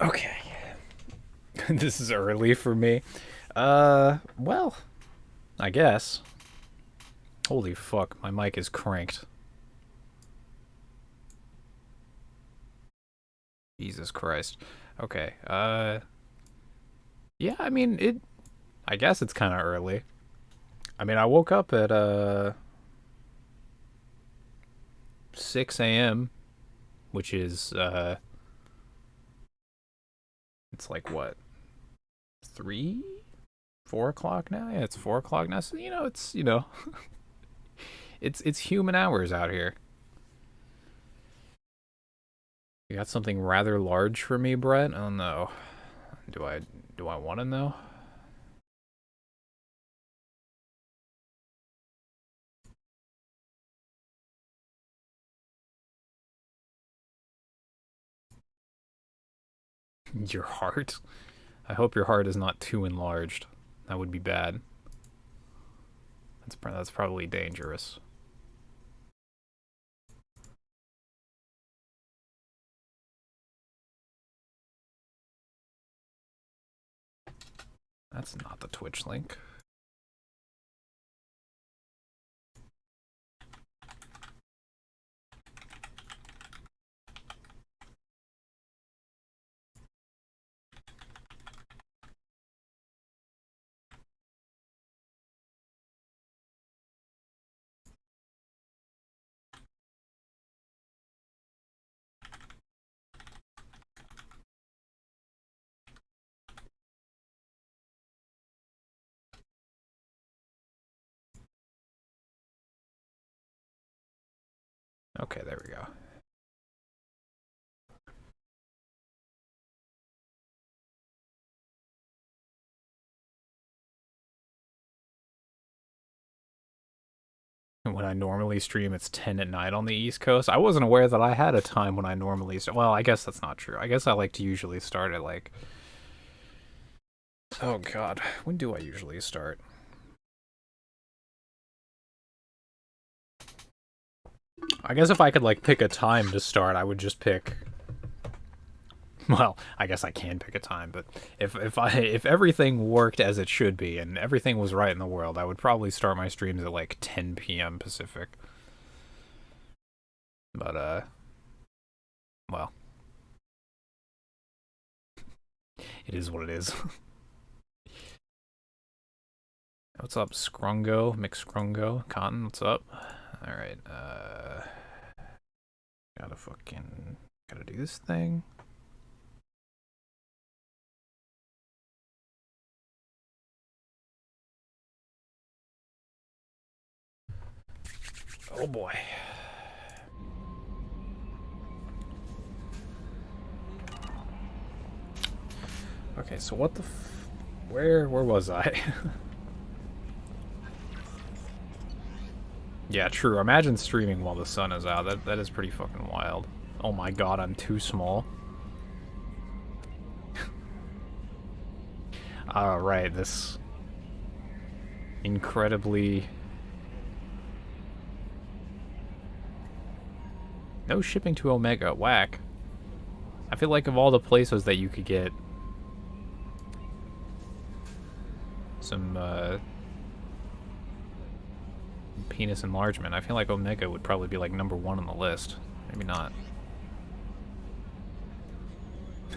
Okay. This is early for me. Well, I guess. Holy fuck, my mic is cranked. Jesus Christ. Okay, yeah, I mean, I guess it's kind of early. I mean, I woke up at, 6 a.m., which is, it's like what? 3? 4 o'clock now? Yeah, it's 4 o'clock now, so, it's human hours out here. You got something rather large for me, Brett? Oh no. Do I do I want to know? Your heart? I hope your heart is not too enlarged. That would be bad. That's probably dangerous. That's not the Twitch link. Okay, there we go. When I normally stream, it's 10 at night on the East Coast. I wasn't aware that I had a time when I normally start. Well, I guess that's not true. I guess I like to usually start at like... Oh god, when do I usually start? I guess if I could like pick a time to start, I would just pick... Well, I guess I can pick a time, but if everything worked as it should be and everything was right in the world, I would probably start my streams at like 10 p.m. Pacific. But well, it is what it is. What's up, Scrungo, McScrungo, Cotton? What's up? All right, gotta do this thing. Oh boy. Okay, so what the where was I? Yeah, true. Imagine streaming while the sun is out. That is pretty fucking wild. Oh my god, I'm too small. Alright, this incredibly... No shipping to Omega. Whack. I feel like of all the places that you could get some, penis enlargement, I feel like Omega would probably be like number 1 on the list. Maybe not.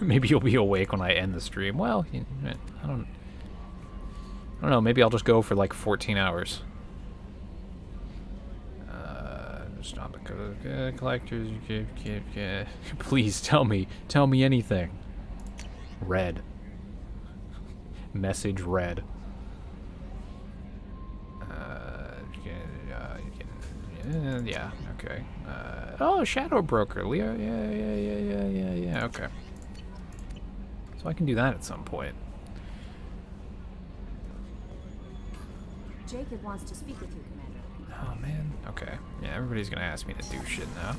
Maybe you'll be awake when I end the stream. Well, I don't know. Maybe I'll just go for like 14 hours. Stop the code. Collectors. Please tell me anything. Red. Message red. Yeah, okay. Oh, Shadow Broker, Leo. Yeah, okay. So I can do that at some point. Jacob wants to speak with you, Commander. Oh, man. Okay. Yeah, everybody's gonna ask me to do shit now.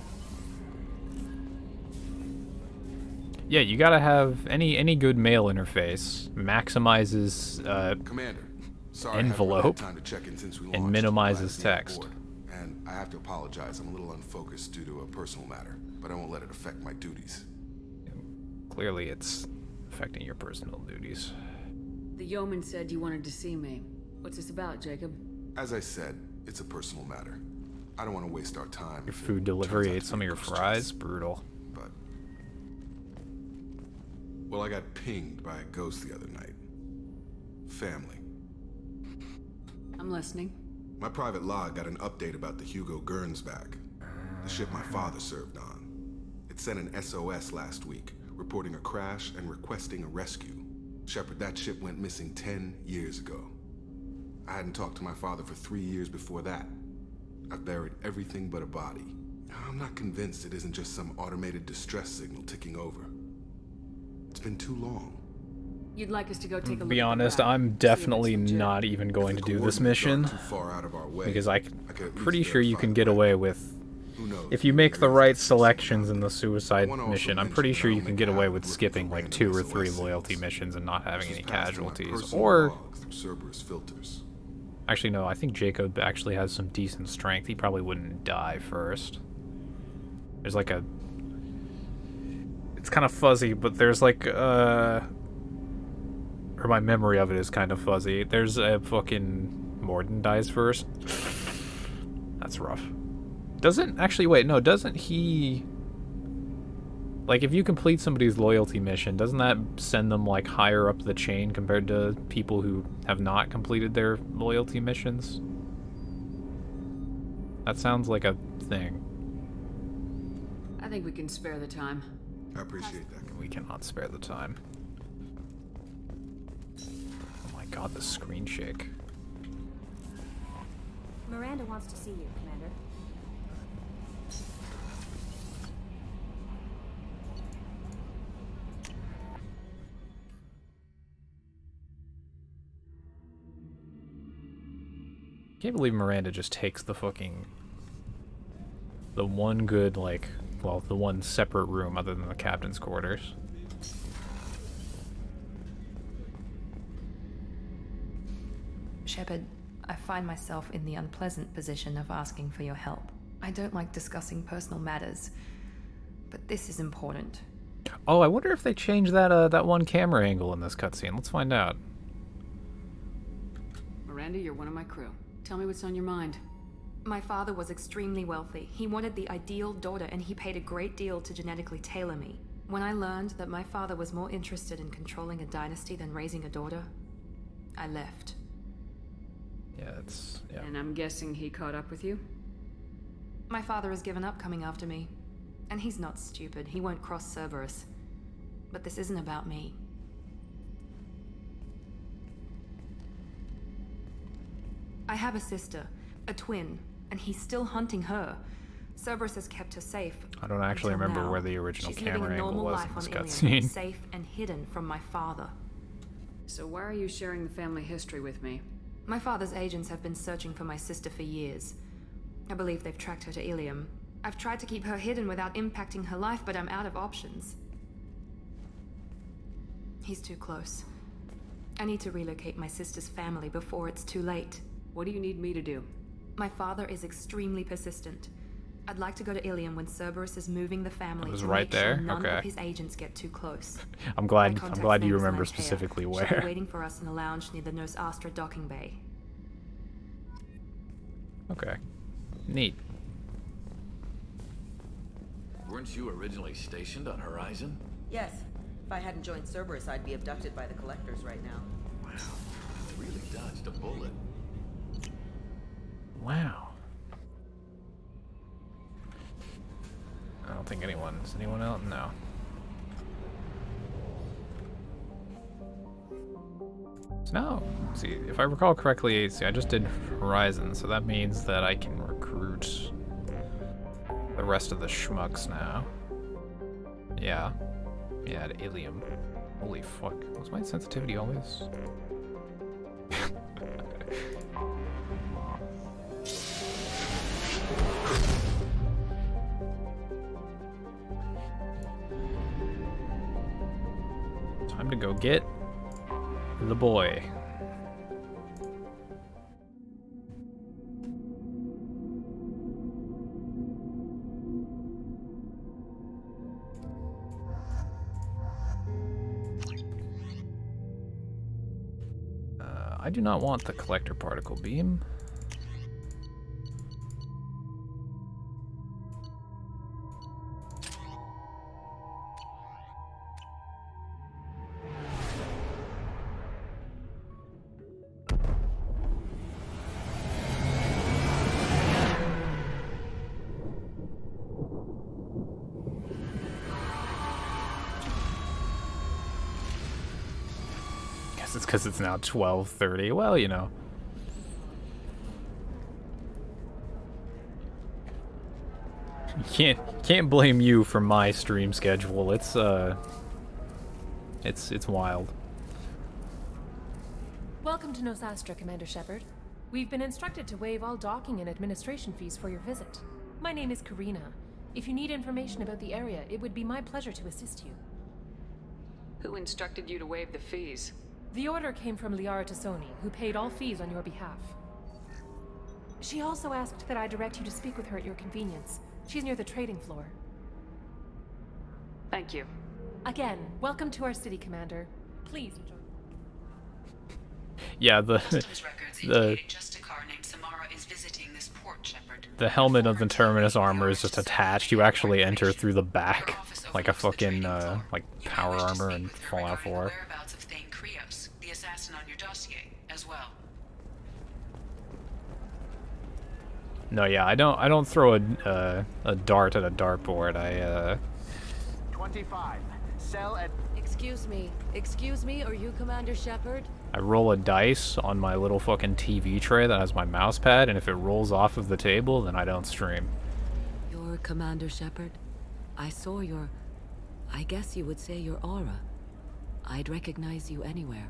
Yeah, you gotta have any good mail interface maximizes Commander, sorry envelope I haven't had time to check in since we and launched. minimizes Glad to be on text. board. And I have to apologize. I'm a little unfocused due to a personal matter, but I won't let it affect my duties. Clearly, it's affecting your personal duties. The yeoman said you wanted to see me. What's this about, Jacob? As I said, it's a personal matter. I don't want to waste our time. Your if it food delivery turns out ate to some be of a your push fries? chase. Brutal. But well, I got pinged by a ghost the other night. Family. I'm listening. My private log got an update about the Hugo Gernsback, the ship my father served on. It sent an SOS last week, reporting a crash and requesting a rescue. Shepard, that ship went missing 10 years ago. I hadn't talked to my father for 3 years before that. I've buried everything but a body. I'm not convinced it isn't just some automated distress signal ticking over. It's been too long. You'd like us to go take a look To be at the honest, wreck, I'm see if it's definitely legit? not even going If to the do this coordinates aren't mission, too far out of our way, because I could at least pretty sure you verify can the get wreck. away with, Who knows? if you Maybe make there the is right a selections in the I suicide wanna also mission, I'm mention pretty that sure I you don't can make get away habit with of looking skipping for like random 2 or SOS 3 signals. loyalty missions and not having This any is passed through my casualties. personal Or, log through Cerberus filters. actually no, I think Jacob actually has some decent strength. He probably wouldn't die first. There's like a... It's kind of fuzzy, but there's like, or my memory of it is kind of fuzzy. There's a fucking Morden dies first. That's rough. Doesn't actually wait, no, doesn't he like if you complete somebody's loyalty mission, doesn't that send them like higher up the chain compared to people who have not completed their loyalty missions? That sounds like a thing. I think we can spare the time. I appreciate that. We cannot spare the time. Oh my god, the screen shake. Miranda wants to see you, Commander. Can't believe Miranda just takes the one good, like, well, the one separate room other than the captain's quarters. Shepard, I find myself in the unpleasant position of asking for your help. I don't like discussing personal matters, but this is important. Oh, I wonder if they changed that one camera angle in this cutscene. Let's find out. Miranda, you're one of my crew. Tell me what's on your mind. My father was extremely wealthy. He wanted the ideal daughter, and he paid a great deal to genetically tailor me. When I learned that my father was more interested in controlling a dynasty than raising a daughter, I left. Yeah, it's... yeah. And I'm guessing he caught up with you? My father has given up coming after me. And he's not stupid. He won't cross Cerberus. But this isn't about me. I have a sister, a twin, and he's still hunting her. Cerberus has kept her safe. I don't actually until remember now. where the original She's living camera a angle normal was life in this on Ilion, cutscene. safe and hidden from my father. So why are you sharing the family history with me? My father's agents have been searching for my sister for years. I believe they've tracked her to Ilium. I've tried to keep her hidden without impacting her life, but I'm out of options. He's too close. I need to relocate my sister's family before it's too late. What do you need me to do? My father is extremely persistent. I'd like to go to Ilium when Cerberus is moving the family It was to right make sure there? none Okay. of his agents get too close. I'm My glad contact's name you is remember Lantea. specifically She'll where. be waiting for us in the lounge near the Nos Astra docking bay. Okay. Neat. Weren't you originally stationed on Horizon? Yes. If I hadn't joined Cerberus, I'd be abducted by the Collectors right now. Wow, you really dodged a bullet. Wow. I don't think is anyone else? No. So now, let's see, if I recall correctly, see, I just did Horizon, so that means that I can recruit the rest of the schmucks now. Yeah. Yeah, at Ilium. Holy fuck. Was my sensitivity always? Time to go get the boy. I do not want the collector particle beam. It's because it's now 12:30. Well, you know. Can't blame you for my stream schedule. It's wild. Welcome to Nosastra, Commander Shepard. We've been instructed to waive all docking and administration fees for your visit. My name is Karina. If you need information about the area, it would be my pleasure to assist you. Who instructed you to waive the fees? The order came from Liara Tassoni, who paid all fees on your behalf. She also asked that I direct you to speak with her at your convenience. She's near the trading floor. Thank you. Again, welcome to our city, Commander. Please enjoy. Yeah, the helmet of the Terminus armor is just attached. You actually enter through the back, like a fucking like power armor in Fallout 4. The assassin on your dossier as well. No, yeah, I don't throw a dart at a dartboard. 25. Sell at. Excuse me, are you Commander Shepard? I roll a dice on my little fucking TV tray that has my mouse pad, and if it rolls off of the table, then I don't stream. You're Commander Shepard? I saw your... I guess you would say your aura. I'd recognize you anywhere.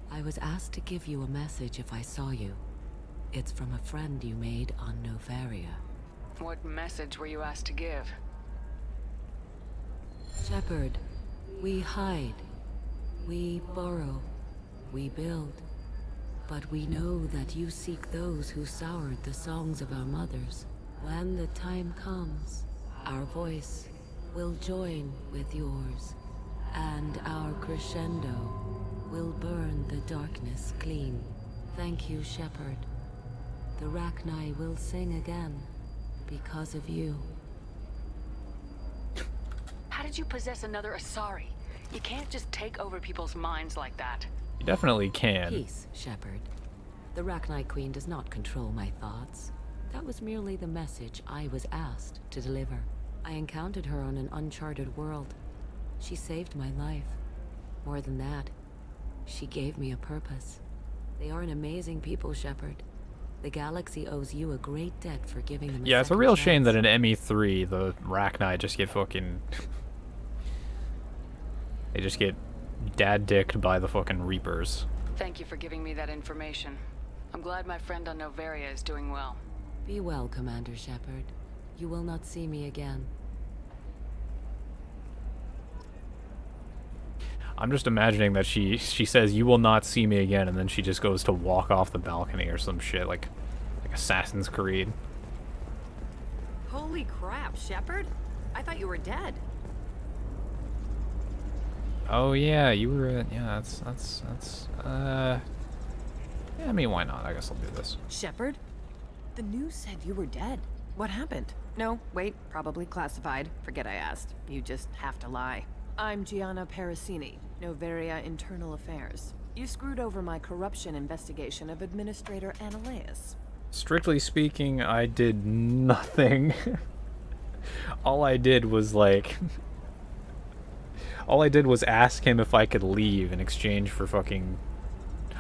I was asked to give you a message if I saw you. It's from a friend you made on Novaria. What message were you asked to give? Shepard, we hide. We burrow. We build. But we know that you seek those who soured the songs of our mothers. When the time comes, our voice will join with yours, and our crescendo will burn the darkness clean. Thank you, Shepard. The Rachni will sing again because of you. How did you possess another Asari? You can't just take over people's minds like that. You definitely can. Peace, Shepard. The Rachni Queen does not control my thoughts. That was merely the message I was asked to deliver. I encountered her on an uncharted world. She saved my life. More than that, she gave me a purpose. They are an amazing people, Shepard. The galaxy owes you a great debt for giving them a Yeah, it's a real second shame chance. that in ME3, the Rachni just get fucking... they just get dad-dicked by the fucking Reapers. Thank you for giving me that information. I'm glad my friend on Novaria is doing well. Be well, Commander Shepard. You will not see me again. I'm just imagining that she says, "You will not see me again," and then she just goes to walk off the balcony or some shit, like Assassin's Creed. Holy crap, Shepard! I thought you were dead. Oh yeah, you were. Yeah, yeah, I mean, why not? I guess I'll do this. Shepard? The news said you were dead. What happened? No, wait, probably classified. Forget I asked. You just have to lie. I'm Gianna Parasini, Novaria Internal Affairs. You screwed over my corruption investigation of Administrator Annaleus. Strictly speaking, I did nothing. All I did was like... all I did was ask him if I could leave in exchange for fucking...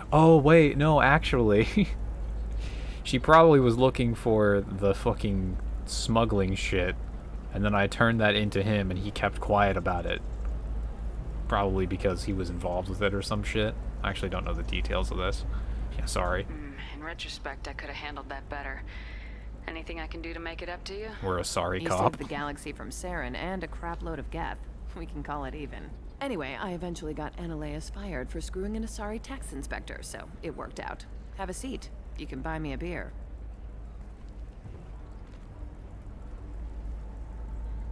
Oh, wait, no, actually. She probably was looking for the fucking smuggling shit, and then I turned that into him, and he kept quiet about it. Probably because he was involved with it or some shit. I actually don't know the details of this. Yeah, sorry. In retrospect, I could have handled that better. Anything I can do to make it up to you? We're a sorry You cop. saved the galaxy from Saren and a crapload of Geth. We can call it even. Anyway, I eventually got Annaleus fired for screwing an Asari tax inspector, so it worked out. Have a seat. You can buy me a beer.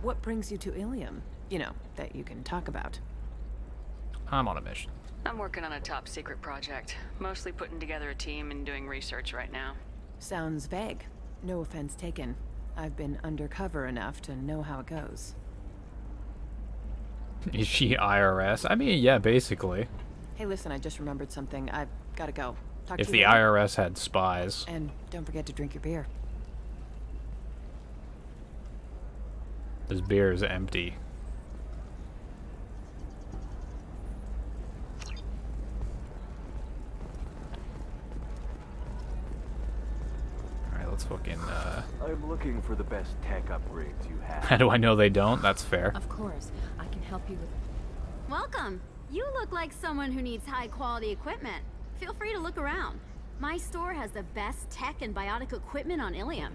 What brings you to Ilium? You know, that you can talk about. I'm on a mission. I'm working on a top secret project. Mostly putting together a team and doing research right now. Sounds vague. No offense taken. I've been undercover enough to know how it goes. Is she IRS? I mean, yeah, basically. Hey, listen, I just remembered something. I've gotta go. Talk If to the you later. IRS had spies. And don't forget to drink your beer. This beer is empty. Alright, let's fucking, I'm looking for the best tech upgrades you have. How do I know they don't? That's fair. Of course. I can help you with... Welcome. You look like someone who needs high-quality equipment. Feel free to look around. My store has the best tech and biotic equipment on Ilium.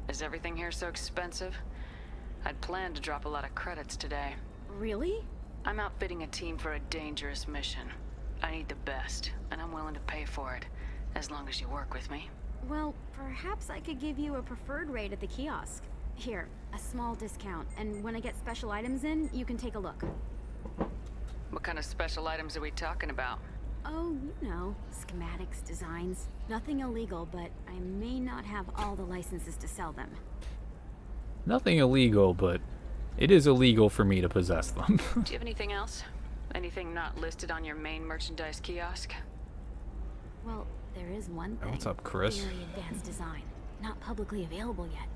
Is everything here so expensive? I'd planned to drop a lot of credits today. Really? I'm outfitting a team for a dangerous mission. I need the best, and I'm willing to pay for it, as long as you work with me. Well, perhaps I could give you a preferred rate at the kiosk. Here, a small discount, and when I get special items in, you can take a look. What kind of special items are we talking about? Oh, you know, schematics, designs. Nothing illegal, but I may not have all the licenses to sell them. Nothing illegal, but it is illegal for me to possess them. Do you have anything else? Anything not listed on your main merchandise kiosk? Well, there is one thing. What's up, Chris? Very advanced design. Not publicly available yet.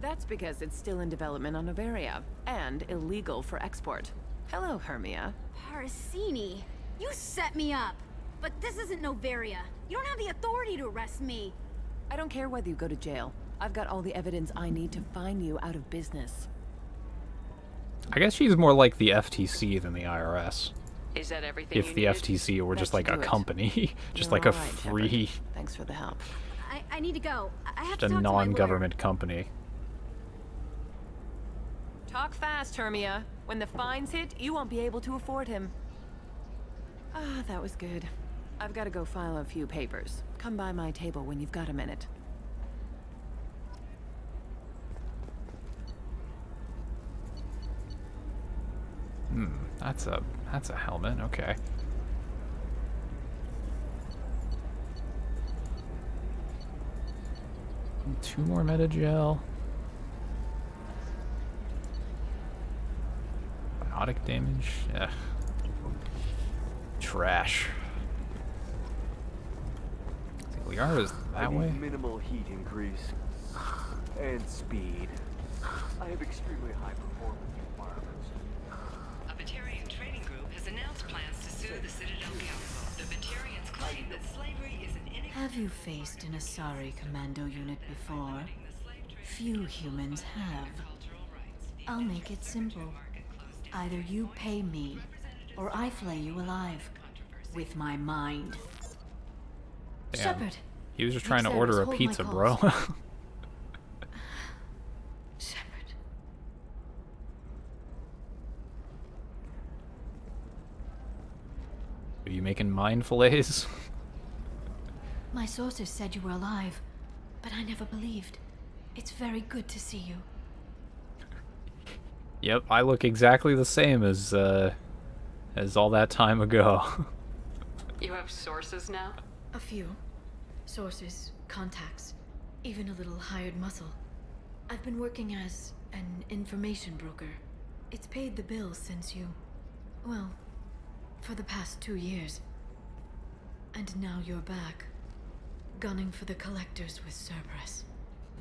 That's because it's still in development on Noveria, and illegal for export. Hello, Hermia. Parasini, you set me up. But this isn't Noveria. You don't have the authority to arrest me. I don't care whether you go to jail. I've got all the evidence I need to fine you out of business. I guess she's more like the FTC than the IRS. Is that everything If you the needed? FTC were just That like should a do it. company, just You're like a all right, free, Shepard. Thanks for the help. I need to go. I have just to a talk to my lawyer. non-government company. Talk fast, Hermia. When the fines hit, you won't be able to afford him. Ah, that was good. I've got to go file a few papers. Come by my table when you've got a minute. That's a helmet. Okay. Two more metagel. Biotic damage. Ugh. Trash. I think we are is I that need way. minimal heat increase and speed. I have extremely high performance requirements. A Batarian trading group has announced plans to sue the Citadel Council. The Batarians claim that slavery is an Have you faced an Asari commando unit before? Few humans have. I'll make it simple. Either you pay me, or I flay you alive. With my mind. Damn. Shepard. He was just trying to order a Hold my pizza, bro. calls. Shepard. Are you making mind fillets? My sources said you were alive, but I never believed. It's very good to see you. Yep, I look exactly the same as all that time ago. You have sources now? A few. Sources, contacts, even a little hired muscle. I've been working as an information broker. It's paid the bills since you... well, for the past 2 years. And now you're back, gunning for the collectors with Cerberus.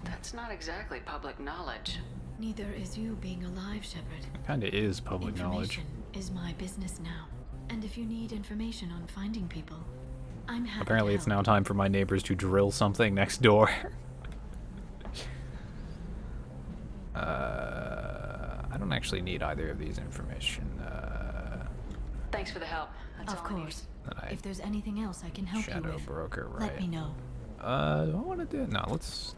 That's not exactly public knowledge. Neither is you being alive, Shepard. Kinda is public knowledge. Information is my business now. And if you need information on finding people, I'm happy Apparently to it's help. now time for my neighbors to drill something next door. I don't actually need either of these information. Thanks for the help. That's Of all I need. course. I- If there's anything else I can help you Shadow with, broker, right? let me know. Do I want to do it? No, let's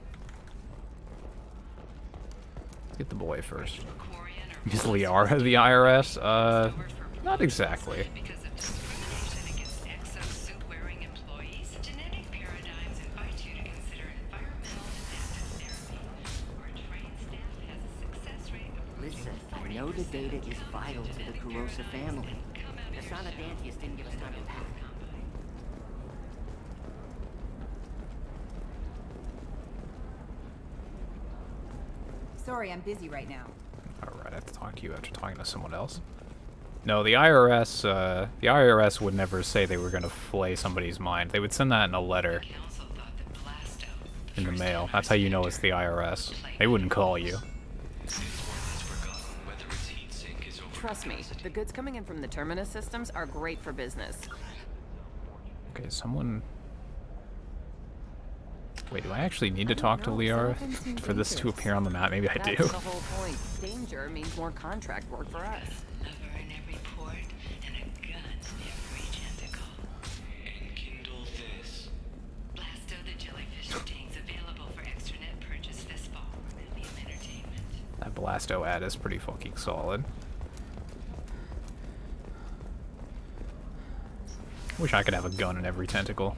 get the boy first. Is Liara the IRS? Not exactly. because of discrimination against exosuit-wearing employees. Genetic paradigms invite you to consider environmental adaptive therapy, where trained staff has a success rate of Listen, I know the data is vital to the Kurosa family. The Asana Dantius didn't give us time to pack. Sorry, I'm busy right now. Alright, I have to talk to you after talking to someone else. No, the IRS would never say they were gonna flay somebody's mind. They would send that in a letter. In the mail. That's how you know it's the IRS. They wouldn't call you. Trust me, the goods coming in from the Terminus systems are great for business. Okay, someone... Wait, do I actually need to talk to Liara for this to appear on the map? Maybe I do. That's the whole point. Danger means more contract work for us. Lever in every port and a gun in every tentacle. And kindle this. Blasto the jellyfish tanks available for extranet purchase this fall from Ilium Entertainment. That Blasto ad is pretty fucking solid. Wish I could have a gun in every tentacle.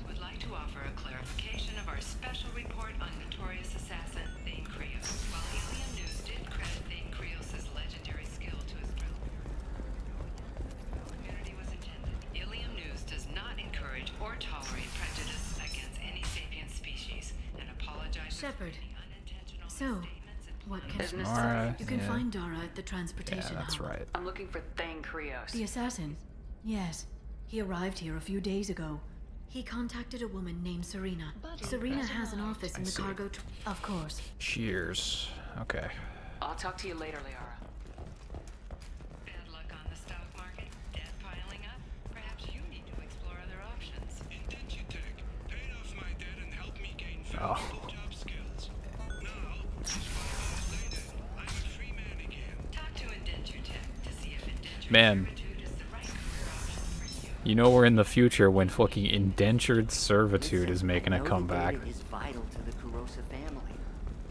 Would like to offer a clarification of our special report on notorious assassin Thane Krios. While Ilium News did credit Thane Krios' legendary skill to his drill, community was intended. Ilium News does not encourage or tolerate prejudice against any sapient species and apologizes Shepard. for any unintentional So, what can Mara, you can yeah. find Dara at the transportation Yeah, that's hub. right. I'm looking for Thane Krios. The assassin? Yes. He arrived here a few days ago. He contacted a woman named Serena. Serena has an office in the see. cargo. Of course. Cheers. Okay. I'll talk to you later, Liara. Bad luck on the stock market, debt piling up. Perhaps you need to explore other options. Indentutech. Paid off my debt and helped me gain Oh. valuable job skills. Now, just 5 years later, I'm a free man again. Talk to Indentutech to see if indentured Man. servitude is the right career option for you. You know we're in the future when fucking indentured servitude is making a comeback. Is vital to the Kurosa family.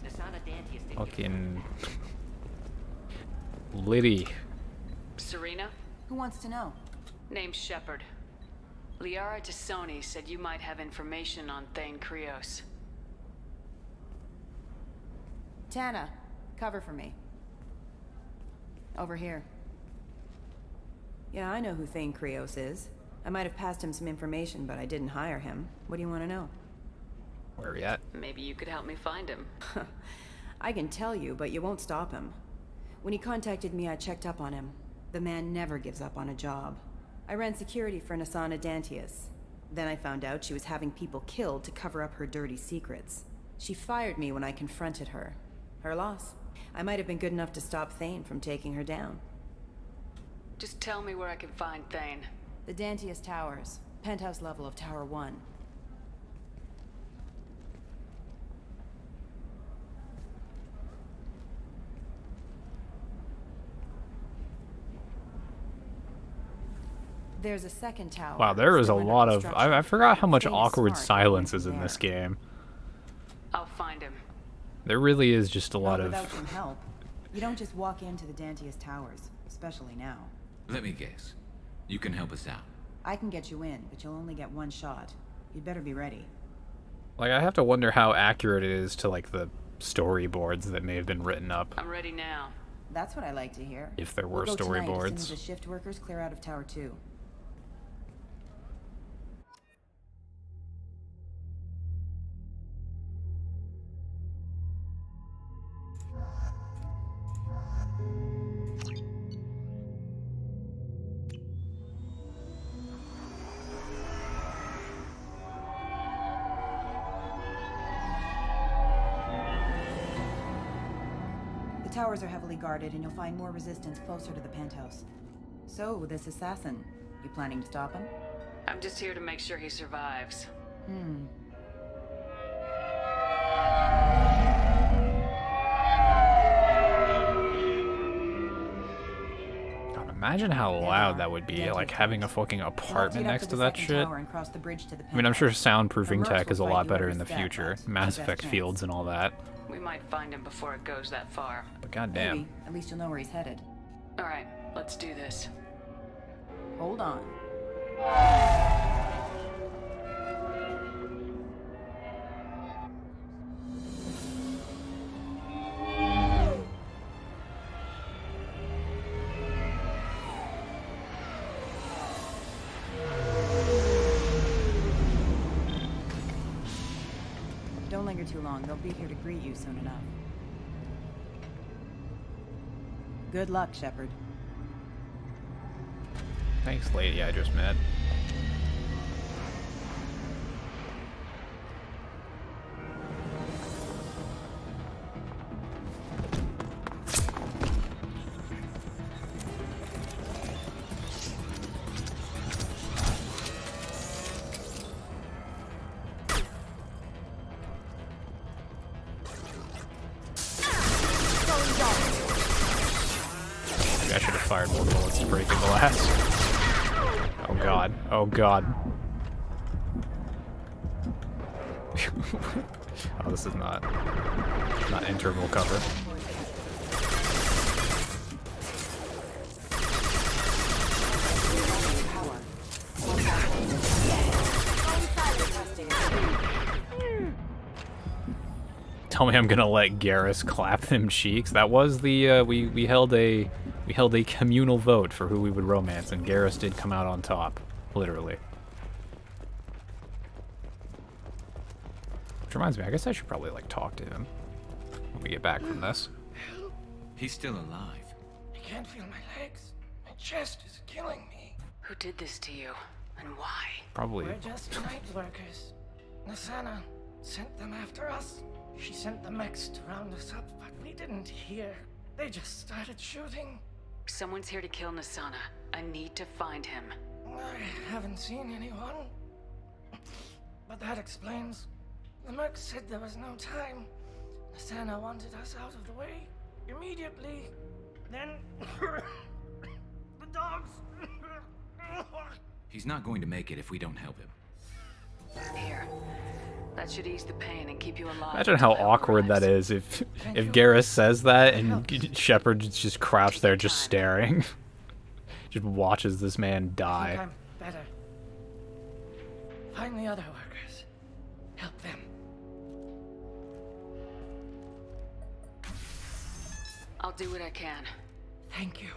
Asana Dantius didn't Fucking... Liddy. Serena? Who wants to know? Name's Shepard. Liara Tassoni said you might have information on Thane Krios. Tana, cover for me. Over here. Yeah, I know who Thane Krios is. I might have passed him some information, but I didn't hire him. What do you want to know? Where are you at? Maybe you could help me find him. I can tell you, but you won't stop him. When he contacted me, I checked up on him. The man never gives up on a job. I ran security for Asana Dantius. Then I found out she was having people killed to cover up her dirty secrets. She fired me when I confronted her. Her loss. I might have been good enough to stop Thane from taking her down. Just tell me where I can find Thane. The Dantius Towers. Penthouse level of Tower 1. There's a second tower. Wow, there is a still under lot of... construction. I forgot how much Thane is awkward smart, silence going is in from this there. game. I'll find him. There really is just a lot Not of... without some help. You don't just walk into the Dantius Towers, especially now. Let me guess. You can help us out. I can get you in, but you'll only get one shot. You'd better be ready. Like, I have to wonder how accurate it is to, like, the storyboards that may have been written up. I'm ready now. That's what I like to hear. If there were We'll go tonight as soon as storyboards. the shift workers clear out of Tower 2. The towers are heavily guarded, and you'll find more resistance closer to the penthouse. So, this assassin, you planning to stop him? I'm just here to make sure he survives. God, imagine how loud that would be, like, having a fucking apartment next to that shit. I mean, I'm sure soundproofing tech is a lot better in the future. Mass Effect fields and all that. We might find him before it goes that far. But goddamn. Maybe. At least you'll know where he's headed. Alright, let's do this. Hold on. Don't linger too long. They'll be here to greet you soon enough. Good luck, Shepard. Thanks, lady I just met. I should have fired more bullets to break the glass. Oh god. Oh god. Oh, this is not interval cover. Tell me I'm gonna let Garrus clap them cheeks. That was the we held a communal vote for who we would romance, and Garrus did come out on top, literally. Which reminds me, I guess I should probably like talk to him when we get back from this. He's still alive. I can't feel my legs. My chest is killing me. Who did this to you, and why? Probably. We're just night workers. Nasana sent them after us. She sent the mechs to round us up, but we didn't hear. They just started shooting. Someone's here to kill Nasana. I need to find him. I haven't seen anyone. But that explains. The mercs said there was no time. Nasana wanted us out of the way immediately. Then the dogs. He's not going to make it if we don't help him. Here. That should ease the pain and keep you alive. Imagine how awkward that is if Garrus says that and Shepard's just crouched there just staring. Just watches this man die. I think I'm better. Find the other workers. Help them. I'll do what I can. Thank you.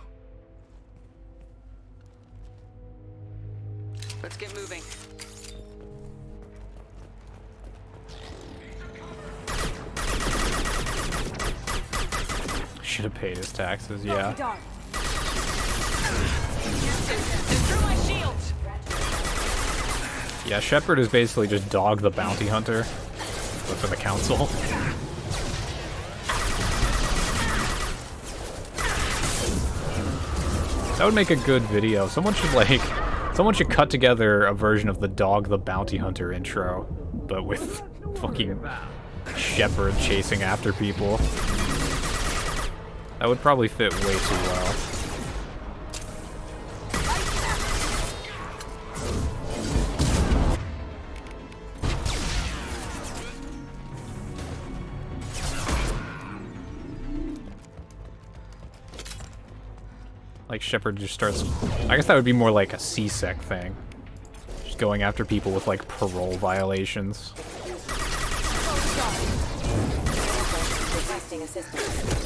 Let's get moving. Should have paid his taxes, yeah. Yeah, Shepard is basically just Dog the Bounty Hunter, but for the council. That would make a good video. Someone should cut together a version of the Dog the Bounty Hunter intro, but with fucking Shepard chasing after people. That would probably fit way too well. Like Shepard just starts, I guess that would be more like a CSEC thing. Just going after people with like parole violations. Requesting assistance.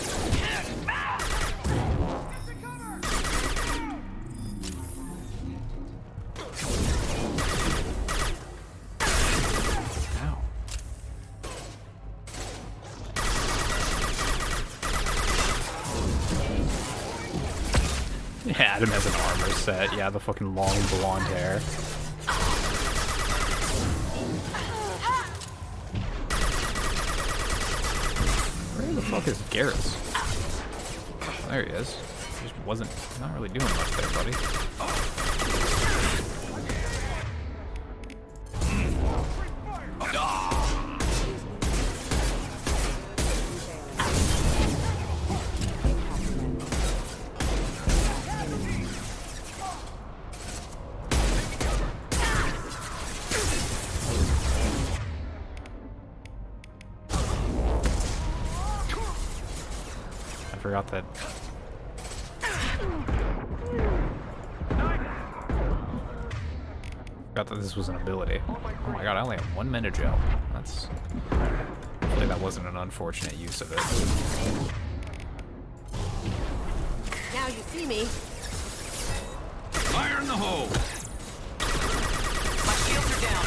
Yeah, Adam has an armor set. Yeah, the fucking long blonde hair. Where the fuck is Garrus? There he is. He just wasn't, not really doing much there, buddy. Forgot that. Forgot that this was an ability. Oh my god, I only have 1 minute gel. That's. Hopefully that wasn't an unfortunate use of it. Now you see me. Fire in the hole! My shields are down.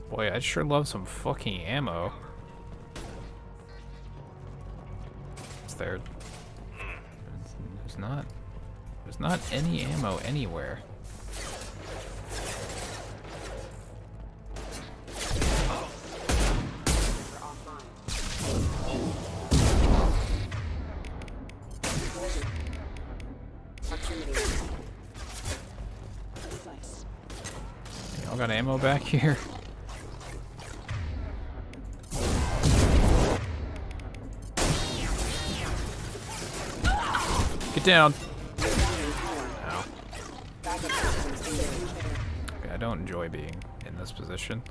Boy, I'd sure love some fucking ammo. Is there? There's not any ammo anywhere. Y'all got ammo back here? Get down. Ow. Okay, I don't enjoy being in this position.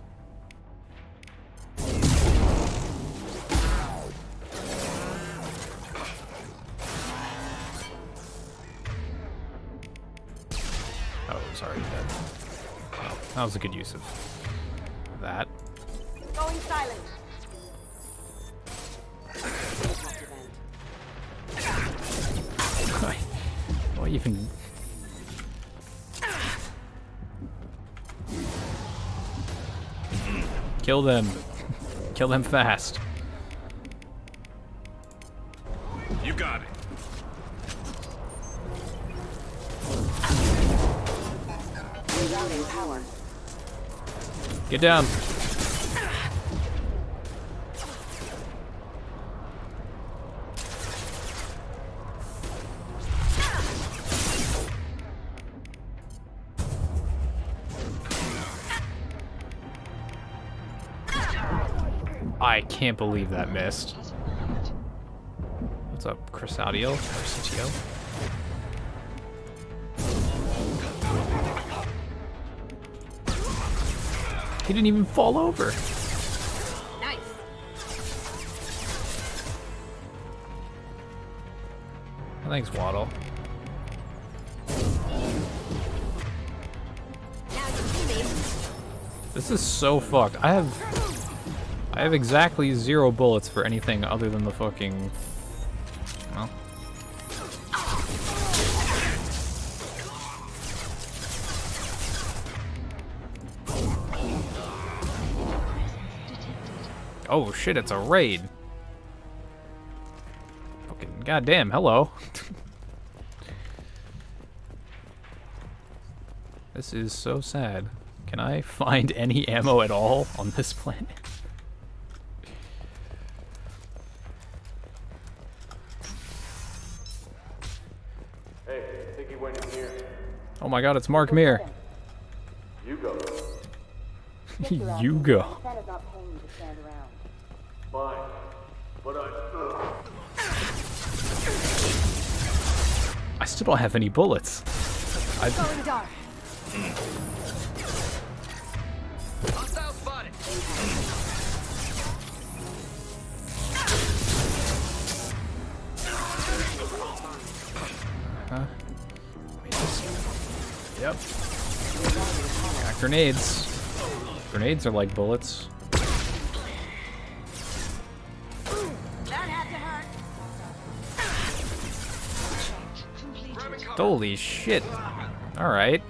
Oh, sorry, dead. Well, that was a good use of that. Going silent. What even? Kill them. Kill them fast. You got it. Rerouting power. Get down. I can't believe that missed. What's up, Crisatio? Or CTO? He didn't even fall over. Nice. Thanks, Waddle. This is so fucked. I have exactly 0 bullets for anything other than the fucking... Well... Oh shit, it's a raid. Fucking goddamn, hello. This is so sad. Can I find any ammo at all on this planet? Hey, I think he went in here. Oh my god, it's Mark Mir. You go. You go. Fine. But I still don't have any bullets. Going dark. Hostile spotted. Yep. Got grenades. Grenades are like bullets. That had to hurt. Holy shit. Alright.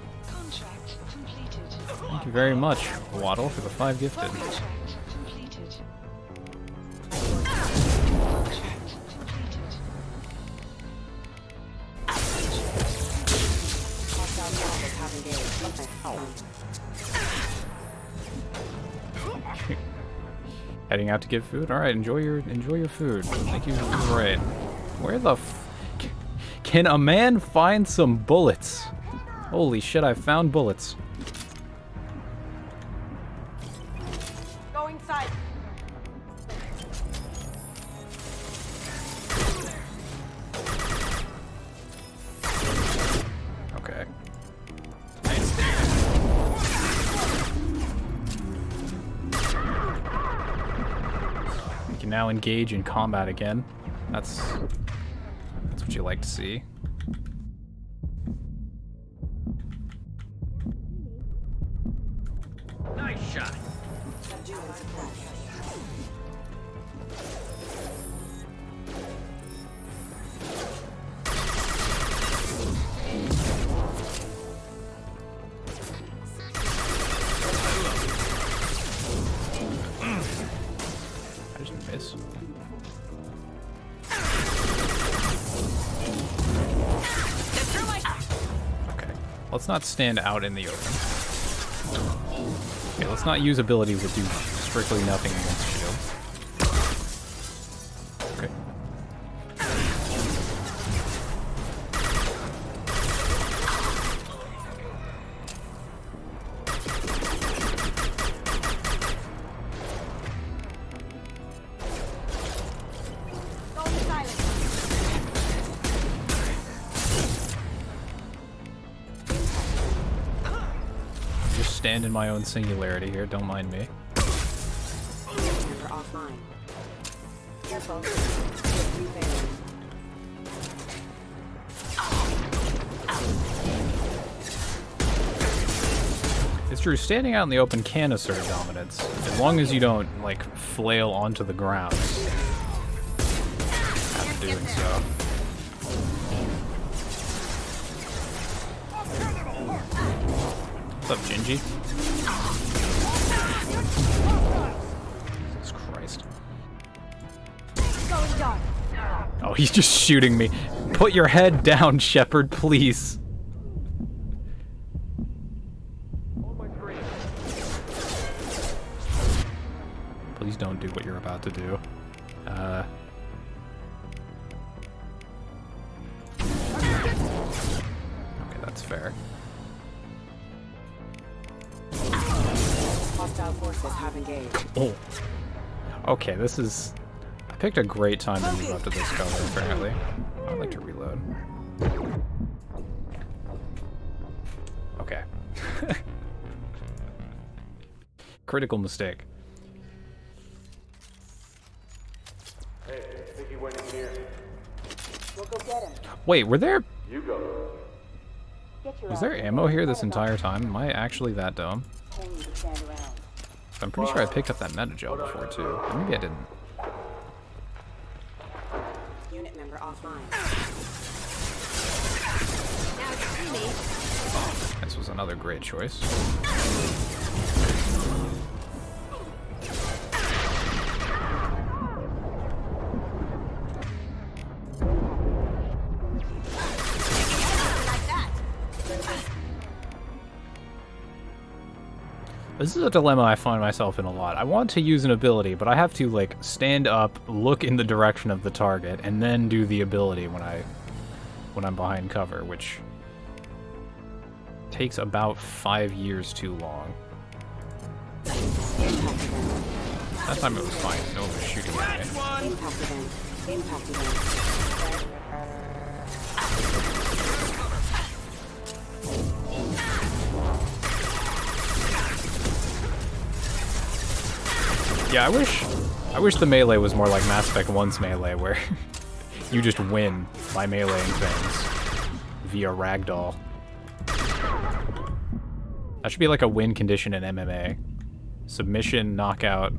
Thank you very much, Waddle, for the 5 gifted. Heading out to get food? Alright, enjoy your food. Thank you for the raid. Where the can a man find some bullets? Holy shit, I found bullets. Going side. Okay. We can now engage in combat again. That's what you like to see. Nice shot. Let's not stand out in the open. Okay, let's not use abilities that do strictly nothing against shields. Okay. Stand in my own singularity here, don't mind me. Offline. Careful. It's true, standing out in the open can assert dominance, as long as you don't, like, flail onto the ground after doing so. What's up, Gingy? Jesus Christ. Oh, he's just shooting me. Put your head down, Shepard, please. Please don't do what you're about to do. Okay, that's fair. Hostile forces have engaged. Oh. Okay, this is... I picked a great time to move up to this cover, apparently. I'd like to reload. Okay. Critical mistake. Hey, I think he went in here. We'll go get him. Wait, were there... You go. Was there ammo here this entire time? Am I actually that dumb? I'm pretty sure I picked up that metagel before, too. Or maybe I didn't. Unit member offline. This was another great choice. This is a dilemma I find myself in a lot. I want to use an ability, but I have to, like, stand up, look in the direction of the target, and then do the ability when I'm behind cover, which takes about 5 years too long. That time it was fine. No one was shooting at me. Yeah, I wish the melee was more like Mass Effect 1's melee, where you just win by meleeing things via ragdoll. That should be like a win condition in MMA. Submission, knockout,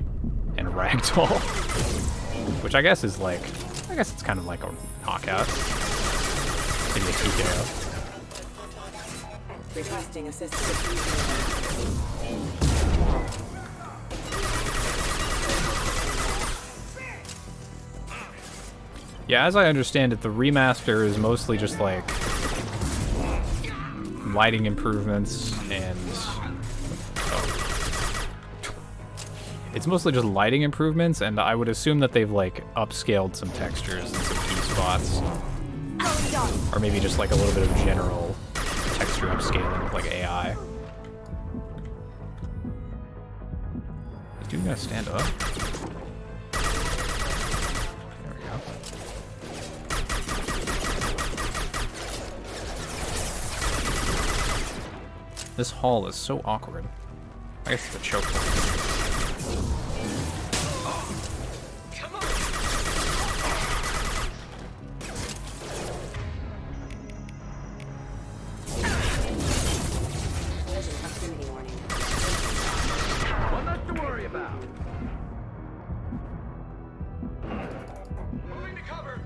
and ragdoll. Which I guess is like... I guess it's kind of like a knockout. Maybe a TKO. Requesting assistance. Yeah, as I understand it, the remaster is mostly just like lighting improvements and... Oh. It's mostly just lighting improvements, and I would assume that they've like upscaled some textures and some key spots. Or maybe just like a little bit of general texture upscaling with like AI. Is dude gonna stand up? This hall is so awkward. I guess it's a choke point. One less to worry about. Moving to cover.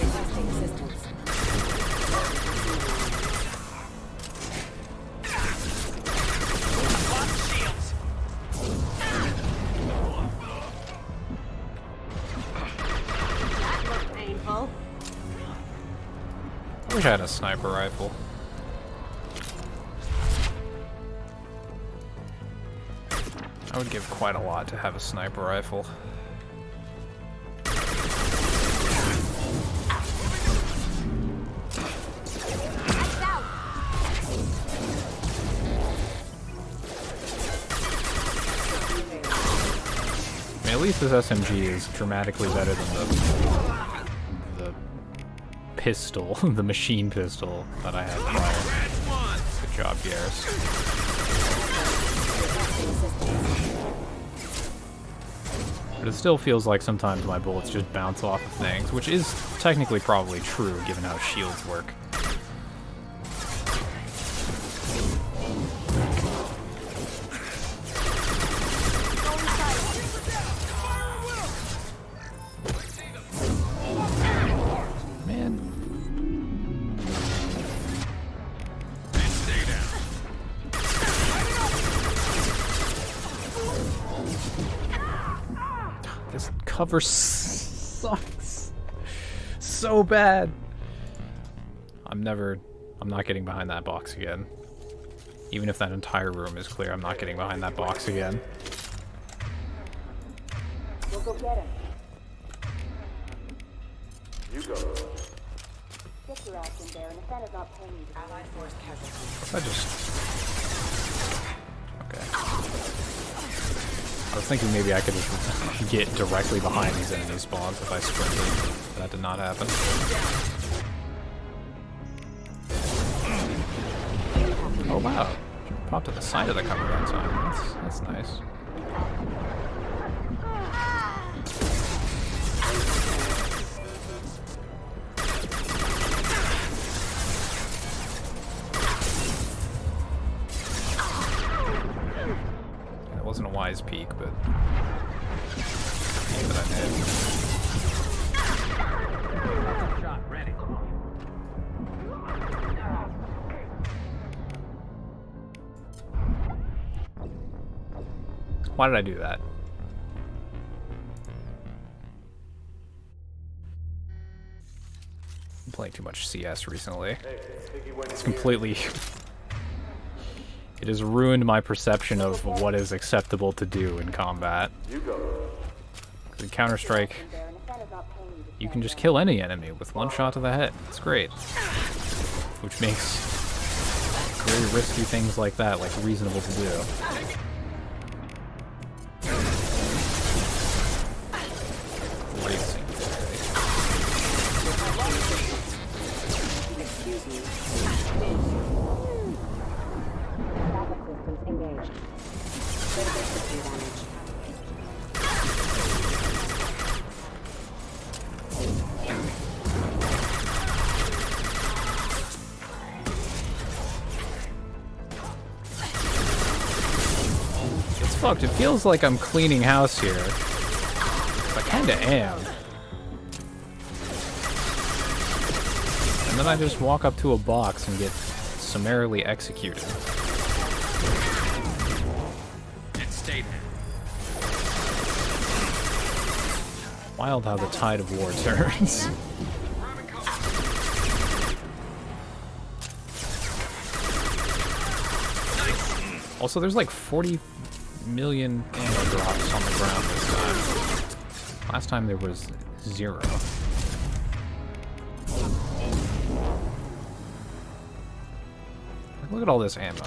Requesting assistance. wish I had a sniper rifle. I would give quite a lot to have a sniper rifle. I mean, at least this SMG is dramatically better than the pistol, the machine pistol that I had prior. Good job, Garrus. But it still feels like sometimes my bullets just bounce off of things, which is technically probably true given how shields work. Cover sucks so bad. I'm not getting behind that box again. Even if that entire room is clear, I'm not getting behind that box again. We'll go get him. You go. Get your ass in there, and if Santa's not paying you, Allied force casualties. I just... Okay. I was thinking maybe I could just get directly behind these enemy spawns if I sprinted. That did not happen. Oh wow. Popped to the side of the cover that time. That's nice. Wasn't a wise peek, but I did. Shot ready. Why did I do that? I'm playing too much CS recently. It's completely... It has ruined my perception of what is acceptable to do in combat. In Counter-Strike, you can just kill any enemy with one shot to the head. It's great. Which makes very risky things like that, like, reasonable to do. Great scene. It's fucked. It feels like I'm cleaning house here. I kinda am. And then I just walk up to a box and get summarily executed. Wild how the tide of war turns. Also, there's like 40 million ammo drops on the ground this time. Last time there was 0. Look at all this ammo.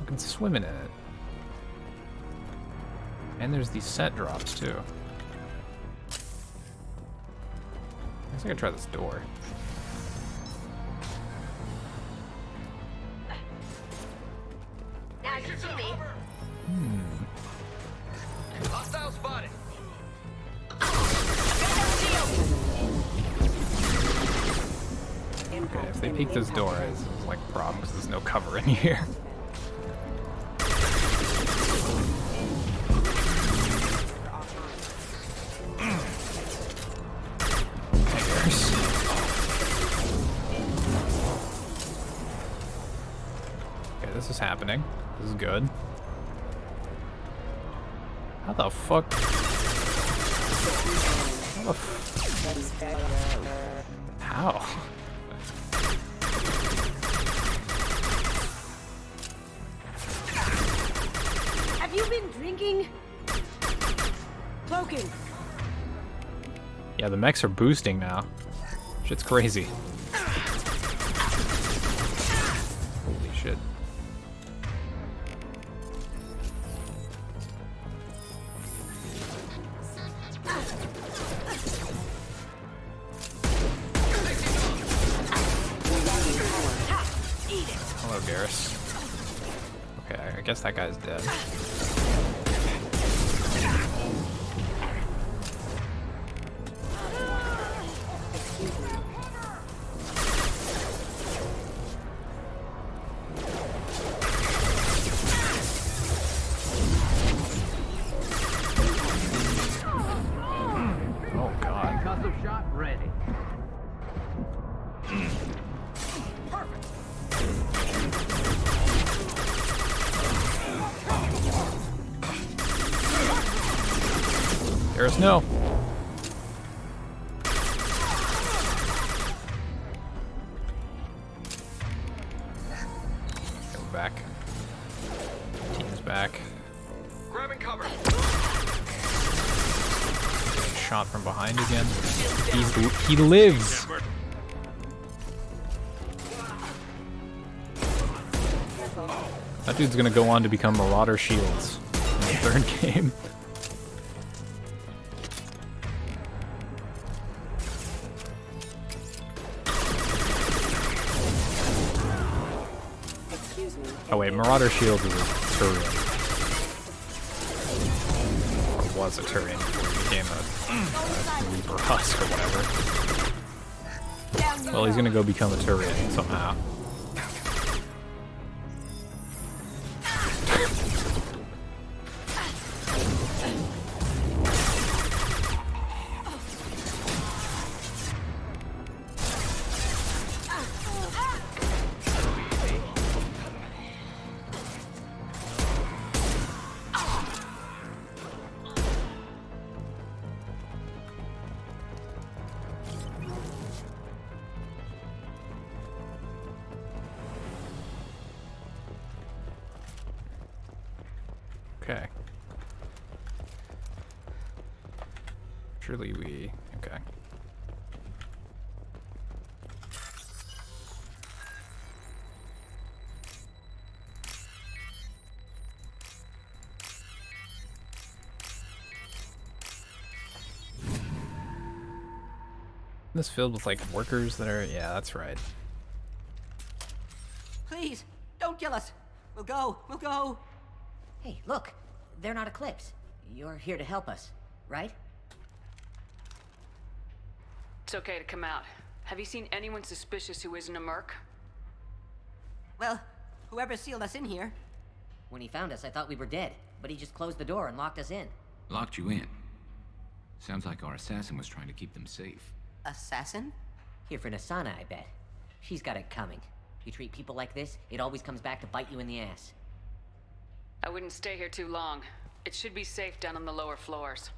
I can swim in it. And there's these set drops too. I guess I could try this door. Now you see me. Hostile spotted. Okay, if they peek this door, it's like a problem because there's no cover in here. Okay, this is happening. This is good. How the fuck? How? you been drinking? Cloaking. Yeah, the mechs are boosting now. Shit's crazy. Holy shit. Hello, Garrus. Okay, I guess that guy's dead. Oh god. Concussive shot ready. Garrus, no. Go back. Team's back. Grabbing cover. Shot from behind again. He lives. That dude's gonna go on to become Marauder Shields in the third game. Oh wait, Marauder Shields is a Turian. Or was a Turian before he became a Reaper Husk or whatever. Well, he's gonna go become a Turian somehow. Okay. Surely we... okay. This filled with like workers that are... yeah, that's right. Please, don't kill us. We'll go. We'll go. Hey, look. They're not Eclipse. You're here to help us, right? It's okay to come out. Have you seen anyone suspicious who isn't a merc? Well, whoever sealed us in here. When he found us, I thought we were dead, but he just closed the door and locked us in. Locked you in. Sounds like our assassin was trying to keep them safe. Assassin? Here for Nasana, I bet. She's got it coming. You treat people like this, it always comes back to bite you in the ass. I wouldn't stay here too long. It should be safe down on the lower floors.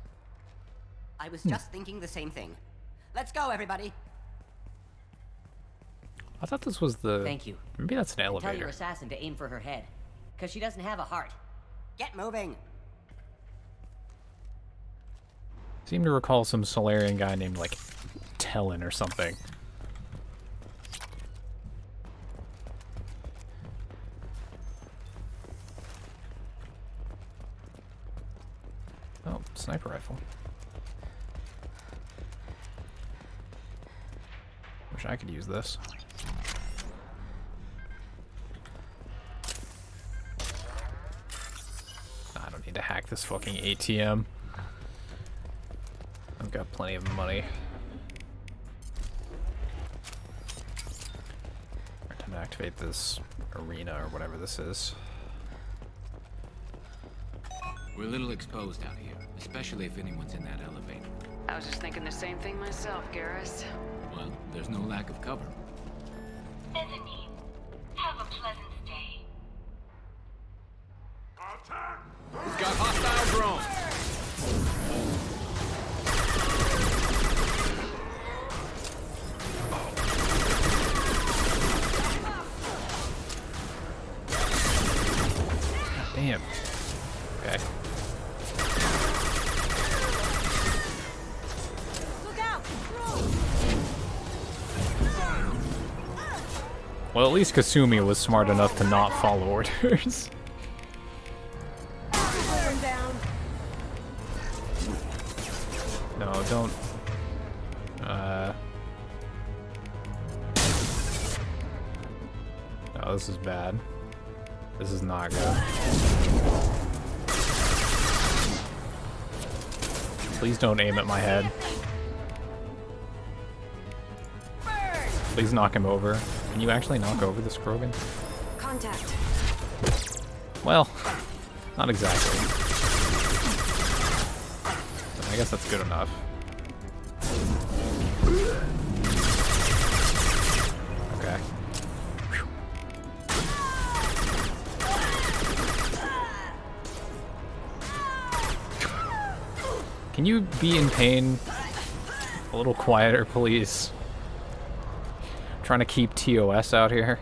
I was just thinking the same thing. Let's go, everybody. I thought this was the... Thank you. Maybe that's an Tell your elevator. assassin to aim for her head. Because she doesn't have a heart. Get moving. Seem to recall some Solarian guy named like Tellan or something. Oh, sniper rifle. Wish I could use this. I don't need to hack this fucking ATM. I've got plenty of money. Right, time to activate this arena or whatever this is. We're a little exposed out here, especially if anyone's in that elevator. I was just thinking the same thing myself, Garrus. Well, there's no lack of cover. Mezzanine, have a pleasant stay. We've got hostile drone. Damn. Okay. Look out! Well, at least Kasumi was smart enough to not follow orders. No, don't. No, this is bad. This is not good. Please don't aim at my head. Please knock him over. Can you actually knock over this Krogan? Contact. Well, not exactly. I guess that's good enough. Okay. Can you be in pain a little quieter, please? I'm trying to keep TOS out here.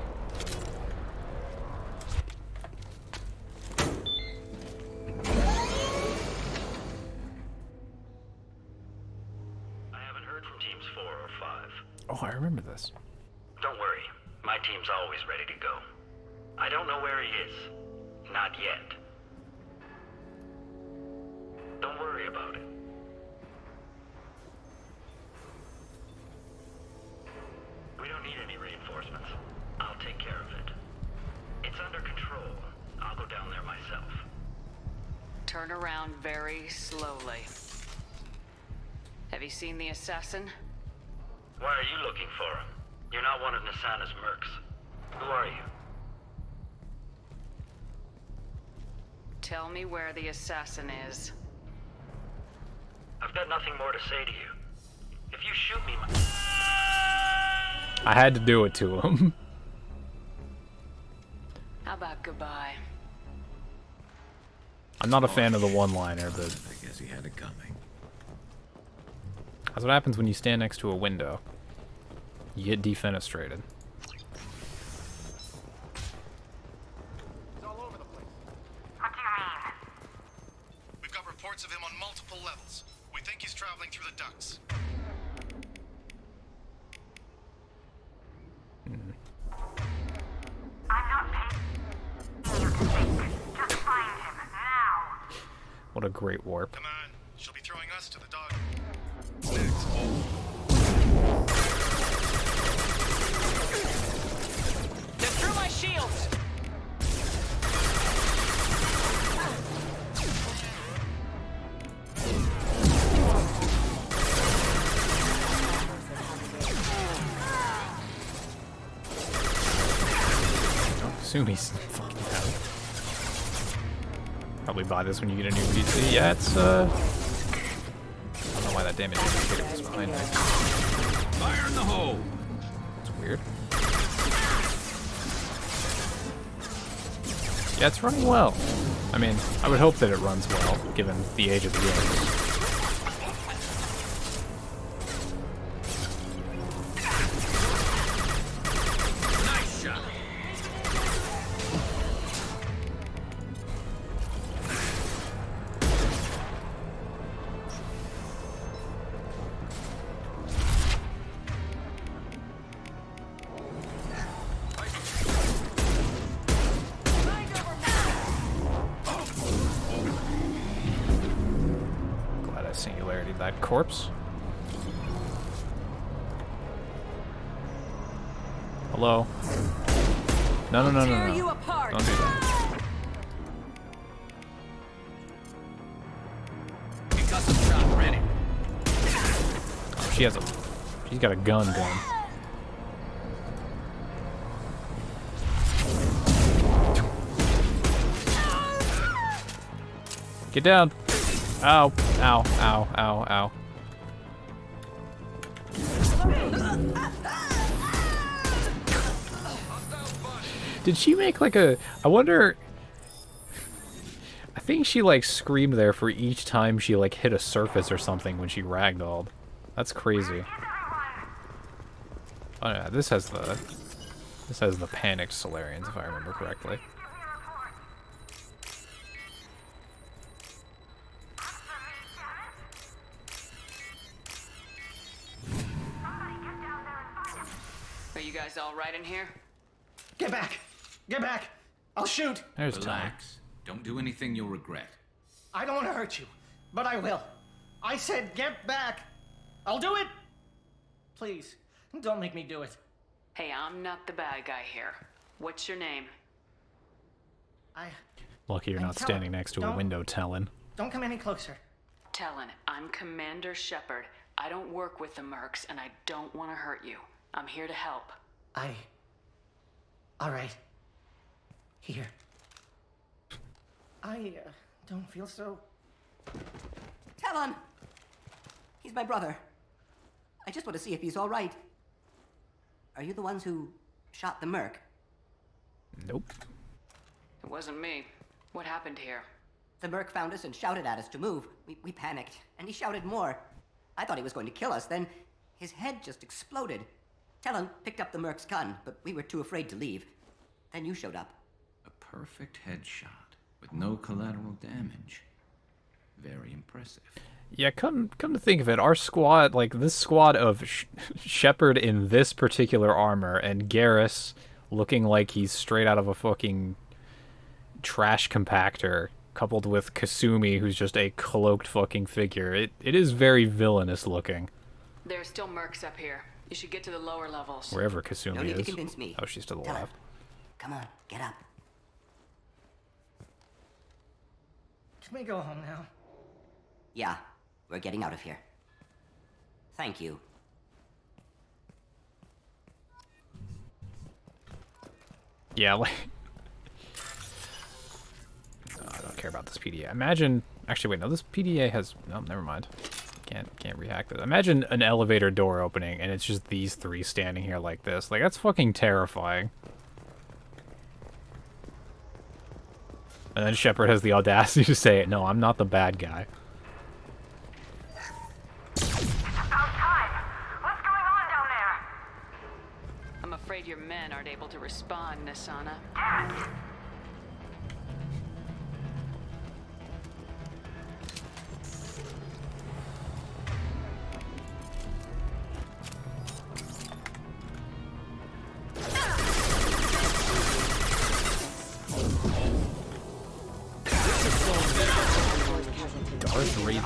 Oh, I remember this. Don't worry. My team's always ready to go. I don't know where he is. Not yet. Don't worry about it. We don't need any reinforcements. I'll take care of it. It's under control. I'll go down there myself. Turn around very slowly. Have you seen the assassin? Why are you looking for him? You're not one of Nisana's mercs. Who are you? Tell me where the assassin is. I've got nothing more to say to you. If you shoot me, I had to do it to him. How about goodbye? I'm not a fan of the one-liner, but I guess he had it coming. that's what happens when you stand next to a window. You get defenestrated. What do you mean? We've got reports of him on multiple levels. We think he's traveling through the ducts. I'm not paying you to think. Just find him now. What a great warp. Come on, she'll be throwing us to the dog. Next. They're through my shields! Sumi's fucking hell. Probably buy this when you get a new PC. Yeah, it's I don't know why that damage indicator was behind me. Fire in the hole! It's weird. Yeah, it's running well. I mean, I would hope that it runs well, given the age of the game. That corpse? Hello? No. Don't do that. Oh, she's got a gun. Get down. Ow, ow, ow, ow, ow. Did she make like a... I wonder... I think she like screamed there for each time she like hit a surface or something when she ragdolled. That's crazy. Oh yeah, this has the panicked Solarians if I remember correctly. guys all right in here? Get back! Get back! I'll shoot! There's Tom. Relax. Don't do anything you'll regret. I don't want to hurt you, but I will. I said get back! I'll do it! Please, don't make me do it. Hey, I'm not the bad guy here. What's your name? Lucky you're not standing next to a window, Talon. Don't come any closer. Talon, I'm Commander Shepard. I don't work with the mercs, and I don't want to hurt you. I'm here to help. All right. Here. I don't feel so... Talon! He's my brother. I just want to see if he's all right. Are you the ones who shot the merc? Nope. It wasn't me. What happened here? The merc found us and shouted at us to move. We panicked, and he shouted more. I thought he was going to kill us, then his head just exploded. Talon picked up the merc's gun, but we were too afraid to leave. Then you showed up. A perfect headshot with no collateral damage. Very impressive. Yeah, come to think of it, our squad, like this squad of Shepard in this particular armor and Garrus looking like he's straight out of a fucking trash compactor, coupled with Kasumi, who's just a cloaked fucking figure. It is very villainous looking. There are still mercs up here. You should get to the lower levels. Wherever Kasumi No need is. to convince me. Oh, she's to the Talon, left. come on, get up. Can we go home now? Yeah, we're getting out of here. Thank you. Yeah, like... No, I don't care about this PDA. Imagine... Actually, wait, no, this PDA has... No, never mind. Can't rehack this. Imagine an elevator door opening, and it's just these three standing here like this. Like, that's fucking terrifying. And then Shepard has the audacity to say, no, I'm not the bad guy. I'm afraid your men aren't able to respond, Nisana. Darth Raven.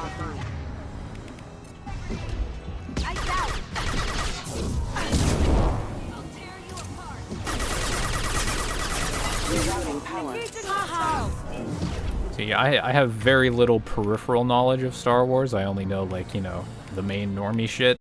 See, I have very little peripheral knowledge of Star Wars. I only know, like, you know, the main normie shit.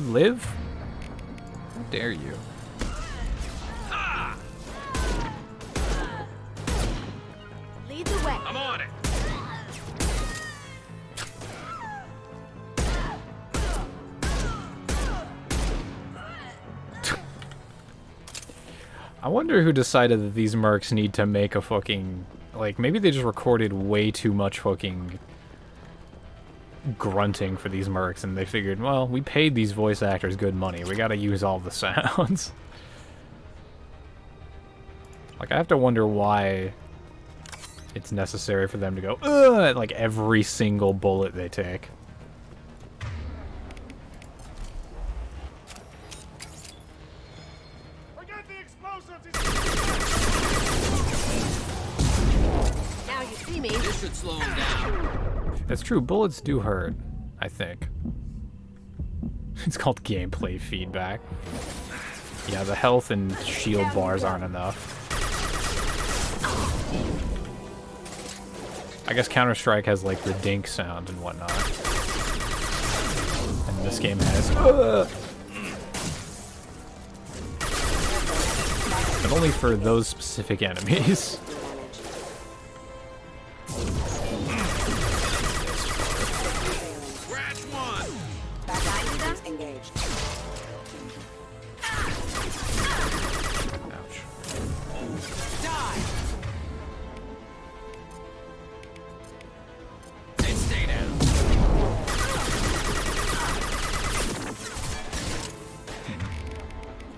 Live? How dare you? Lead the way. I'm on it. I wonder who decided that these mercs need to make a fucking... Like, maybe they just recorded way too much fucking grunting for these mercs, and they figured, well, we paid these voice actors good money. We gotta use all the sounds. Like, I have to wonder why it's necessary for them to go, ugh, at, like, every single bullet they take. Now you see me. This should slow him down. That's true, bullets do hurt, I think. It's called gameplay feedback. Yeah, the health and shield bars aren't enough. I guess Counter-Strike has like the dink sound and whatnot. And this game has... But only for those specific enemies.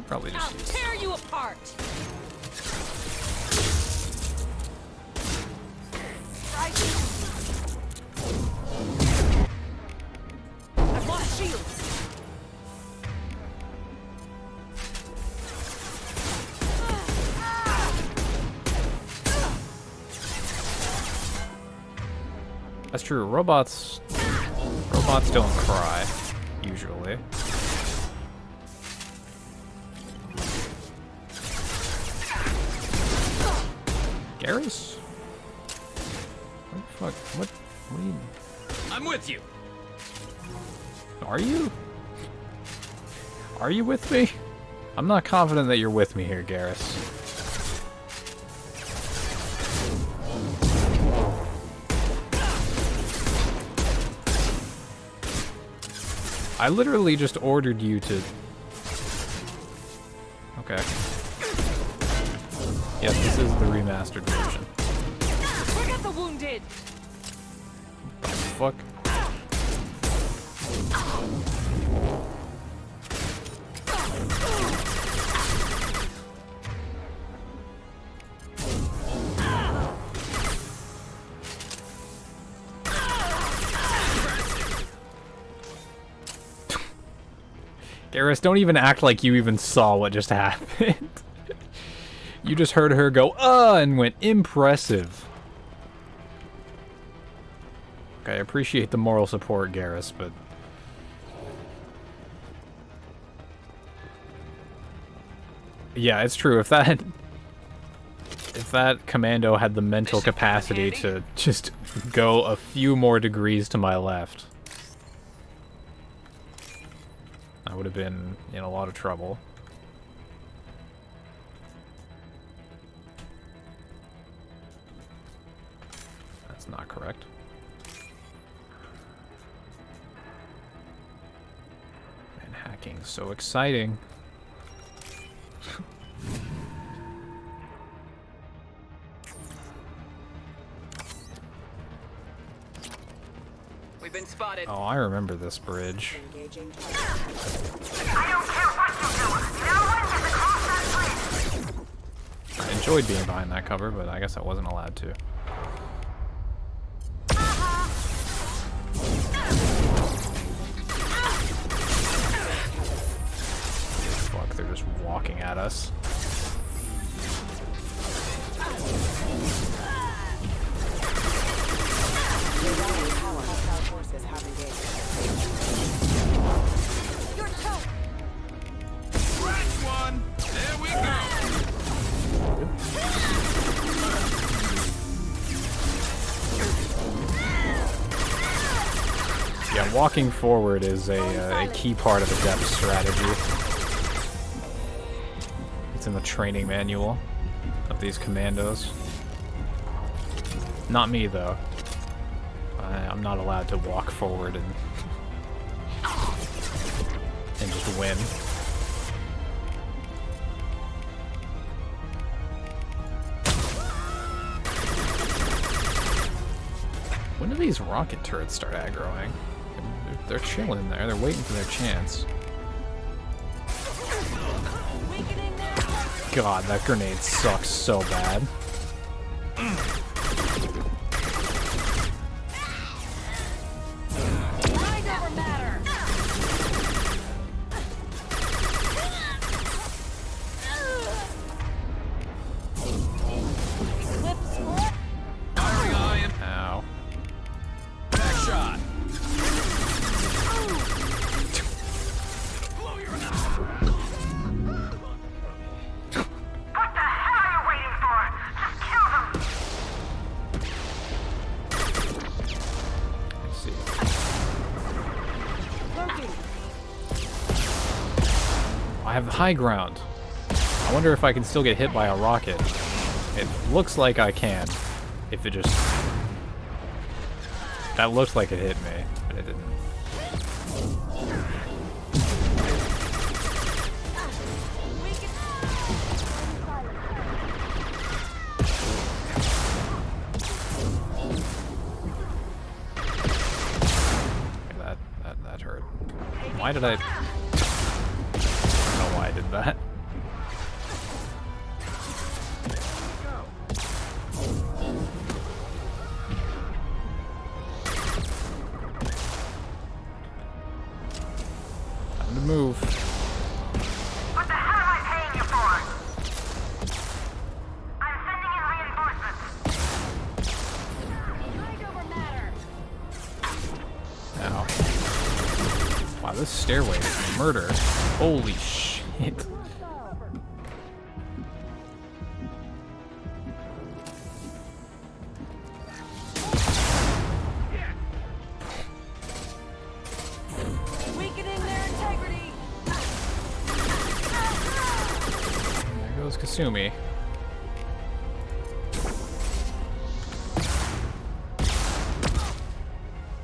Probably just use... tear you apart. I've lost shields. That's true. Robots don't cry, usually. Garrus? What the fuck? What do you... I'm with you. Are you? Are you with me? I'm not confident that you're with me here, Garrus. I literally just ordered you to... Okay. Yes, this is the remastered version. Forget the wounded. Fuck. Garrus, don't even act like you even saw what just happened. You just heard her go, and went, impressive. Okay, I appreciate the moral support, Garrus, but... Yeah, it's true. If that commando had the mental capacity to just go a few more degrees to my left, I would have been in a lot of trouble. That's not correct. Man, hacking's so exciting. We've been spotted. Oh, I remember this bridge. I enjoyed being behind that cover, but I guess I wasn't allowed to. Fuck, they're just walking at us. One. There we go. Yeah, walking forward is a key part of the depth strategy. It's in the training manual of these commandos. Not me, though. I'm not allowed to walk forward and just win. When do these rocket turrets start aggroing? They're chilling there. They're waiting for their chance. God, that grenade sucks so bad. Ow. Back shot. What the hell are you waiting for? have high ground. I wonder if I can still get hit by a rocket. It looks like I can. If it just... That looked like it hit me, but it didn't. That hurt. Why did I don't know why I did that. Time to move. What the hell am I paying you for? I'm sending in reinforcements. Ow. Wow, this stairway is murder. Holy shit. Weakening their integrity. There goes Kasumi.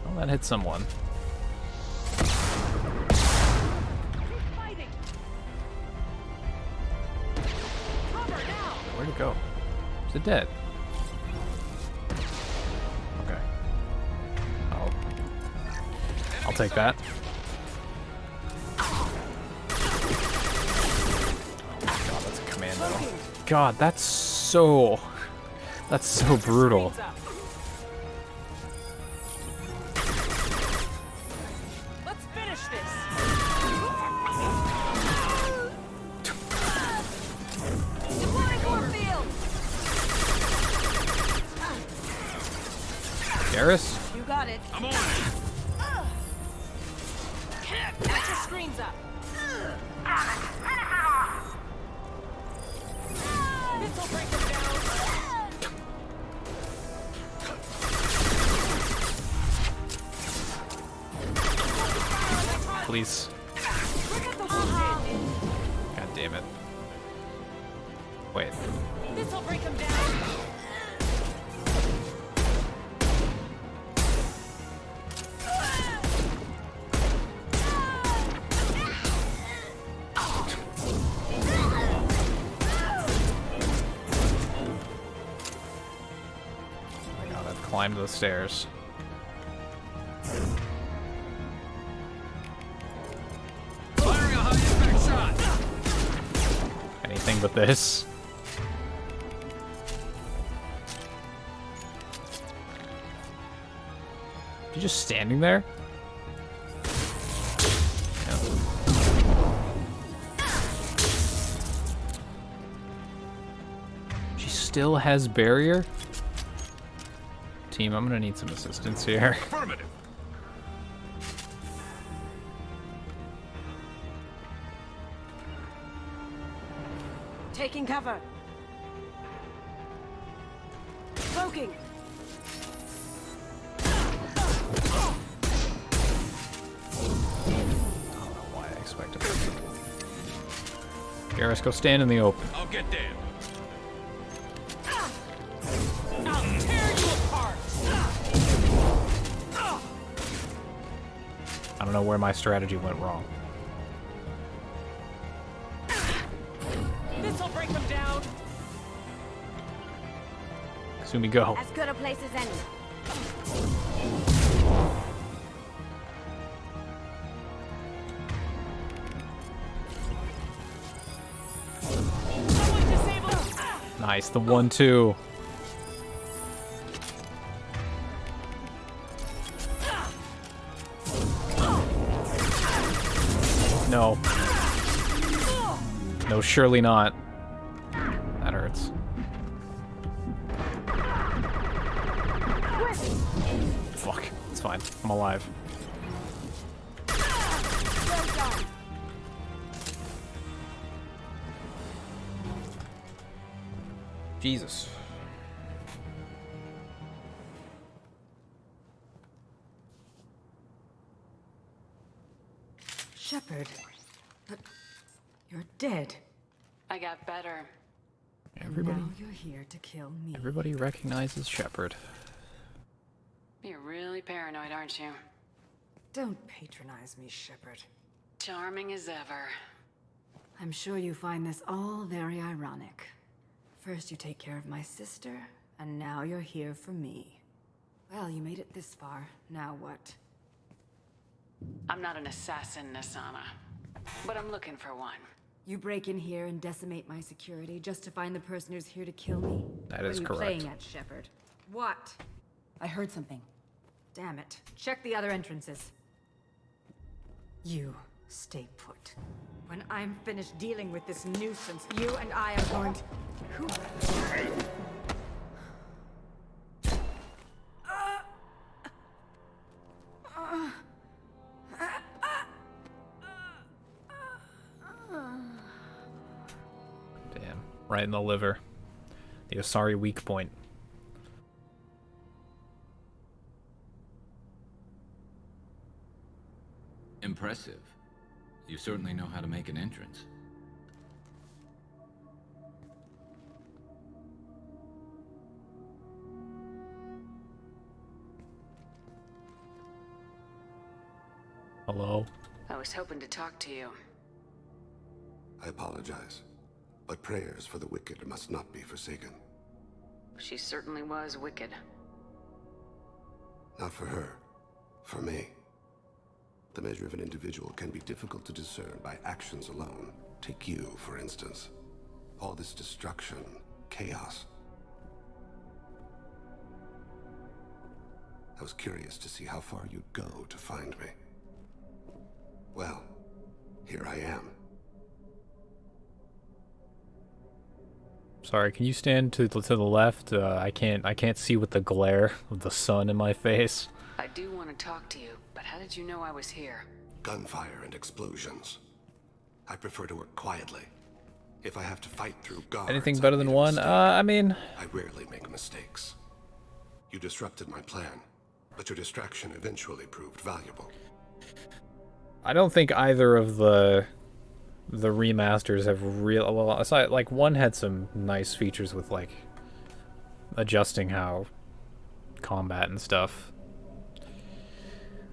Well, that hit someone. Where'd it go? Is it dead? Okay. I'll take that. Oh god, that's a commando. God, that's so brutal. Let's finish this. Deploying Warfield. Garrus? You got it. I'm on it. Get your screens up. This'll break them down. Please. Look at the wounded. God damn it. Wait. This'll break them down. Oh my god, I've climbed the stairs. Firing a high impact shot. Anything but this. You just standing there? Yeah. She still has barrier? Team, I'm gonna need some assistance here. Affirmative. Taking cover. Cloaking. Why I expected it. Garrus, go stand in the open. I'll get there. I'll tear you apart. I don't know where my strategy went wrong. This'll break them down. Kasumi, go. As good a place as any. Someone disable. Nice, the 1-2. No. No, surely not. That hurts. Fuck. It's fine. I'm alive. Jesus. Shepard, but You're dead. I got better. Everybody, Now you're here to kill me. everybody recognizes Shepard. You're really paranoid, aren't you? Don't patronize me, Shepard. Charming as ever. I'm sure you find this all very ironic. First you take care of my sister, and now you're here for me. Well, you made it this far. Now what? I'm not an assassin, Nasana. But I'm looking for one. You break in here and decimate my security just to find the person who's here to kill me? That is correct. What are you playing at, Shepard? What? I heard something. Damn it. Check the other entrances. You stay put. When I'm finished dealing with this nuisance, you and I are going to... Who? Damn, right in the liver. The Asari weak point. Impressive. You certainly know how to make an entrance. Hello? I was hoping to talk to you. I apologize, but prayers for the wicked must not be forsaken. She certainly was wicked. Not for her, for me. The measure of an individual can be difficult to discern by actions alone. Take you, for instance. All this destruction, chaos. I was curious to see how far you'd go to find me. Well, here I am. Sorry, can you stand to the left? I can't see with the glare of the sun in my face. I do want to talk to you, but how did you know I was here? Gunfire and explosions. I prefer to work quietly. If I have to fight through guards... Anything better than one? I mean... I rarely make mistakes. You disrupted my plan, but your distraction eventually proved valuable. I don't think either of the remasters have real... Well, aside, like, one had some nice features with, like, adjusting how combat and stuff...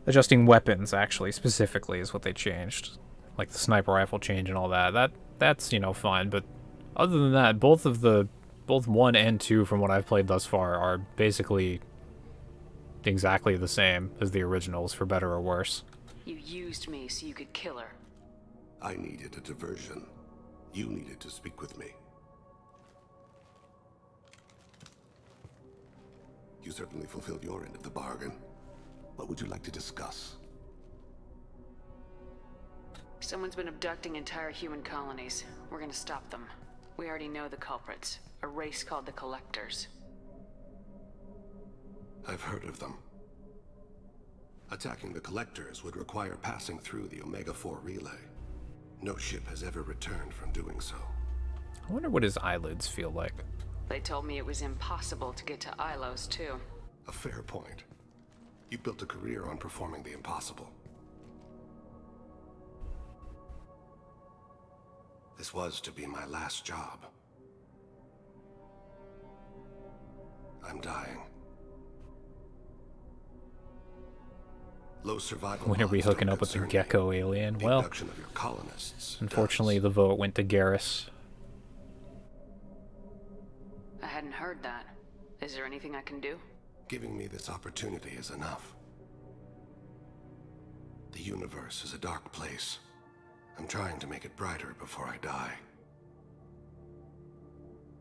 Adjusting weapons, actually, specifically, is what they changed. Like the sniper rifle change and all that. That's, you know, fine, but other than that, both 1 and 2, from what I've played thus far, are basically exactly the same as the originals, for better or worse. You used me so you could kill her. I needed a diversion. You needed to speak with me. You certainly fulfilled your end of the bargain. What would you like to discuss? Someone's been abducting entire human colonies. We're gonna stop them. We already know the culprits. A race called the Collectors. I've heard of them. Attacking the Collectors would require passing through the Omega-4 relay. No ship has ever returned from doing so. I wonder what his eyelids feel like. They told me it was impossible to get to Ilos, too. A fair point. You built a career on performing the impossible. This was to be my last job. I'm dying. Low survival. When are we hooking up with the Gecko alien? Well, unfortunately the vote went to Garrus. I hadn't heard that. Is there anything I can do? Giving me this opportunity is enough. The universe is a dark place. I'm trying to make it brighter before I die.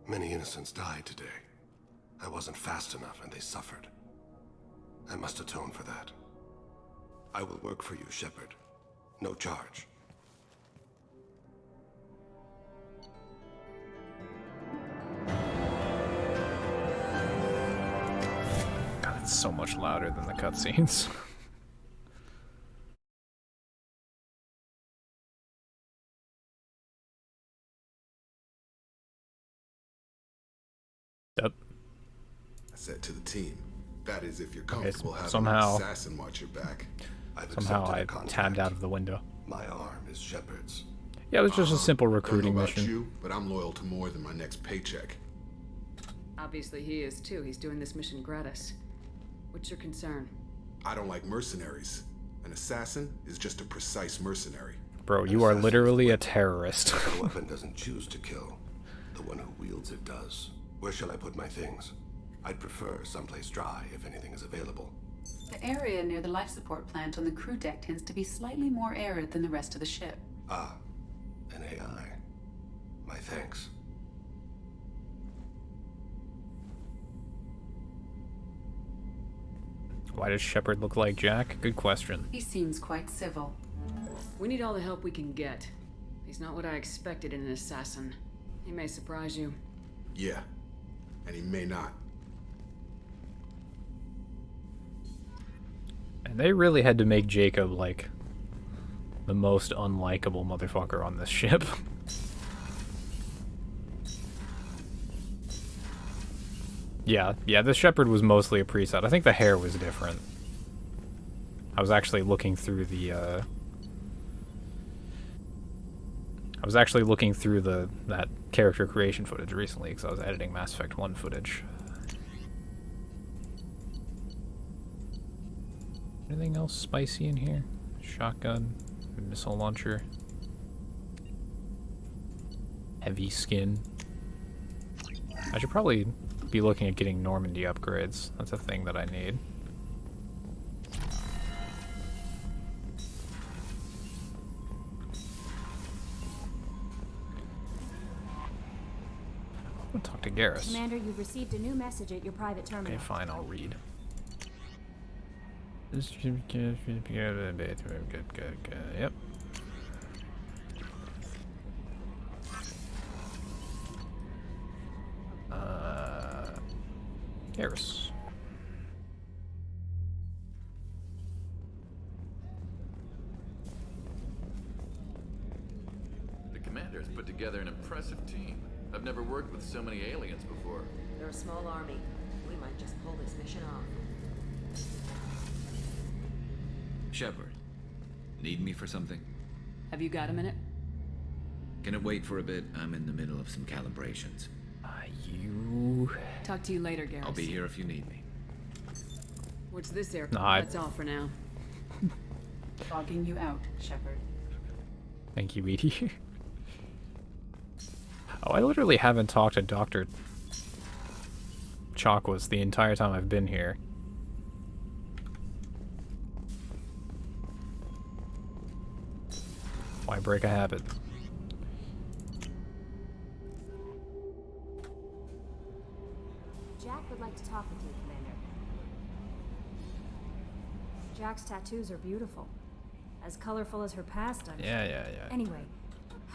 Many innocents died today. I wasn't fast enough and they suffered. I must atone for that. I will work for you, Shepard. No charge. God, it's so much louder than the cutscenes. Yep. I said to the team, that is if you're comfortable having somehow, an assassin watch your back. Somehow I tabbed out of the window. My arm is Shepard's. Yeah, it was just a simple Don't recruiting know about mission. you, but I'm loyal to more than my next paycheck. Obviously he is too. He's doing this mission gratis. What's your concern? I don't like mercenaries. An assassin is just a precise mercenary. Bro, you are literally a terrorist. The weapon doesn't choose to kill. The one who wields it does. Where shall I put my things? I'd prefer someplace dry if anything is available. The area near the life support plant on the crew deck tends to be slightly more arid than the rest of the ship. Ah, an AI. My thanks. Why does Shepard look like Jack? Good question. He seems quite civil. We need all the help we can get. He's not what I expected in an assassin. He may surprise you. Yeah, and he may not. And they really had to make Jacob, like, the most unlikable motherfucker on this ship. Yeah, the Shepard was mostly a preset. I think the hair was different. I was actually looking through the, that character creation footage recently, because I was editing Mass Effect 1 footage. Anything else spicy in here? Shotgun, missile launcher, heavy skin. I should probably be looking at getting Normandy upgrades. That's a thing that I need. I'm gonna talk to Garrus. Commander, you've received a new message at your private terminal. Okay, fine, I'll read. Good. Yep. Garrus. The commander's put together an impressive team. I've never worked with so many aliens before. They're a small army. We might just pull this mission off. Shepard, need me for something? Have you got a minute? Can it wait for a bit? I'm in the middle of some calibrations. You... Talk to you later, Garrus. I'll be here if you need me. What's this air? Nah, That's all for now. Logging you out, Shepard. Thank you, Edie. Oh, I literally haven't talked to Dr. Chakwas the entire time I've been here. Why break a habit? Jack would like to talk with you, Commander. Jack's tattoos are beautiful. As colorful as her past, I'm Yeah. Anyway,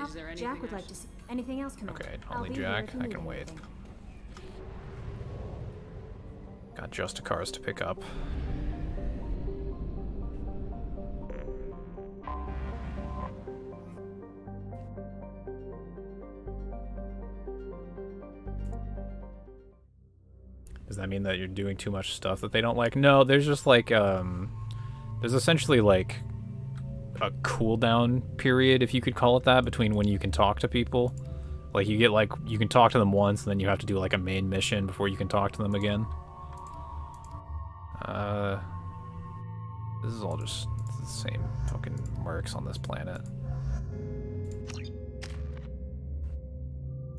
Is there anything Jack would I like to see anything else, Commander. Okay, I'll only be here Jack. if you I need can wait. anything. Got Justicars to pick up. Does that mean that you're doing too much stuff that they don't like? No, there's just like, there's essentially like a cooldown period, if you could call it that, between when you can talk to people. Like you get like, you can talk to them once and then you have to do like a main mission before you can talk to them again. This is all just the same fucking mercs on this planet.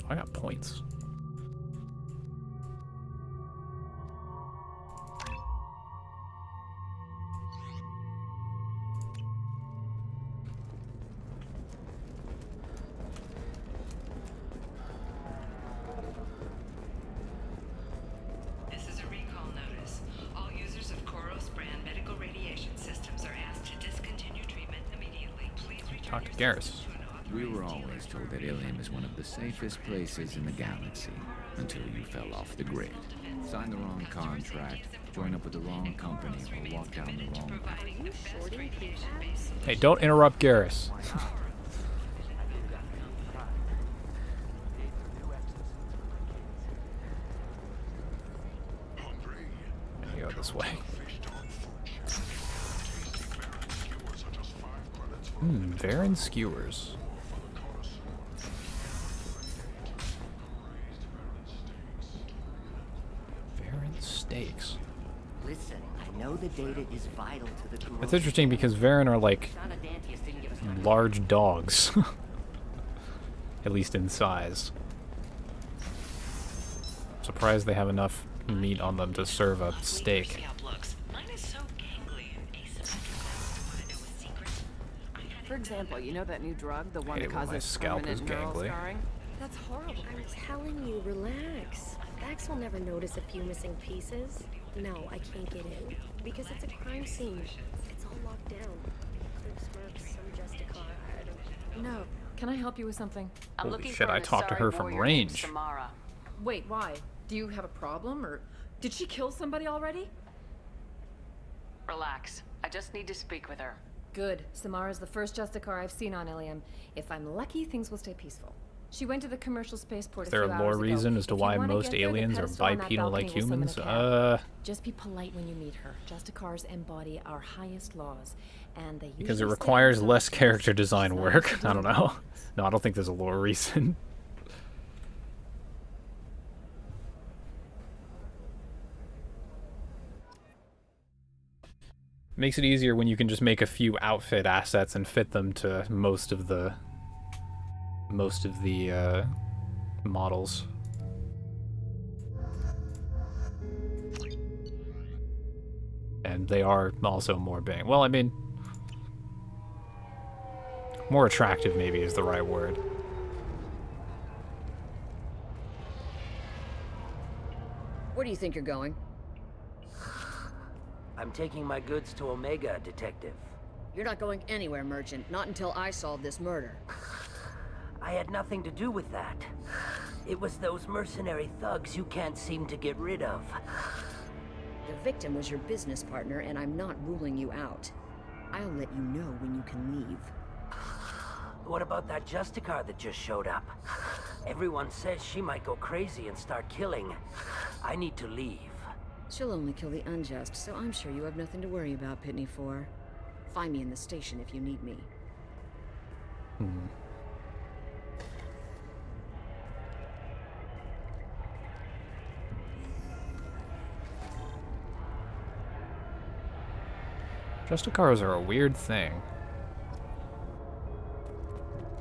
I got points. This is a recall notice. All users of Koros brand medical radiation systems are asked to discontinue treatment immediately. Please return Talk to your Garrus. We were always told that Ilium is one of the safest places in the galaxy, until you fell off the grid. Sign the wrong contract, join up with the wrong company, or walk down the wrong path. Hey, don't interrupt Garrus. Let me go this way. Varen skewers. data is vital to the corrosion. That's interesting because Varen are like Sana Dantius didn't give us large dogs. At least in size. Surprised they have enough meat on them to serve a steak. For example, you know that new drug, the one Hey, that well, my causes scalp is permanent neural gangly. scarring? That's horrible. I'm telling you, relax. Vax will never notice a few missing pieces. No, I can't get in. Because it's a crime scene. It's all locked down. Clips, Mercs, some Justicar, I don't... No. Can I help you with something? I'm Holy looking shit, for I an talked to Asari her from warrior named range. Samara. Wait, why? Do you have a problem, or did she kill somebody already? Relax. I just need to speak with her. Good. Samara's the first Justicar I've seen on Ilium. If I'm lucky, things will stay peaceful. She went to the commercial spaceport Is there a lore reason as to why most aliens are bipedal like humans? Just be polite when you meet her. Justicars embody our highest laws, and they Because it usually requires stand less for character design She's not work. into I don't doing know. that. No, I don't think there's a lore reason. Makes it easier when you can just make a few outfit assets and fit them to most of the models. And they are also more bang. Well, I mean, more attractive maybe is the right word. Where do you think you're going? I'm taking my goods to Omega, Detective. You're not going anywhere, Merchant. Not until I solve this murder. I had nothing to do with that. It was those mercenary thugs you can't seem to get rid of. The victim was your business partner, and I'm not ruling you out. I'll let you know when you can leave. What about that Justicar that just showed up? Everyone says she might go crazy and start killing. I need to leave. She'll only kill the unjust, so I'm sure you have nothing to worry about, Pitney 4. Find me in the station if you need me. Justicars are a weird thing.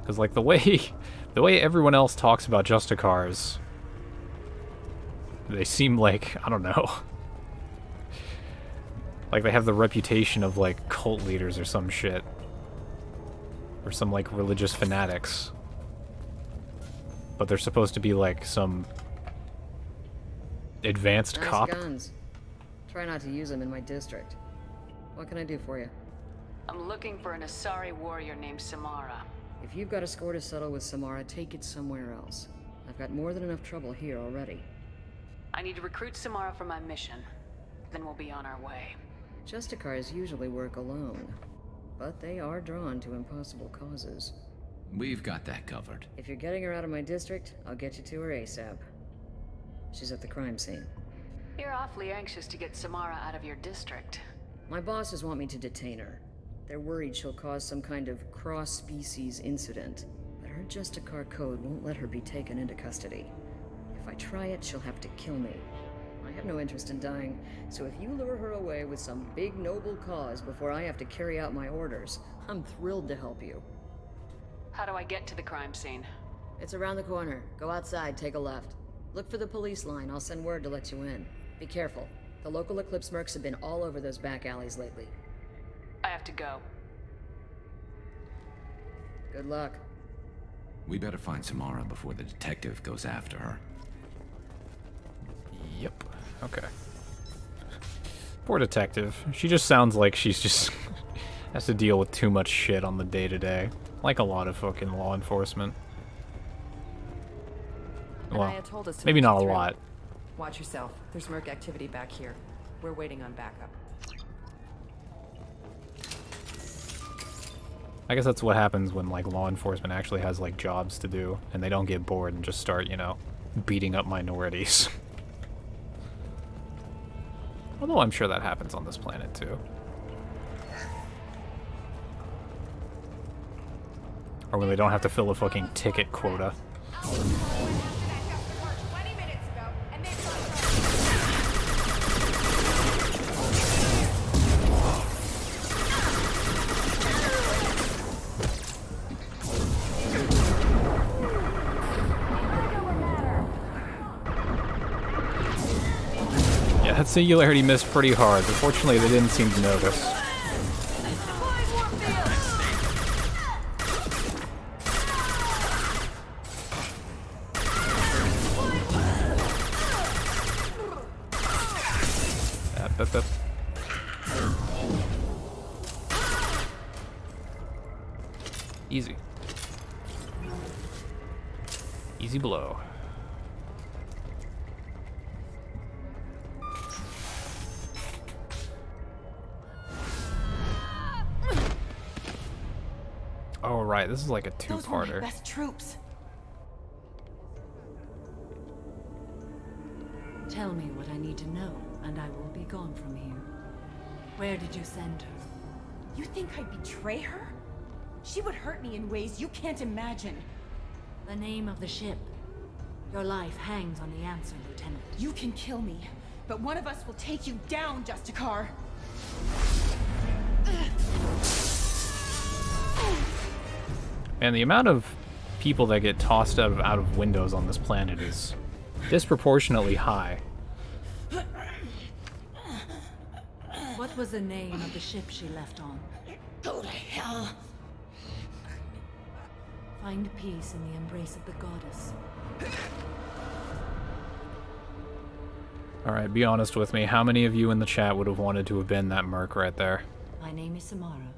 Because, like, the way everyone else talks about Justicars, they seem like, I don't know, like they have the reputation of, like, cult leaders or some shit. Or some, like, religious fanatics. But they're supposed to be, like, some advanced Nice cop. guns. Try not to use them in my district. What can I do for you? I'm looking for an Asari warrior named Samara. If you've got a score to settle with Samara, take it somewhere else. I've got more than enough trouble here already. I need to recruit Samara for my mission. Then we'll be on our way. Justicars usually work alone, but they are drawn to impossible causes. We've got that covered. If you're getting her out of my district, I'll get you to her ASAP. She's at the crime scene. You're awfully anxious to get Samara out of your district. My bosses want me to detain her. They're worried she'll cause some kind of cross-species incident, but her Justicar code won't let her be taken into custody. If I try it, she'll have to kill me. I have no interest in dying, so if you lure her away with some big noble cause before I have to carry out my orders, I'm thrilled to help you. How do I get to the crime scene? It's around the corner. Go outside, take a left. Look for the police line. I'll send word to let you in. Be careful. The local Eclipse mercs have been all over those back alleys lately. I have to go. Good luck. We better find Samara before the detective goes after her. Yep. Okay. Poor detective. She just sounds like she's just has to deal with too much shit on the day-to-day. Like a lot of fucking law enforcement. Well, Anaya told us to maybe let not you a through. lot. Watch yourself. There's merc activity back here. We're waiting on backup. I guess that's what happens when, like, law enforcement actually has, like, jobs to do, and they don't get bored and just start, you know, beating up minorities. Although I'm sure that happens on this planet, too. Or when they don't have to fill a fucking ticket quota. Singularity missed pretty hard, but fortunately they didn't seem to notice. Up. Easy. Easy blow. Oh right, this is like a two-parter. Those were my best troops. Tell me what I need to know, and I will be gone from here. Where did you send her? You think I'd betray her? She would hurt me in ways you can't imagine. The name of the ship. Your life hangs on the answer, Lieutenant. You can kill me, but one of us will take you down, Justicar. Man, the amount of people that get tossed out of windows on this planet is disproportionately high. What was the name of the ship she left on? Go to hell. Find peace in the embrace of the goddess. Alright, be honest with me. How many of you in the chat would have wanted to have been that merc right there? My name is Samara,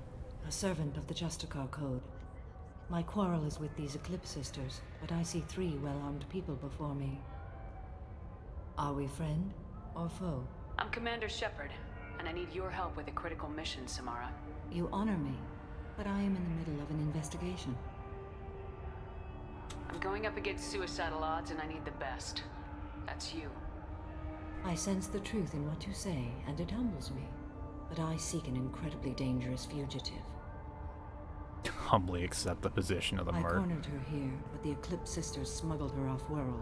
a servant of the Justicar Code. My quarrel is with these Eclipse Sisters, but I see 3 well-armed people before me. Are we friend or foe? I'm Commander Shepard, and I need your help with a critical mission, Samara. You honor me, but I am in the middle of an investigation. I'm going up against suicidal odds, and I need the best. That's you. I sense the truth in what you say, and it humbles me. But I seek an incredibly dangerous fugitive. Humbly accept the position of the merc. I cornered her here, but the Eclipse Sisters smuggled her off-world.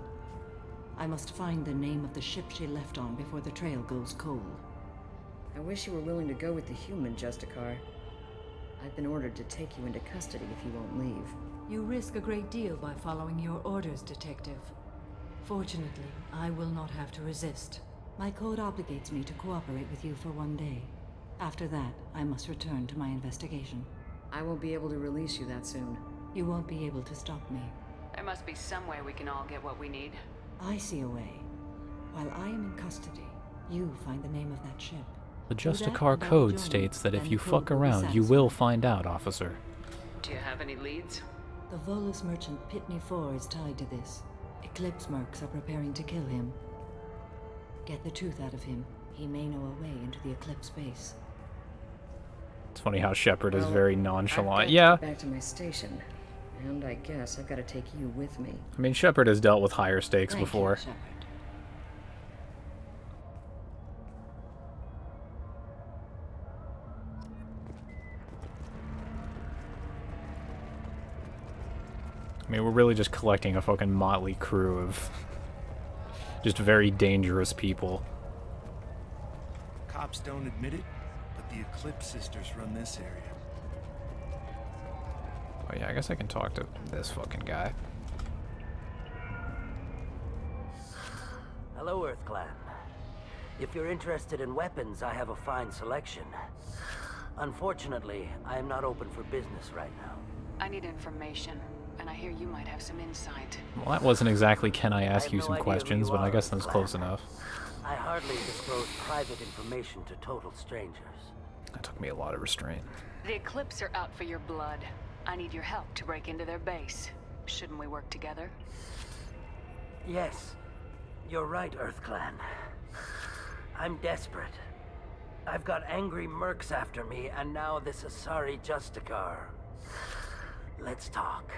I must find the name of the ship she left on before the trail goes cold. I wish you were willing to go with the human, Justicar. I've been ordered to take you into custody if you won't leave. You risk a great deal by following your orders, Detective. Fortunately, I will not have to resist. My code obligates me to cooperate with you for 1 day. After that, I must return to my investigation. I won't be able to release you that soon. You won't be able to stop me. There must be some way we can all get what we need. I see a way. While I am in custody, you find the name of that ship. The Justicar Code states that if you fuck around, you will find out, officer. Do you have any leads? The Volus merchant Pitney 4 is tied to this. Eclipse mercs are preparing to kill him. Get the truth out of him. He may know a way into the Eclipse base. It's funny how Shepard is very nonchalant. I've got Yeah. to get back to my station. And I guess I've got to take you with me. I mean, Shepard has dealt with higher stakes Thank before. you, Shepard. I mean, we're really just collecting a fucking motley crew of just very dangerous people. Cops don't admit it, but the Eclipse Sisters run this area. Oh yeah, I guess I can talk to this fucking guy. Hello, Earth Clan. If you're interested in weapons, I have a fine selection. Unfortunately, I am not open for business right now. I need information, and I hear you might have some insight. Well, that wasn't exactly can I ask have you no some idea who questions, you but I are, guess that's Clan. close enough. I hardly disclose private information to total strangers. That took me a lot of restraint. The Eclipse are out for your blood. I need your help to break into their base. Shouldn't we work together? Yes, you're right, Earth Clan. I'm desperate. I've got angry mercs after me, and now this Asari Justicar. Let's talk.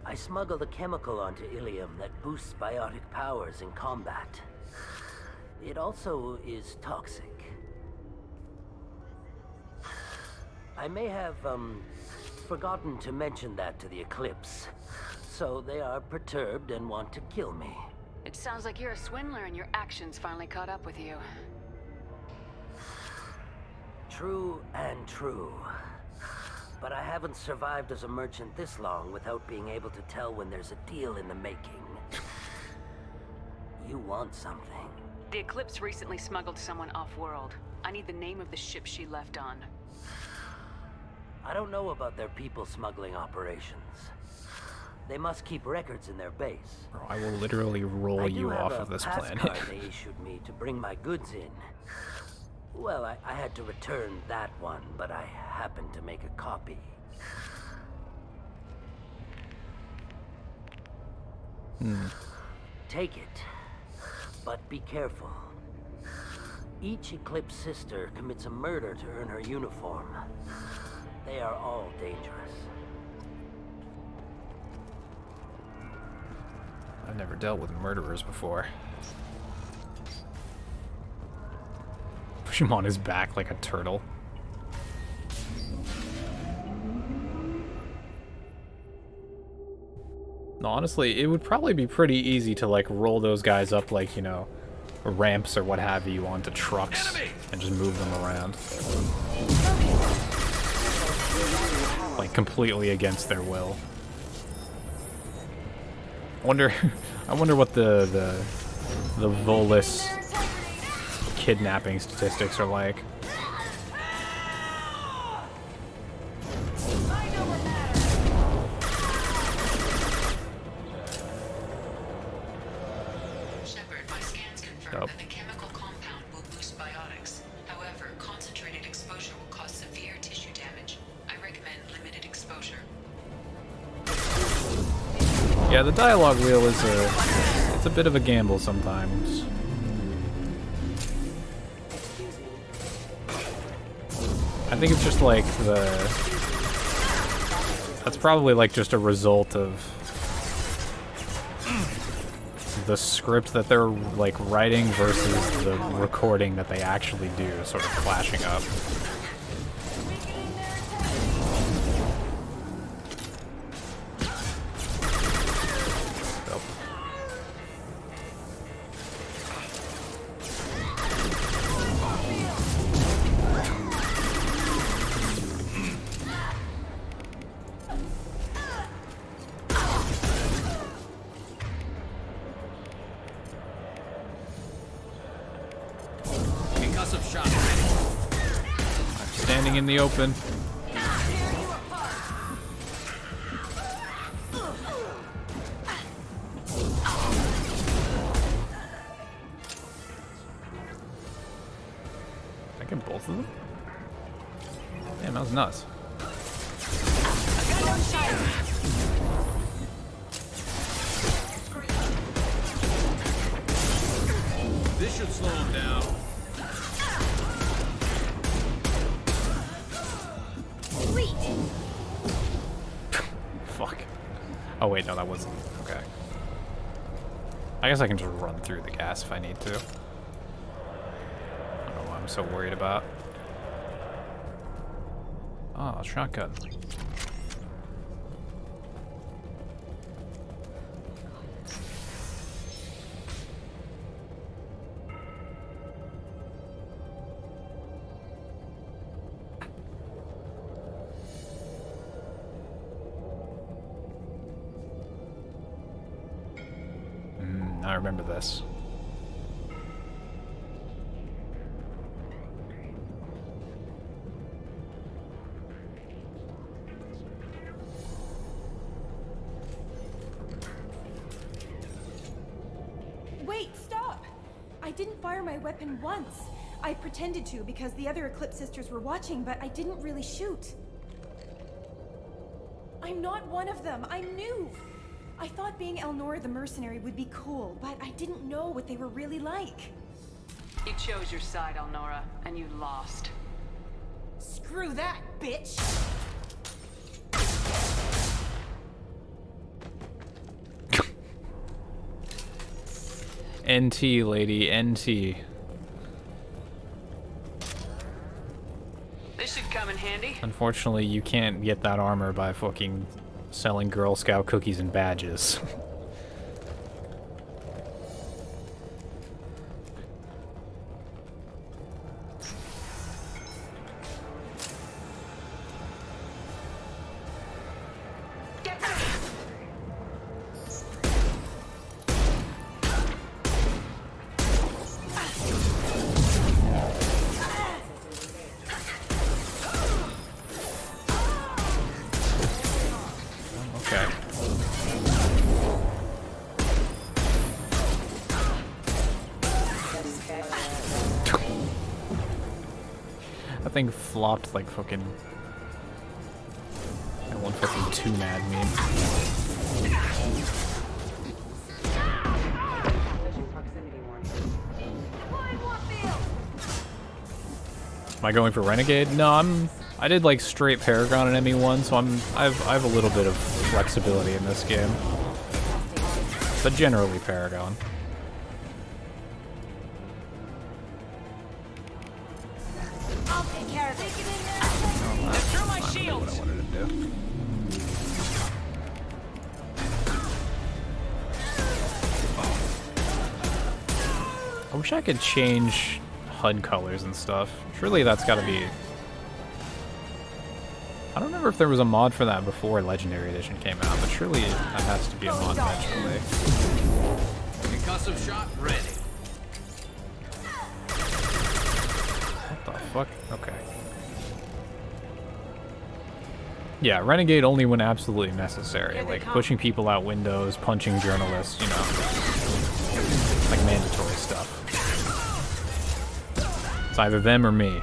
I smuggled a chemical onto Ilium that boosts biotic powers in combat. It also is toxic. I may have, forgotten to mention that to the Eclipse. So they are perturbed and want to kill me. It sounds like you're a swindler and your actions finally caught up with you. True and true. But I haven't survived as a merchant this long without being able to tell when there's a deal in the making. You want something. The Eclipse recently smuggled someone off-world. I need the name of the ship she left on. I don't know about their people smuggling operations. They must keep records in their base. Bro, I will literally roll you off of this planet. I they issued me to bring my goods in. Well, I had to return that one, but I happened to make a copy. Take it, but be careful. Each Eclipse sister commits a murder to earn her uniform. They are all dangerous. I've never dealt with murderers before. Push him on his back like a turtle. No, honestly, it would probably be pretty easy to like roll those guys up like, you know, ramps or what have you onto trucks and just move them around. Like completely against their will. I wonder what the Volus kidnapping statistics are like. Shepard, my scans confirm that the chemical compound will boost biotics. However, concentrated exposure will cause severe tissue damage. I recommend limited exposure. Yeah, the dialogue wheel is it's a bit of a gamble sometimes. I think it's just like that's probably like just a result of the script that they're like writing versus the recording that they actually do sort of clashing up. Standing in the open. I get both of them? Damn, that was nuts. This should slow him down. Fuck. Oh wait, no, that wasn't. Okay. I guess I can just run through the gas if I need to. I don't know what I'm so worried about. Ah, shotgun. I remember this. Wait, stop! I didn't fire my weapon once. I pretended to because the other Eclipse sisters were watching, but I didn't really shoot. I'm not one of them. I'm new. I thought being Elnora the mercenary would be cool, but I didn't know what they were really like. You chose your side, Elnora, and you lost. Screw that, bitch! NT, lady, NT. This should come in handy. Unfortunately, you can't get that armor by fucking selling Girl Scout cookies and badges. thing flopped like fucking... That one fucking 2 mad meme. Am I going for Renegade? No, I did like straight Paragon and ME1, so I have a little bit of flexibility in this game. But generally Paragon. I'll take care of it. Secure my shields. What I wanted to do. I wish I could change HUD colors and stuff. Surely that's gotta be... I don't remember if there was a mod for that before Legendary Edition came out, but surely that has to be a mod eventually. Concussive shot ready. What the fuck? Okay. Yeah, Renegade only when absolutely necessary, like pushing people out windows, punching journalists, you know. Like mandatory stuff. It's either them or me.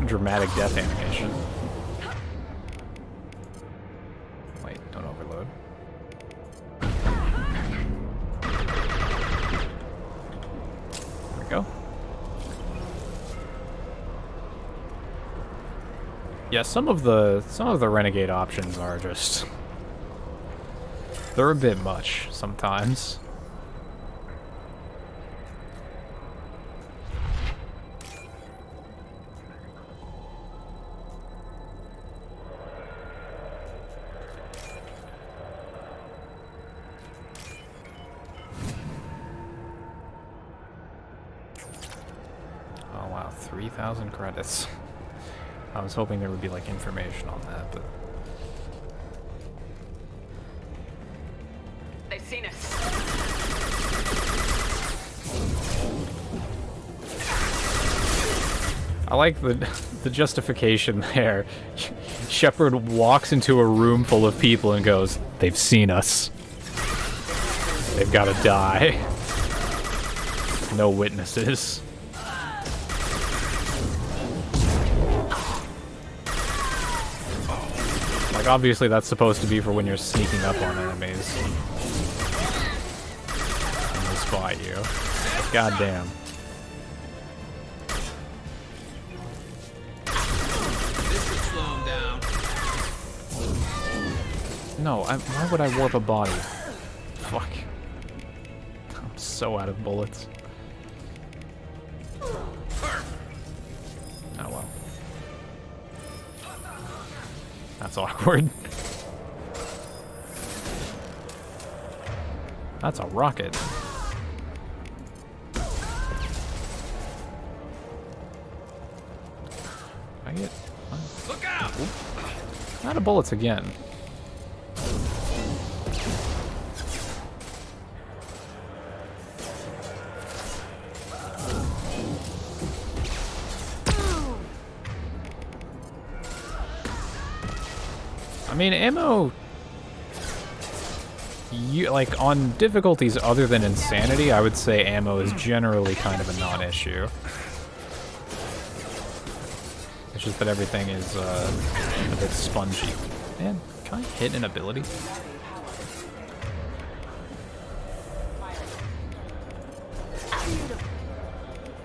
Dramatic death animation. Wait, don't overload. There we go. Yeah, some of the Renegade options are just... They're a bit much sometimes. Oh wow, 3,000 credits. I was hoping there would be like information on that, but... They've seen us. I like the justification there. Shepard walks into a room full of people and goes, "They've seen us. They've gotta die. No witnesses." Like, obviously that's supposed to be for when you're sneaking up on enemies. And they spot you. God damn. This should slow him down. No, why would I warp a body? Fuck. I'm so out of bullets. Oh well. That's awkward. That's a rocket. I get... Look out! Out of bullets again. I mean, ammo... like, on difficulties other than Insanity, I would say ammo is generally kind of a non-issue. It's just that everything is a bit spongy. Man, can I hit an ability?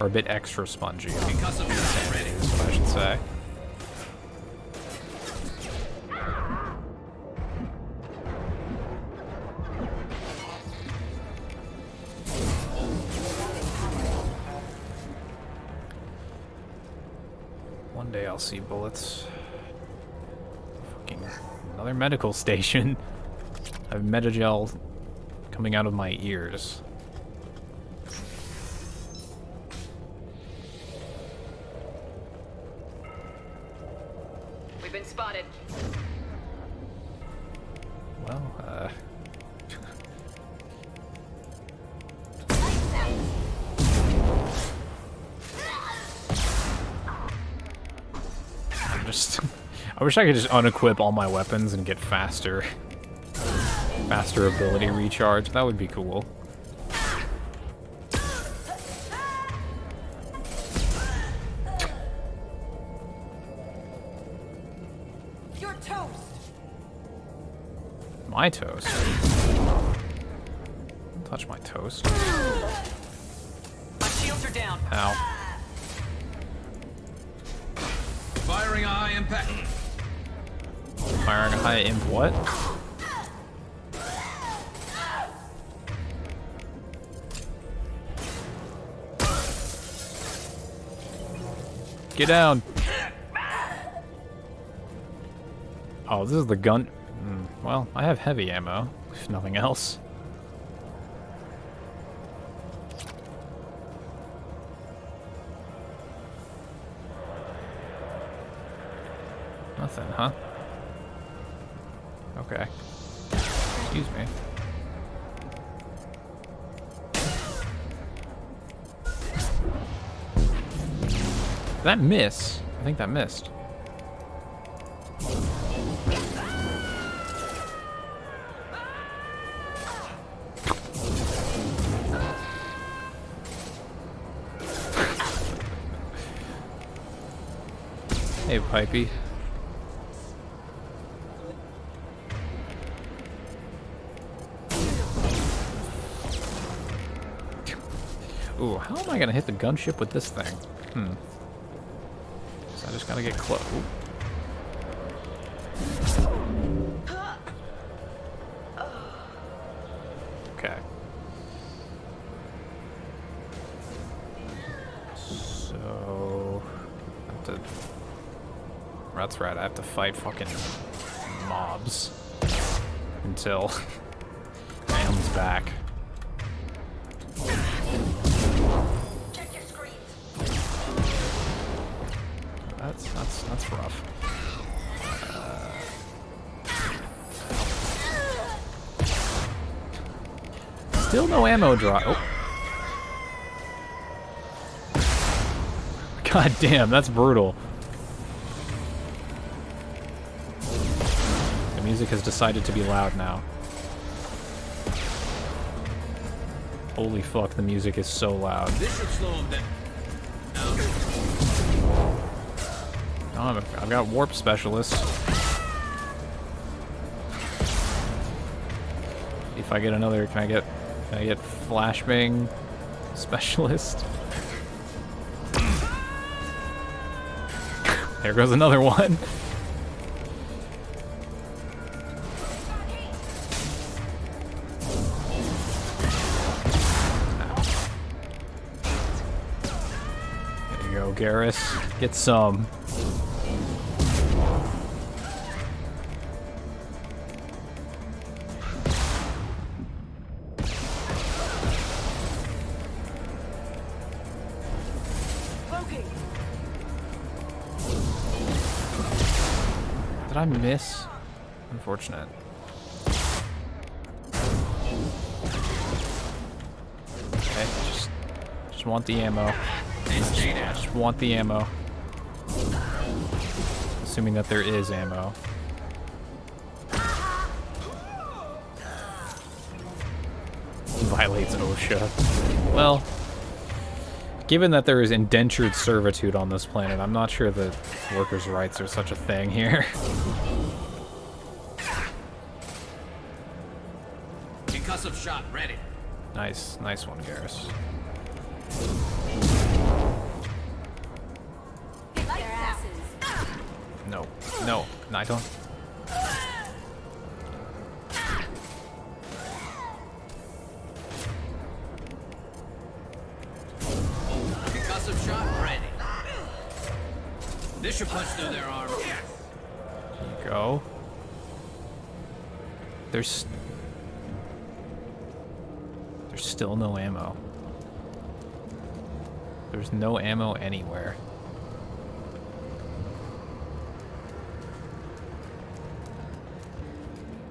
Or a bit extra spongy. Is what I should say. One day I'll see bullets. Fucking another medical station. I have Metagel coming out of my ears. We've been spotted. Well, I'm just I wish I could just unequip all my weapons and get faster ability recharge. That would be cool. You're toast. My toast. Don't touch my toast. My shields are down. Ow. Firing a high impact. Firing a high imp what? Get down. Oh, this is the gun. Well, I have heavy ammo, if nothing else. Nothing, huh? Okay. Excuse me. Did that miss? I think that missed. Hey, Pipey. Ooh, how am I gonna hit the gunship with this thing? So I just gotta get close. Okay. So... That's right, I have to fight fucking mobs until Am's back. That's rough. Still no ammo drop. Oh. God damn, that's brutal. The music has decided to be loud now. Holy fuck, the music is so loud. This should slow him down. Oh, I've got warp specialist. If I get another, can I get flashbang specialist? There goes another one. There you go, Garrus. Get some. Did I miss? Unfortunate. Okay, just want the ammo. Just want the ammo. Assuming that there is ammo. Violates OSHA. Well, given that there is indentured servitude on this planet, I'm not sure that workers' rights are such a thing here. Concussive shot ready. Nice one, Garrus. No, I don't. Concussive shot ready. This should punch through their armor. There you go. There's still no ammo. There's no ammo anywhere.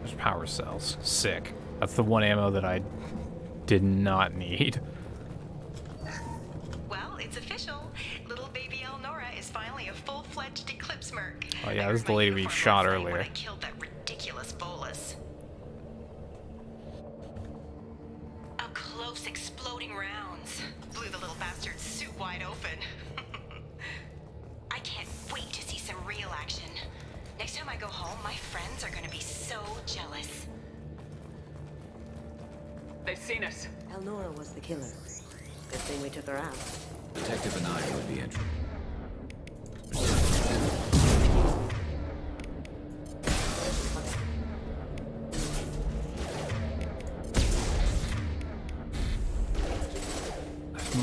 There's power cells. Sick. That's the one ammo that I did not need. Well, it's official. Little baby Elnora is finally a full-fledged Eclipse smirk. Oh yeah, this is the lady we shot earlier. I killed that ridiculous bolus. Up close, exploding rounds. Blew the little bastard's suit wide open. I can't wait to see some real action. Next time I go home, my friends are gonna be so jealous. They've seen us. Elnora was the killer. Good thing we took her out. Detective and I would be interested.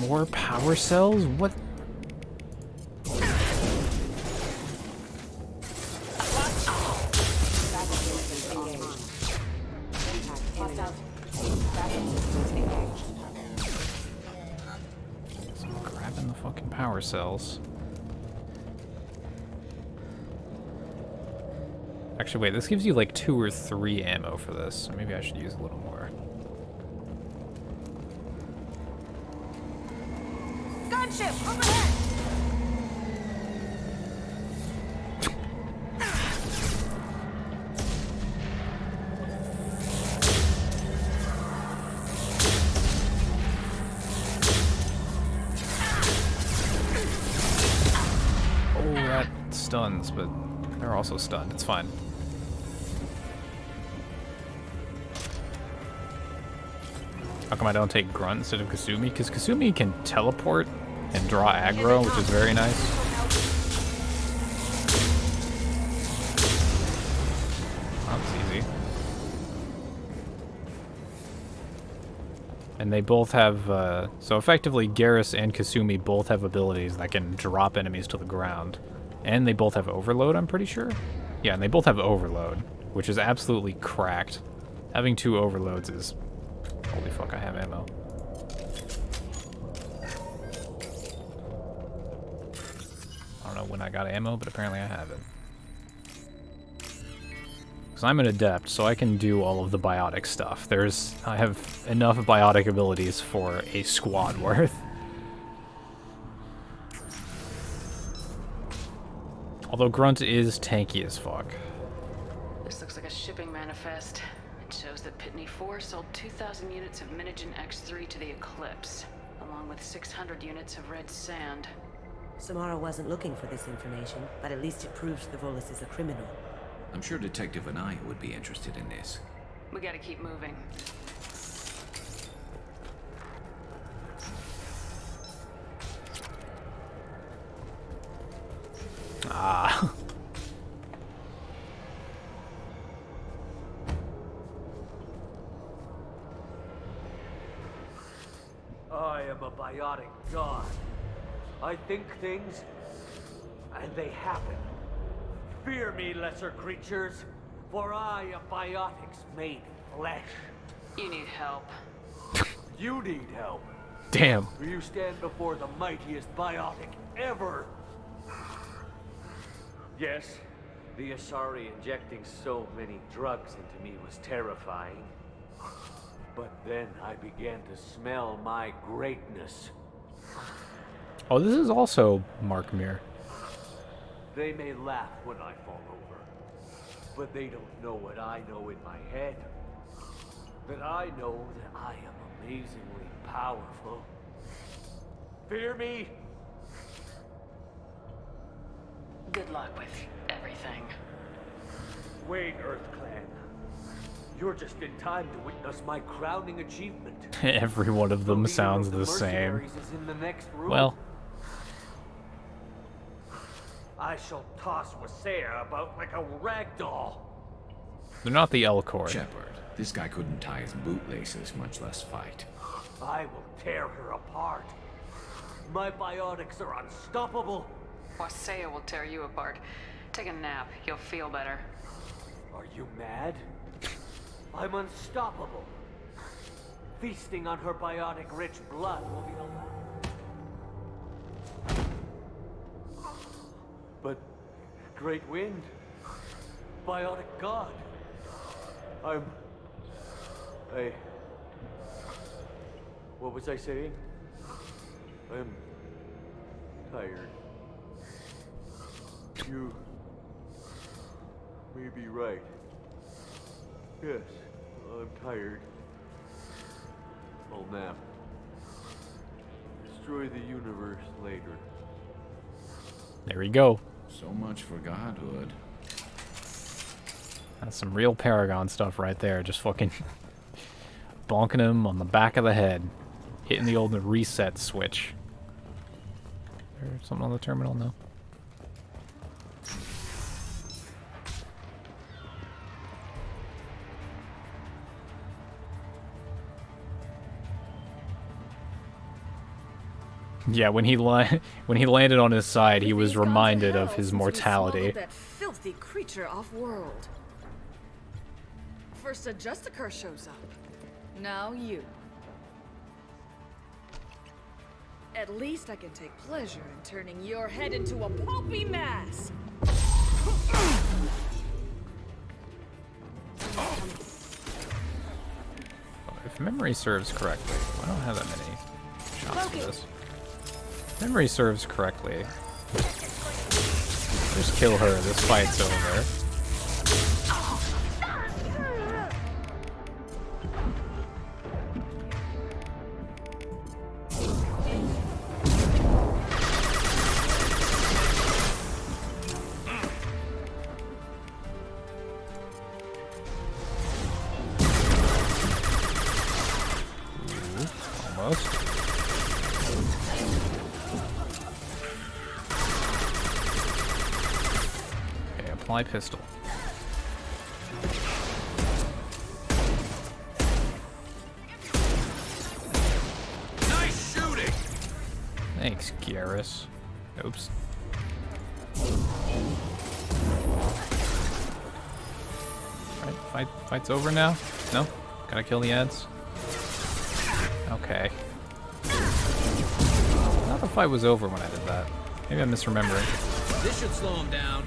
More power cells? What? So I'm grabbing the fucking power cells. Actually, wait, this gives you like 2 or 3 ammo for this, so maybe I should use a little more. Gunship overhead! Oh, that stuns, but they're also stunned. It's fine. How come I don't take Grunt instead of Kasumi? Because Kasumi can teleport and draw aggro, which is very nice. That's easy. And they both have, so effectively Garrus and Kasumi both have abilities that can drop enemies to the ground. And they both have Overload, I'm pretty sure? Yeah, and they both have Overload, which is absolutely cracked. Having 2 Overloads is... Holy fuck, I have ammo. I don't know when I got ammo, but apparently I have it. Because I'm an adept, so I can do all of the biotic stuff. I have enough biotic abilities for a squad worth. Although Grunt is tanky as fuck. This looks like a shipping manifest. It shows that Pitney 4 sold 2,000 units of Minigen X3 to the Eclipse, along with 600 units of red sand. Samara wasn't looking for this information, but at least it proves the Volus is a criminal. I'm sure Detective and I would be interested in this. We gotta keep moving. Ah. I am a biotic god. I think things, and they happen. Fear me, lesser creatures, for I am biotics made flesh. You need help. You need help. Damn. For you stand before the mightiest biotic ever. Yes, the Asari injecting so many drugs into me was terrifying. But then I began to smell my greatness. Oh, this is also Mark Mir. They may laugh when I fall over, but they don't know what I know in my head. That I know that I am amazingly powerful. Fear me? Good luck with everything. Wait, Earth Clan. You're just in time to witness my crowning achievement. Every one of them sounds the same. Is in the next room. Well, I shall toss Wasea about like a rag doll. they're not the Elcor. Shepard, this guy couldn't tie his bootlaces, much less fight. I will tear her apart. My biotics are unstoppable. Wasea will tear you apart. Take a nap. You'll feel better. Are you mad? I'm unstoppable. Feasting on her biotic-rich blood will be the last. But Great Wind, biotic god. What was I saying? I'm tired. may be right. Yes, I'm tired. I'll nap. Destroy the universe later. There we go. So much for godhood. That's some real Paragon stuff right there. Just fucking bonking him on the back of the head. Hitting the old reset switch. Is there something on the terminal? No. Yeah, when he landed on his side, he was reminded of his mortality. That filthy creature off-world. First a Justicar shows up. Now you. At least I can take pleasure in turning your head into a pulpy mass. If memory serves correctly, I don't have that many shots for this. If memory serves correctly, just kill her. This fight's over. My pistol. Nice shooting. Thanks, Garrus. Oops. Alright, fight's over now? No? Gotta kill the ads? Okay. I thought the fight was over when I did that. Maybe I'm misremembering. This should slow him down.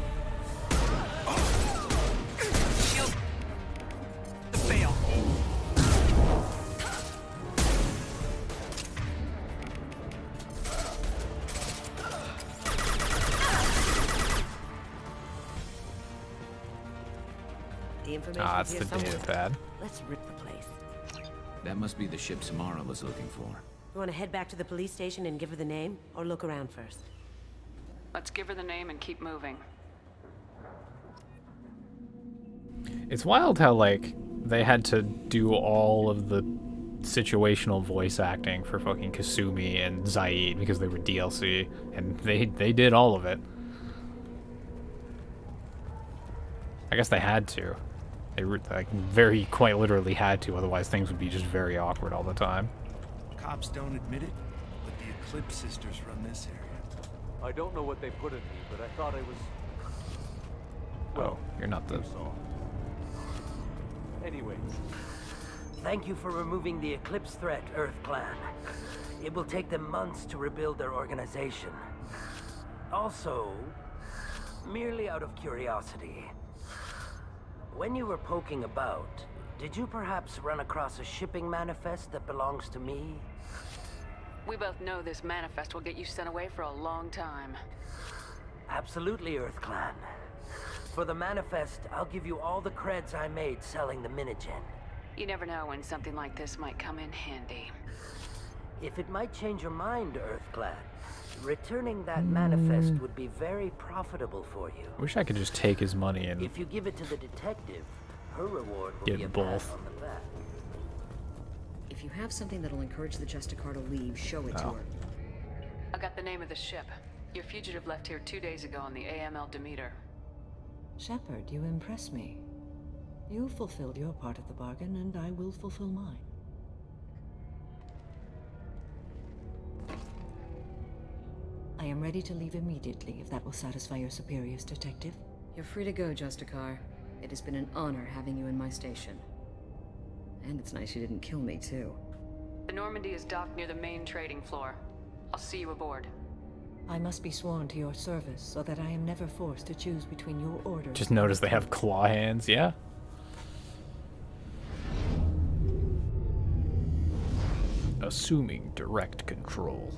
Ah, that's the data pad. Let's rip the place. That must be the ship Samara was looking for. You want to head back to the police station and give her the name, or look around first? Let's give her the name and keep moving. It's wild how, like, they had to do all of the situational voice acting for fucking Kasumi and Zaid because they were DLC, and they did all of it. I guess they had to. They like very quite literally had to, otherwise things would be just very awkward all the time. Cops don't admit it, but the Eclipse sisters run this area. I don't know what they put in me, but I thought I was... Well, oh, you're not the... Anyway. Thank you for removing the Eclipse threat, Earth Clan. It will take them months to rebuild their organization. Also, merely out of curiosity, when you were poking about, did you perhaps run across a shipping manifest that belongs to me? We both know this manifest will get you sent away for a long time. Absolutely, Earth Clan. For the manifest, I'll give you all the creds I made selling the Minigen. You never know when something like this might come in handy. If it might change your mind, Earth Clan, returning that manifest would be very profitable for you. I wish I could just take his money and... If you give it to the detective, her reward will get be a both. pat on the back. If you have something that'll encourage the Justicar to leave, show it to her. I got the name of the ship. Your fugitive left here 2 days ago on the AML Demeter. Shepard, you impress me. You fulfilled your part of the bargain, and I will fulfill mine. I am ready to leave immediately, if that will satisfy your superiors, Detective. You're free to go, Justicar. It has been an honor having you in my station. And it's nice you didn't kill me, too. The Normandy is docked near the main trading floor. I'll see you aboard. I must be sworn to your service, so that I am never forced to choose between your orders. Just notice they have claw hands, yeah? Assuming direct control.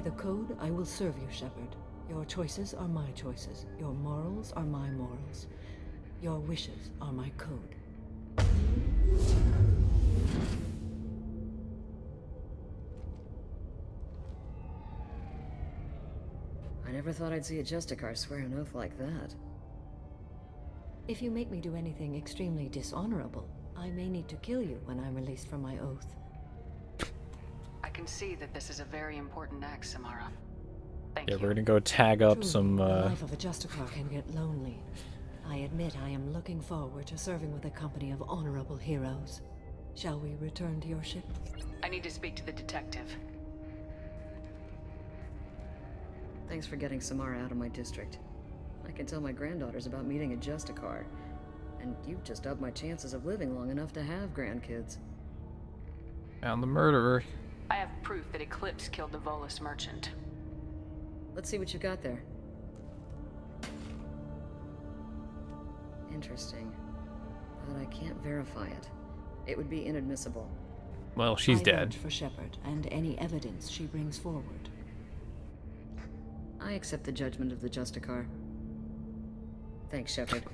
the code, I will serve you, Shepard. Your choices are my choices. Your morals are my morals. Your wishes are my code. I never thought I'd see a Justicar swear an oath like that. If you make me do anything extremely dishonorable, I may need to kill you when I'm released from my oath. I can see that this is a very important act, Samara. Thank Yeah, you. we're gonna go tag up Truly, some, the life of a Justicar can get lonely. I admit I am looking forward to serving with a company of honorable heroes. Shall we return to your ship? I need to speak to the detective. Thanks for getting Samara out of my district. I can tell my granddaughters about meeting a Justicar. And you've just upped my chances of living long enough to have grandkids. Found the murderer. I have proof that Eclipse killed the Volus merchant. Let's see what you got there. Interesting. But I can't verify it. It would be inadmissible. Well, she's I dead. vote for Shepard and any evidence she brings forward. I accept the judgment of the Justicar. Thanks, Shepard.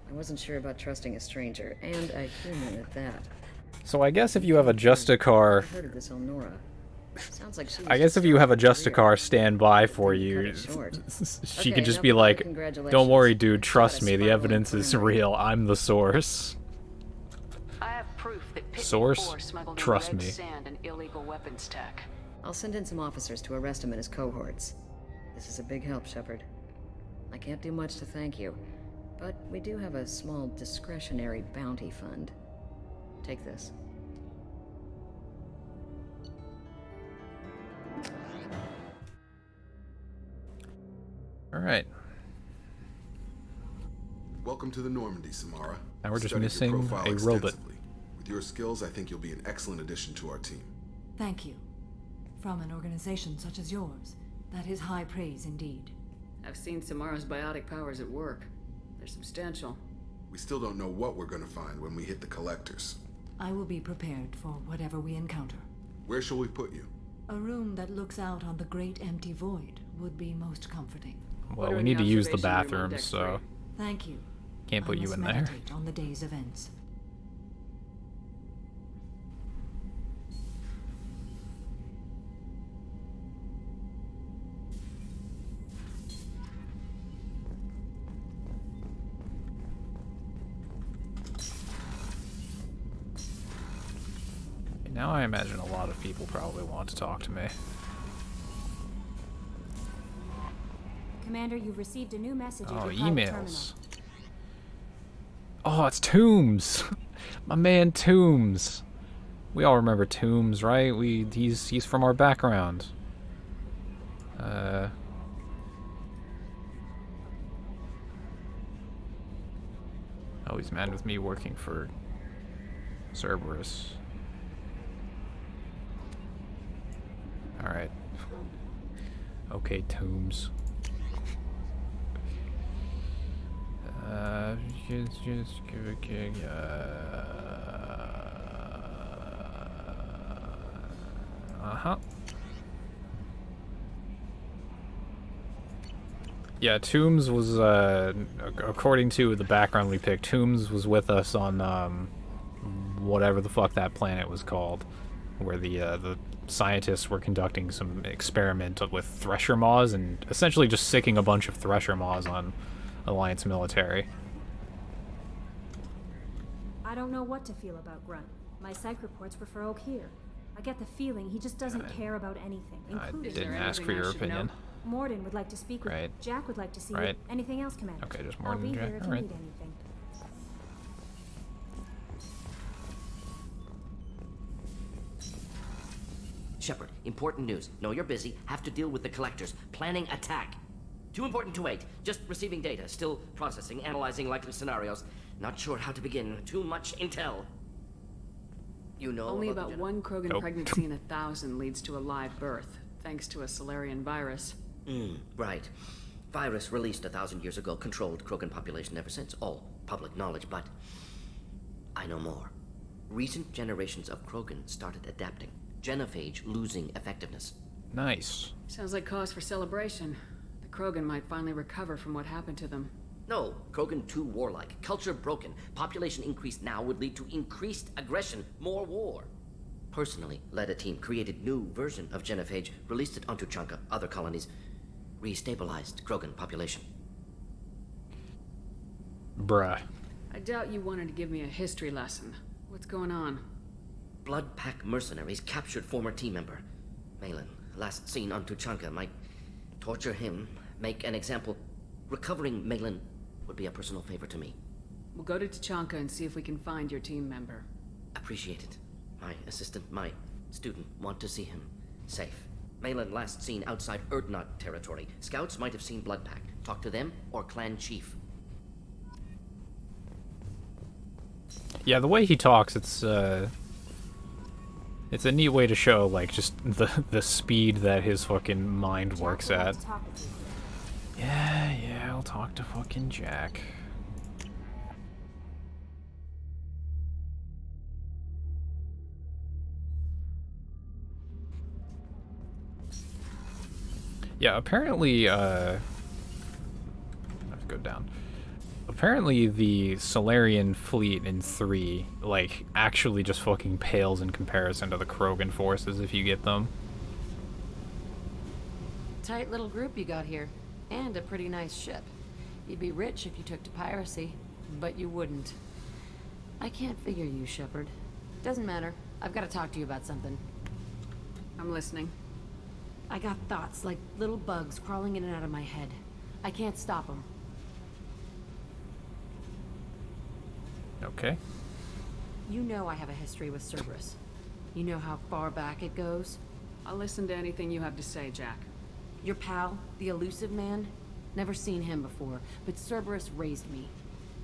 I wasn't sure about trusting a stranger, and a human at that. So I guess if you have a Justicar, I've heard of this Elnora. Sounds like she was I guess if you have a Justicar stand by for you, she could just be like, "Don't worry, dude. Trust me. The evidence is real. I'm the source." I have proof that Pitney Source? Four smuggled in Trust red me. sand and illegal weapons tech. I'll send in some officers to arrest him and his cohorts. This is a big help, Shepard. I can't do much to thank you, but we do have a small discretionary bounty fund. Take this. All right. Welcome to the Normandy, Samara. Now we're just Studied your missing profile a robot. extensively. With your skills, I think you'll be an excellent addition to our team. Thank you. From an organization such as yours, that is high praise indeed. I've seen Samara's biotic powers at work. They're substantial. We still don't know what we're going to find when we hit the collectors. I will be prepared for whatever we encounter. Where shall we put you? A room that looks out on the great empty void would be most comforting. Well, we need to use the bathrooms, so Thank you. can't put I you must in there. meditate on the day's events. Now I imagine a lot of people probably want to talk to me. Commander, you've received a new message at Oh, your private emails. Oh, it's Toombs. My man Toombs. We all remember Toombs, right? He's from our background. Oh, he's mad with me working for Cerberus. Alright. Okay, Toombs. Just give a kick. Yeah, Toombs was, according to the background we picked, Toombs was with us on, whatever the fuck that planet was called, where the scientists were conducting some experiment with Thresher Maws and essentially just sicking a bunch of Thresher Maws on Alliance military. I don't know what to feel about Grunt. My psych reports prefer Oak here. I get the feeling he just doesn't care about anything, including... I didn't ask for your opinion. Morden would like to speak with you. Jack would like to see you. Anything else, Commander? Okay, just I'll Morden be and Jack. here if you Alright. need anything. Shepard, important news. Know you're busy. Have to deal with the collectors. Planning attack. Too important to wait. Just receiving data. Still processing, analyzing likely scenarios. Not sure how to begin. Too much intel. You know Only about about the one Krogan pregnancy in 1,000 leads to a live birth, thanks to a Solarian virus. Right. Virus released 1,000 years ago, controlled Krogan population ever since. All public knowledge, but I know more. Recent generations of Krogan started adapting. Genophage losing effectiveness. Nice. Sounds like cause for celebration. The Krogan might finally recover from what happened to them. No, Krogan too warlike, culture broken, population increase now would lead to increased aggression, more war. Personally, led a team, created new version of genophage, released it onto Tuchanka, other colonies, restabilized Krogan population. Bruh. I doubt you wanted to give me a history lesson. What's going on? Blood Pack mercenaries captured former team member. Malin, last seen on Tuchanka, might torture him, make an example. Recovering Malin would be a personal favor to me. We'll go to Tuchanka and see if we can find your team member. Appreciate it. My assistant, my student, want to see him safe. Malin last seen outside Erdnot territory. Scouts might have seen Blood Pack. Talk to them or clan chief. Yeah, the way he talks, it's a neat way to show, like, just the speed that his fucking mind works at. Yeah, I'll talk to fucking Jack. Yeah, apparently, let's go down. Apparently the Solarian fleet in 3, like, actually just fucking pales in comparison to the Krogan forces if you get them. Tight little group you got here. And a pretty nice ship. You'd be rich if you took to piracy, but you wouldn't. I can't figure you, Shepard. Doesn't matter. I've got to talk to you about something. I'm listening. I got thoughts like little bugs crawling in and out of my head. I can't stop them. Okay. You know I have a history with Cerberus. You know how far back it goes? I'll listen to anything you have to say, Jack. Your pal, the elusive man? Never seen him before, but Cerberus raised me.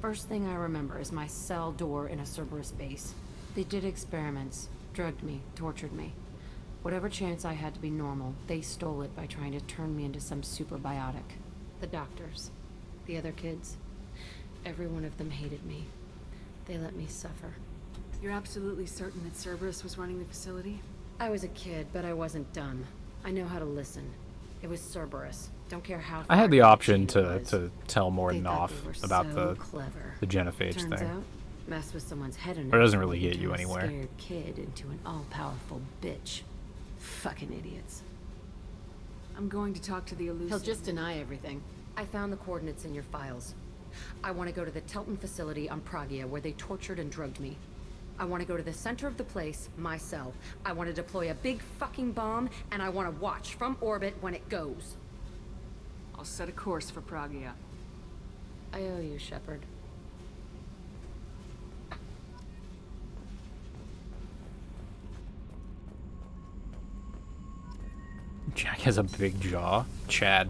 First thing I remember is my cell door in a Cerberus base. They did experiments, drugged me, tortured me. Whatever chance I had to be normal, they stole it by trying to turn me into some superbiotic. The doctors, the other kids, every one of them hated me. They let me suffer. You're absolutely certain that Cerberus was running the facility? I was a kid, but I wasn't dumb. I know how to listen. It was Cerberus. Don't care how I had the far option the to tell Morden off about so clever. the genophage Turns thing. out, mess with someone's head enough, But it doesn't really get turn you a anywhere. Scared kid into an all-powerful bitch. Fucking idiots. I'm going to talk to the elusive. He'll just deny everything. I found the coordinates in your files. I want to go to the Telton facility on Pragia where they tortured and drugged me. I want to go to the center of the place, my cell. I want to deploy a big fucking bomb, and I want to watch from orbit when it goes. I'll set a course for Pragia. I owe you, Shepard. Jack has a big jaw. Chad.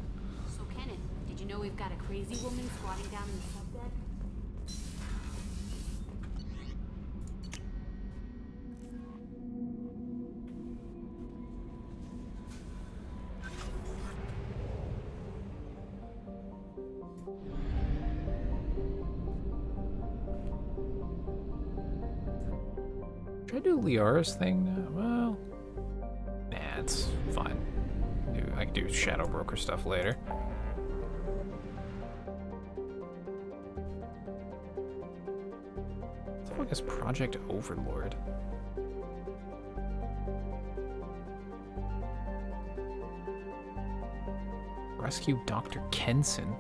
So, Kenneth, did you know we've got a crazy woman squatting down in the subdeck? Should I do Liara's thing now? Well, nah, it's fine. I can do Shadow Broker stuff later. What the fuck is Project Overlord? Rescue Dr. Kenson.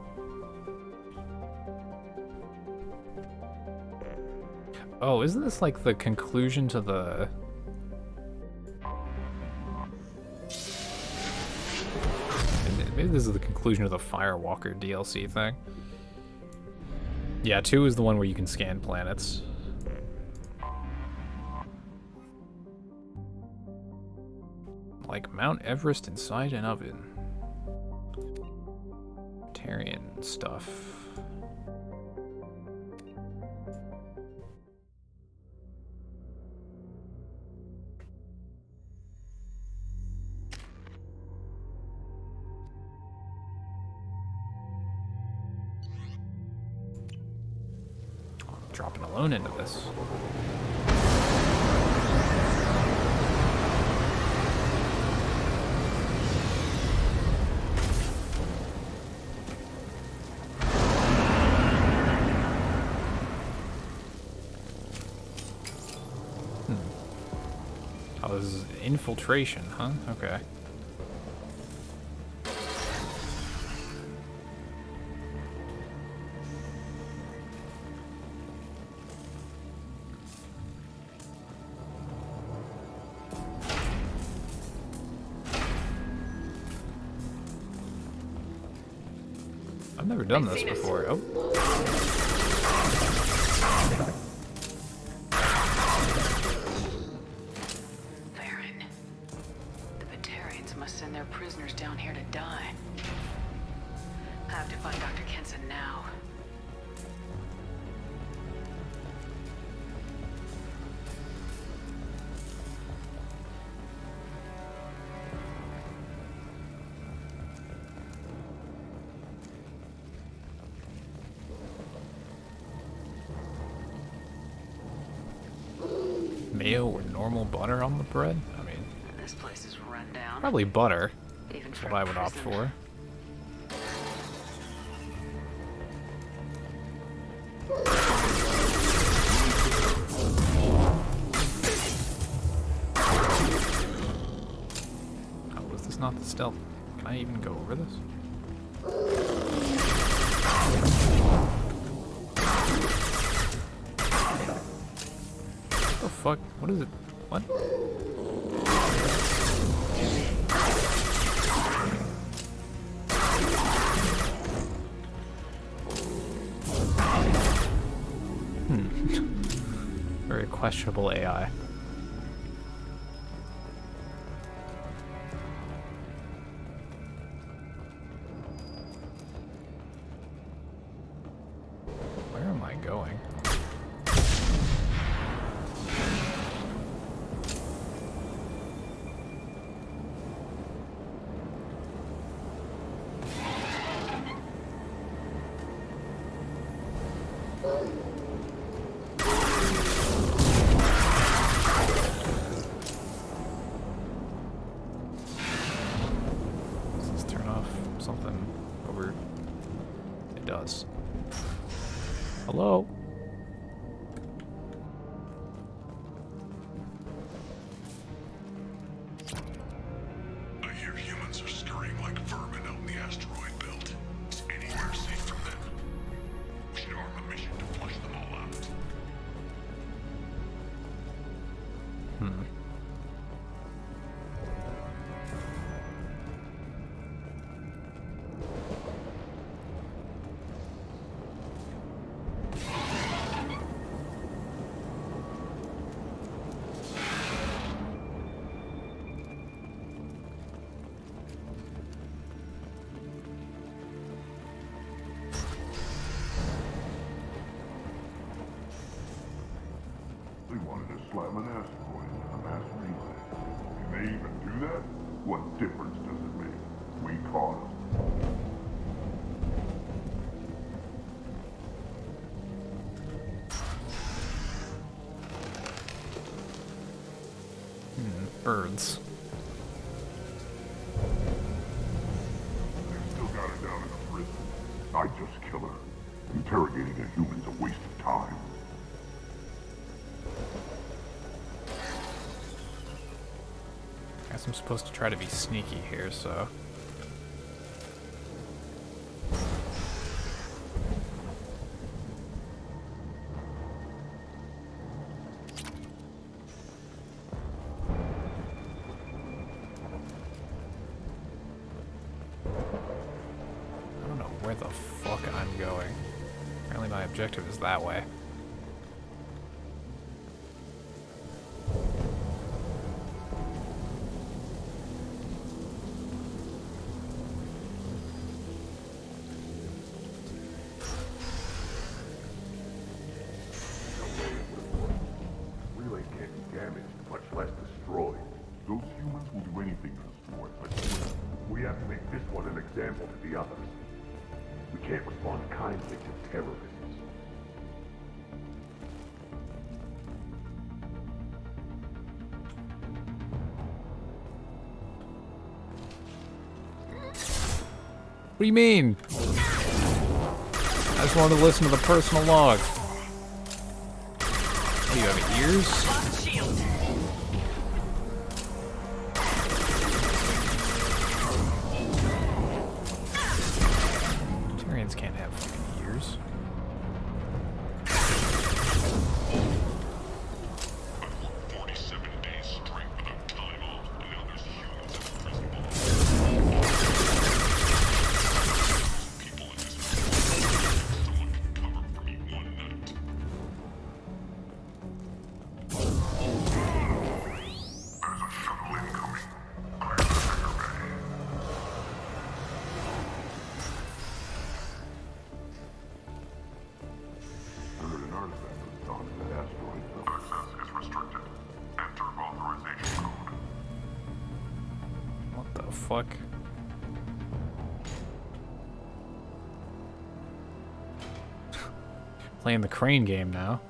Oh, isn't this like the conclusion to the... Maybe this is the conclusion of the Firewalker DLC thing. Yeah, 2 is the one where you can scan planets. Like Mount Everest inside an oven. Tarian stuff. Dropping alone into this. infiltration, huh? Okay. I've never done this before. Oh. Baron. The Batarians must send their prisoners down here to die. I have to find Dr. Kenson now. Mayo or normal butter on the bread? I mean, This place is run down. probably butter. Even That's for what I a would opt prison. for. Oh, was this not the stealth? Can I even go over this? What the fuck? What is it? What? Very questionable AI. Where am I going? Does this turn off something over? It does. Hello? I hear humans are scurrying like vermin out in the asteroid belt. Is anywhere safe from them? We should arm a mission to flush them all out. They wanted to slam an asteroid into a mass relay. Can they even do that? What difference does it make? We caught them. Birds. They still got her down in a prison. I'd just kill her. Interrogating a human's a waste of time. Guess I'm supposed to try to be sneaky here, so. I don't know where the fuck I'm going. Apparently my objective is that way. Relay can't be damaged, much less destroyed. Those humans will do anything for sport, but we have to make this one an example to the others. We can't respond kindly to terrorists. What do you mean? I just wanted to listen to the personal log. What, do you have ears? fuck? Playing the crane game now.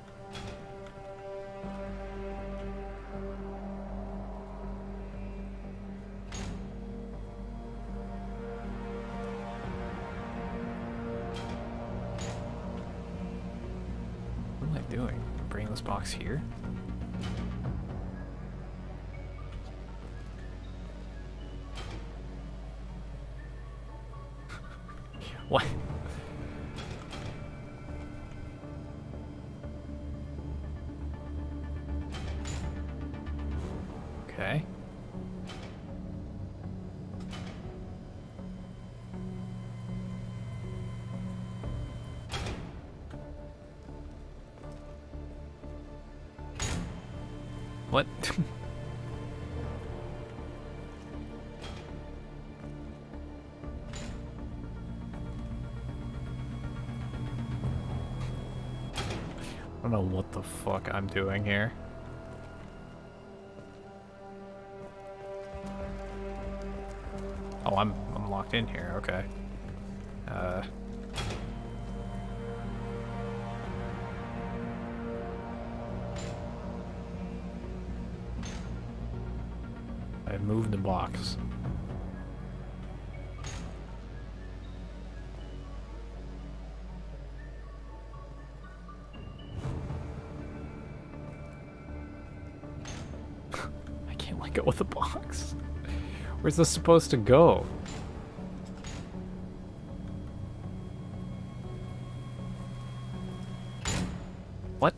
What am I doing? Bringing this box here? What? Okay. What? I don't know what the fuck I'm doing here. Oh, I'm locked in here. Okay. I moved the box. I can't let go of the box. Where's this supposed to go? What?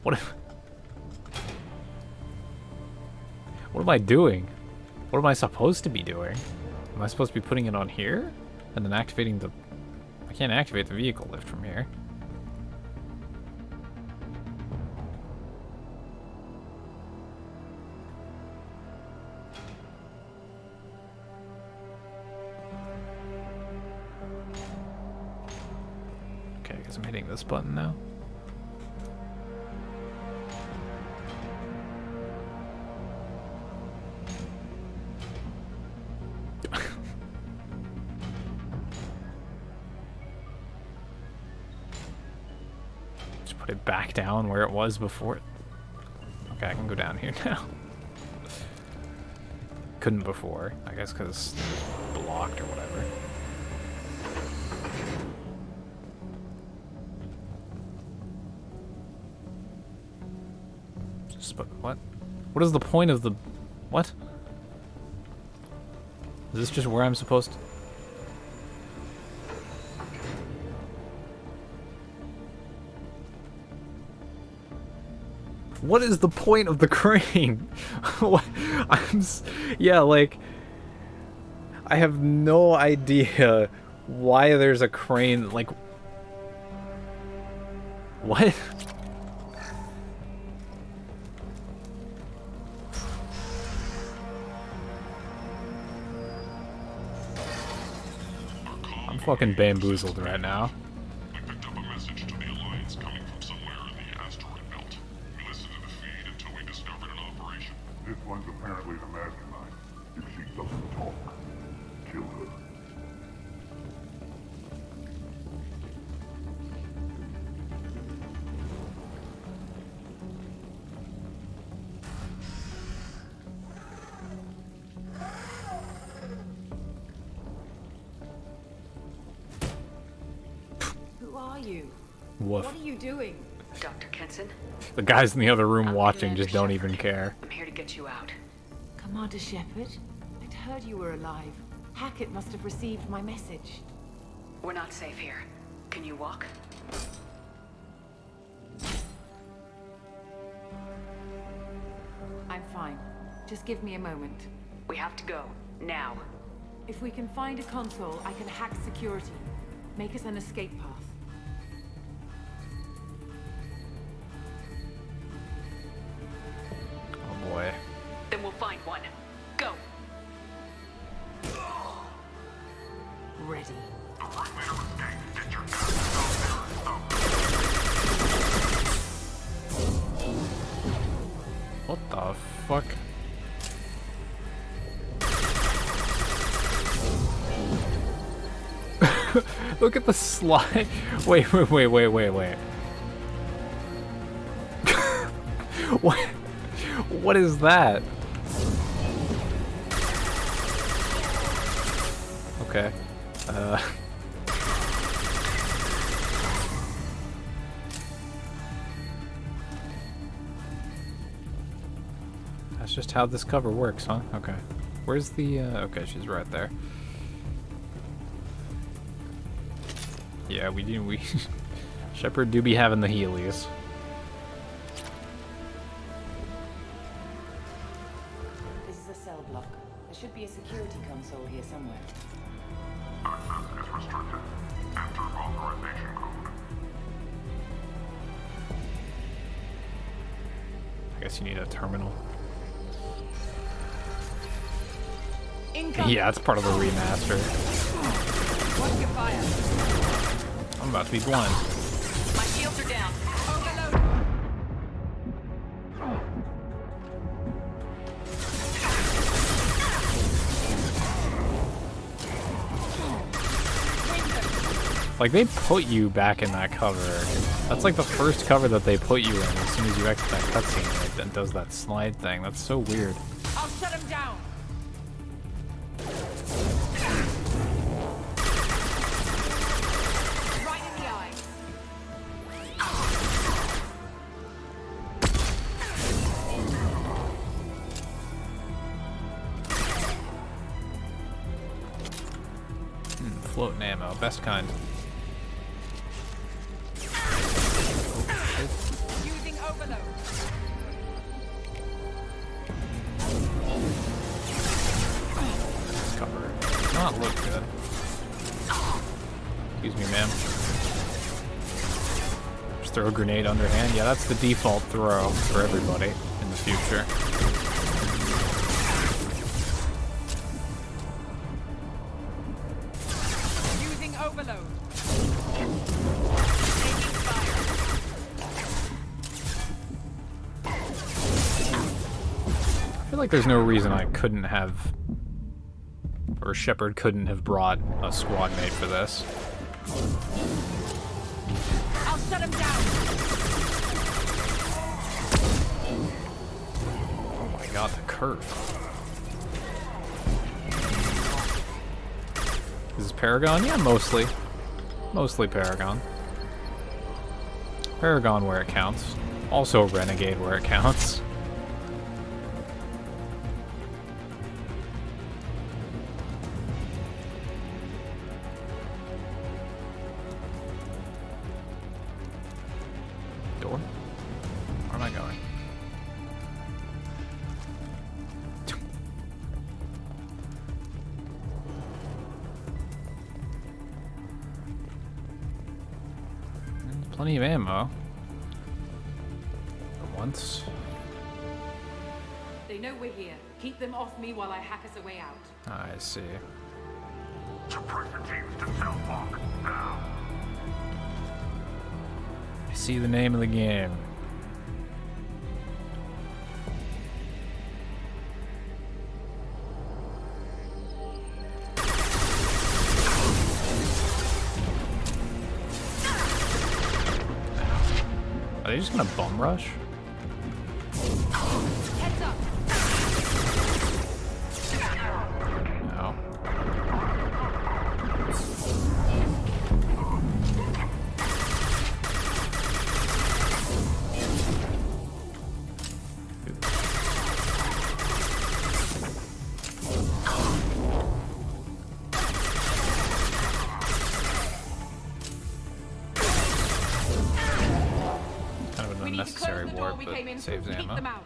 What am I doing? What am I supposed to be doing? Am I supposed to be putting it on here? And then activating the... I can't activate the vehicle lift from here. Okay, I guess I'm hitting this button now. Just put it back down where it was before. Okay, I can go down here now. Couldn't before, I guess because blocked or whatever. But what? What is the point of the... What? Is this just where I'm supposed to... What is the point of the crane? What? Yeah, like... I have no idea why there's a crane, like... What? I'm fucking bamboozled right now. I picked up a message to the Alliance coming from somewhere in the asteroid belt. We listened to the feed until we discovered an operation. This one's apparently the mastermind. If she doesn't talk, kill her. Who are you? Woof. What are you doing? Dr. Kenson? The guys in the other room watching just don't even care. I'm here to get you out. Commander Shepard? I'd heard you were alive. Hackett must have received my message. We're not safe here. Can you walk? I'm fine. Just give me a moment. We have to go. Now. If we can find a console, I can hack security. Make us an escape path. Oh boy. Then we'll find one. Go. Ready. What the fuck? Look at the slide. Wait. What is that? Okay. That's just how this cover works, huh? Okay. Where's the, okay, she's right there. Yeah, we Shepard do be having the Heelys. This is a cell block. There should be a security console here somewhere. Access is restricted. Enter authorization code. I guess you need a terminal. Incoming. Yeah, it's part of the remaster. Watch your fire. I'm about to be blind. My shields are down. Overload. Like, they put you back in that cover. That's like the first cover that they put you in as soon as you exit that cutscene. It does that slide thing. That's so weird. I'll shut him down. Right in the eye. Floating ammo, best kind. Using overload. Cover. Does not look good. Excuse me, ma'am. Just throw a grenade underhand. Yeah, that's the default throw for everybody in the future. Using overload. I feel like there's no reason I couldn't have, or Shepard couldn't have brought a squad mate for this. I'll shut him down. Oh my god, the curve. Is this Paragon? Yeah, mostly. Mostly Paragon. Paragon where it counts. Also Renegade where it counts. Door? Where am I going? Plenty of ammo. For once. They know we're here. Keep them off me while I hack us a way out. I see. Suppress the teams to cell block now. I see the name of the game. Are they just gonna bum rush? Heads up. No. Kind of an unnecessary warp, but saves Keep ammo. them out.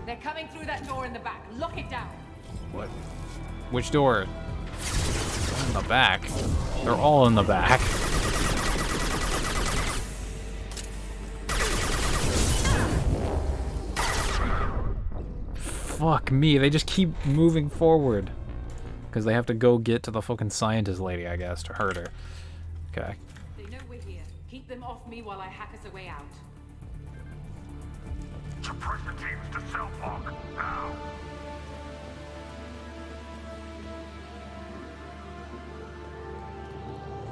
They're coming through that door in the back. Lock it down. What? Which door? In the back. They're all in the back. Fuck me, they just keep moving forward. Because they have to go get to the fucking scientist lady, I guess, to hurt her. Okay. They know we're here. Keep them off me while I hack us a way out. Suppress the teams to cell block now.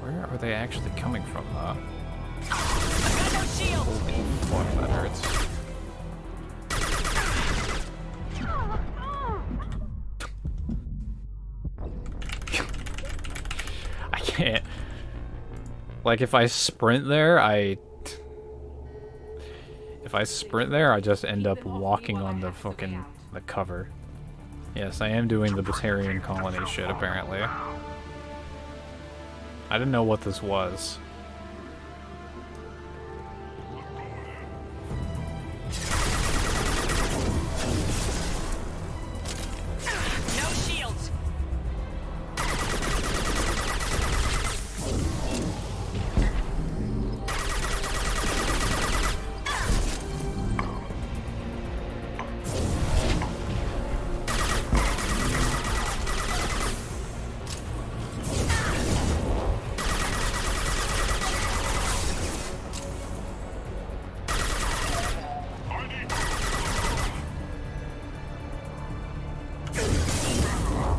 Where are they actually coming from, though? Shield. Holy fuck, that hurts. I can't. Like, if I sprint there, I just end up walking on the fucking the cover. Yes, I am doing the Batarian colony shit, apparently. I didn't know what this was. No shields.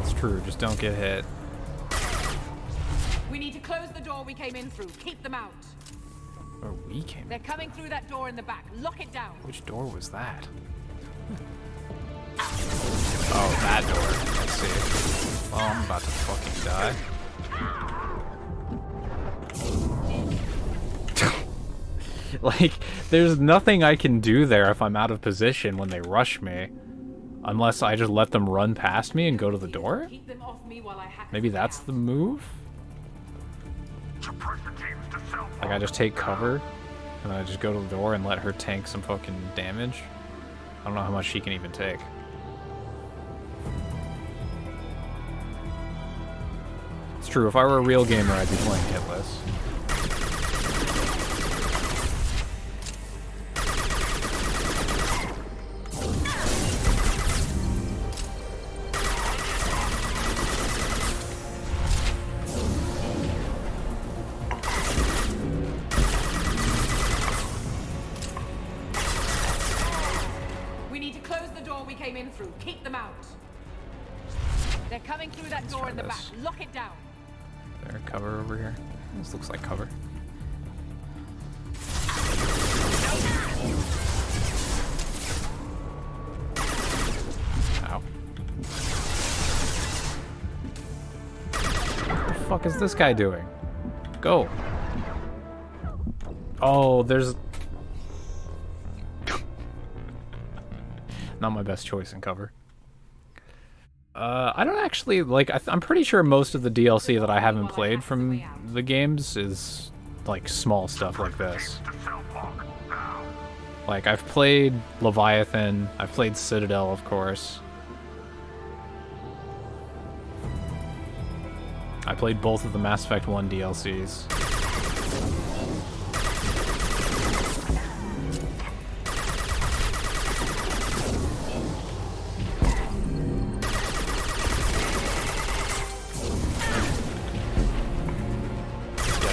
It's true, just don't get hit. We need to close the door we came in through. Keep them out. Where we came They're coming through that door in the back. Lock it down. Which door was that? Oh, that door. Let's see. Oh, I'm about to fucking die. Like, there's nothing I can do there if I'm out of position when they rush me. Unless I just let them run past me and go to the door? Maybe that's the move? Like, I just take cover, and then I just go to the door and let her tank some fucking damage? I don't know how much she can even take. It's true, if I were a real gamer, I'd be playing hitless. We need to close the door we came in through. Keep them out. They're coming through that door in the back. Lock it down. Is there cover over here? This looks like cover. Ow. What the fuck is this guy doing? Go. Oh, there's... Not my best choice in cover. I don't actually, like, I'm pretty sure most of the DLC that I haven't played from the games is, like, small stuff like this. Like, I've played Leviathan, I've played Citadel, of course. I played both of the Mass Effect 1 DLCs.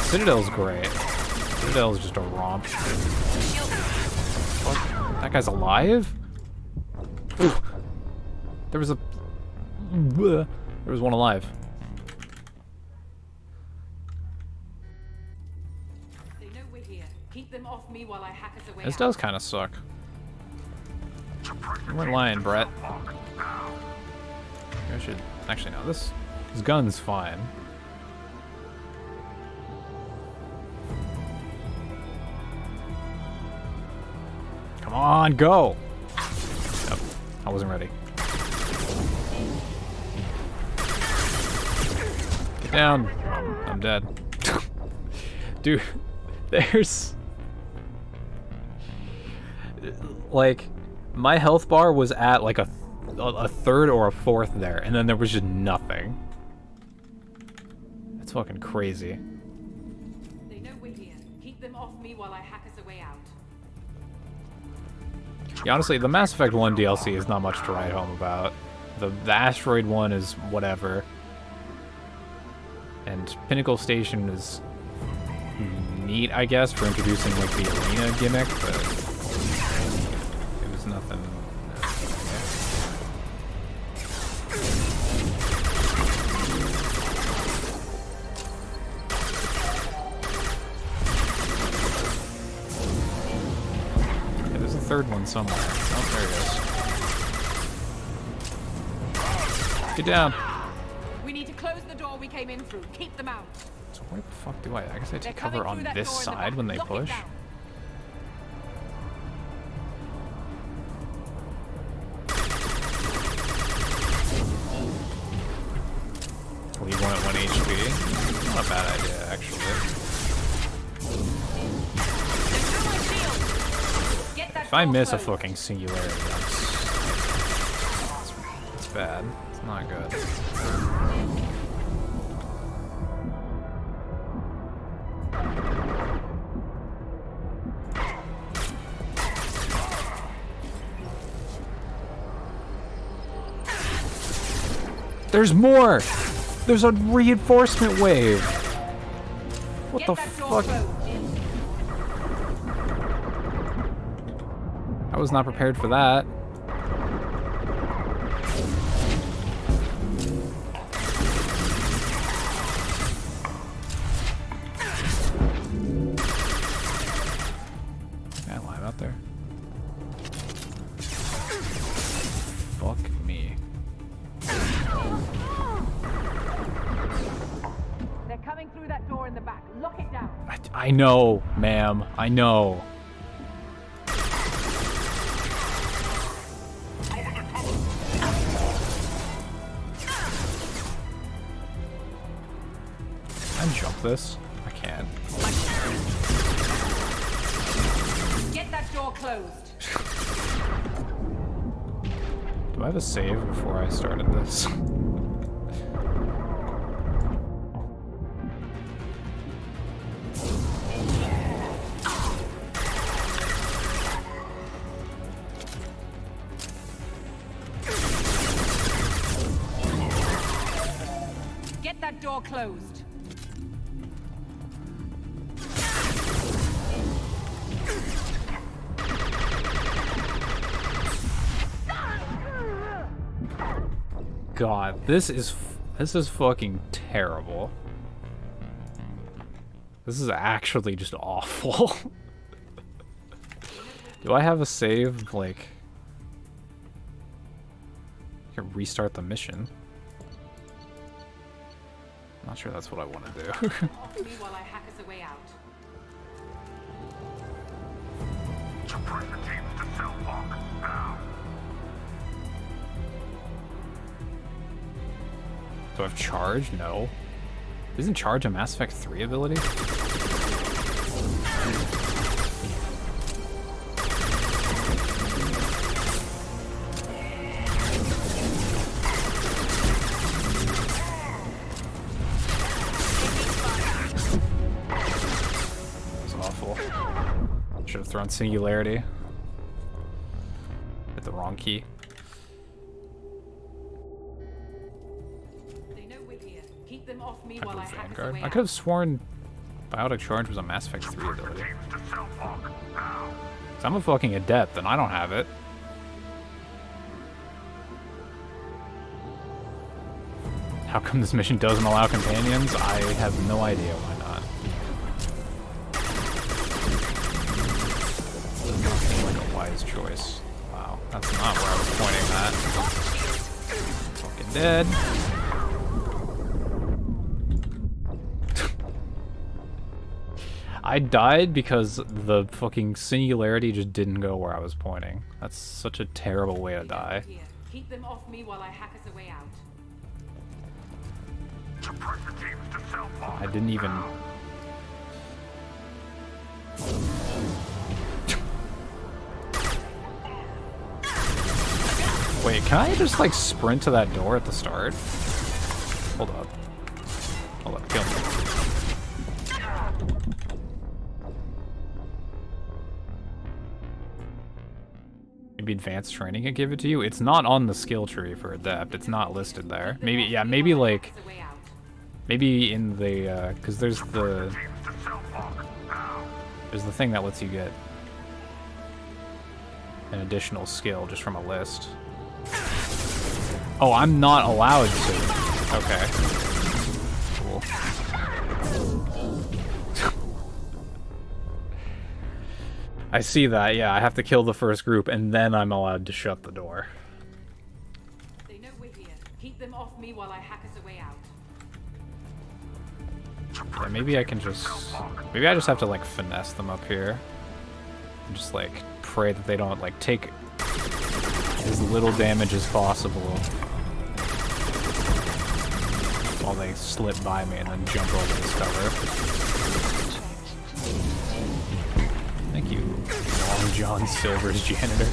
Citadel's great. Citadel's just a romp. Fuck. That guy's alive? Ooh. There was one alive. They know we're here. Keep them off me while I hack us away. This does kind of suck. You weren't lying, Brett. I should actually no. This gun's fine. Come on, go! Yep, I wasn't ready. Get down! I'm dead. Dude, there's... Like, my health bar was at like a third or a fourth there, and then there was just nothing. That's fucking crazy. They know we're here. Keep them off me while I hack us a way out. Yeah, honestly, the Mass Effect 1 DLC is not much to write home about. The asteroid one is whatever. And Pinnacle Station is neat, I guess, for introducing like the arena gimmick, but it was nothing. heard one somewhere. Oh, there he is. Get down. We need to close the door we came in through. Keep them out. So where the fuck do I guess I take cover on this side when they push? Leave one at 1 HP. Not a bad idea, actually. If I miss a fucking singularity, that's bad. It's not good. There's more! There's a reinforcement wave! What the fuck? I was not prepared for that. Yeah, live out there. Fuck me. They're coming through that door in the back. Lock it down. I know, ma'am. I know. Can I jump this? I can't. Get that door closed. Do I have a save before I started this? Get that door closed. God, this is fucking terrible. This is actually just awful. Do I have a save, like... I can restart the mission. I'm not sure that's what I want to do. Off me while I hack us a way out. Surprise the teams to cell block now. Do I have charge? No. Isn't charge a Mass Effect 3 ability? That's awful. Should have thrown Singularity. Hit the wrong key. Keep them off me while I hack us Vanguard. away I out. could have sworn Biotic Charge was a Mass Effect 3 ability. 'Cause I'm a fucking adept and I don't have it. How come this mission doesn't allow companions? I have no idea why not. Doesn't seem like a wise choice. Wow, that's not where I was pointing that. Fucking dead. I died because the fucking singularity just didn't go where I was pointing. That's such a terrible way to die. Keep them off me while I hack us a way out. I didn't even... Wait, can I just like sprint to that door at the start? Hold up. Hold up, kill me. Maybe advanced training can give it to you. It's not on the skill tree for adept. It's not listed there. Maybe, yeah, maybe like, maybe in the, cause there's the thing that lets you get an additional skill just from a list. Oh, I'm not allowed to. Okay. Cool. I see that, yeah. I have to kill the first group, and then I'm allowed to shut the door. They know we're here. Keep them off me while I hack us a way out. Yeah, maybe I can just... Maybe I just have to, like, finesse them up here. And just, like, pray that they don't, like, take as little damage as possible while they slip by me and then jump over this cover. Thank you, Long John Silver's janitor.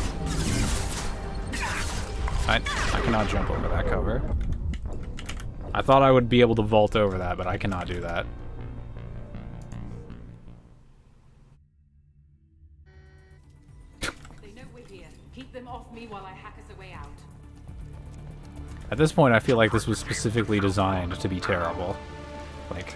I cannot jump over that cover. I thought I would be able to vault over that, but I cannot do that. They know we're here. Keep them off me while I hack us a way out. At this point, I feel like this was specifically designed to be terrible. Like...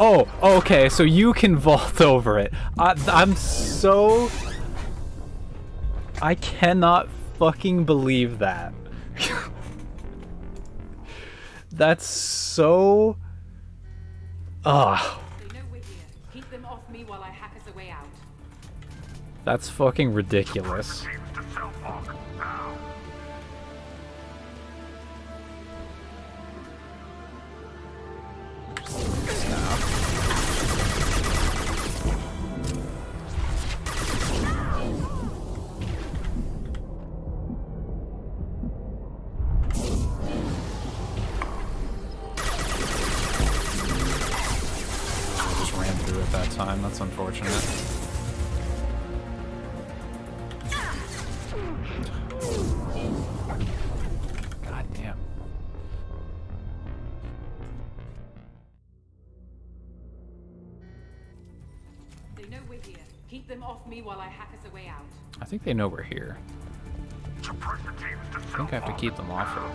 Oh, okay, so you can vault over it. I'm so... I cannot fucking believe that. That's so... Ugh. They know we're here. Keep them off me while I hack us a way out. That's fucking ridiculous. That's unfortunate. God damn. They know we're here. Keep them off me while I hack us a way out. I think they know we're here. I think I have to keep them off her.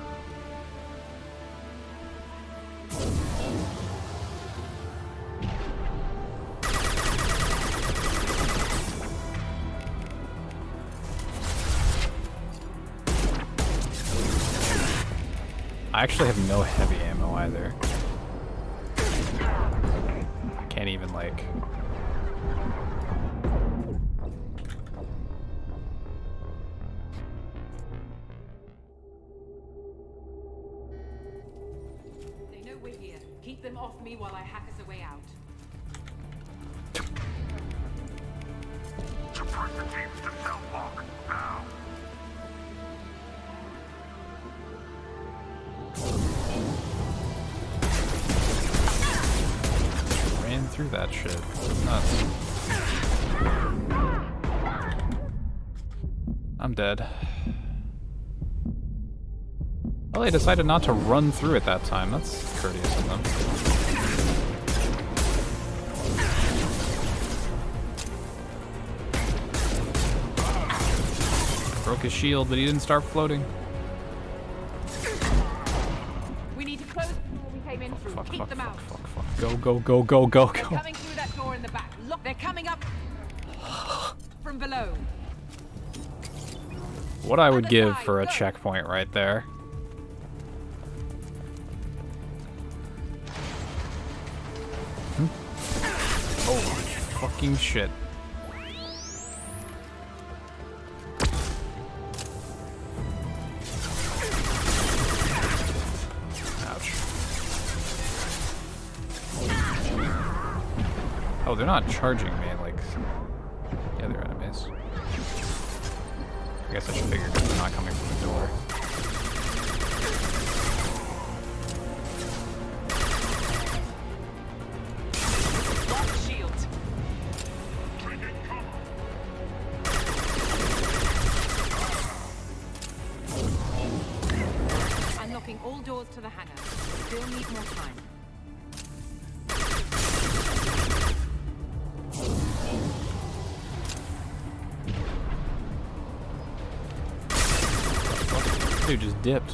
I actually have no heavy ammo either. I can't even, like... They know we're here. Keep them off me while I hack us a way out. Suppress the teams to cell block now. Ran through that shit. Nuts. I'm dead. Well, they decided not to run through it that time. That's courteous of them. Broke his shield, but he didn't start floating. We need to close the door we came in through. Keep them out. Go, go, go, go, go, They're go. coming through that door in the back. Look, they're coming up from below. What I would give for a checkpoint right there. Holy fucking shit. Ouch. Oh, they're not charging me like the other enemies. I guess I should figure because they're not coming from the door. Shields. Unlocking all doors to the hangar. Still need more time. Dude just dipped.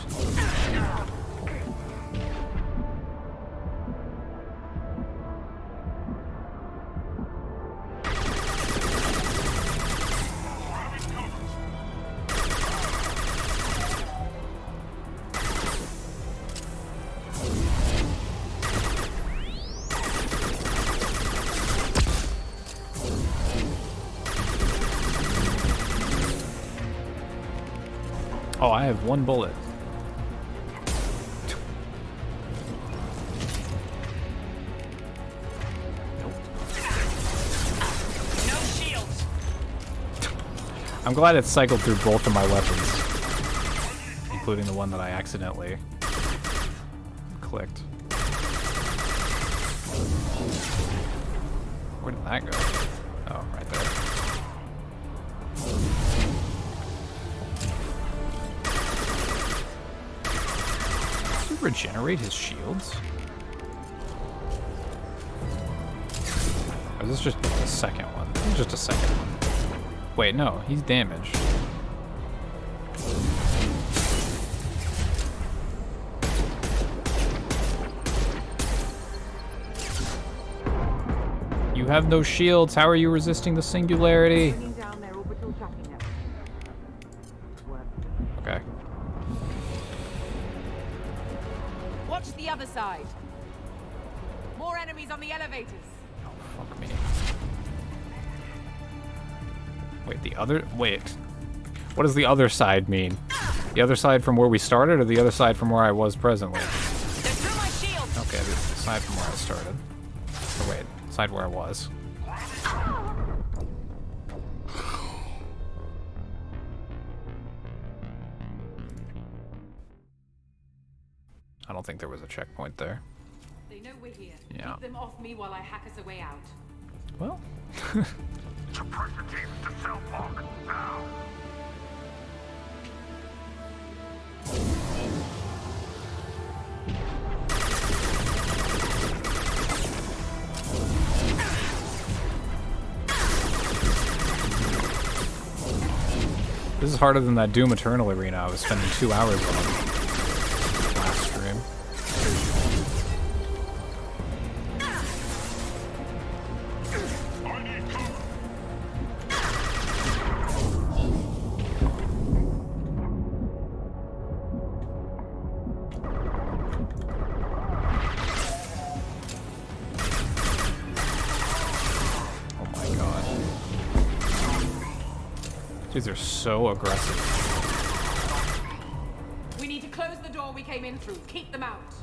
Oh, I have one bullet. No shields. I'm glad it cycled through both of my weapons, including the one that I accidentally clicked. Where did that go? Oh, right there. Does he regenerate his shields? Or is this just the second one? This is just a second one. Wait, no, he's damaged. You have no shields. How are you resisting the singularity? Okay. Watch the other side. More enemies on the elevators. Oh, fuck me. Wait, the other... Wait. What does the other side mean? The other side from where we started, or the other side from where I was presently? Okay, the side from where I started. Oh, wait. Side where I was. I don't think there was a checkpoint there. They know we're here. Yeah. Keep them off me while I hack us a way out. Well. Suppress the teams to cell block now. This is harder than that Doom Eternal arena I was spending 2 hours on last stream. Oh my god. These are so aggressive. We need to close the door we came in through. Keep them out.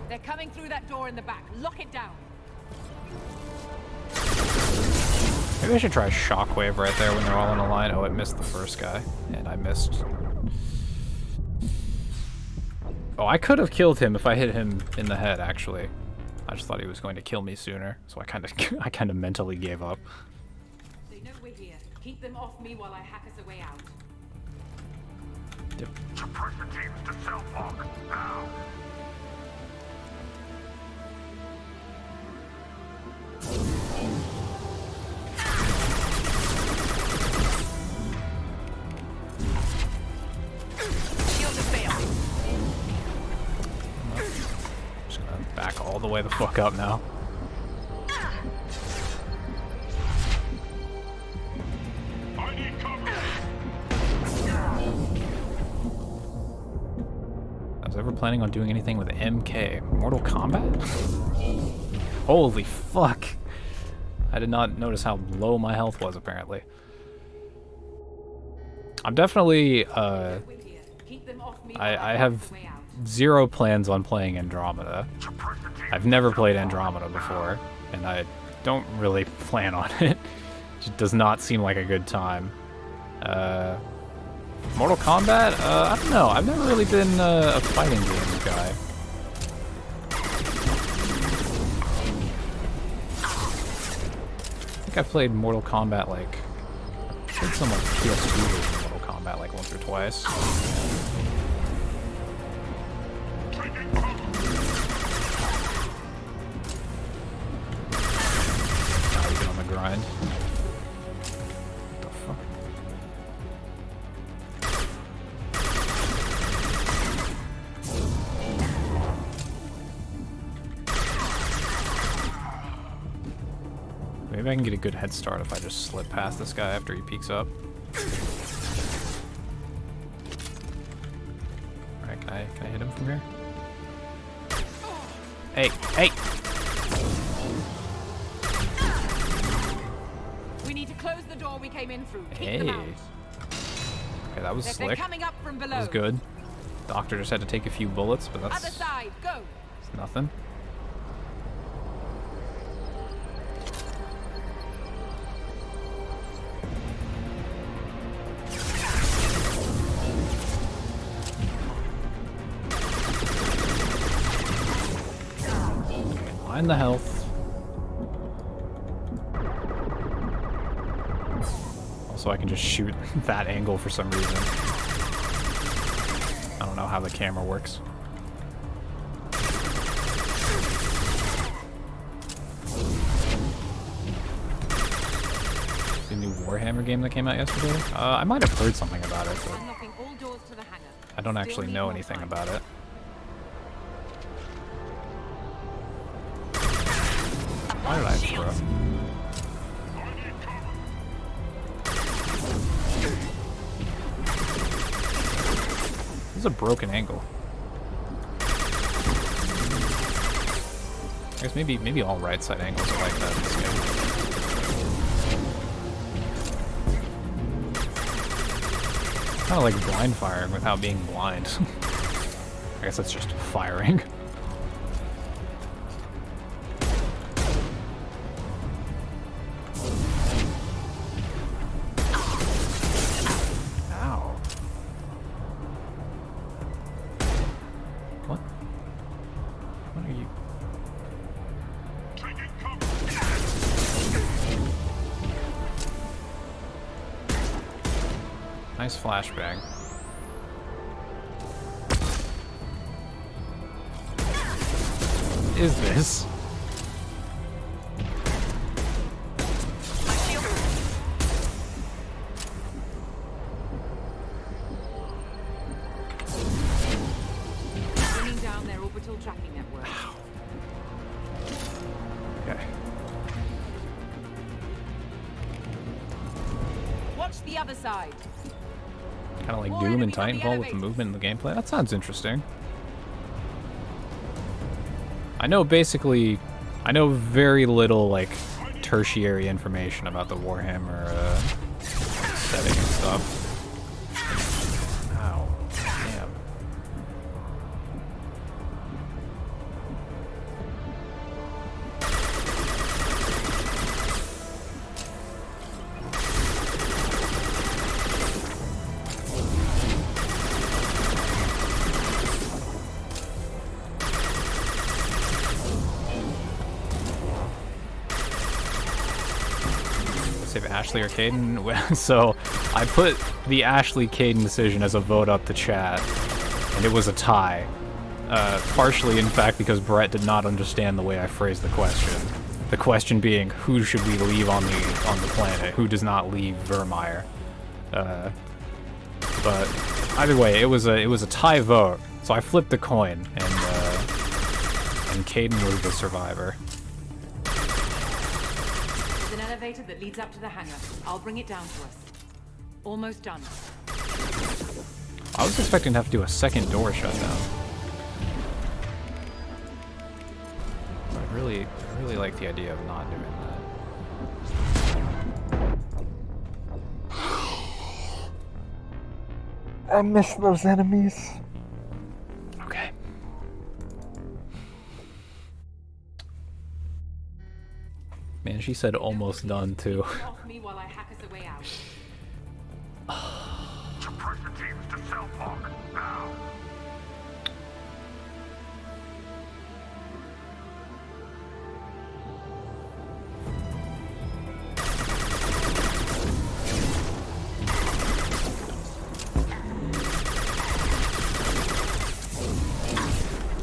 They're coming through that door in the back. Lock it down. Maybe I should try Shockwave right there when they're all in a line. Oh, it missed the first guy. And I missed... Oh, I could have killed him if I hit him in the head, actually. I just thought he was going to kill me sooner, so I kind of mentally gave up. They know we're here. Keep them off me while I hack us a way out. Yep. Suppress the teams to cell block now. Shields have failed. I'm just gonna back all the way the fuck up now. I need cover. I was ever planning on doing anything with MK? Mortal Kombat? Holy fuck. I did not notice how low my health was, apparently. I'm definitely, I have zero plans on playing Andromeda. I've never played Andromeda before, and I don't really plan on it. It just does not seem like a good time. Mortal Kombat? I don't know. I've never really been a fighting games guy. I think I've played Mortal Kombat like... I played some like PS2 version of Mortal Kombat like once or twice. Now you get on the grind. What the fuck? Maybe I can get a good head start if I just slip past this guy after he peeks up. Alright, can I hit him from here? Hey, hey! We need to close the door we came in through. Keep Hey. them out. Okay, that was They're slick. coming up from That below. was good. Doctor just had to take a few bullets, but Other that's side, go. it's nothing. Find the health. Also, I can just shoot that angle for some reason. I don't know how the camera works. The new Warhammer game that came out yesterday? I might have heard something about it, but Unlocking all doors to the hangar. I don't Still actually need know more anything time. about it. Why did I throw? This is a broken angle. I guess maybe all right side angles are like that in this game. Kind of like blind firing without being blind. I guess that's just firing. Ow. What? What are you? Nice flashbang. What is this? Bringing down their orbital tracking network. Okay. Watch the other side. Kind of like More Doom and enemies on the Titanfall with the elevators. movement in the gameplay. That sounds interesting. I know basically, I know very little like tertiary information about the Warhammer setting and stuff. Ow. Damn. Save Ashley or Caden? So I put the Ashley Caden decision as a vote up to chat, and it was a tie. Partially, in fact, because Brett did not understand the way I phrased the question. The question being, who should we leave on the planet? Who does not leave Vermeer? But either way, it was a tie vote. So I flipped the coin, and Caden was the survivor. There's an elevator that leads up to the hangar. I'll bring it down to us. Almost done. I was expecting to have to do a second door shutdown. But I really like the idea of not doing that. I miss those enemies. Okay. Man, she said almost done too. Off me while I hack us a way out. Suppress the teams to cell block now.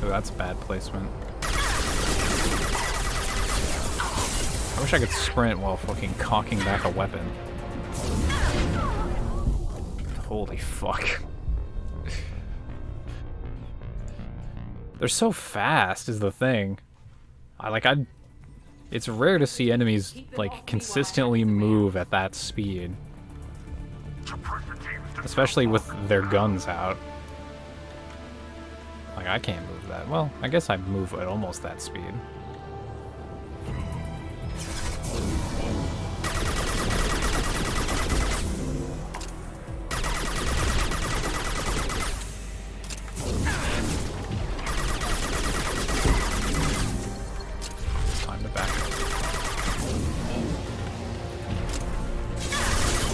Oh, that's bad placement. I wish I could sprint while fucking cocking back a weapon. Holy fuck. They're so fast is the thing. It's rare to see enemies like consistently move at that speed. Especially with their guns out. Like, I can't move that. Well, I guess I move at almost that speed.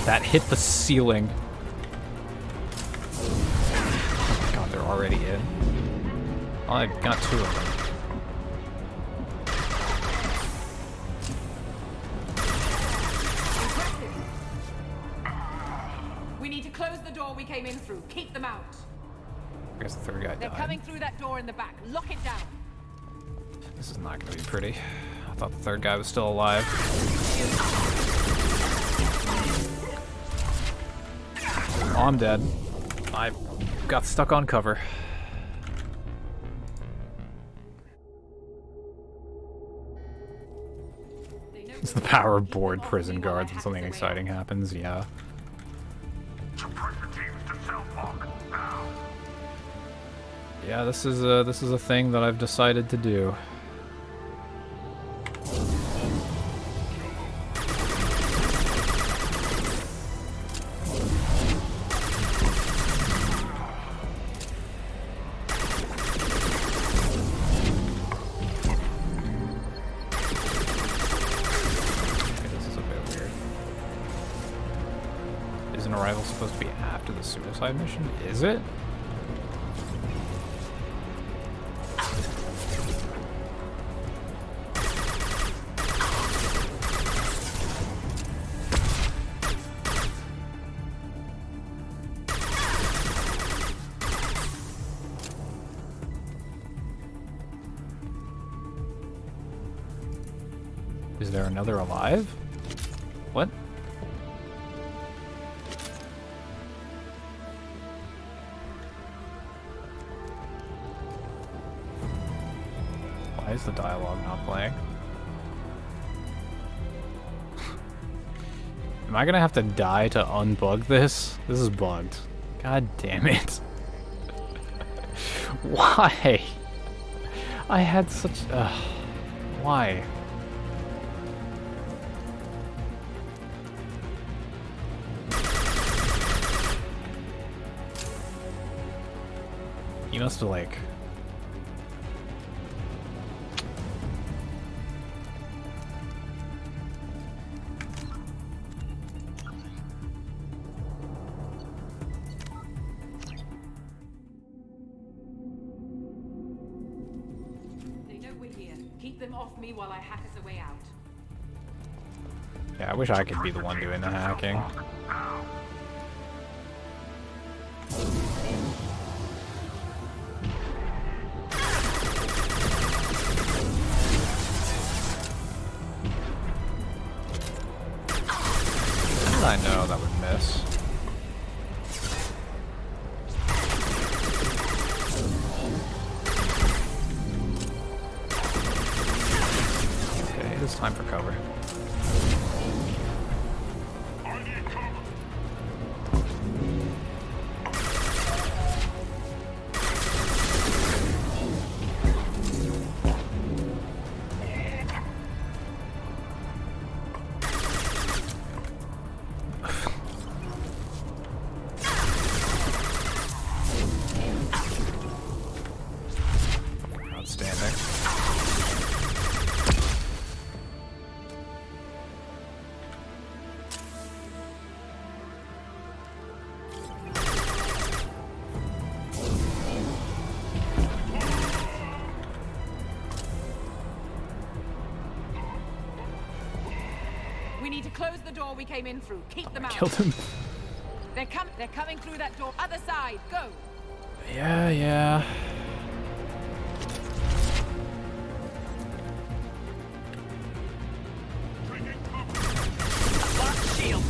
That hit the ceiling. Oh my god, they're already in. Well, I got 2 of them. We need to close the door we came in through. Keep them out. I guess the 3rd guy They're died. coming through that door in the back. Lock it down. This is not going to be pretty. I thought the 3rd guy was still alive. Oh, I'm dead. I got stuck on cover. It's the power of bored prison guards when something exciting happens, yeah. Yeah, this is a thing that I've decided to do. Arrival supposed to be after the suicide mission? Is it? Is there another alive? What? Why is the dialogue not playing? Am I gonna have to die to unbug this? This is bugged. God damn it. Why? I had such... why? You must have, like... While I hack us a way out. Yeah, I wish I could be the one doing the hacking. How did I know that would miss? It's time for cover. Outstanding. We need to close the door we came in through. Keep them out. Killed him. They're coming through that door. Other side. Go. Yeah. Shield.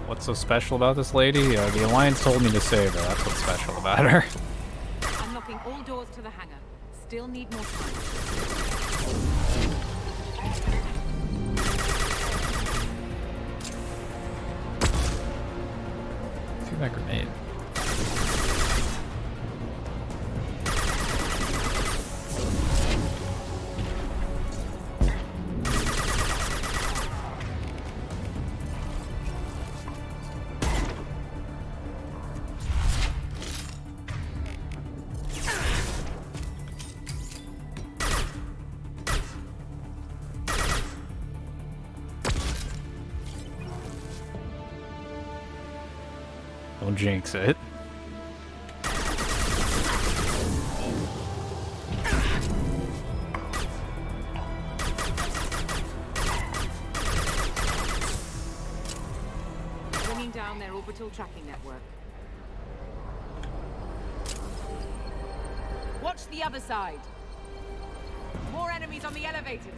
What's so special about this lady? The Alliance told me to save her. That's what's special about her. Unlocking all doors to the hangar. Still need more time. that grenade? Don't jinx it. Bringing down their orbital tracking network. Watch the other side. More enemies on the elevators.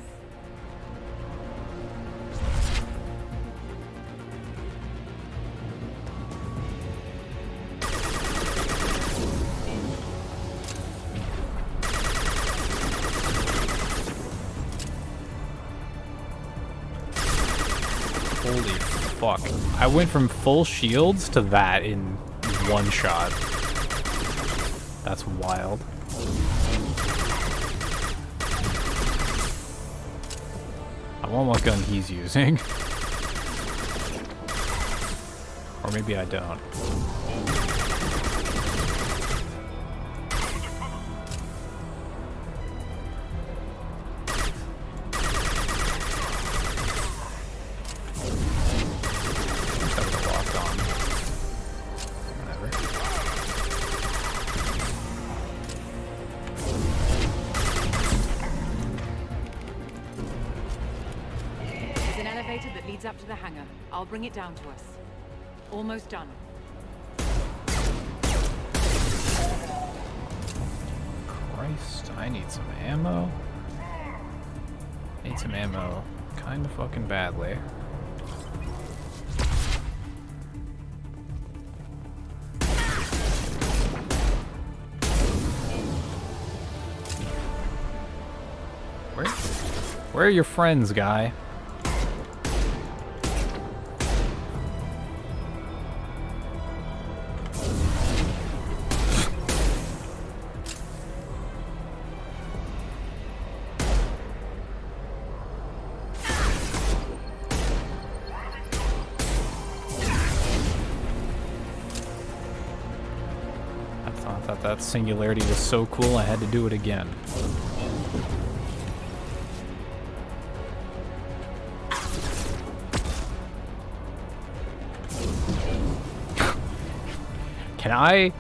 Holy fuck. I went from full shields to that in one shot. That's wild. I wonder what gun he's using. Or maybe I don't. Up to the hangar. I'll bring it down to us. Almost done. Christ, I need some ammo. Need some ammo kind of fucking badly. Where are your friends, guy? That singularity was so cool, I had to do it again. Can I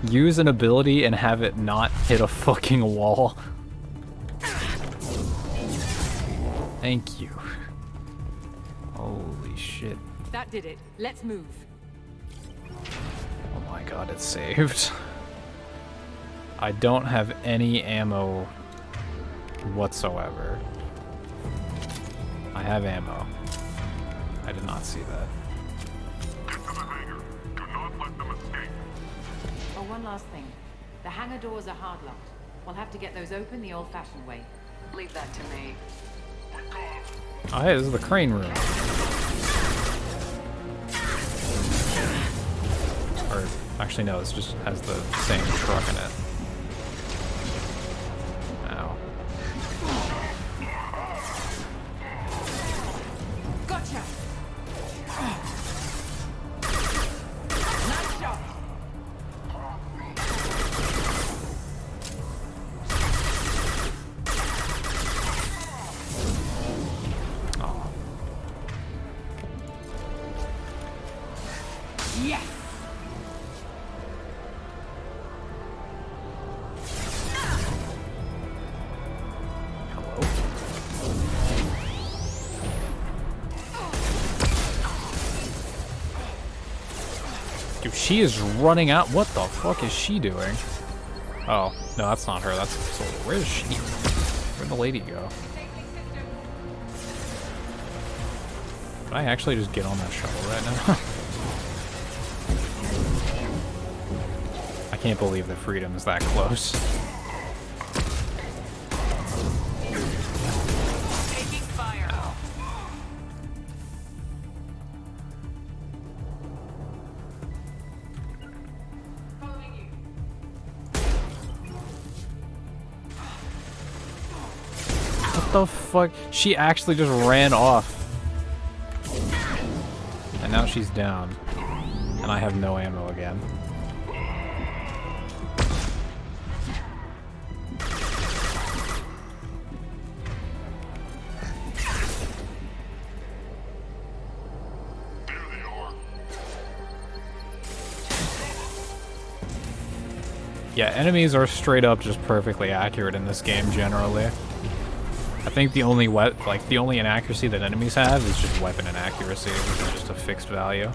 use an ability and have it not hit a fucking wall? Thank you. Holy shit. That did it. Let's move. Oh my god, it's saved. I don't have any ammo whatsoever. I have ammo. I did not see that. Get to the hangar. Do not let them escape. Oh, one last thing. The hangar doors are hard locked. We'll have to get those open the old-fashioned way. Leave that to me. Oh hey, this is the crane room. Or, actually no, this just has the same truck in it. Ow. Gotcha! Nice shot! Oh. Yes! Dude, she is running out. What the fuck is she doing? Oh, no, that's not her. That's Solar. Where is she? Where'd the lady go? Can I actually just get on that shuttle right now? I can't believe that freedom is that close. Taking fire. Ow. the fuck? She actually just ran off. And now she's down. And I have no ammo again. Yeah, enemies are straight up just perfectly accurate in this game generally. I think the only the only inaccuracy that enemies have is just weapon inaccuracy, which is just a fixed value.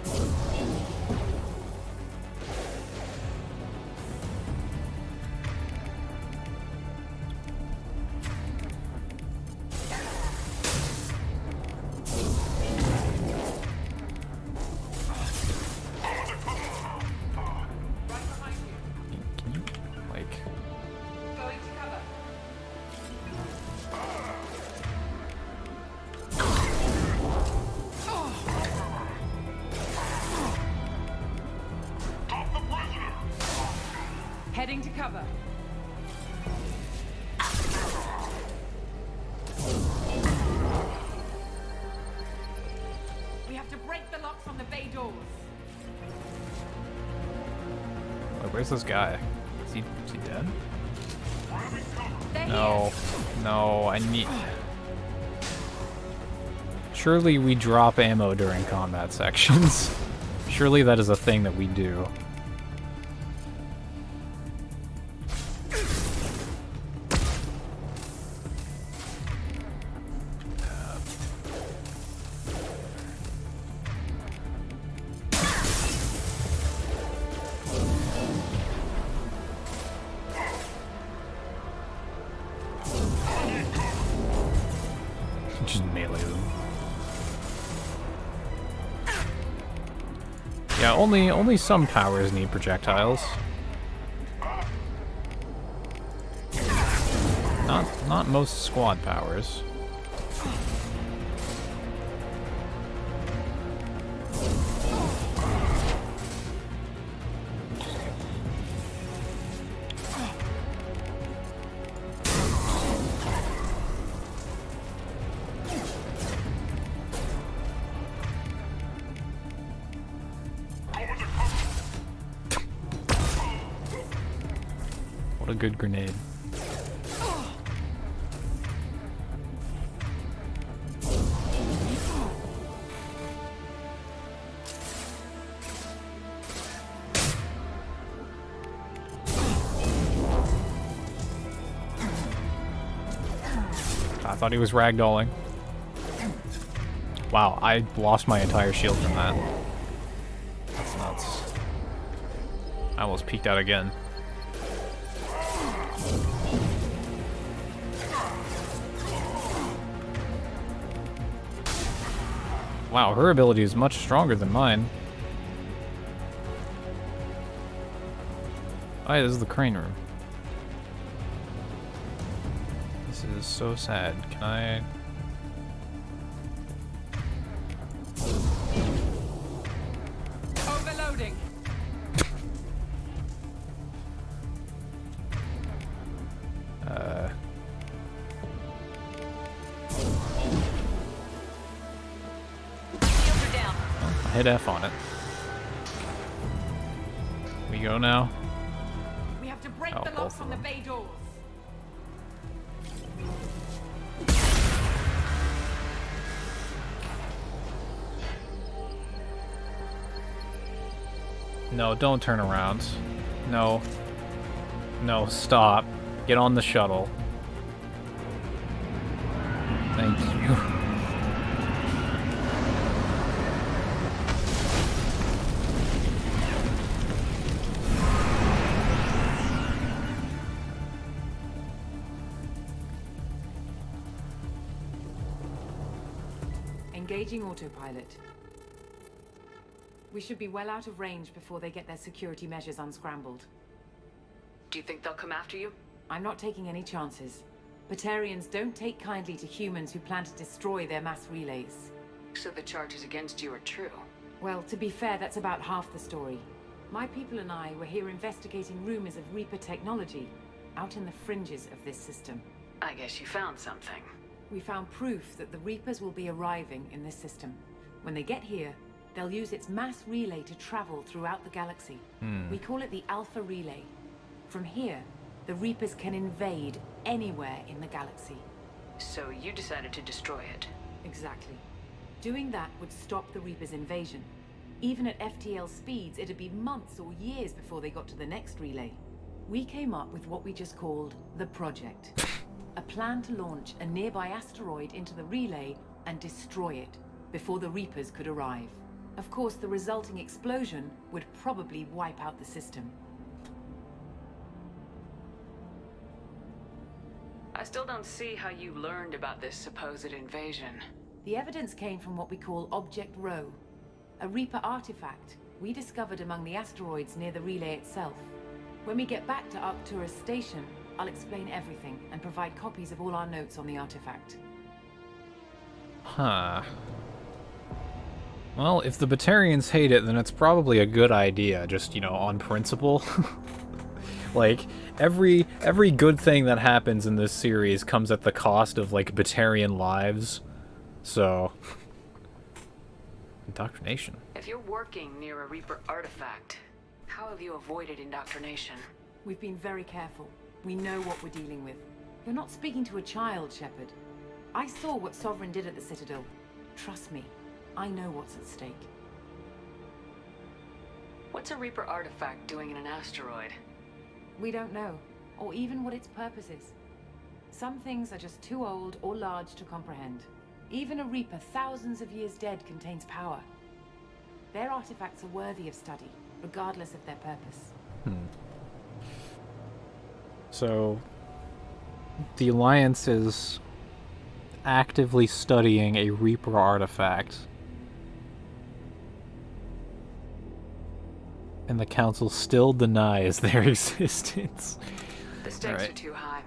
Heading to cover. We have to break the locks on the bay doors. Wait, where's this guy? Is he dead? They're No. No, I need... Surely we drop ammo during combat sections. Surely that is a thing that we do. Just melee them. Yeah, only some powers need projectiles. Not most squad powers. What a good grenade. I thought he was ragdolling. Wow, I lost my entire shield from that. That's nuts. I almost peeked out again. Wow, her ability is much stronger than mine. Oh yeah, this is the crane room. This is so sad. Can I... Overloading. I hit F on it. We go now. We have to break Oh, the both locks of on the them. bay doors. No, don't turn around. No. No, stop. Get on the shuttle. Thank you. Engaging autopilot. We should be well out of range before they get their security measures unscrambled. Do you think they'll come after you? I'm not taking any chances. Batarians don't take kindly to humans who plan to destroy their mass relays. So the charges against you are true? Well, to be fair, that's about half the story. My people and I were here investigating rumors of Reaper technology, out in the fringes of this system. I guess you found something. We found proof that the Reapers will be arriving in this system. When they get here, they'll use its mass relay to travel throughout the galaxy. We call it the Alpha Relay. From here, the Reapers can invade anywhere in the galaxy. So you decided to destroy it? Exactly. Doing that would stop the Reapers' invasion. Even at FTL speeds, it'd be months or years before they got to the next relay. We came up with what we just called the Project. A plan to launch a nearby asteroid into the relay and destroy it before the Reapers could arrive. Of course, the resulting explosion would probably wipe out the system. I still don't see how you learned about this supposed invasion. The evidence came from what we call Object Rho, a Reaper artifact we discovered among the asteroids near the relay itself. When we get back to Arcturus Station, I'll explain everything and provide copies of all our notes on the artifact. Huh. Well, if the Batarians hate it, then it's probably a good idea, just, you know, on principle. Like, every good thing that happens in this series comes at the cost of, like, Batarian lives. So... Indoctrination. If you're working near a Reaper artifact, how have you avoided indoctrination? We've been very careful. We know what we're dealing with. You're not speaking to a child, Shepard. I saw what Sovereign did at the Citadel. Trust me, I know what's at stake. What's a Reaper artifact doing in an asteroid? We don't know, or even what its purpose is. Some things are just too old or large to comprehend. Even a Reaper thousands of years dead contains power. Their artifacts are worthy of study, regardless of their purpose. So, the Alliance is actively studying a Reaper artifact. And the Council still denies their existence. The stakes are too high.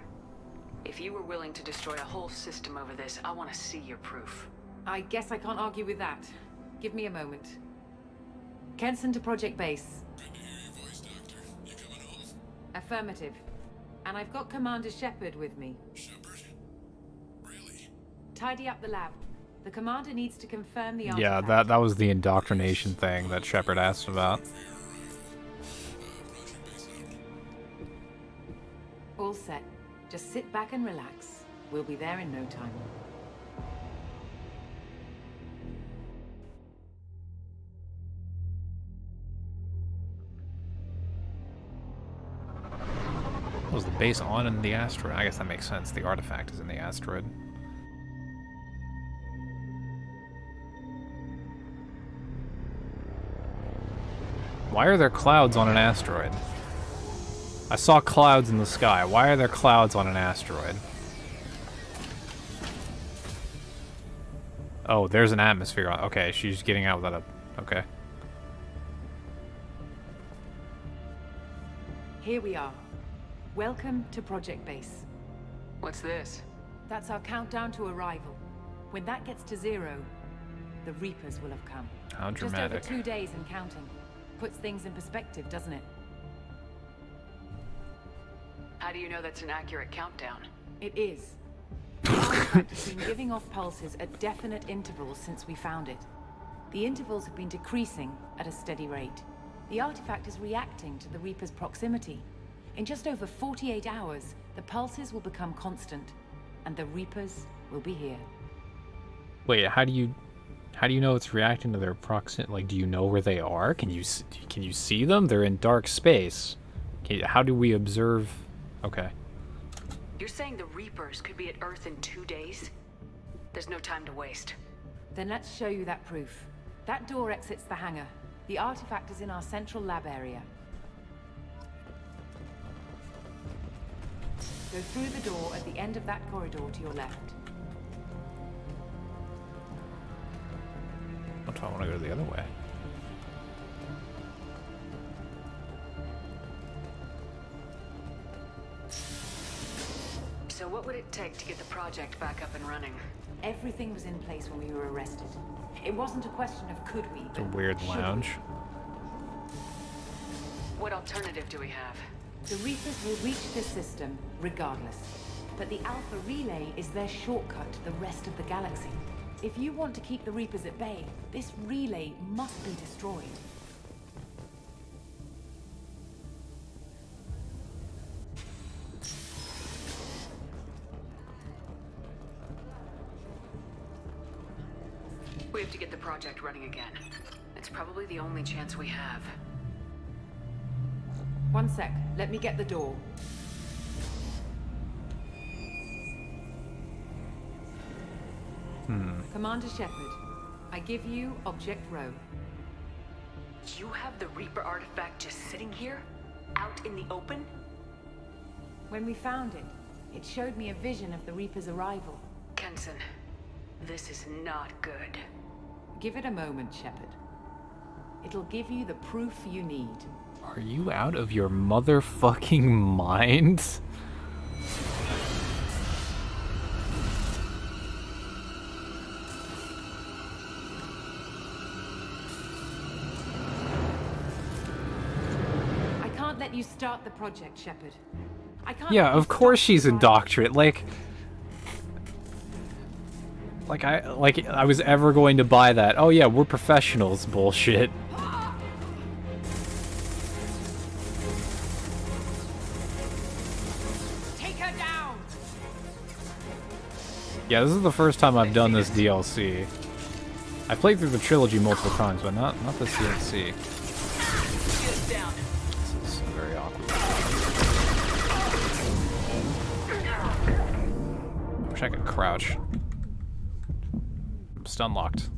If you were willing to destroy a whole system over this, I want to see your proof. I guess I can't argue with that. Give me a moment. Kenson to Project Base. Good to hear your voice, Doctor. You coming home? Affirmative. And I've got Commander Shepard with me. Shepard? Really? Tidy up the lab. The Commander needs to confirm the Yeah, artifact. that was the indoctrination thing that Shepard asked about. All set. Just sit back and relax. We'll be there in no time. Was the base on in the asteroid? I guess that makes sense. The artifact is in the asteroid. Why are there clouds on an asteroid? I saw clouds in the sky. Why are there clouds on an asteroid? Oh, there's an atmosphere. Okay, she's getting out without a... Okay. Here we are. Welcome to Project Base. What's this? That's our countdown to arrival. When that gets to 0, the Reapers will have come. How dramatic. Just over 2 days and counting. Puts things in perspective, doesn't it? How do you know that's an accurate countdown? It is. The artifact has been giving off pulses at definite intervals since we found it. The intervals have been decreasing at a steady rate. The artifact is reacting to the Reaper's proximity. In just over 48 hours, the pulses will become constant, and the Reapers will be here. Wait, how do you know it's reacting to their proximity? Like, do you know where they are? Can you see them? They're in dark space. How do we observe? Okay. You're saying the Reapers could be at Earth in 2 days? There's no time to waste. Then let's show you that proof. That door exits the hangar. The artifact is in our central lab area. Go through the door at the end of that corridor to your left. What if I want to go the other way? So what would it take to get the project back up and running? Everything was in place when we were arrested. It wasn't a question of could we, It's a weird lounge. What alternative do we have? The Reapers will reach this system regardless. but the Alpha Relay is their shortcut to the rest of the galaxy. If you want to keep the Reapers at bay, this relay must be destroyed. We have to get the project running again. It's probably the only chance we have. One sec. Let me get the door. Commander Shepard, I give you Object Row. You have the Reaper artifact just sitting here? Out in the open? When we found it, it showed me a vision of the Reaper's arrival. Kenson, this is not good. Give it a moment, Shepard. It'll give you the proof you need. Are you out of your motherfucking mind? I can't let you start the project, Shepard. I can't. Yeah, of course she's indoctrinated. Like I was ever going to buy that. Oh yeah, we're professionals bullshit. Take her down. Yeah, this is the first time I've done this DLC. I played through the trilogy multiple times, but not the DLC. This is very awkward. I wish I could crouch. I'm stun locked.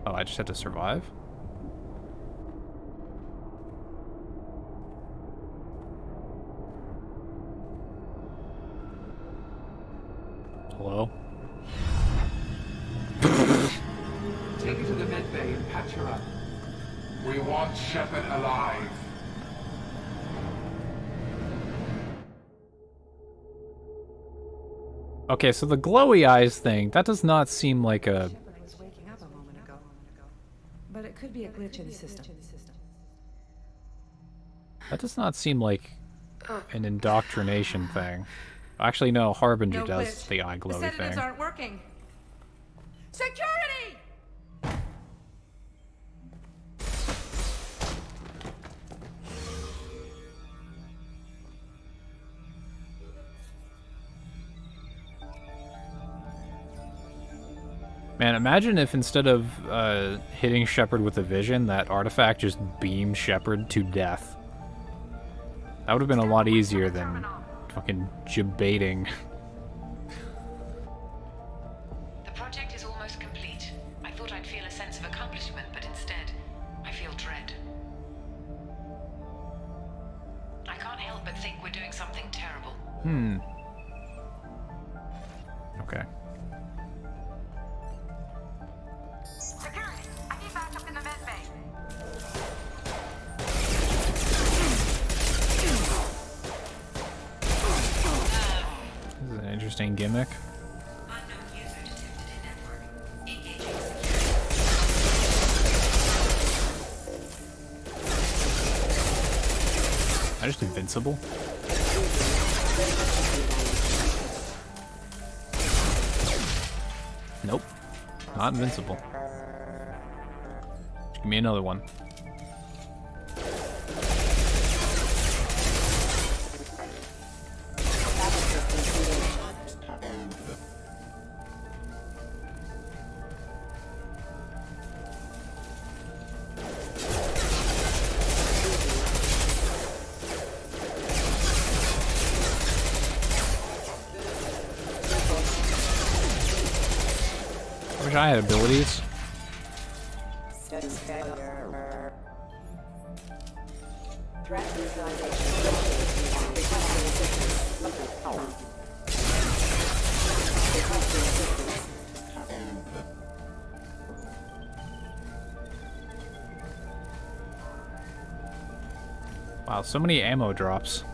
Oh, I just had to survive? Hello? Take her to the med bay and patch her up. We want Shepard alive. Okay, so the glowy eyes thing, that does not seem like a... Shepard was waking up a moment ago. But it could be a glitch in the system. That does not seem like an indoctrination thing. Actually, no, Harbinger No does glitch. the eye The glowy sedatives thing. aren't working. Security! Man, imagine if instead of hitting Shepard with a vision, that artifact just beamed Shepard to death. That would have been a lot easier than fucking debating. The project is almost complete. I thought I'd feel a sense of accomplishment, but instead, I feel dread. I can't help but think we're doing something terrible. Okay. Security! I need backup in the med bay. This is an interesting gimmick. Am I just invincible? Nope. Not invincible. Give me another one. I wish I had abilities. Wow, so many ammo drops.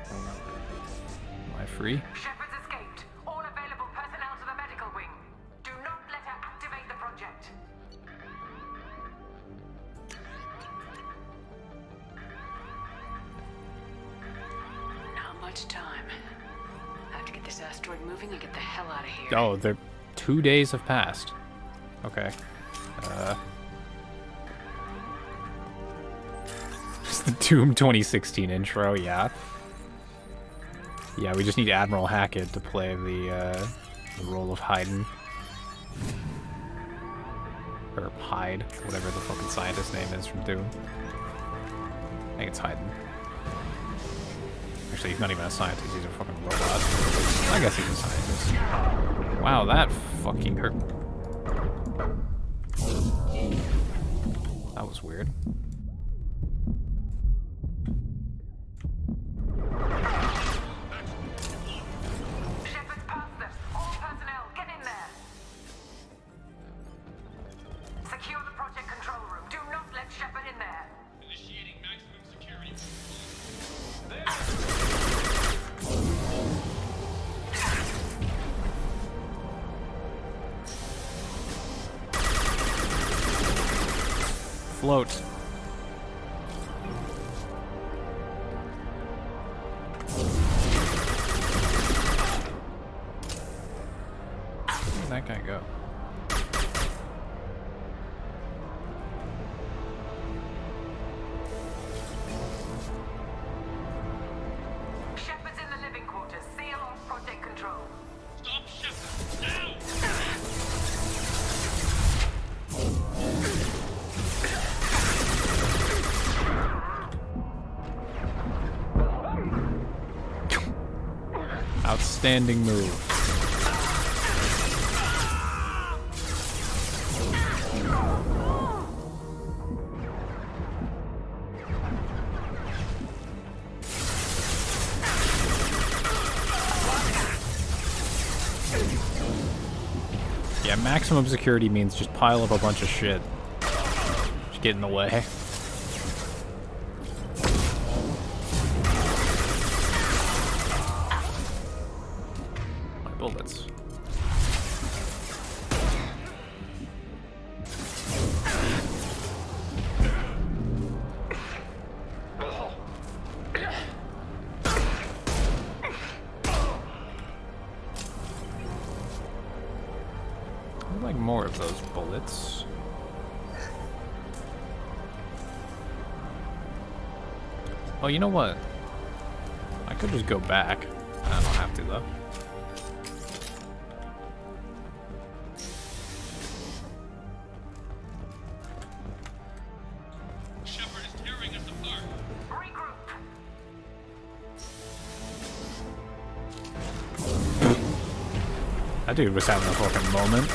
Am I free? Shepard's escaped. All available personnel to the medical wing. much time. I have to get this asteroid moving and get the hell out of here. Oh, 2 days have passed. Okay. It's the Doom 2016 intro, yeah. Yeah, we just need Admiral Hackett to play the role of Hyden. Or Hyde, whatever the fucking scientist name is from Doom. I think it's Hyden. Actually, he's not even a scientist, he's a fucking robot. I guess he's a scientist. Wow, that fucking hurt. That was weird. Float. Where'd that guy go? Shepard's in the living quarters. Seal off Project Control. Stop Shepard! Now! Outstanding move. Yeah, maximum security means just pile up a bunch of shit. Just get in the way. Bullets. I'd like more of those bullets. Oh, you know what? I could just go back. I don't have to though. That dude was having a fucking moment.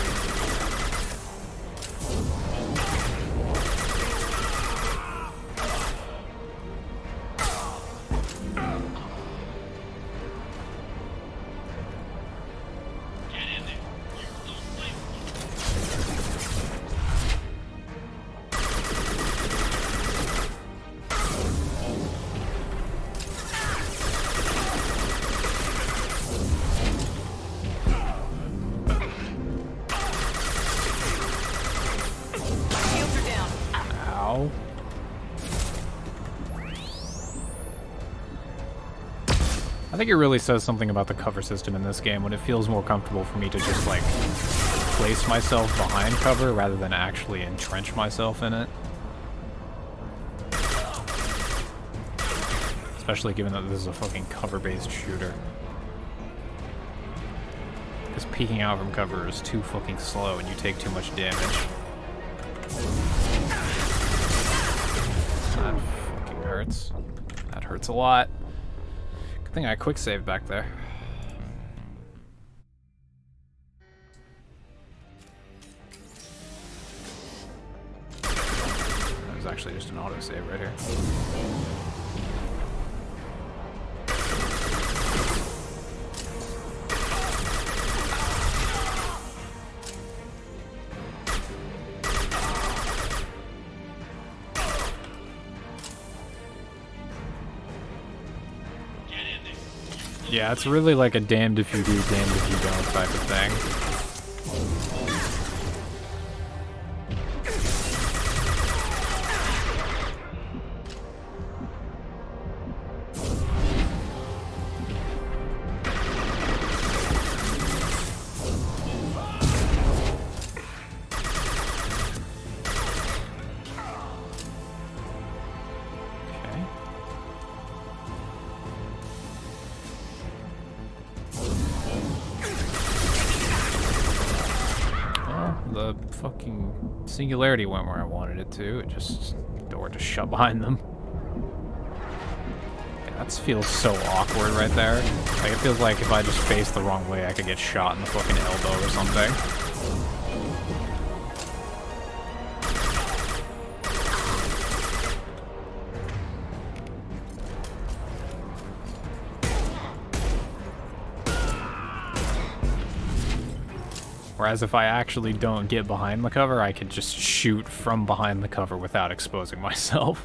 I think it really says something about the cover system in this game when it feels more comfortable for me to just, like, place myself behind cover rather than actually entrench myself in it. Especially given that this is a fucking cover-based shooter. Because peeking out from cover is too fucking slow and you take too much damage. That fucking hurts. That hurts a lot. I think I quick saved back there. That was actually just an autosave right here. Yeah, it's really like a damned if you do, damned if you don't type of thing. fucking singularity went where I wanted it to. It just... the door just shut behind them. Yeah, that feels so awkward right there. Like, it feels like if I just faced the wrong way, I could get shot in the fucking elbow or something. Whereas if I actually don't get behind the cover, I could just shoot from behind the cover without exposing myself.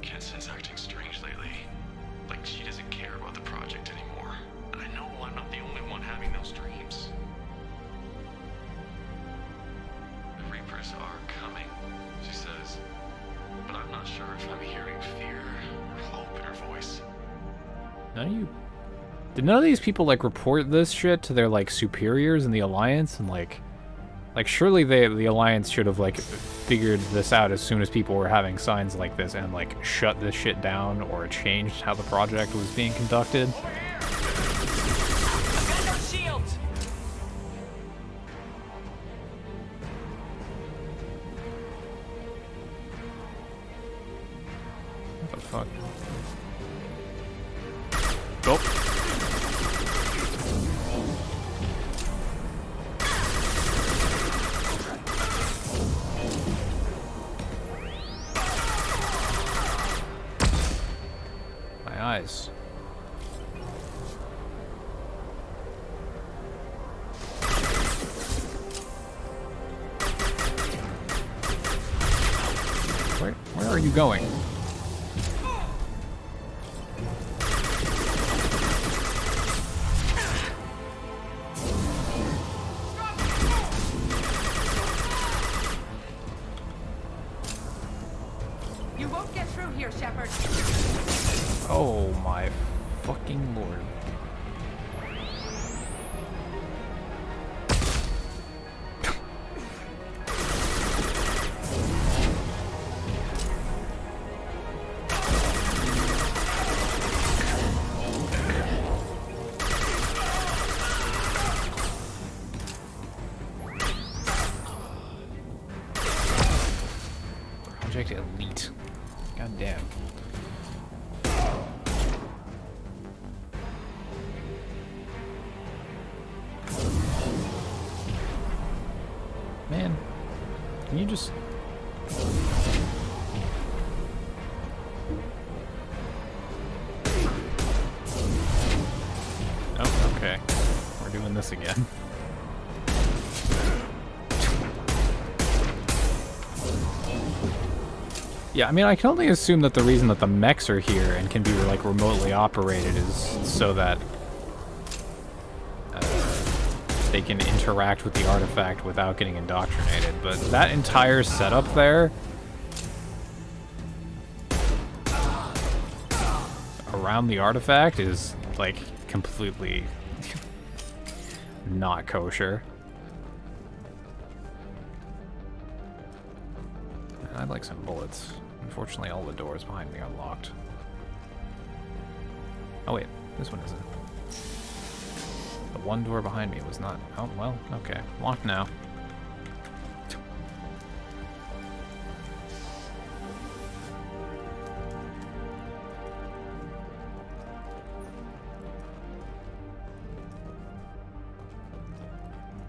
Kensen's acting strange lately. Like she doesn't care about the project anymore. And I know I'm not the only one having those dreams. The Reapers are coming, she says. But I'm not sure if I'm hearing fear or hope in her voice. Did none of these people like report this shit to their like superiors in the Alliance and like surely the Alliance should have like figured this out as soon as people were having signs like this and like shut this shit down or changed how the project was being conducted. What the fuck? Oh. My eyes. Where are you going? You won't get through here, Shepard. Oh my fucking lord. Project Elite. God damn. Man, can you just... Oh, okay. We're doing this again. Yeah, I mean, I can only assume that the reason that the mechs are here and can be, like, remotely operated is so that they can interact with the artifact without getting indoctrinated. But that entire setup there around the artifact is, like, completely not kosher. I'd like some bullets. Unfortunately, all the doors behind me are locked. Oh wait, this one isn't. The one door behind me was not... Oh, well, okay. Locked now.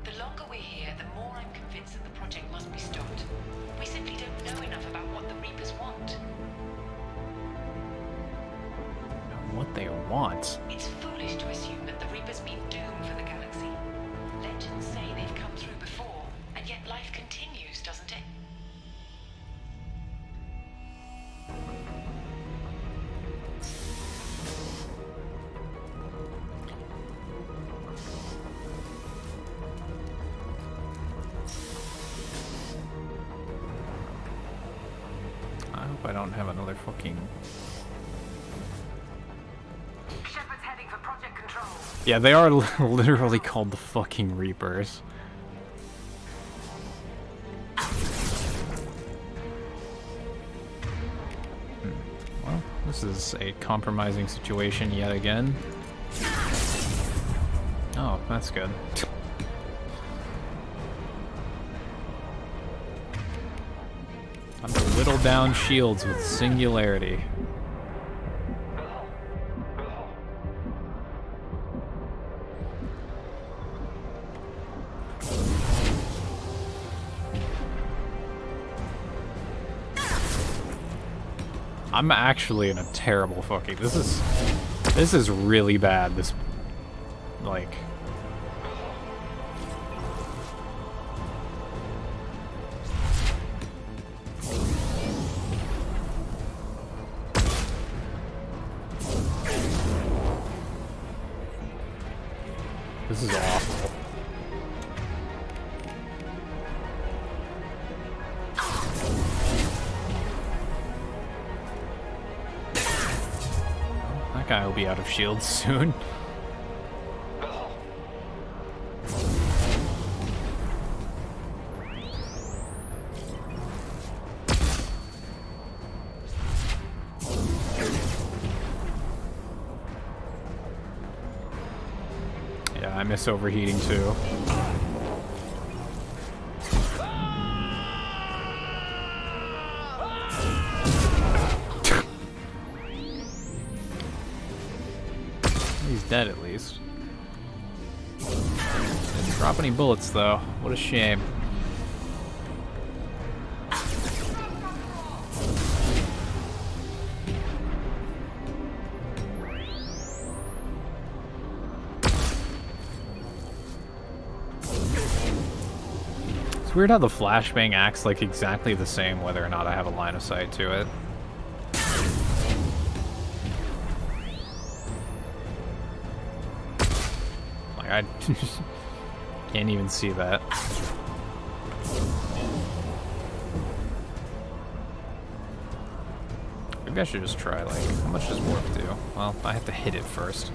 The longer we're here, the more I'm convinced that the project must be stopped. We simply don't know enough about what the Reapers want. What they want? It's foolish to assume that the Reapers mean doom for the galaxy. Legends say they've come through before, and yet life continues, doesn't it? I hope I don't have another fucking... Shepard's heading for Project Control. Yeah, they are literally called the fucking Reapers. Well, this is a compromising situation yet again. Oh, that's good. Time to whittle down shields with singularity. I'm actually in a terrible fucking... This is really bad, this... Like... This is awful. That guy will be out of shields soon. Yeah, I miss overheating too. He's dead at least. Didn't drop any bullets though. What a shame. It's weird how the flashbang acts like exactly the same whether or not I have a line of sight to it. I just can't even see that. Maybe I should just try, like, how much does warp do? Well, I have to hit it first.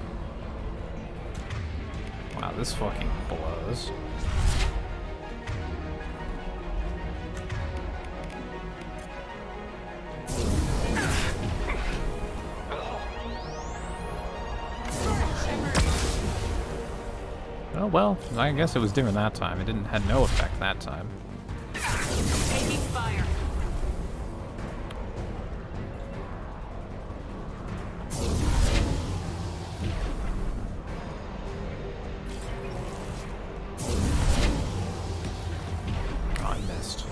Wow, this fucking blows. Oh well, I guess it was different that time. It had no effect that time. Taking fire. Oh, I missed.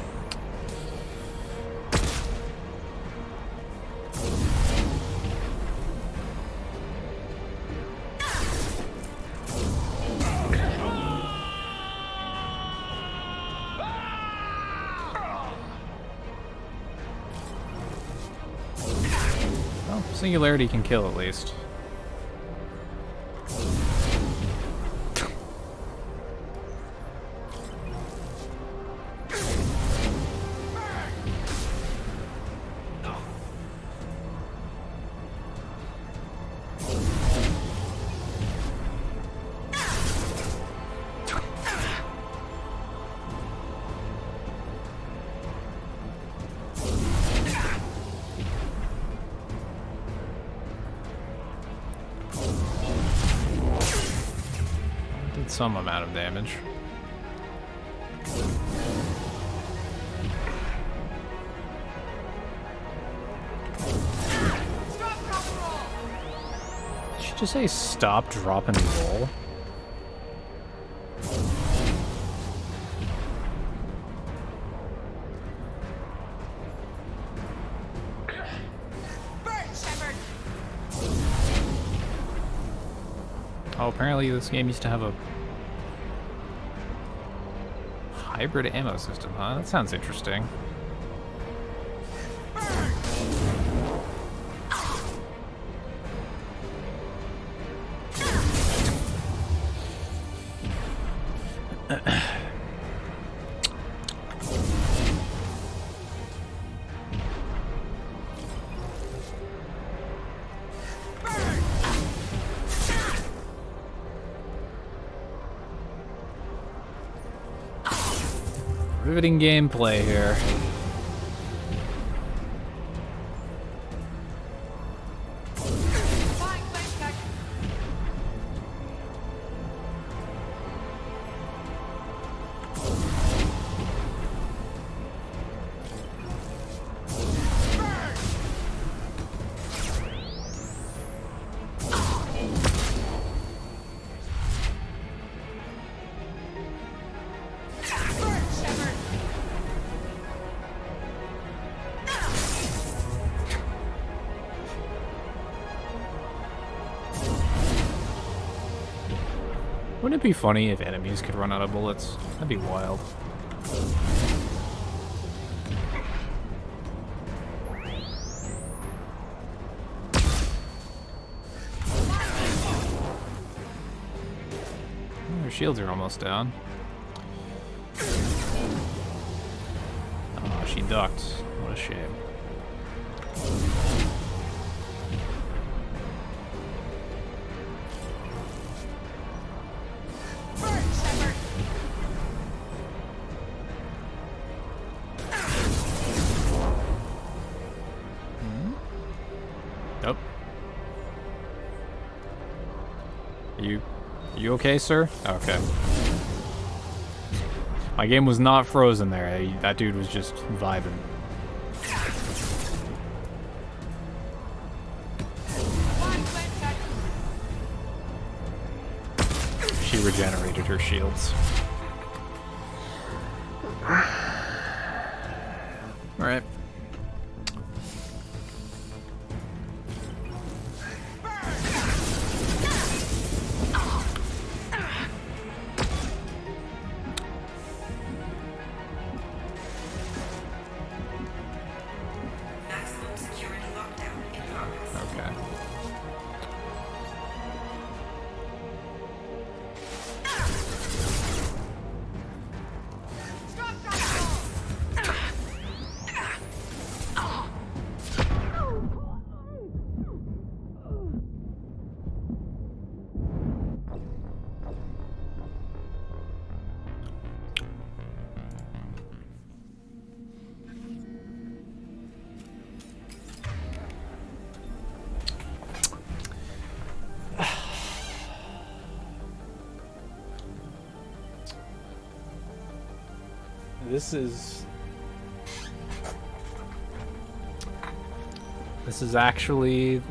Well, singularity can kill at least. Did some amount of damage. Did she just say stop, drop, and roll? Oh, apparently this game used to have a hybrid ammo system, huh? That sounds interesting. Riveting gameplay here. Wouldn't it be funny if enemies could run out of bullets? That'd be wild. Their shields are almost down. Oh, she ducked. What a shame. Nope. Are you okay, sir? Okay. My game was not frozen there. That dude was just vibing. She regenerated her shields. Alright. Okay. This is actually...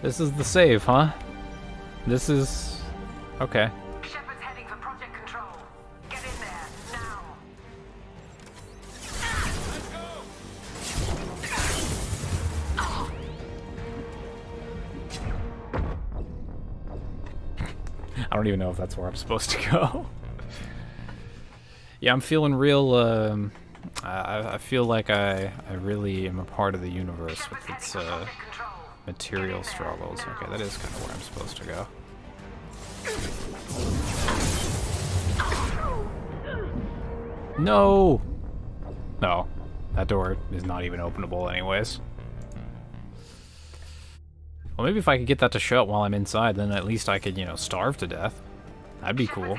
This is the save, huh? This is... Okay. Shepard's heading for Project Control. Get in there, now. I don't even know if that's where I'm supposed to go. Yeah, I'm feeling real, I feel like I really am a part of the universe with its, material struggles. Okay, that is kind of where I'm supposed to go. No! No. That door is not even openable anyways. Well, maybe if I could get that to shut while I'm inside, then at least I could, you know, starve to death. That'd be cool.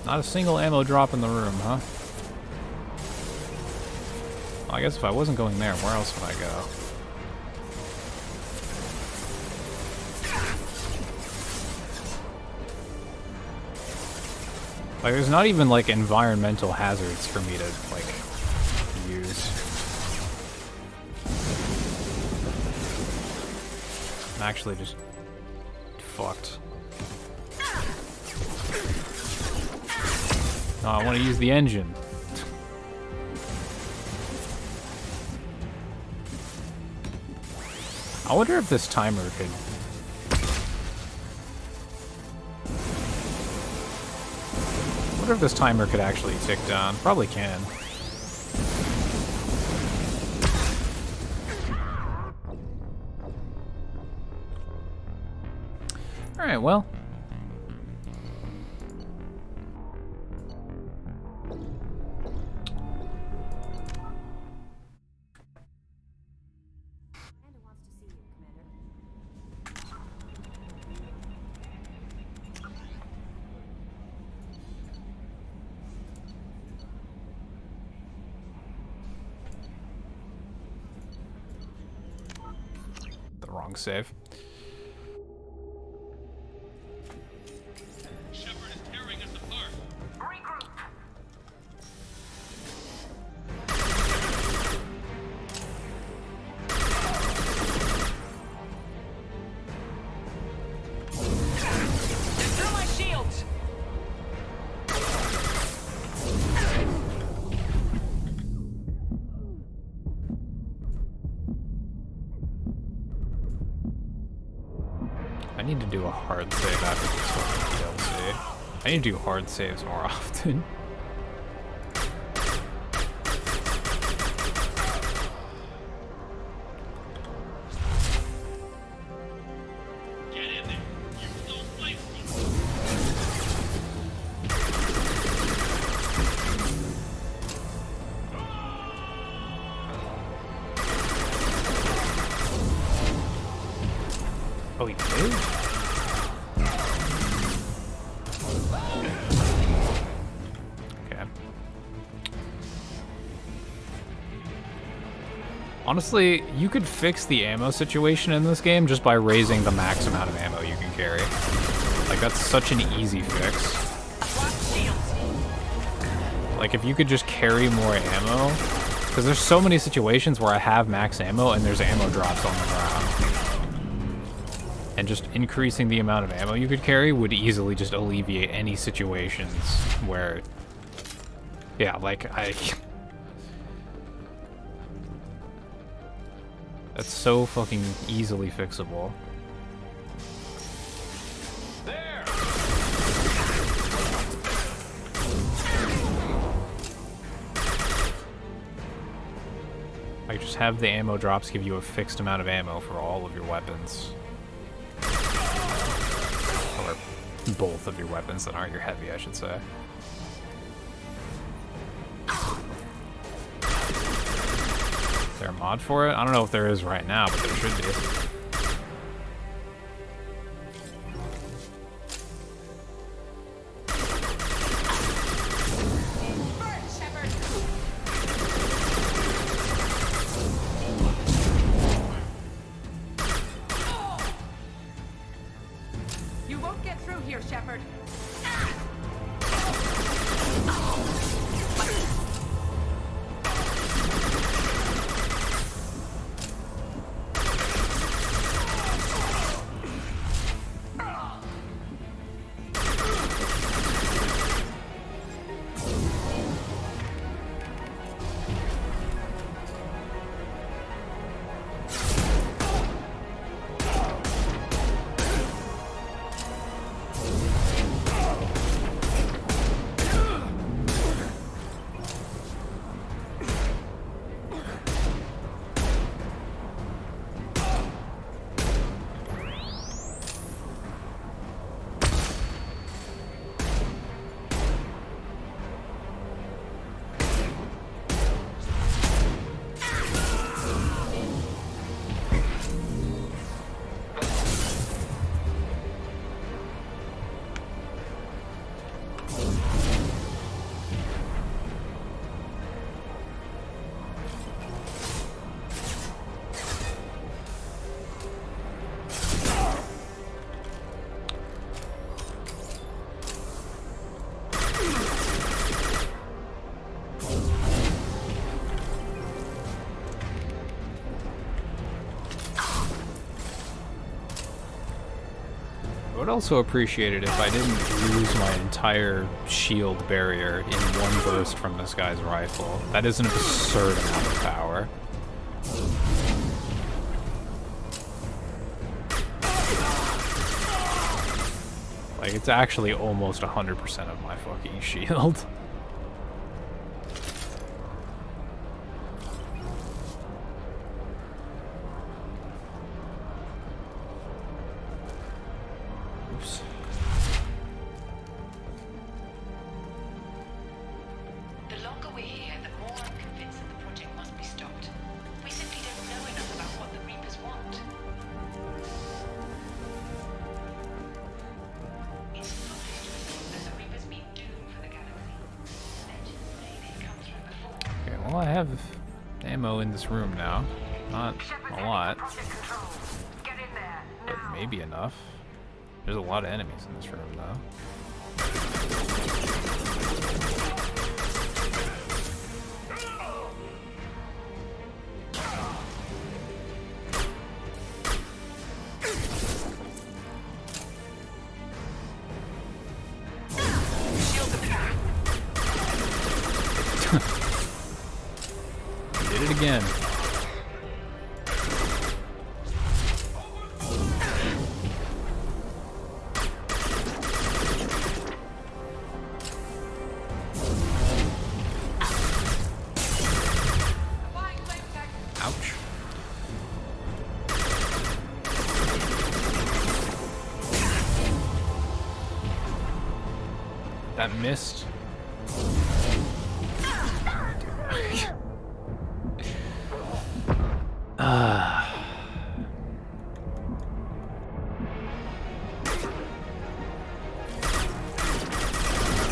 Not a single ammo drop in the room, huh? Well, I guess if I wasn't going there, where else would I go? Like, there's not even, like, environmental hazards for me to, like, use. I'm actually just fucked. No, I want to use the engine. I wonder if this timer could... I wonder if this timer could actually tick down. Probably can. Alright, well. Wrong save. Shepard is tearing us apart. Regroup. Through my shields. do a hard save after this fucking DLC. I need to do hard saves more often. Oh, he did? Okay. Honestly, you could fix the ammo situation in this game just by raising the max amount of ammo you can carry. Like, that's such an easy fix. Like, if you could just carry more ammo, because there's so many situations where I have max ammo and there's ammo drops on the ground. And just increasing the amount of ammo you could carry would easily just alleviate any situations where, yeah, like, that's so fucking easily fixable. Like, just have the ammo drops give you a fixed amount of ammo for all of your weapons. Or both of your weapons that aren't your heavy, I should say. Is there a mod for it? I don't know if there is right now, but there should be. You won't get through here, Shepard. I would also appreciate it if I didn't lose my entire shield barrier in one burst from this guy's rifle. That is an absurd amount of power. Like, it's actually almost 100% of my fucking shield. Oops. The longer we're here, the more I'm convinced that the project must be stopped. We simply don't know enough about what the Reapers want. It's foolish to assume that the Reapers mean doom for the galaxy. Legends say they've come through before. Okay, well, I have ammo in this room now. Not a lot, but maybe enough. There's a lot of enemies in this room, though. Did it again. That missed.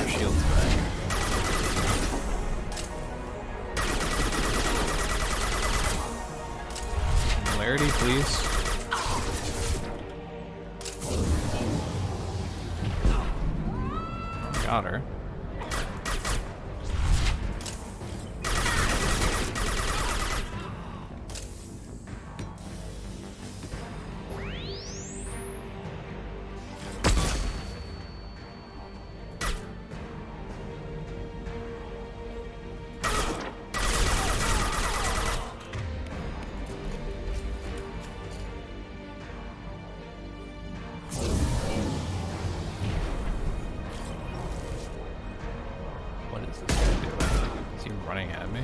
Shield's back. Singularity, please. Got her. What is this guy doing? Is he running at me?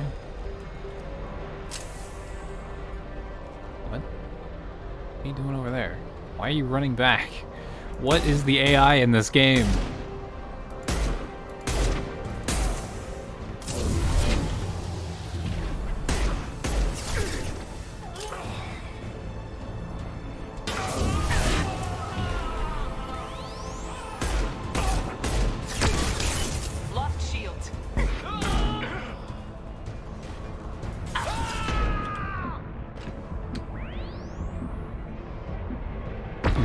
What? What are you doing over there? Why are you running back? What is the AI in this game? Lost shields.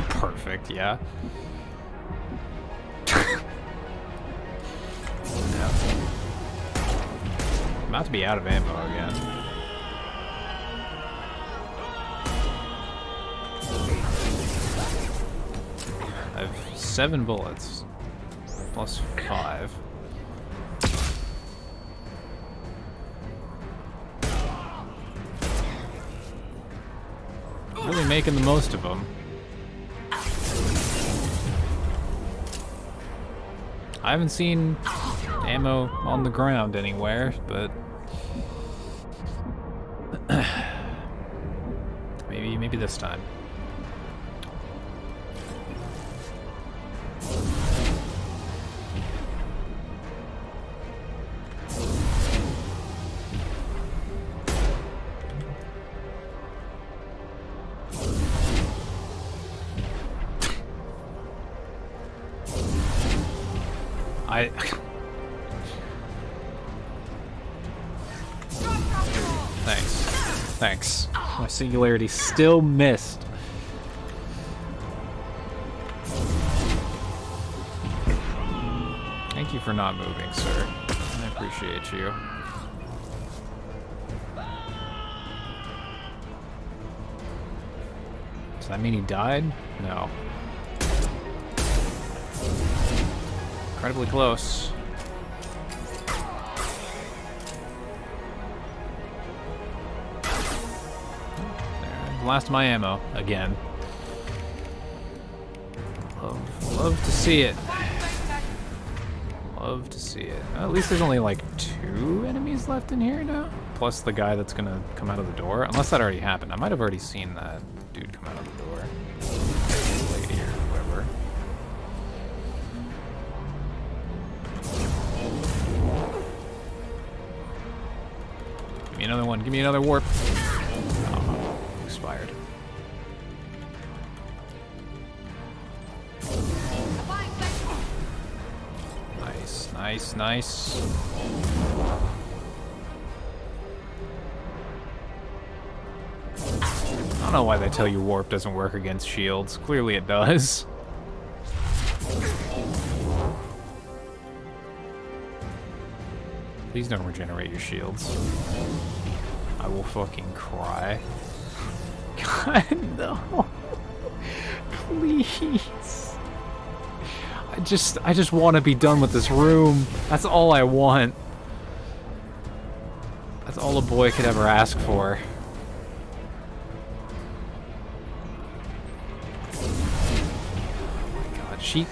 Perfect, yeah. I'm about to be out of ammo again. I have 7 bullets. Plus 5. Really making the most of them. I haven't seen ammo on the ground anywhere, but maybe this time. Thanks. My singularity still missed. Thank you for not moving, sir. I appreciate you. Does that mean he died? No. Incredibly close. Last of my ammo again. Love to see it. Love to see it. At least there's only like 2 enemies left in here now, plus the guy that's gonna come out of the door. Unless that already happened. I might have already seen that dude come out of the door. Lady or whoever. Give me another one. Give me another warp. Expired. Nice, nice. I don't know why they tell you warp doesn't work against shields. Clearly it does. Please don't regenerate your shields. I will fucking cry. God, no. Please. I just want to be done with this room. That's all I want. That's all a boy could ever ask for. Oh my god, she...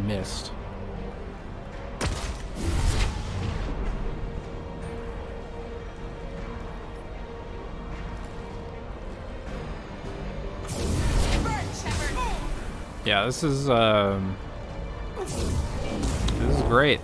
missed. Yeah, this is great.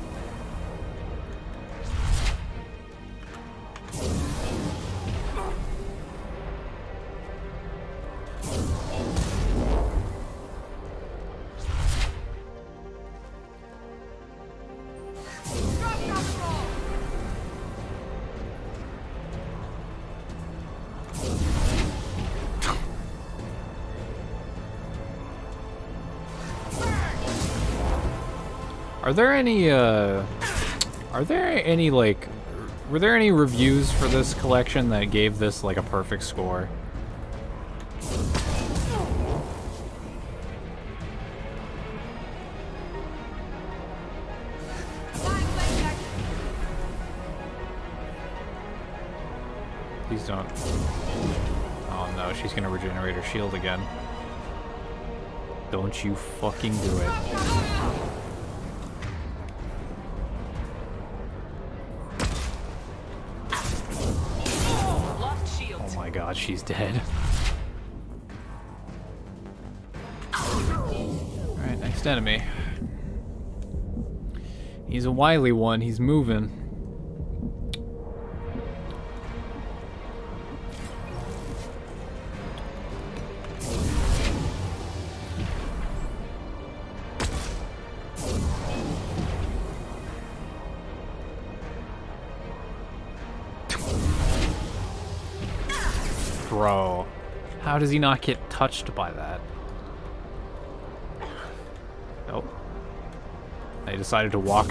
Are there any like, were there any reviews for this collection that gave this like a perfect score? Please don't. Oh no, she's gonna regenerate her shield again. Don't you fucking do it. Oh my god, she's dead. Alright, next enemy. He's a wily one, he's moving. Bro, how does he not get touched by that? Nope. They decided to walk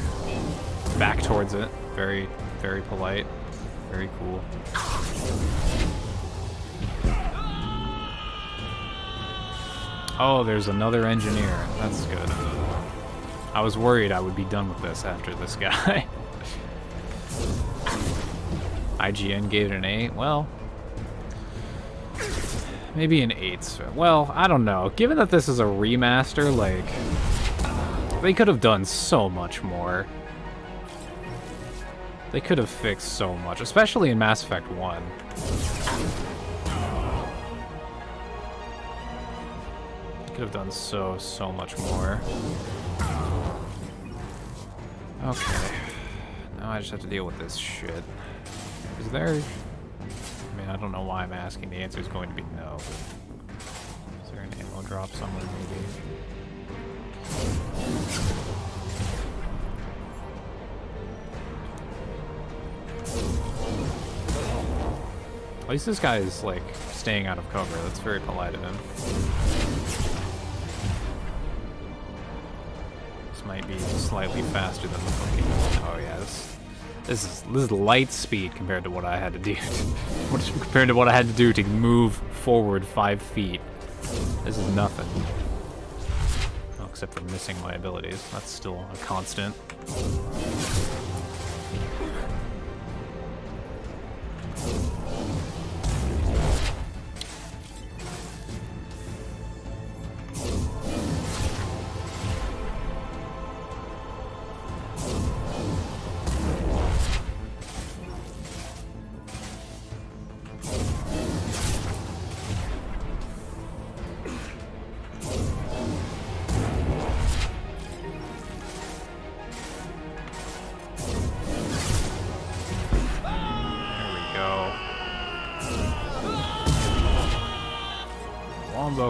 back towards it. Very, very polite. Very cool. Oh, there's another engineer. That's good. I was worried I would be done with this after this guy. IGN gave it an 8. Well, maybe an 8. Well, I don't know. Given that this is a remaster, like, they could have done so much more. They could have fixed so much, especially in Mass Effect 1. They could have done so much more. Okay. Now I just have to deal with this shit. Is there... I mean, I don't know why I'm asking. The answer is going to be no. Is there an ammo drop somewhere, maybe? At least this guy is, like, staying out of cover. That's very polite of him. This might be slightly faster than the fucking... Oh, yeah, this is light speed compared to what I had to do. Compared to what I had to do to move forward 5 feet. This is nothing. Oh, except for missing my abilities. That's still a constant.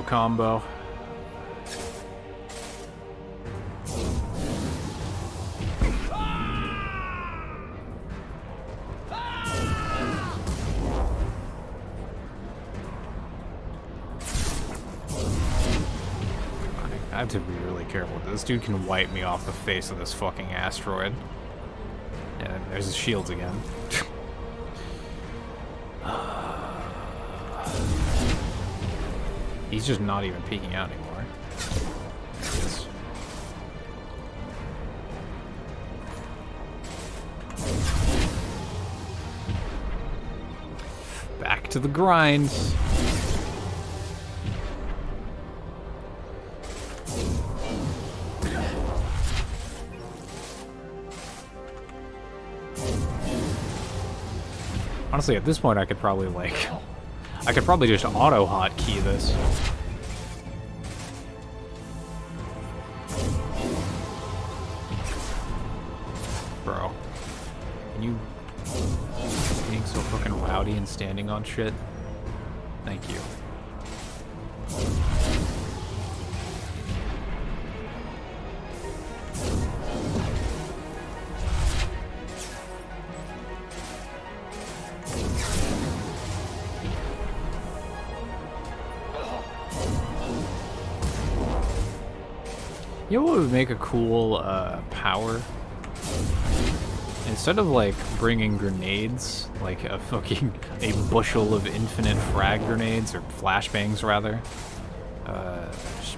Combo. I have to be really careful. This dude can wipe me off the face of this fucking asteroid. Yeah, there's his shields again. He's just not even peeking out anymore. There he is. Back to the grind. Honestly, at this point, I could probably, like... I could probably just auto-hotkey this. Bro. Can you... being so fucking rowdy and standing on shit? Thank you. You know what would make a cool power? Instead of like bringing grenades, like a bushel of infinite frag grenades, or flashbangs rather,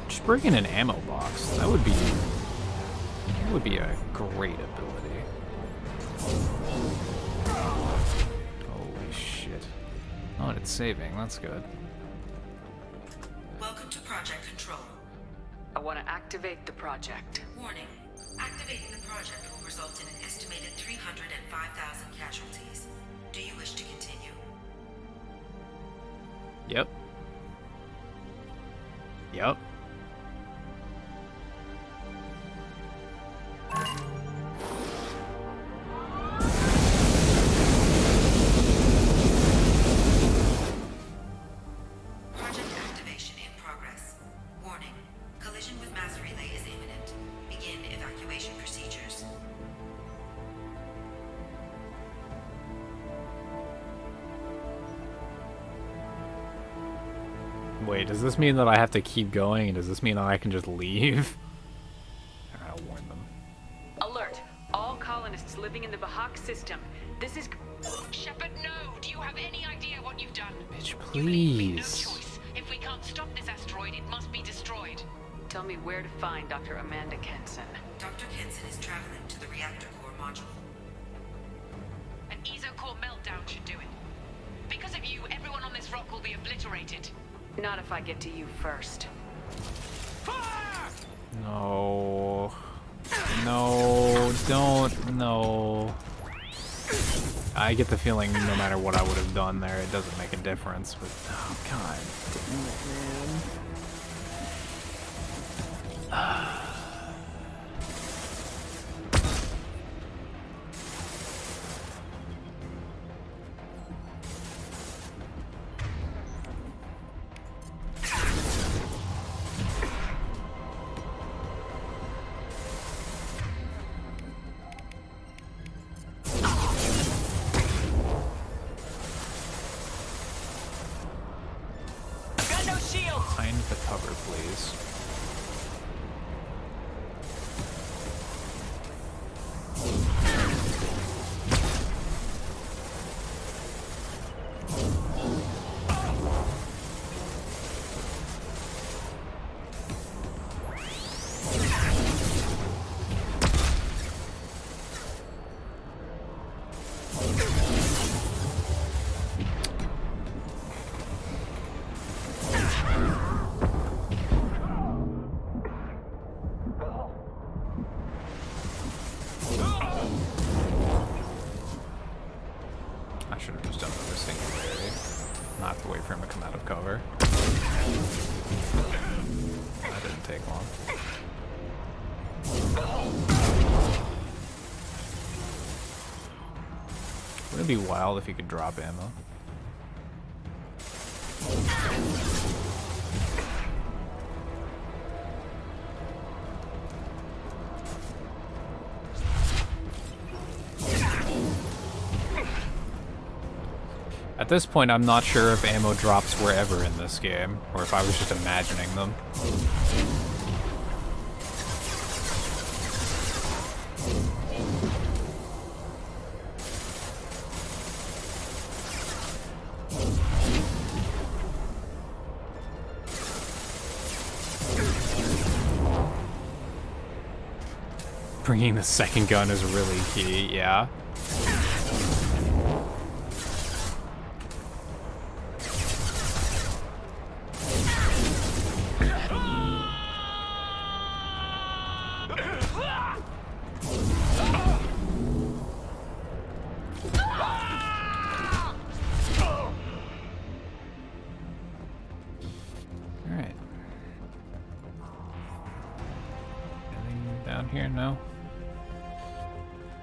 just bring in an ammo box. That would be a great ability. Holy shit. Oh, and it's saving, that's good. Welcome to Project Control. I want to activate the project. Warning. Activating the project will result in an estimated 305,000 casualties. Do you wish to continue? Yep. Yep. Project activation in progress. Warning. Collision with mass relay is imminent. Begin evacuation procedures. Wait, does this mean that I have to keep going, and does this mean that I can just leave? I'll warn them. Alert! All colonists living in the Bahak system. This is... Shepard, no! Do you have any idea what you've done? Bitch, You leave me no please. choice. If we can't stop this asteroid, it must be destroyed. Tell me where to find Dr. Amanda Kenson. Dr. Kenson is traveling to the reactor core module. An ESO-core meltdown should do it. Because of you, everyone on this rock will be obliterated. Not if I get to you first. No. No, don't, no. I get the feeling no matter what I would have done there, it doesn't make a difference, but, oh god damn it, man. Got no shield! Find the cover, please. I should have just done another singularity. Not have to wait for him to come out of cover. That didn't take long. Wouldn't it be wild if you could drop ammo? At this point, I'm not sure if ammo drops wherever in this game, or if I was just imagining them. Bringing the second gun is really key, yeah.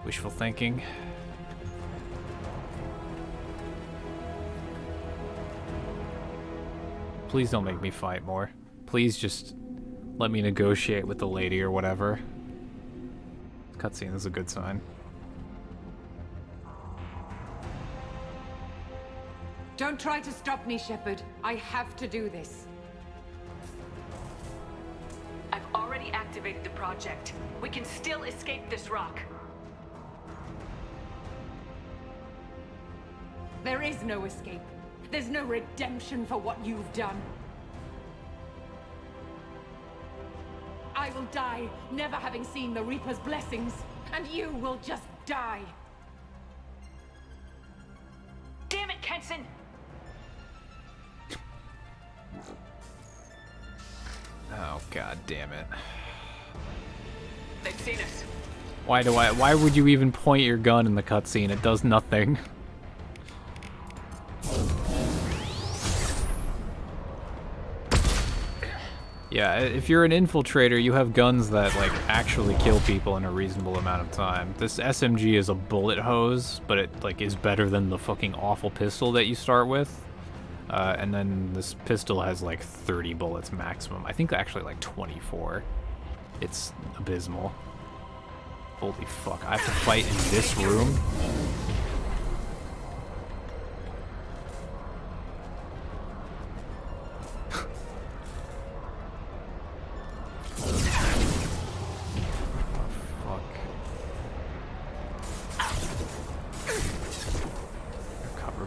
Wishful thinking. Please don't make me fight more. Please just let me negotiate with the lady or whatever. Cutscene is a good sign. Don't try to stop me, Shepard. I have to do this. I've already activated the project. We can still escape this rock. There is no escape. There's no redemption for what you've done. I will die, never having seen the Reaper's blessings, and you will just die. Damn it, Kenson! Oh, god damn it. They've seen us. Why would you even point your gun in the cutscene? It does nothing. Yeah, if you're an infiltrator, you have guns that, like, actually kill people in a reasonable amount of time. This SMG is a bullet hose, but it, like, is better than the fucking awful pistol that you start with. And then this pistol has, like, 30 bullets maximum. I think actually, like, 24. It's abysmal. Holy fuck, I have to fight in this room?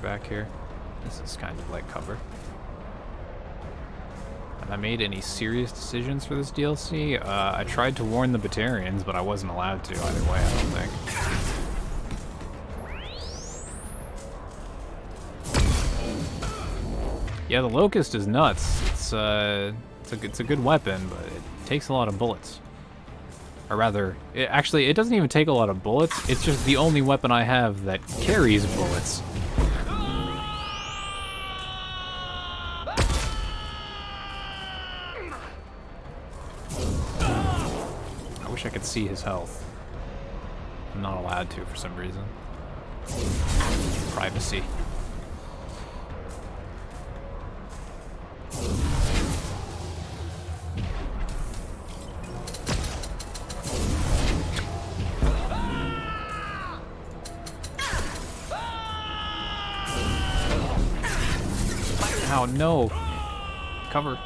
Back here. This is kind of like cover. Have I made any serious decisions for this DLC? I tried to warn the Batarians, but I wasn't allowed to either way, I don't think. Yeah, the Locust is nuts. It's a good weapon, but it takes a lot of bullets. Or rather, it doesn't even take a lot of bullets. It's just the only weapon I have that carries bullets. I could see his health. I'm not allowed to for some reason. Privacy. Ow, no. Cover.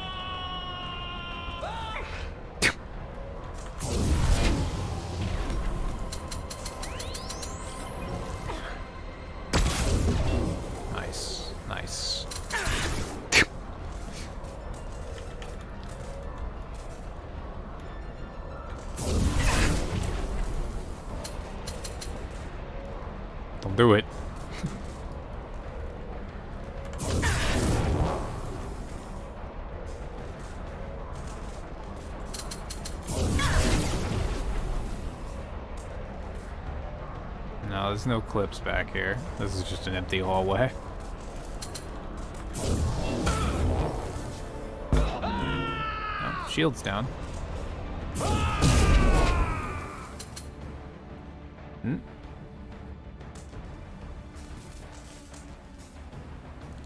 Do it. No, there's no clips back here. This is just an empty hallway. Oh, shield's down.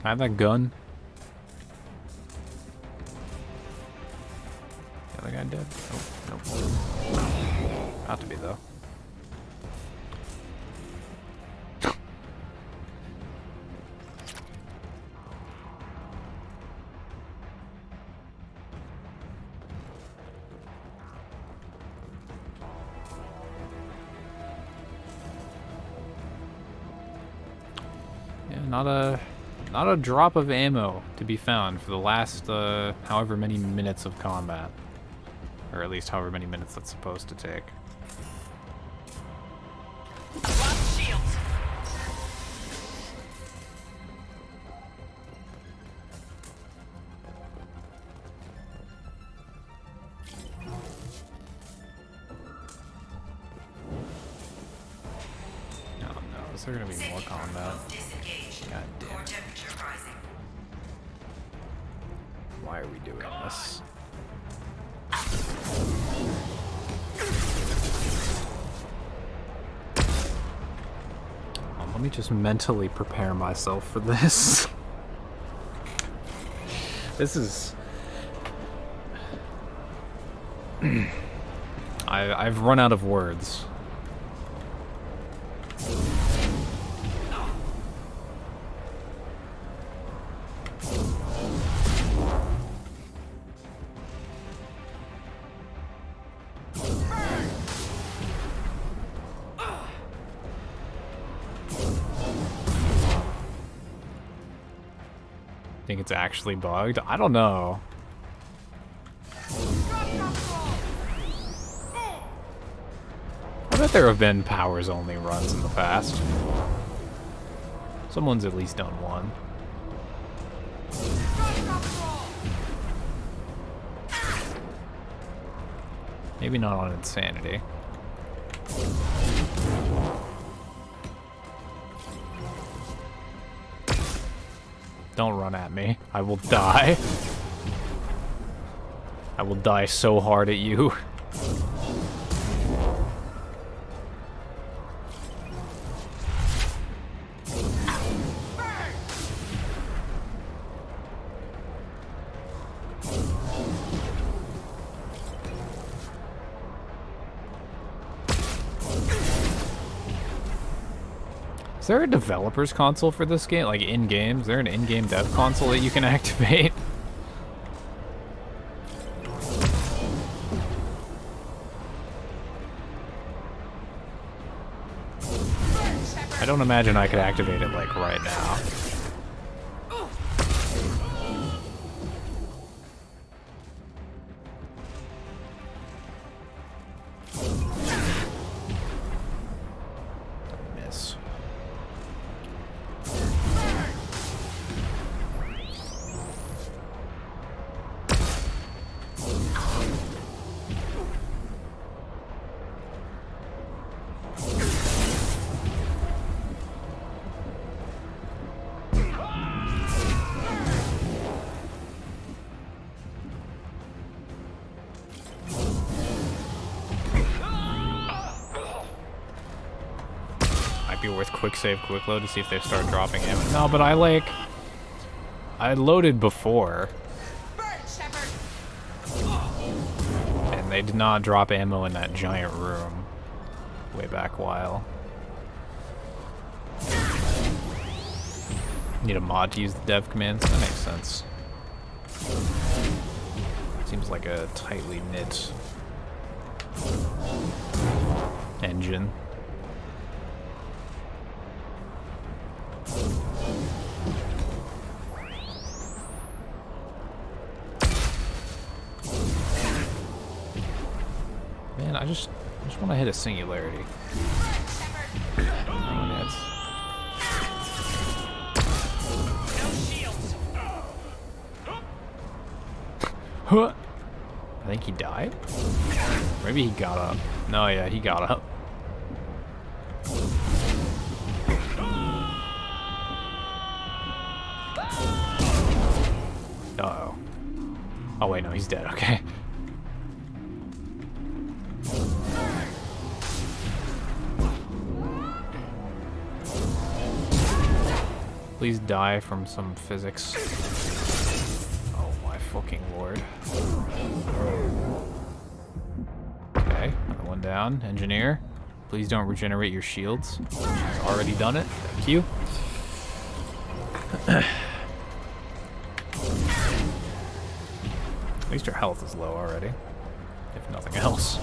I have that gun. The other guy dead? Oh, nope. Not to be, though. Yeah, not a drop of ammo to be found for the last, however many minutes of combat. Or at least however many minutes that's supposed to take. Oh no, is there gonna be more combat? God damn it. Why are we doing this? Let me just mentally prepare myself for this. This is... I've run out of words. Think it's actually bugged? I don't know. I bet there have been powers only runs in the past. Someone's at least done one. Maybe not on Insanity. Don't run at me. I will die. I will die so hard at you. Is there a developer's console for this game? Like in-game? Is there an in-game dev console that you can activate? I don't imagine I could activate it like right now. Miss. Might be worth quick save, quick load to see if they start dropping ammo. No, but I loaded before. And they did not drop ammo in that giant room way back while. Need a mod to use the dev commands? That makes sense. Seems like a tightly knit engine. Man, I just want to hit a singularity. Huh. I think he died? Maybe he got up. No, yeah, he got up. Uh-oh. Oh wait, no, he's dead, okay. Please die from some physics. Oh my fucking lord. Okay, another one down. Engineer, please don't regenerate your shields. She's already done it. Thank you. At least her health is low already, if nothing else.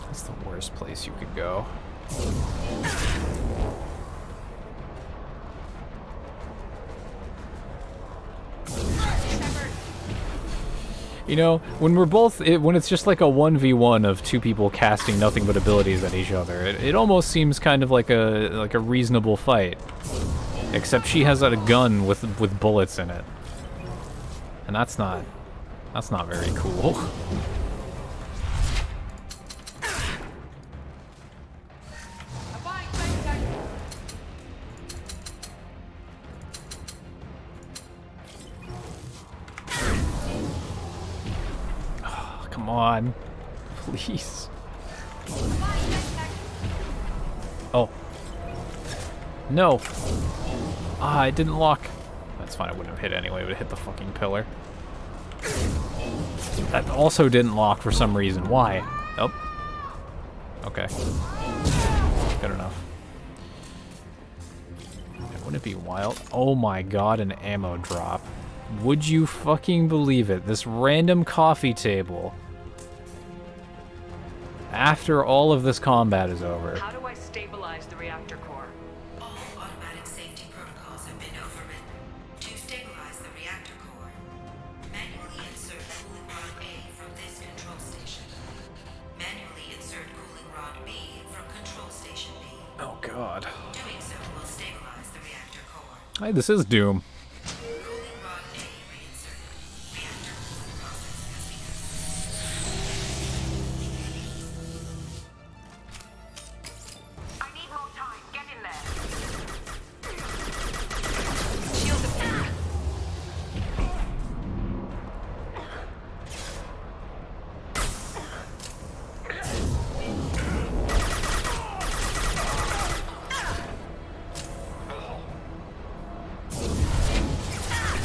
That's the worst place you could go. You know, when we're both, when it's just like a 1v1 of two people casting nothing but abilities at each other, it almost seems kind of like a reasonable fight. Except she has a gun with bullets in it, and that's not very cool. Come on. Please. Oh. No. Ah, it didn't lock. That's fine, I wouldn't have hit anyway, it would have hit the fucking pillar. That also didn't lock for some reason. Why? Oh. Okay. Good enough. Wouldn't it be wild? Oh my god, an ammo drop. Would you fucking believe it? This random coffee table. After all of this combat is over. How do I stabilize the reactor core? All automatic safety protocols have been overridden. To stabilize the reactor core, manually insert cooling rod A from this control station. Manually insert cooling rod B from control station B. Oh god. Doing so will stabilize the reactor core. Hey, this is Doom. Cooling rod A reinserted. Reactor cooling process has begun. I need more time. Get in there. Shield of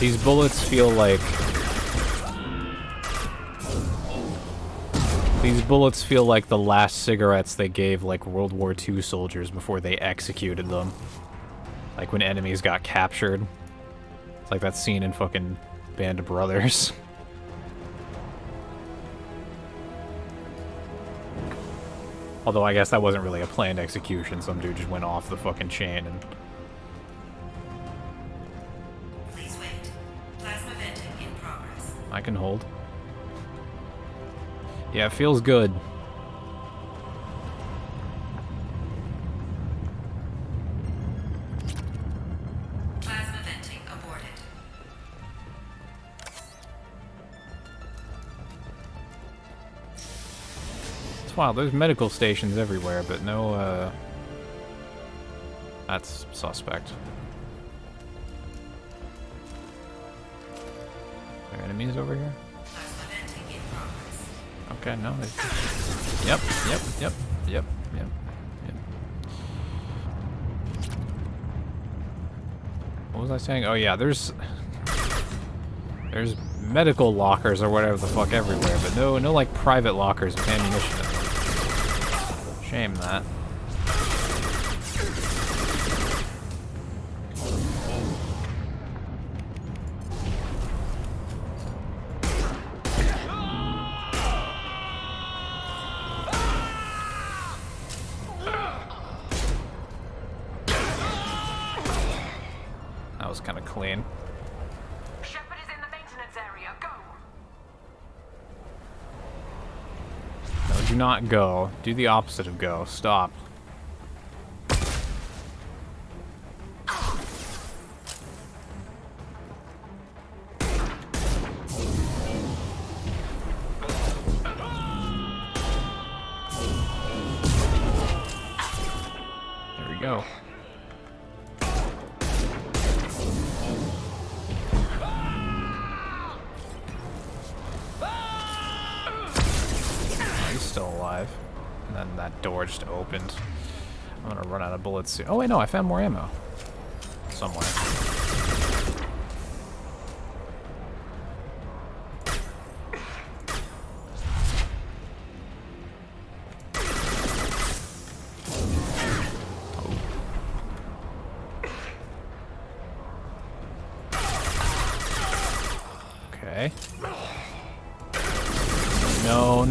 These bullets feel like... These bullets feel like the last cigarettes they gave, like, World War II soldiers before they executed them. Like, when enemies got captured. It's like that scene in fucking Band of Brothers. Although I guess that wasn't really a planned execution. Some dude just went off the fucking chain and... Please wait. Plasma venting in progress. I can hold. Yeah, it feels good. Plasma venting aborted. It's wild, there's medical stations everywhere, but no, that's suspect. Are there enemies over here? Plasma venting in progress. Okay, no. Yep. What was I saying? Oh yeah, there's medical lockers or whatever the fuck everywhere, but no like private lockers with ammunition in them. Shame that. That was kind of clean. Shepard is in the maintenance area. Go. No, do not go. Do the opposite of go. Stop. There we go. He's still alive. And then that door just opened. I'm gonna run out of bullets soon. Oh wait, no, I found more ammo. Somewhere. Okay. No,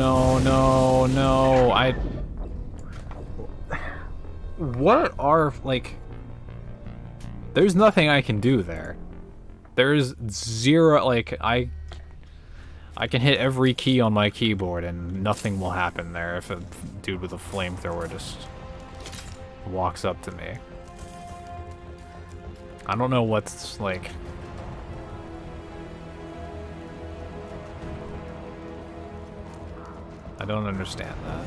what are, like... There's nothing I can do there. There's zero, like, I can hit every key on my keyboard and nothing will happen there if a dude with a flamethrower just walks up to me. I don't know what's, like... I don't understand that.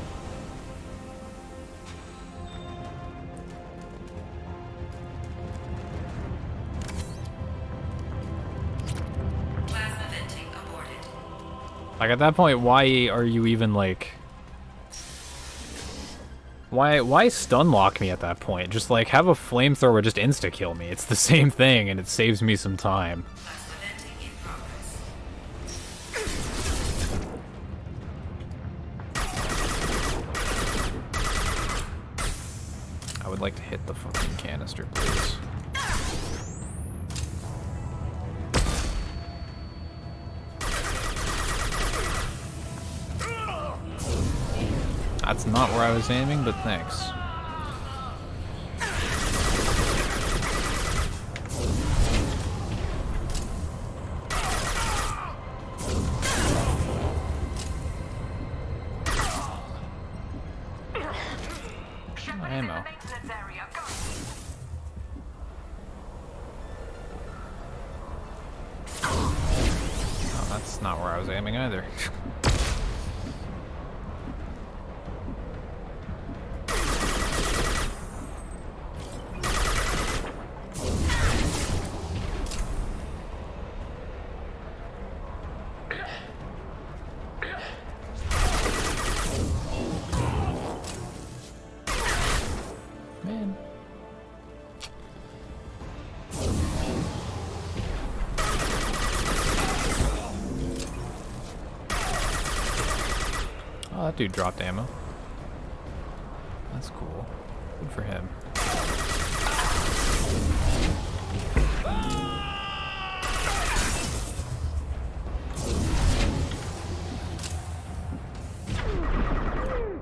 Like, at that point, why are you even, like... Why stun lock me at that point? Just, like, have a flamethrower just insta-kill me. It's the same thing, and it saves me some time. I would like to hit the fucking canister, please. That's not where I was aiming, but thanks. Ammo. Oh, that's not where I was aiming either. Man. Oh, that dude dropped ammo. That's cool. Good for him.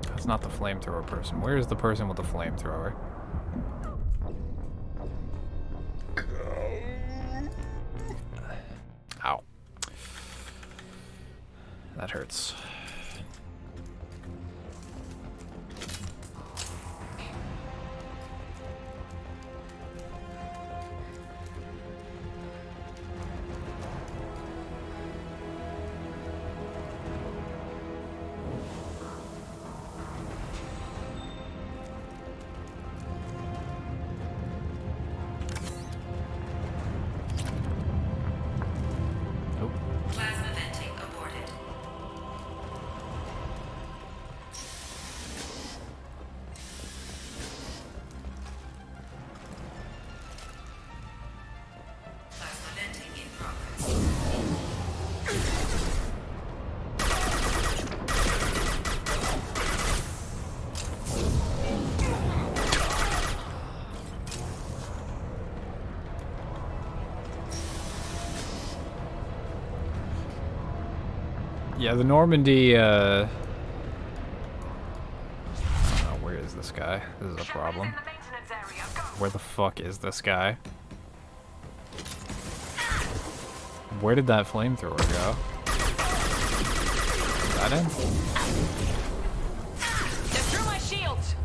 That's not the flamethrower person. Where is the person with the flamethrower? Ow. That hurts. Plasma venting aborted. Plasma venting in progress. Yeah, the Normandy, I don't know, where is this guy? This is a problem. Where the fuck is this guy? Where did that flamethrower go? Is that him? They're through my shields!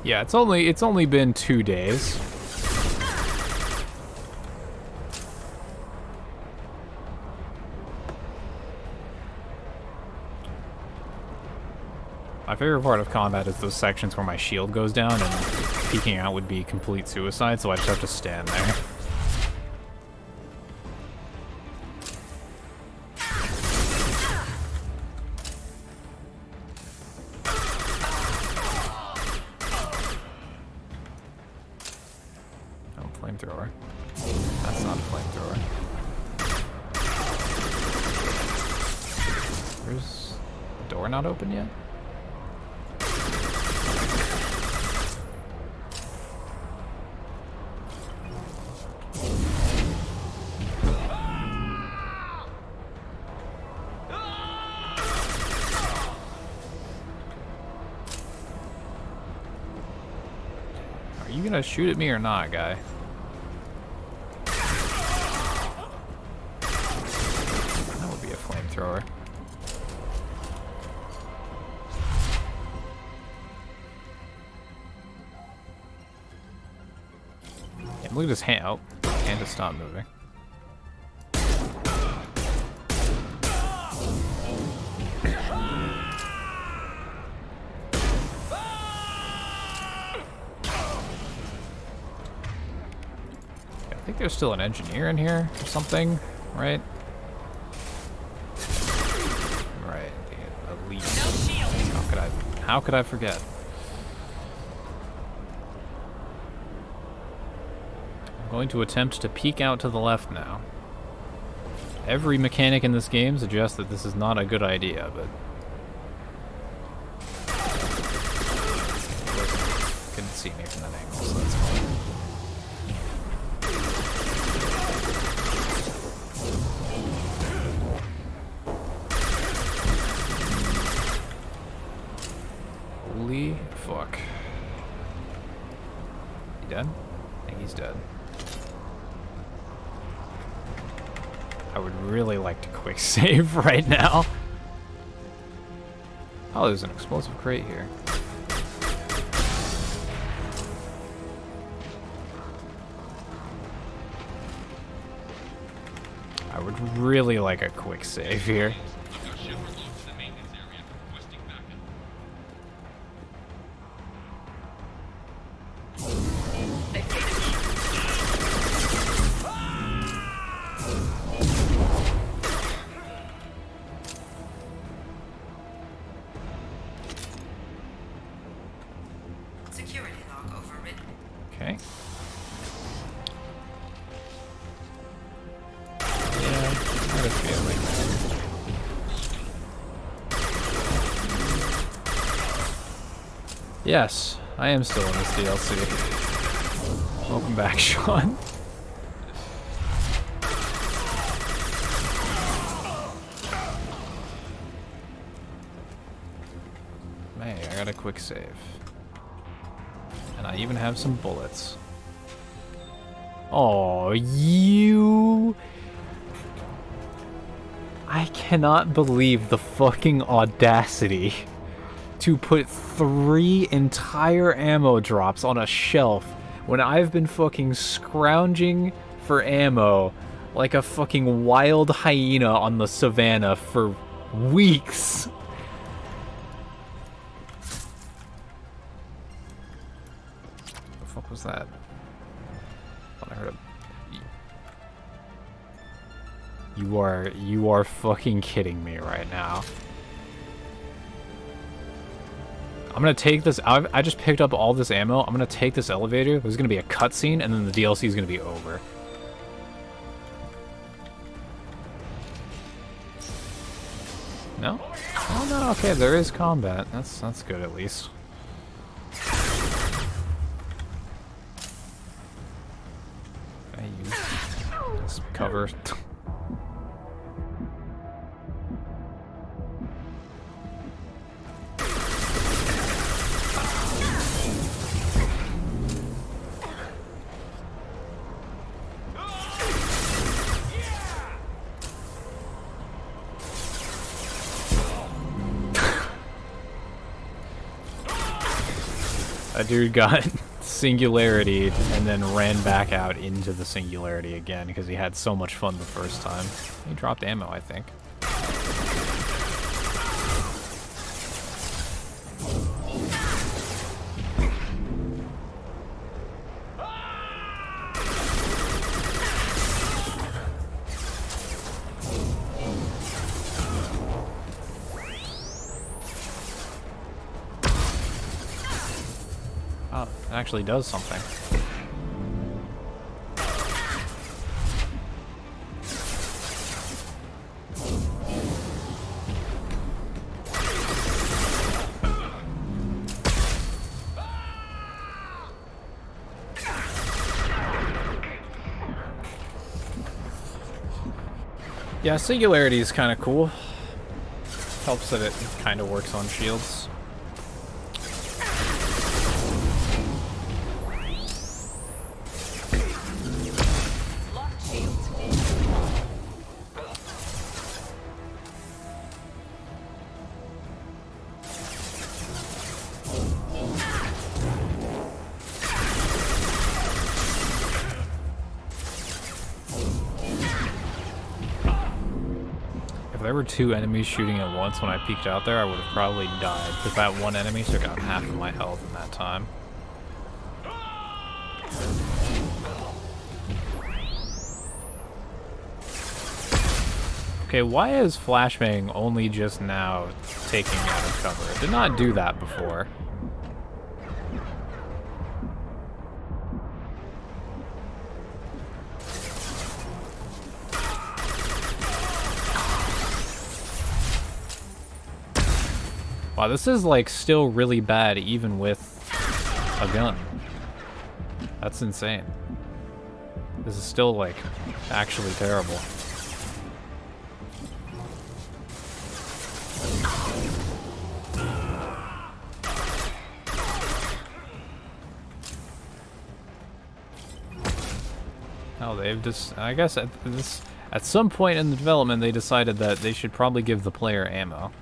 Yeah, it's only been 2 days. My favorite part of combat is those sections where my shield goes down and peeking out would be complete suicide, so I just have to stand there. Oh, flamethrower. That's not a flamethrower. Where's the door not open yet? Are you gonna shoot at me or not, guy? That would be a flamethrower. Yeah, look at his hand. Oh, hand just stopped moving. I think there's still an engineer in here or something, right? Right, the elite. How could I forget? I'm going to attempt to peek out to the left now. Every mechanic in this game suggests that this is not a good idea, but couldn't see me from that angle, so that's fine. Holy fuck. He dead? I think he's dead. I would really like to quick save right now. Oh, there's an explosive crate here. I would really like a quick save here. Security log overridden. Okay. Yeah, I have a feeling. Yes, I am still in this DLC. Welcome back, Sean. Man, I got a quick save. And I even have some bullets. Oh, you... I cannot believe the fucking audacity to put 3 entire ammo drops on a shelf when I've been fucking scrounging for ammo like a fucking wild hyena on the savannah for weeks. The fuck was that? I thought I heard a... You are fucking kidding me right now. I'm gonna take this. I just picked up all this ammo. I'm gonna take this elevator. There's gonna be a cutscene, and then the DLC is gonna be over. No? Oh no. Okay, there is combat. That's good at least. I use this cover. That dude got singularity and then ran back out into the singularity again because he had so much fun the first time. He dropped ammo, I think. Oh, it actually does something. Yeah, singularity is kind of cool. Helps that it kind of works on shields. If there were 2 enemies shooting at once when I peeked out there, I would have probably died, because that one enemy took out half of my health in that time. Okay, why is Flashbang only just now taking out of cover? It did not do that before. Wow, this is like still really bad even with a gun. That's insane. This is still like actually terrible. Oh, they've just, I guess at some point in the development they decided that they should probably give the player ammo.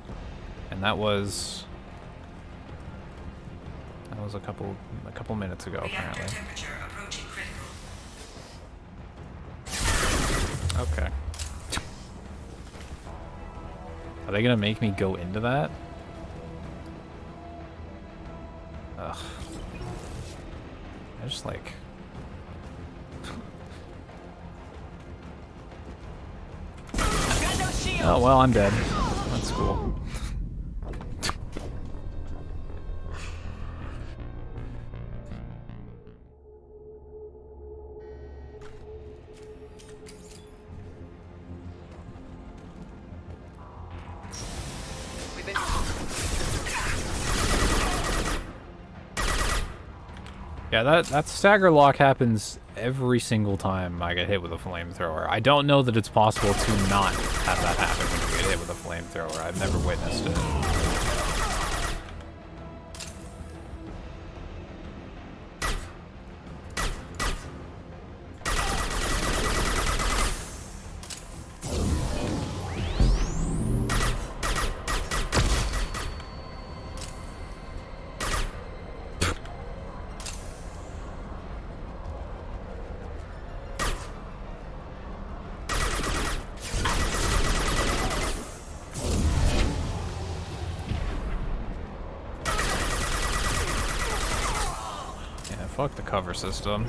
And that was a couple minutes ago apparently. Okay. Are they gonna make me go into that? Ugh. I just like... Oh, well, I'm dead. That's cool. Yeah, that stagger lock happens every single time I get hit with a flamethrower. I don't know that it's possible to not have that happen when you get hit with a flamethrower. I've never witnessed it. Fuck the cover system.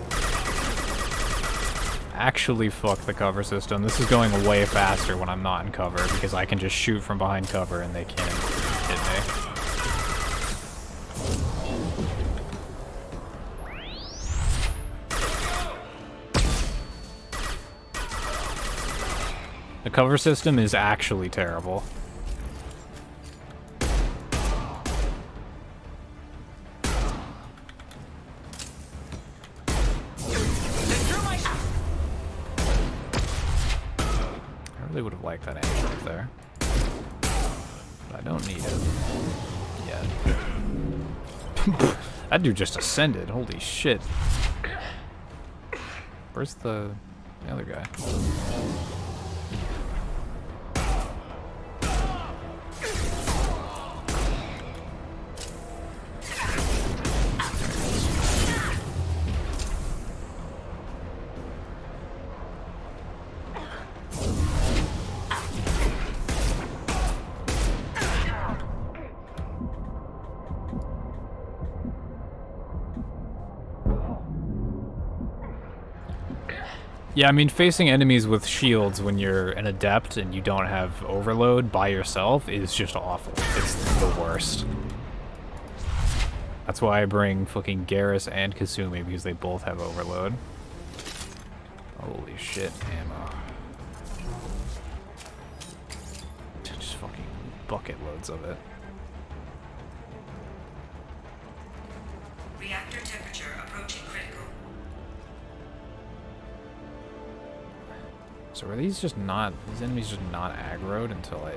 Actually, fuck the cover system. This is going way faster when I'm not in cover because I can just shoot from behind cover and they can't hit me. The cover system is actually terrible. Would have liked that angle up there, but I don't need it yet. That dude just ascended. Holy shit! Where's the other guy? Yeah, I mean, facing enemies with shields when you're an adept and you don't have overload by yourself is just awful. It's the worst. That's why I bring fucking Garrus and Kasumi, because they both have overload. Holy shit, ammo. Just fucking bucket loads of it. Reactor temperature approaching critical. So are these enemies just not aggroed until I...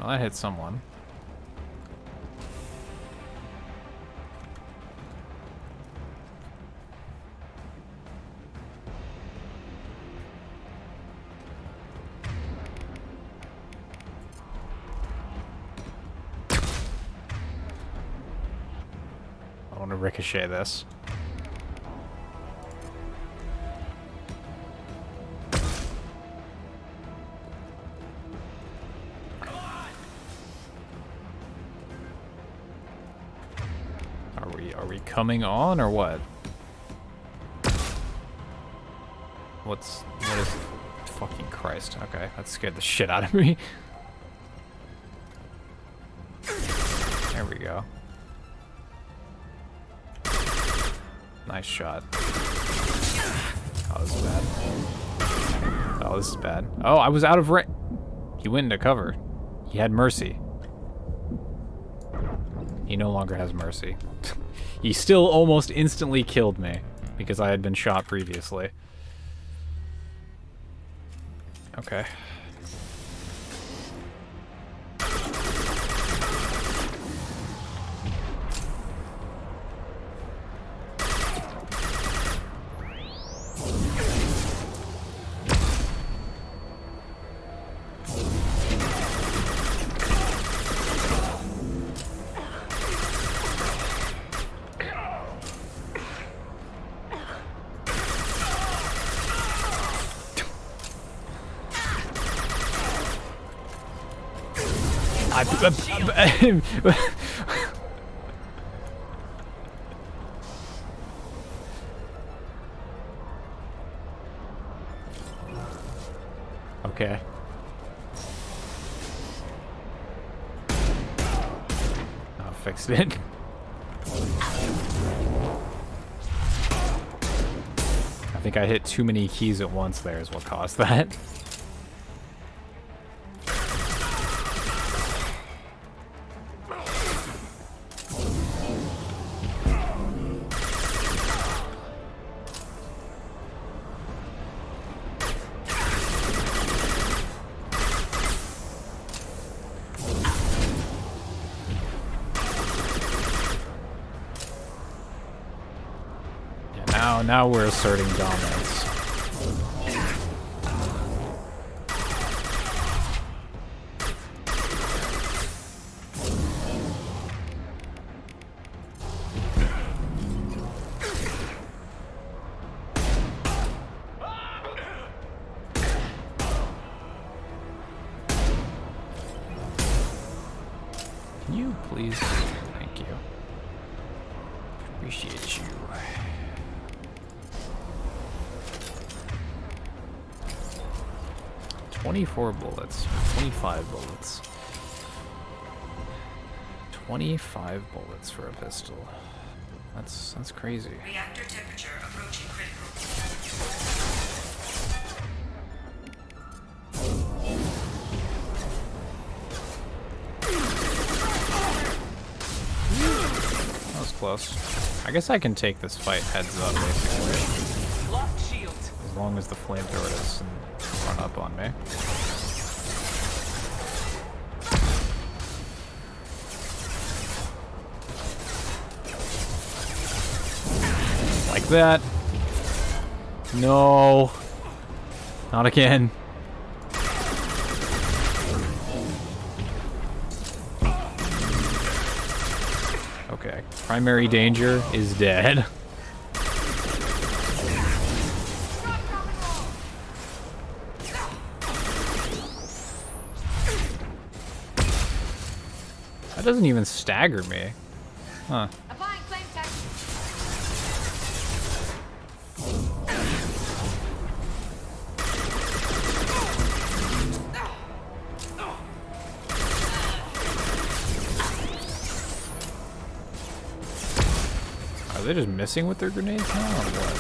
Well, that hit someone. I want to ricochet this. Are we coming on or what? What is fucking Christ? Okay, that scared the shit out of me. There we go. Nice shot. Oh, this is bad. Oh, this is bad. Oh, I was out of range. He went into cover. He had mercy. He no longer has mercy. He still almost instantly killed me because I had been shot previously. Okay. Okay. I fixed it. I think I hit too many keys at once there is what caused that. Now we're asserting dominance. Can you please? Thank you. Appreciate you. 24 bullets, 25 bullets. 25 bullets for a pistol. That's crazy. Reactor temperature approaching critical. That was close. I guess I can take this fight heads up, basically. Locked shield. As long as the flamethrower doesn't run up on me. Like that. No. Not again. Okay. Primary danger is dead. That doesn't even stagger me. Huh. Applying flame tech. Are they just missing with their grenades now or what?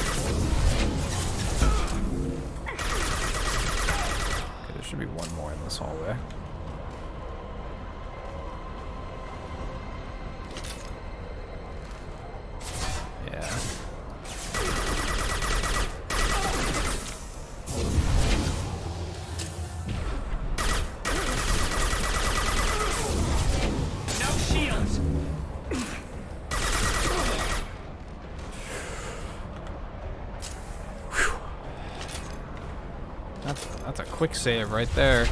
Okay, there should be one more in this hallway. Yeah. No shields. That's a quick save right there.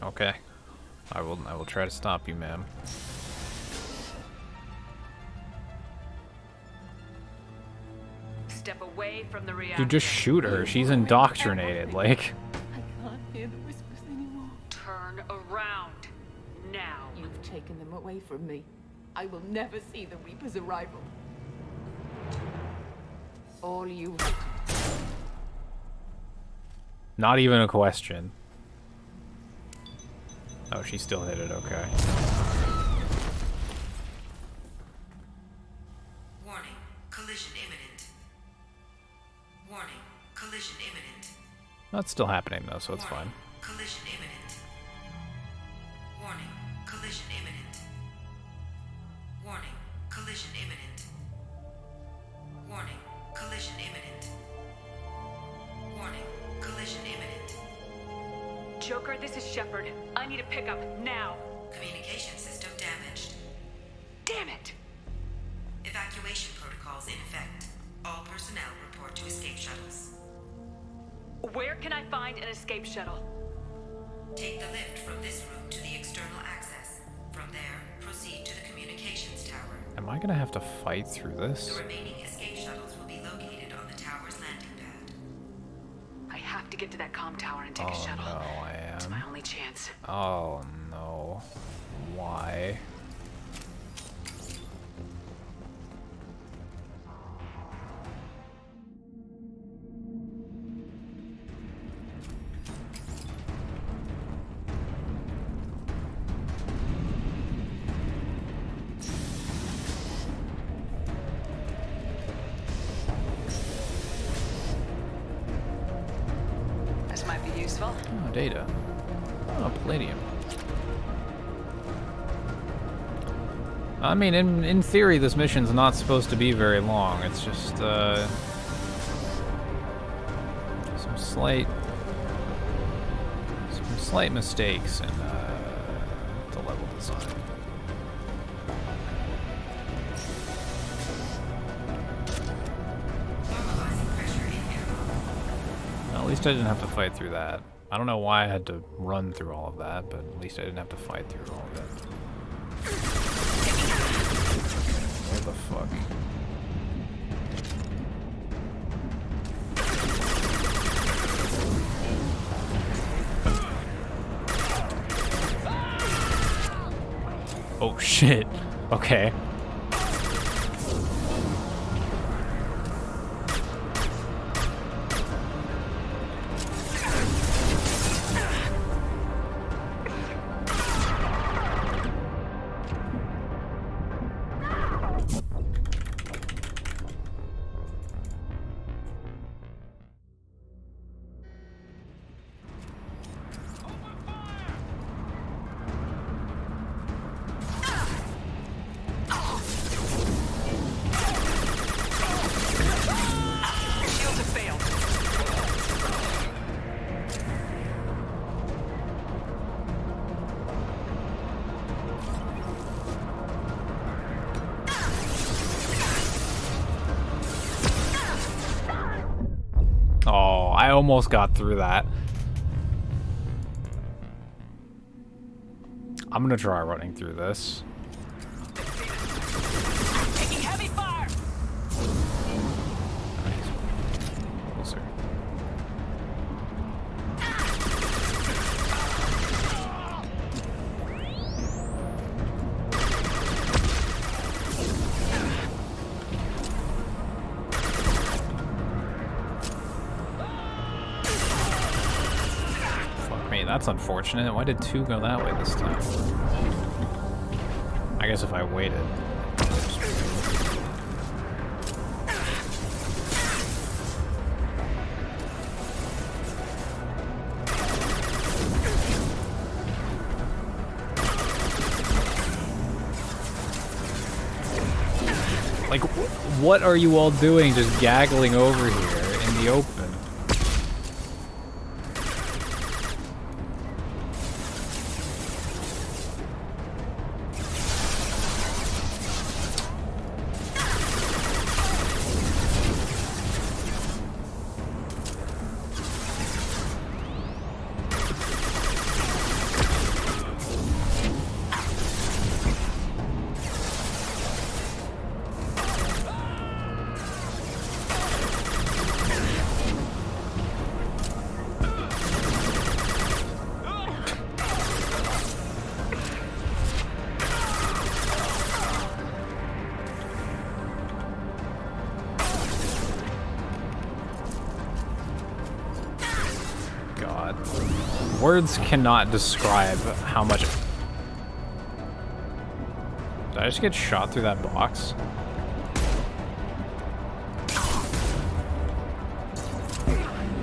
Okay. I will try to stop you, ma'am. Step away from the reactor. Dude, just shoot her. She's indoctrinated, like. I can't hear the whispers anymore. Turn around. Now. You've taken them away from me. I will never see the Reaper's arrival. All you... Not even a question. Oh, she still hit it, okay. Warning, collision imminent. Warning, collision imminent. That's still happening though, so it's fine. Collision imminent. Warning, collision imminent. Warning, collision imminent. Warning, collision imminent. Warning, collision imminent. Joker, this is Shepard. I need a pickup now. Communication system damaged. Damn it! Evacuation protocols in effect. All personnel report to escape shuttles. Where can I find an escape shuttle? Take the lift from this room to the external access. From there, proceed to the communications tower. Am I gonna have to fight through this? The remaining escape shuttles will be located on the tower's landing pad. I have to get to that comm tower and take a shuttle. No, I am. It's my only chance. Oh no. Why? This might be useful. Oh, data. Oh, palladium. I mean, in theory, this mission's not supposed to be very long. It's just, some slight mistakes in, the level design. Well, at least I didn't have to fight through that. I don't know why I had to run through all of that, but at least I didn't have to fight through all of it. What the fuck? Oh shit. Okay. Shields have failed. Oh, I almost got through that. I'm gonna try running through this. Taking heavy fire. Closer. Fuck me, that's unfortunate. Why did 2 go that way this time? I guess if I waited. Like, what are you all doing just gaggling over here in the open? Words cannot describe how much... Did I just get shot through that box?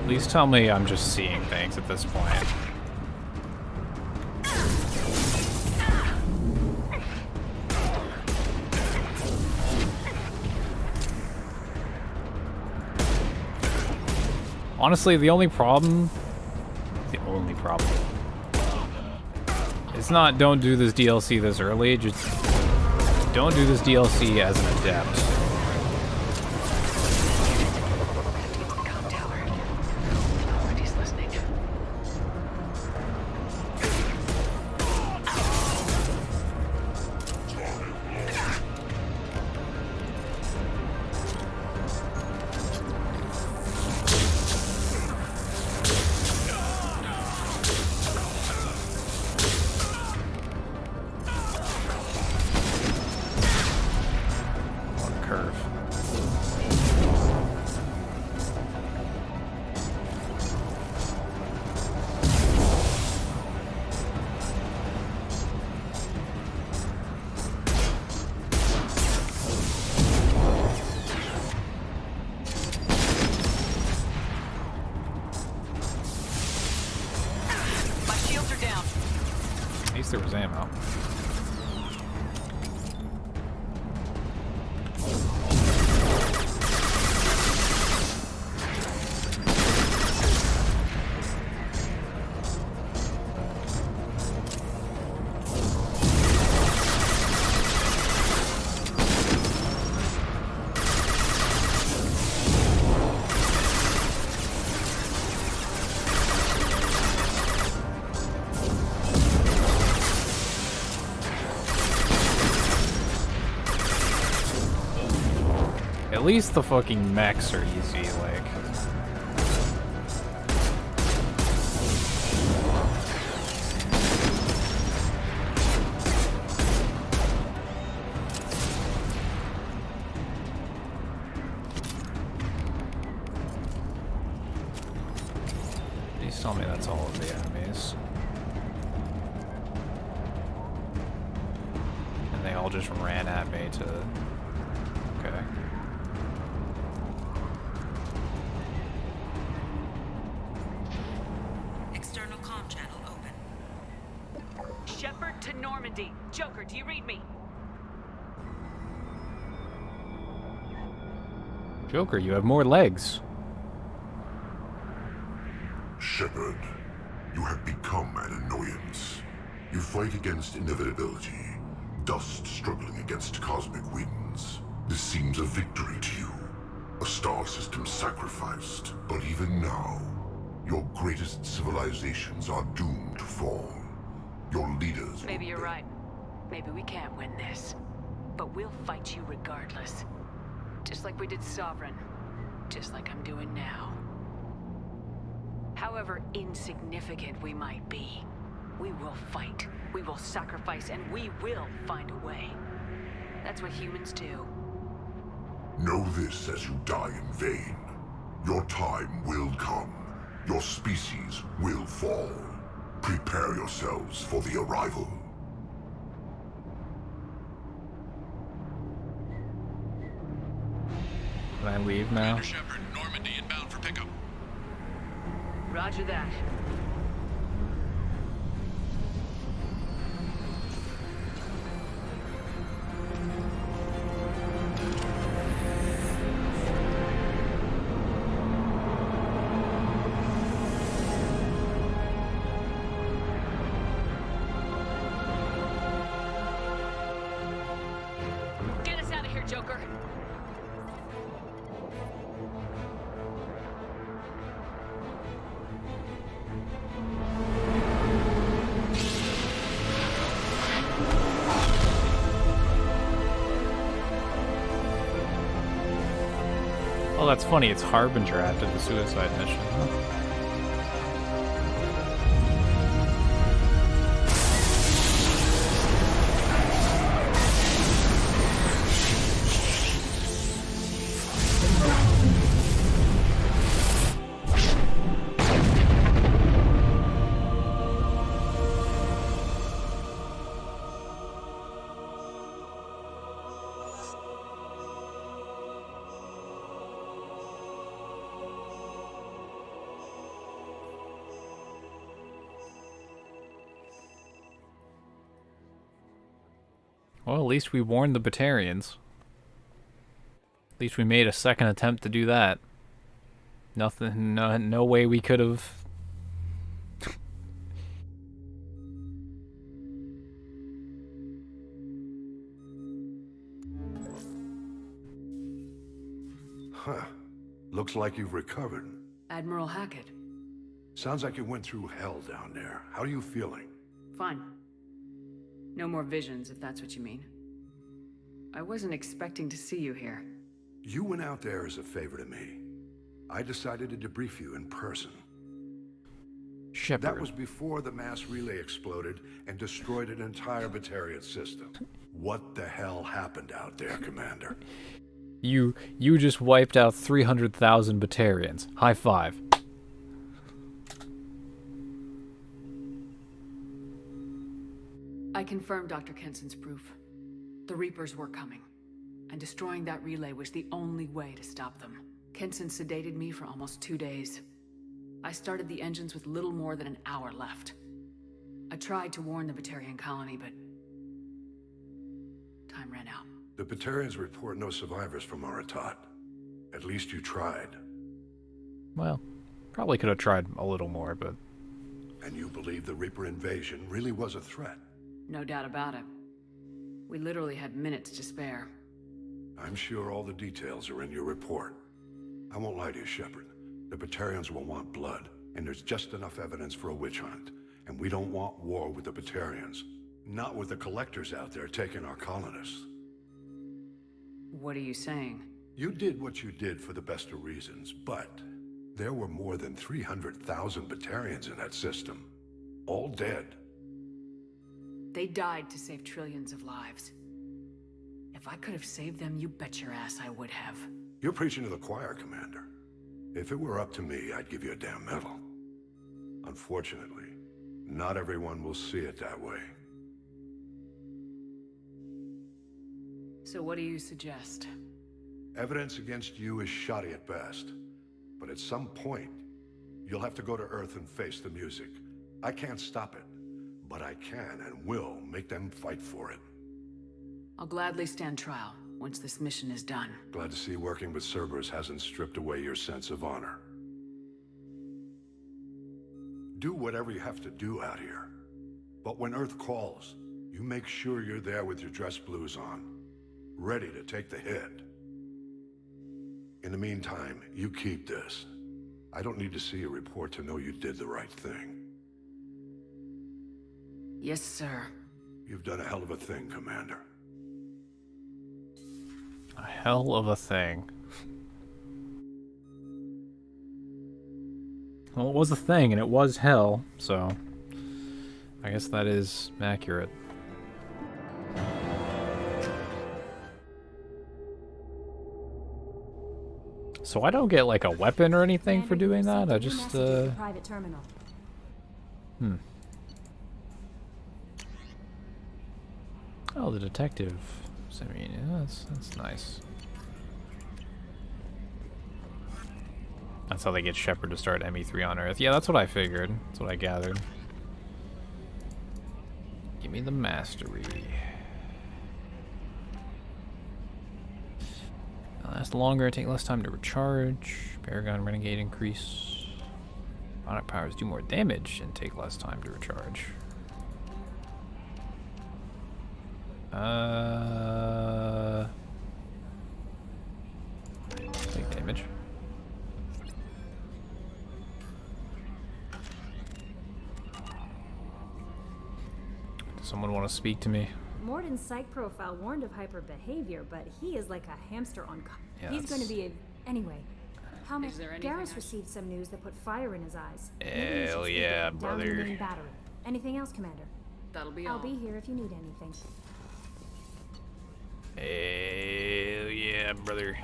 Please tell me I'm just seeing things at this point. Honestly, the only problem... It's not don't do this DLC this early, just don't do this DLC as an adept. There was ammo. At least the fucking mechs are easy, like... Please tell me that's all of the enemies. And they all just ran at me to... Okay. To Normandy. Joker, do you read me? Joker, you have more legs. Shepard, you have become an annoyance. You fight against inevitability, dust struggling against cosmic winds. This seems a victory to you. A star system sacrificed, but even now, your greatest civilizations are doomed to fall. Your leaders... Maybe you're right. Maybe we can't win this. But we'll fight you regardless. Just like we did Sovereign. Just like I'm doing now. However insignificant we might be, we will fight. We will sacrifice, and we will find a way. That's what humans do. Know this as you die in vain. Your time will come. Your species will fall. Prepare yourselves for the arrival. Can I leave now? Commander Shepard, Normandy inbound for pickup. Roger that. Get us out of here, Joker. Oh, that's funny. It's Harbinger after the suicide mission, huh? Well, at least we warned the Batarians. At least we made a second attempt to do that. Nothing, no way we could have. Huh. Looks like you've recovered. Admiral Hackett. Sounds like you went through hell down there. How are you feeling? Fine. No more visions, if that's what you mean. I wasn't expecting to see you here. You went out there as a favor to me. I decided to debrief you in person. Shepard. That was before the mass relay exploded and destroyed an entire Batarian system. What the hell happened out there, Commander? You just wiped out 300,000 Batarians. High five. I confirmed Dr. Kenson's proof. The Reapers were coming, and destroying that relay was the only way to stop them. Kenson sedated me for almost 2 days. I started the engines with little more than an hour left. I tried to warn the Batarian colony, but time ran out. The Batarians report no survivors from Aratat. At least you tried. Well, probably could have tried a little more, but... And you believe the Reaper invasion really was a threat? No doubt about it. We literally had minutes to spare. I'm sure all the details are in your report. I won't lie to you, Shepard. The Batarians will want blood, and there's just enough evidence for a witch hunt. And we don't want war with the Batarians. Not with the collectors out there taking our colonists. What are you saying? You did what you did for the best of reasons, but there were more than 300,000 Batarians in that system. All dead. They died to save trillions of lives. If I could have saved them, you bet your ass I would have. You're preaching to the choir, Commander. If it were up to me, I'd give you a damn medal. Unfortunately, not everyone will see it that way. So what do you suggest? Evidence against you is shoddy at best. But at some point, you'll have to go to Earth and face the music. I can't stop it, but I can and will make them fight for it. I'll gladly stand trial once this mission is done. Glad to see working with Cerberus hasn't stripped away your sense of honor. Do whatever you have to do out here. But when Earth calls, you make sure you're there with your dress blues on, ready to take the hit. In the meantime, you keep this. I don't need to see a report to know you did the right thing. Yes, sir. You've done a hell of a thing, Commander. A hell of a thing. Well, it was a thing, and it was hell, so I guess that is accurate. So I don't get like a weapon or anything for doing that. I just private terminal. Oh, the detective. I mean, yeah, that's nice. That's how they get Shepard to start ME3 on Earth. Yeah, that's what I figured. That's what I gathered. Give me the mastery. Last longer, take less time to recharge. Paragon Renegade increase. Bionic powers do more damage and take less time to recharge. Take damage. Does someone want to speak to me? Morden's psych profile warned of hyper behavior, but he is like a hamster on... Yeah, he's going to be a... Anyway. Is there anything Garrus received some news that put fire in his eyes. Hell yeah, brother. Down the main battery. Anything else, Commander? That'll be I'll all. be here if you need anything. Hell yeah, brother.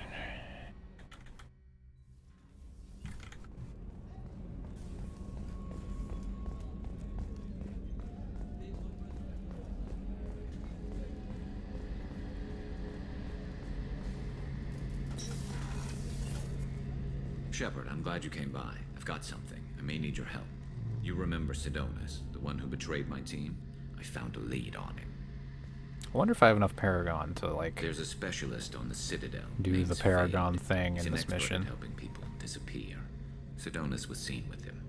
Shepard, I'm glad you came by. I've got something. I may need your help. You remember Sidonis, the one who betrayed my team? I found a lead on him. I wonder if I have enough Paragon to, like... There's a specialist on the Citadel. Do the Paragon thing He's in an this expert mission. at helping people disappear. Sedonis was seen with him.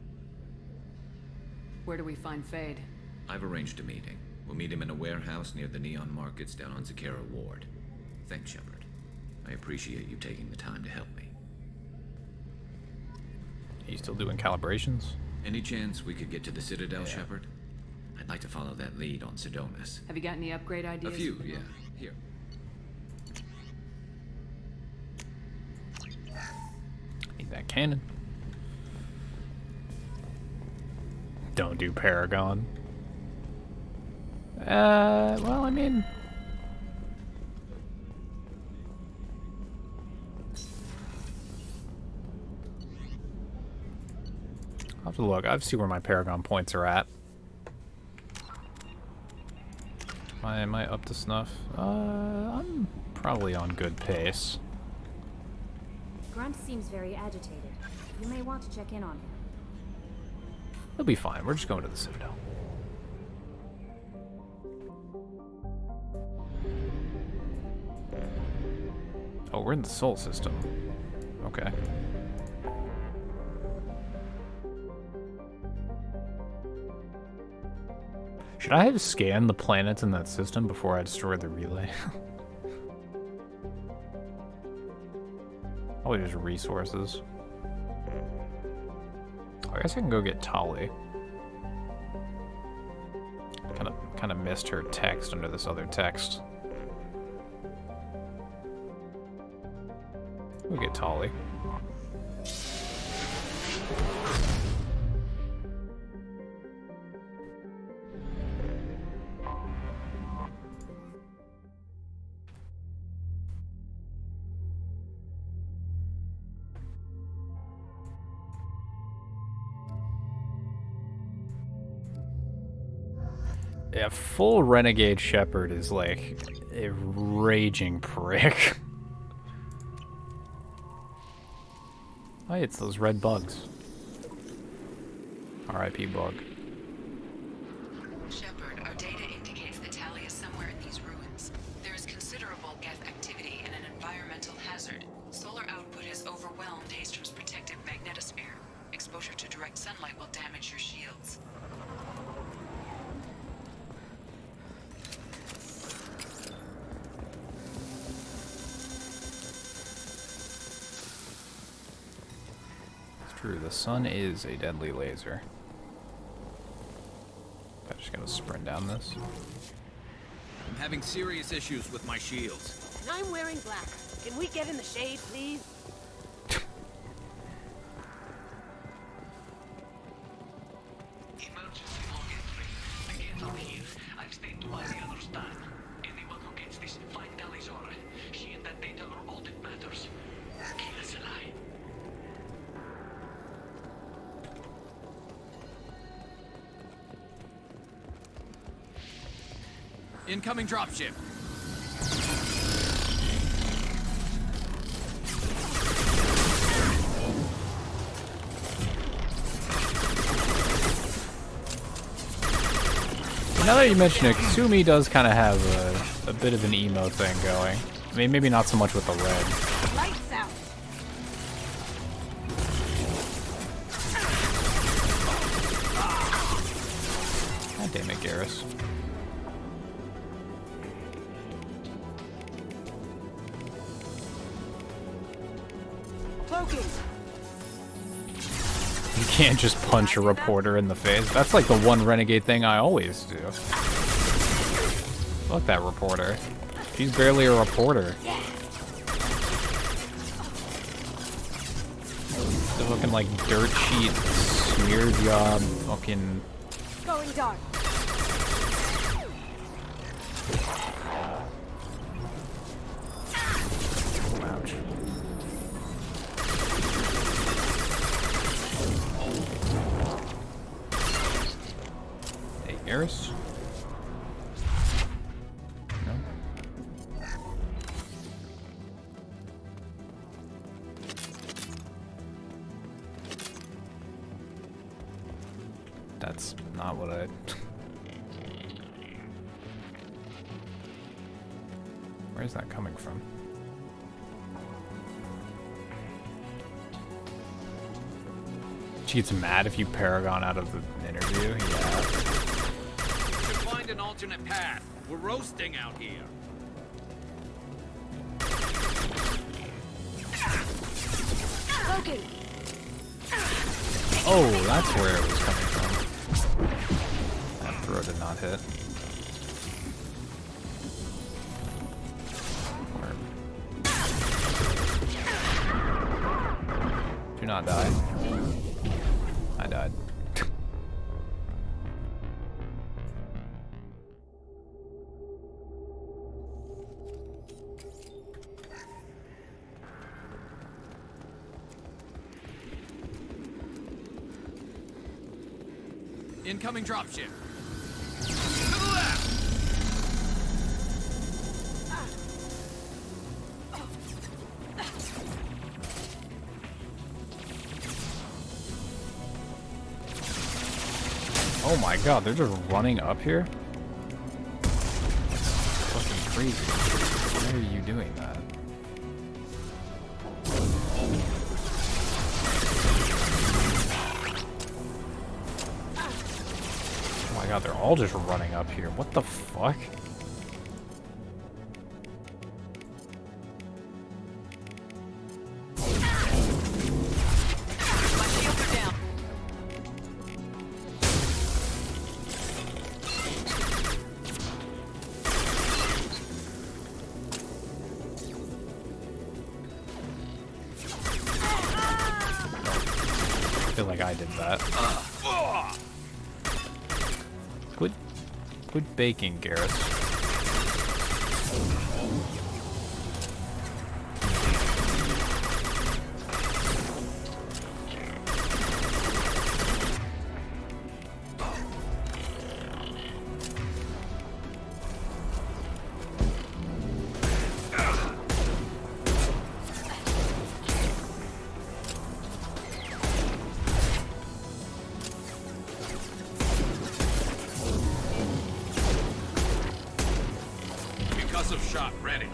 Where do we find Fade? I've arranged a meeting. We'll meet him in a warehouse near the Neon Markets down on Zakera Ward. Thanks, Shepard. I appreciate you taking the time to help me. Are you still doing calibrations? Any chance we could get to the Citadel, Shepard? I'd like to follow that lead on Sedonis. Have you got any upgrade ideas? A few, yeah. Here. Need that cannon. Don't do Paragon. Well, I mean... I'll have to look. I have to see where my Paragon points are at. Am I up to snuff? I'm probably on good pace. Grunt seems very agitated. You may want to check in on him. He'll be fine. We're just going to the Citadel. Oh, we're in the Sol system. Okay. Should I have scanned the planets in that system before I destroyed the relay? Probably just resources. I guess I can go get Tali. Kind of missed her text under this other text. We'll get Tali. Yeah, full Renegade Shepard is like a raging prick. Oh, it's those red bugs. R.I.P. bug. Shepard, our data indicates that Tali is somewhere in these ruins. There is considerable geth activity and an environmental hazard. Solar output has overwhelmed Hastrom's protective magnetosphere. Exposure to direct sunlight will damage your shields. True, the sun is a deadly laser. I'm just gonna sprint down this. I'm having serious issues with my shields. And I'm wearing black. Can we get in the shade, please? Emergency log entry. I can't leave. I've stayed by the other's time. Anyone who gets this, find Talizora. She and that data are all that matters. Kill us alive. Incoming dropship. Now that you mention it, Kasumi does kind of have a bit of an emo thing going. I mean, maybe not so much with the red. Lights out. God damn it, Garrus. Cloaking. You can't just punch a reporter in the face. That's like the one renegade thing I always do. Fuck that reporter. She's barely a reporter. The fucking like dirt sheet smear job fucking. Going dark. Ouch. Hey, Garrus? No? That's not what I... Where's that coming from? She gets mad if you Paragon out of the interview? Yeah. Should find an alternate path. We're roasting out here. Okay. Oh, that's where it was coming from. That throw did not hit. Do not die. I died. Incoming dropship. Oh my god, they're just running up here? That's fucking crazy. Why are you doing that? Oh my god, they're all just running up here. What the fuck? I feel like I did that. Quit baking, Garrus. Concussive shot ready.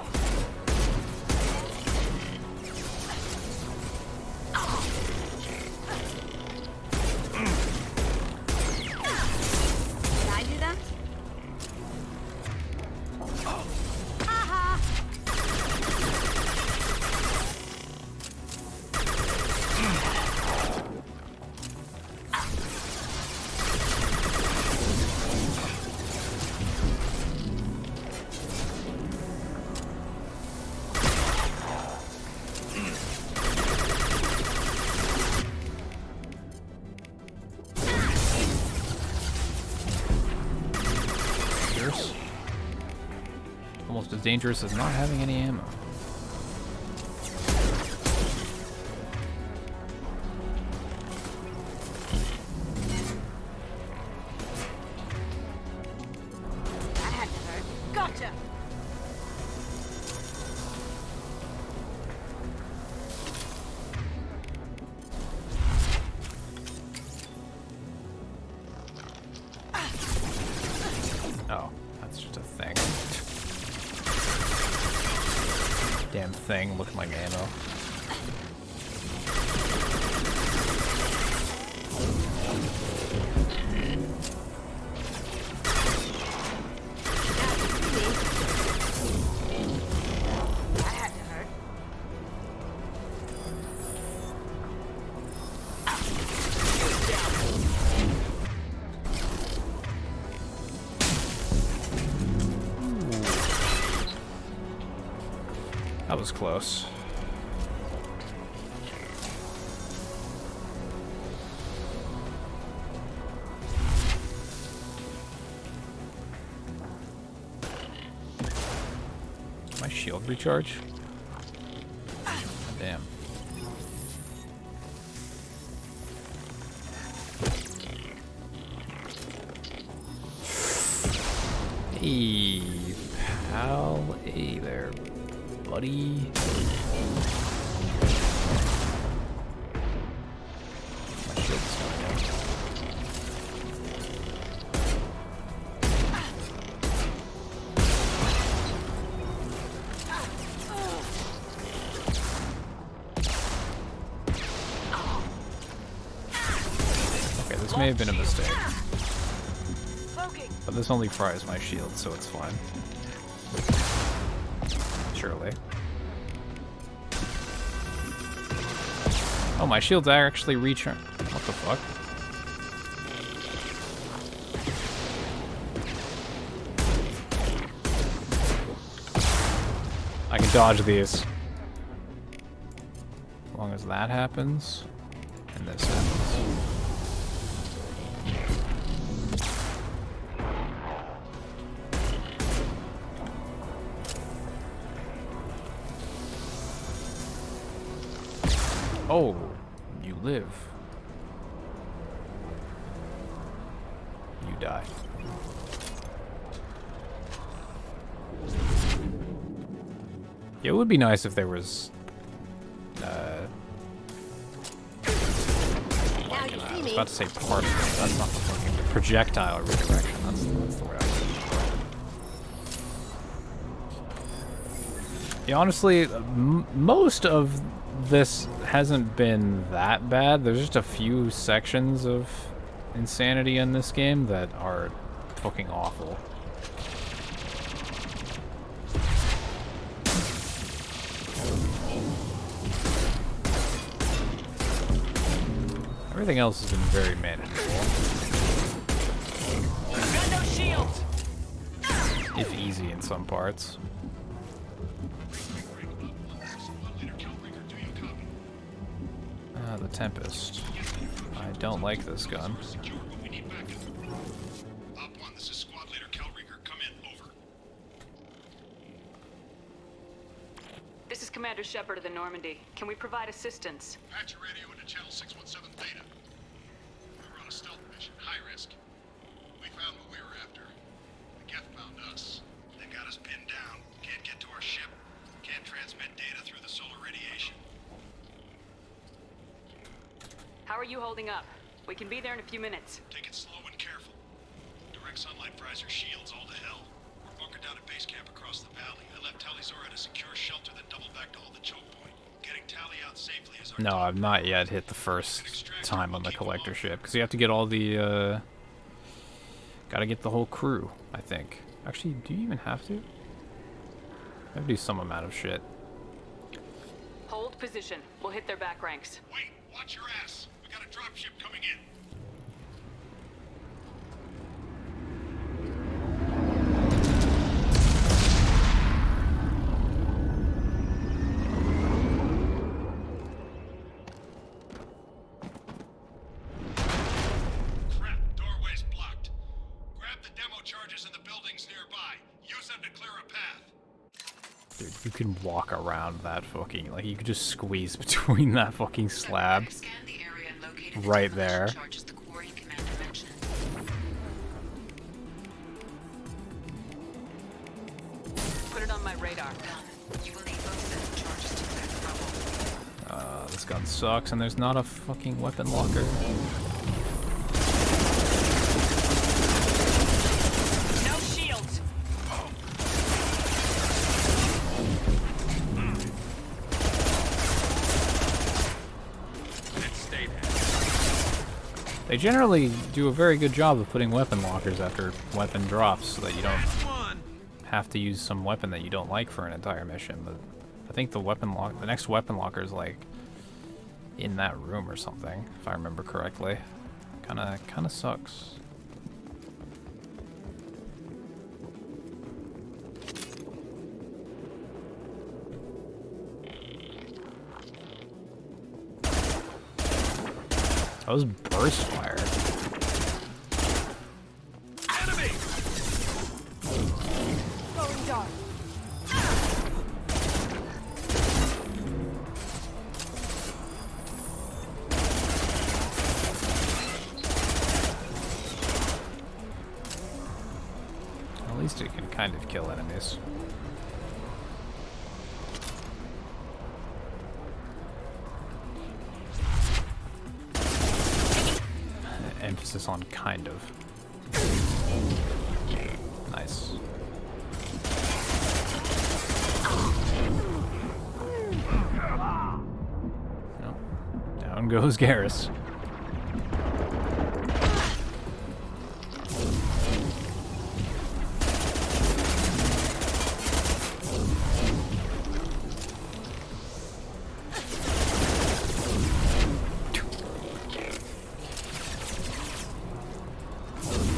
Can I do that? Haha! Almost as dangerous as not having any ammo. That had to hurt. Gotcha! Oh, that's just a thing. Damn thing looking like ammo. That had to hurt. That was close. My shield recharge? God damn. Hey, pal. Hey there, buddy. My shield's coming out. may have been a mistake. But this only fries my shield, so it's fine. Surely. Oh, my shields actually recharge. What the fuck? I can dodge these. As long as that happens, and this happens. Oh, you live. You die. It would be nice if there was, I was about to say particle. That's not the fucking projectile redirection. That's the word I was looking for. Yeah, honestly, most of this hasn't been that bad. There's just a few sections of insanity in this game that are fucking awful. Everything else has been very manageable. Got no shields. If easy in some parts. The Tempest. I don't like this gun. This is Commander Shepard of the Normandy. Can we provide assistance? Patch your radio into channel 617 Theta. We were on a stealth mission, high risk. We found what we were after. The Geth found us. They got us pinned down. Can't get to our ship. Can't transmit data through the solar radiation. How are you holding up? We can be there in a few minutes. Take it slow and careful. Direct sunlight fries your shields all to hell. We're bunkered down at base camp across the valley. I left Talizor at a secure shelter that doubled back to hold the choke point. Getting Tally out safely is our No, I've not yet hit the first time on the collector ship, because you have to get all the, gotta get the whole crew, I think. Actually, do you even have to? I have to do some amount of shit. Hold position. We'll hit their back ranks. Wait, watch your ass. We got a dropship coming in. Crap, doorway's blocked. Grab the demo charges in the buildings nearby. Use them to clear a path. Dude, you can walk around that fucking, like, you could just squeeze between that fucking slab. Right there. Put it on my radar. This gun sucks, and there's not a fucking weapon locker. No shields. They generally do a very good job of putting weapon lockers after weapon drops, so that you don't have to use some weapon that you don't like for an entire mission. But I think the next weapon locker is like in that room or something, if I remember correctly. Kinda sucks. That was burst fire. Enemy. Going dark. At least it can kind of kill enemies. Emphasis on kind of. Nice. Nope. Down goes Garrus.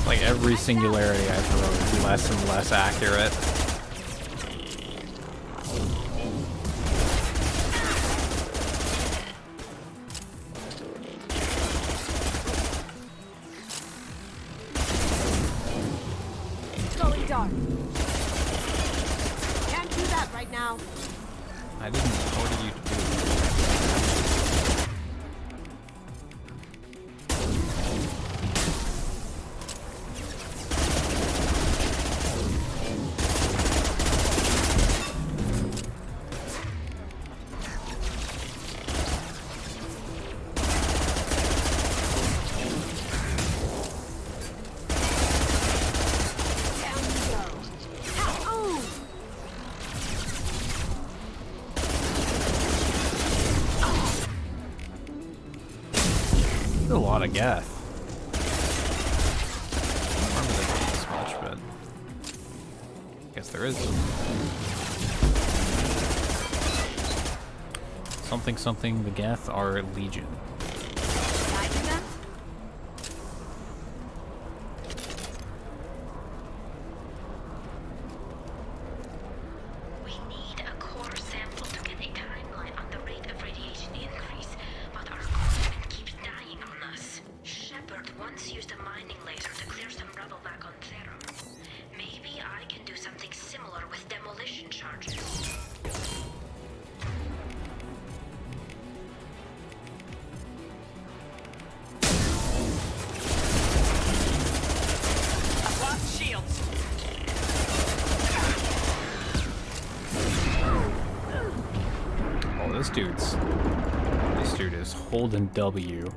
Like every singularity I throw is less and less accurate. Going dark. Can't do that right now. I didn't order you to do it. A lot of Geth. I don't remember there being this much, but I guess there is. Something, the Geth are legion. This dude is holding W.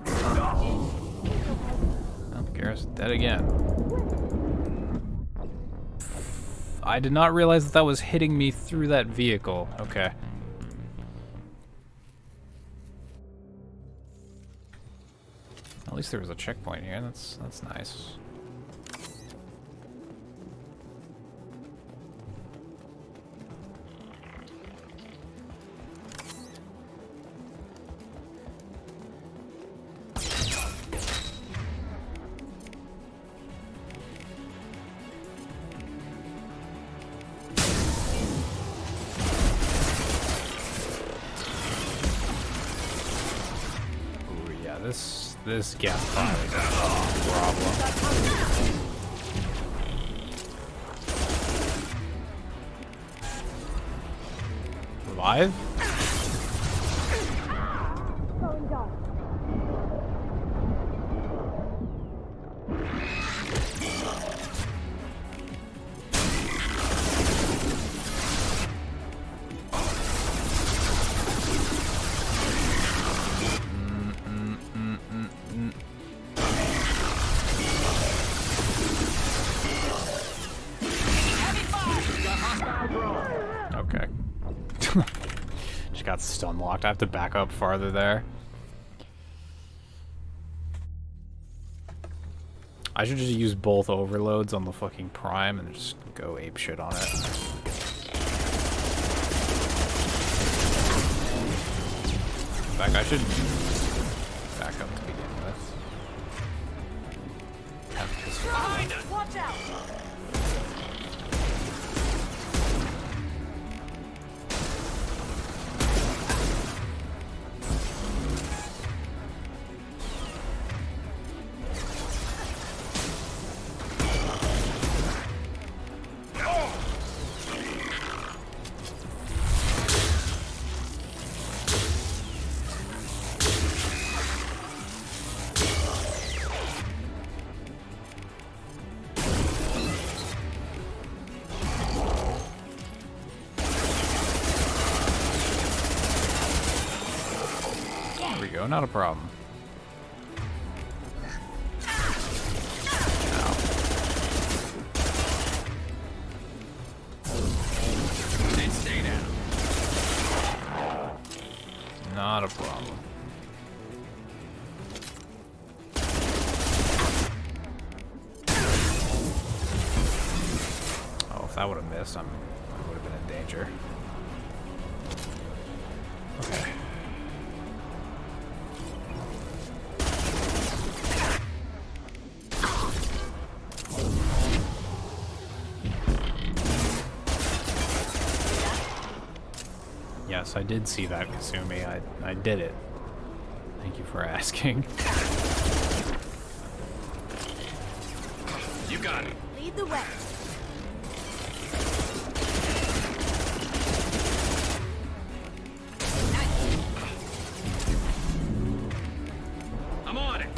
Oh, Garrus dead again. I did not realize that that was hitting me through that vehicle. Okay. At least there was a checkpoint here. That's nice. This gas fire is a problem. Revive? Okay. Just got stun locked. I have to back up farther there. I should just use both overloads on the fucking Prime and just go ape shit on it. In fact, I should back up to begin with. Have pistol. Watch out! Not a problem. Stay down. Not a problem. Oh, if that would have missed, I would have been in danger. Okay. Yes, I did see that, Kasumi. I did it. Thank you for asking. You got it. Lead the way. I'm on it.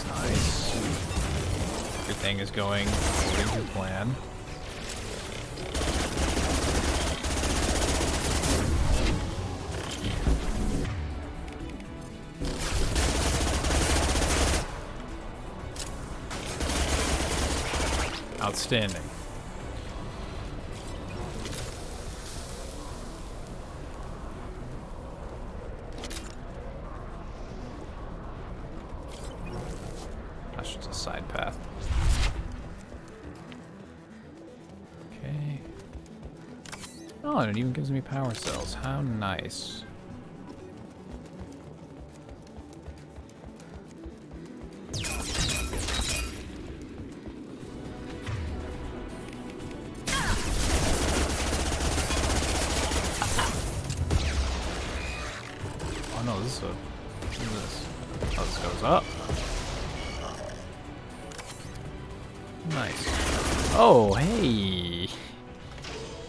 Nice. Everything is going according to plan. Outstanding. That's just a side path. Okay. Oh, and it even gives me power cells. How nice. Oh no, this is a... What is this? Oh, this goes up. Nice. Oh, hey.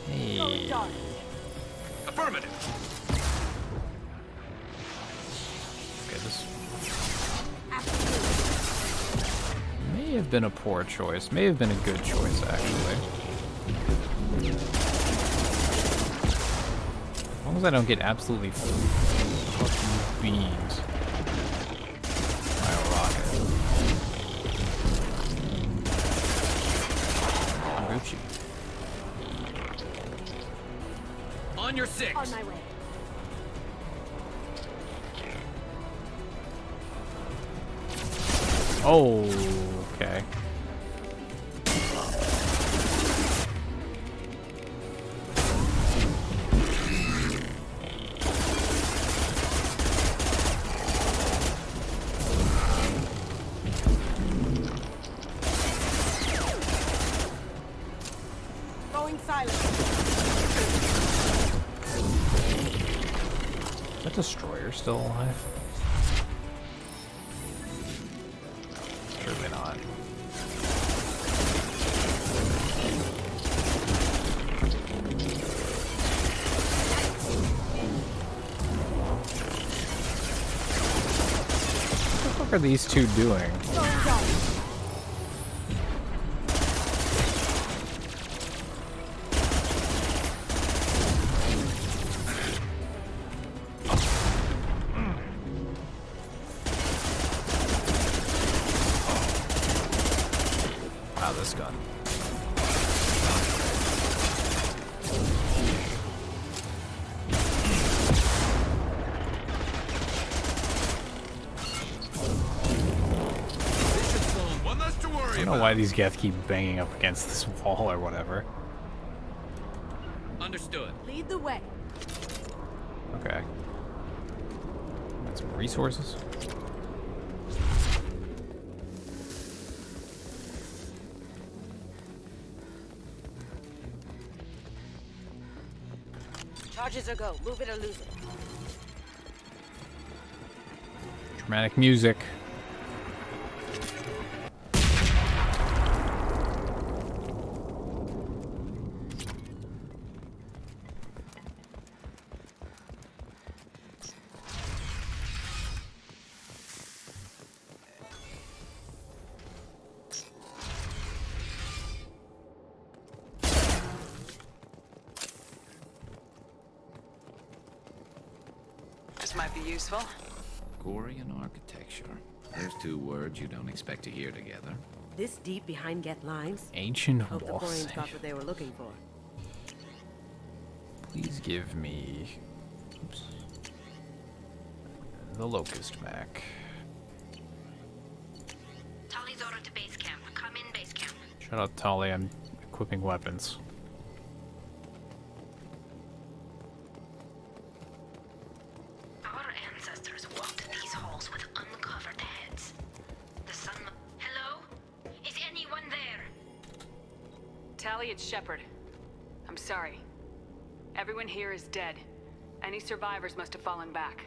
Hey. Affirmative. Okay, this may have been a poor choice. May have been a good choice, actually. As long as I don't get absolutely fucking beans by a rocket. Gucci. On your six. On my way. Oh, okay. Going silent. Is that destroyer still alive? Surely not. What the fuck are these two doing? Wow, this gun. One less to I worry don't know about. why these Geth keep banging up against this wall or whatever. Understood. Lead the way. Okay. Got some resources. Charges are go. Move it or lose it. Dramatic music. This might be useful. Gorian architecture. There's two words you don't expect to hear together. This deep behind Geth lines? Ancient Hope the wall Quarians safe. got what they were looking for. Please give me... Oops. The Locust Mac. Tali's order to base camp. Come in base camp. Shut up, Tali. I'm equipping weapons. Our ancestors walked these halls with uncovered heads. The sun... Hello? Is anyone there? Tally, it's Shepard. I'm sorry. Everyone here is dead. Any survivors must have fallen back.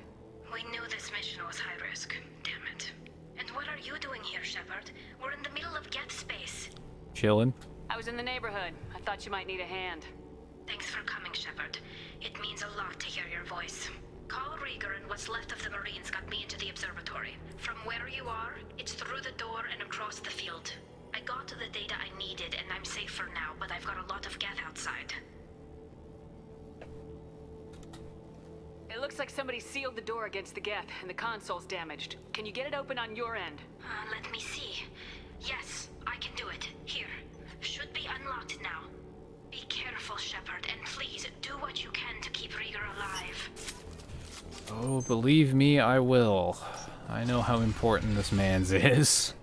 We knew this mission was high risk. Damn it. And what are you doing here, Shepard? We're in the middle of Geth space. Chillin'. I was in the neighborhood. I thought you might need a hand. Thanks for coming, Shepard. It means a lot to hear your voice. Carl Rieger and what's left of the Marines got me into the observatory. From where you are, it's through the door and across the field. I got the data I needed and I'm safe for now, but I've got a lot of Geth outside. It looks like somebody sealed the door against the Geth, and the console's damaged. Can you get it open on your end? Let me see. Yes, I can do it. Here. Should be unlocked now. Be careful, Shepard, and please do what you can to keep Rieger alive. Oh, believe me, I will. I know how important this man's is.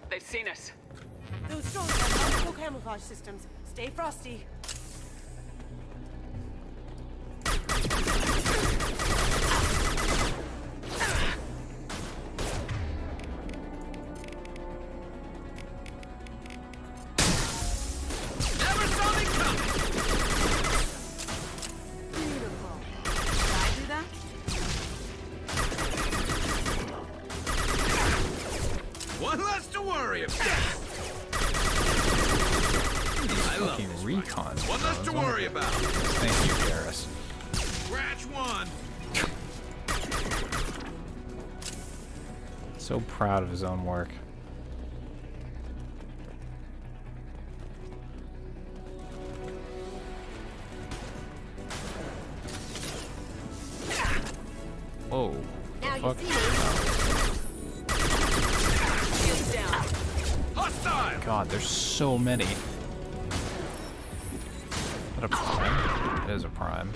They've seen us. Those drones have multiple camouflage systems. Stay frosty. Never saw me coming! Beautiful. Did I do that? One less to worry about. I love Fucking this recon. One less to worry about. Thank you, Garrus. Scratch one. So proud of his own work. Whoa. Now you Fuck. see me. Shields down. Hostile. God, there's so many. Is that a prime? It is a prime.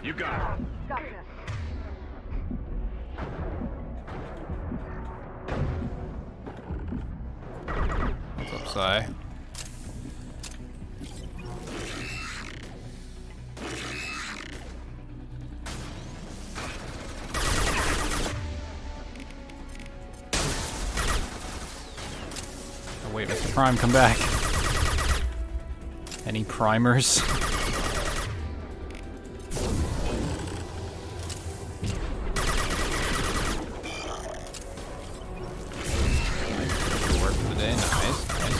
You got it. Gotcha. What's up, Sai? Oh, wait, Mr. Prime, come back. Any primers? Work for the day, nice, nice.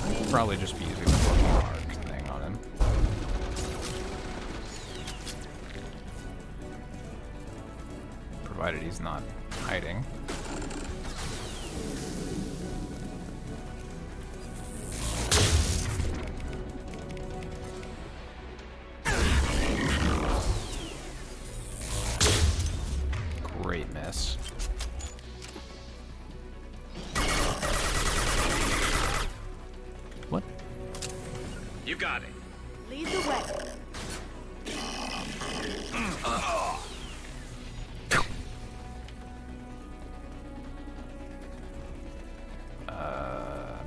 I could probably just be using the fucking arc thing on him. Provided he's not hiding. Great miss. What? You got it. Lead the way.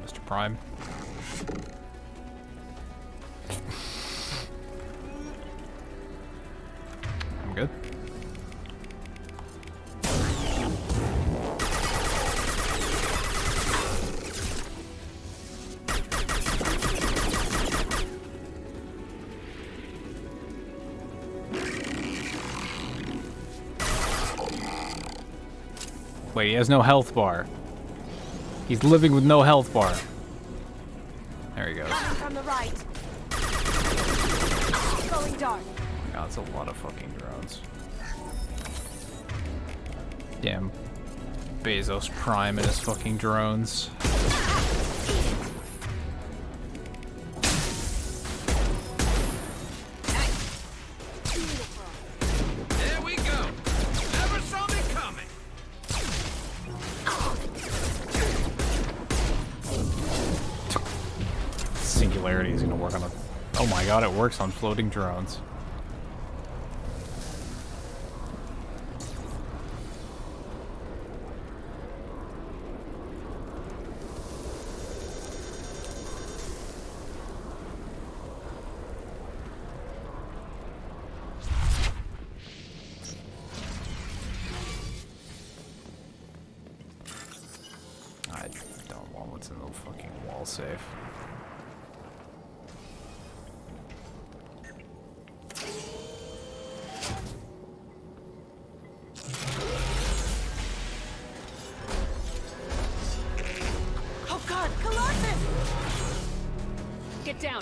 Mr. Prime. I'm good. Wait, he has no health bar. He's living with no health bar. There he goes. From the right. Going dark. God, that's a lot of fucking drones. Damn. Bezos Prime and his fucking drones. There we go. Never saw me coming. work on a... Oh my god, it works on floating drones. I don't want what's in the fucking wall safe. Oh god, Colossus! Get down.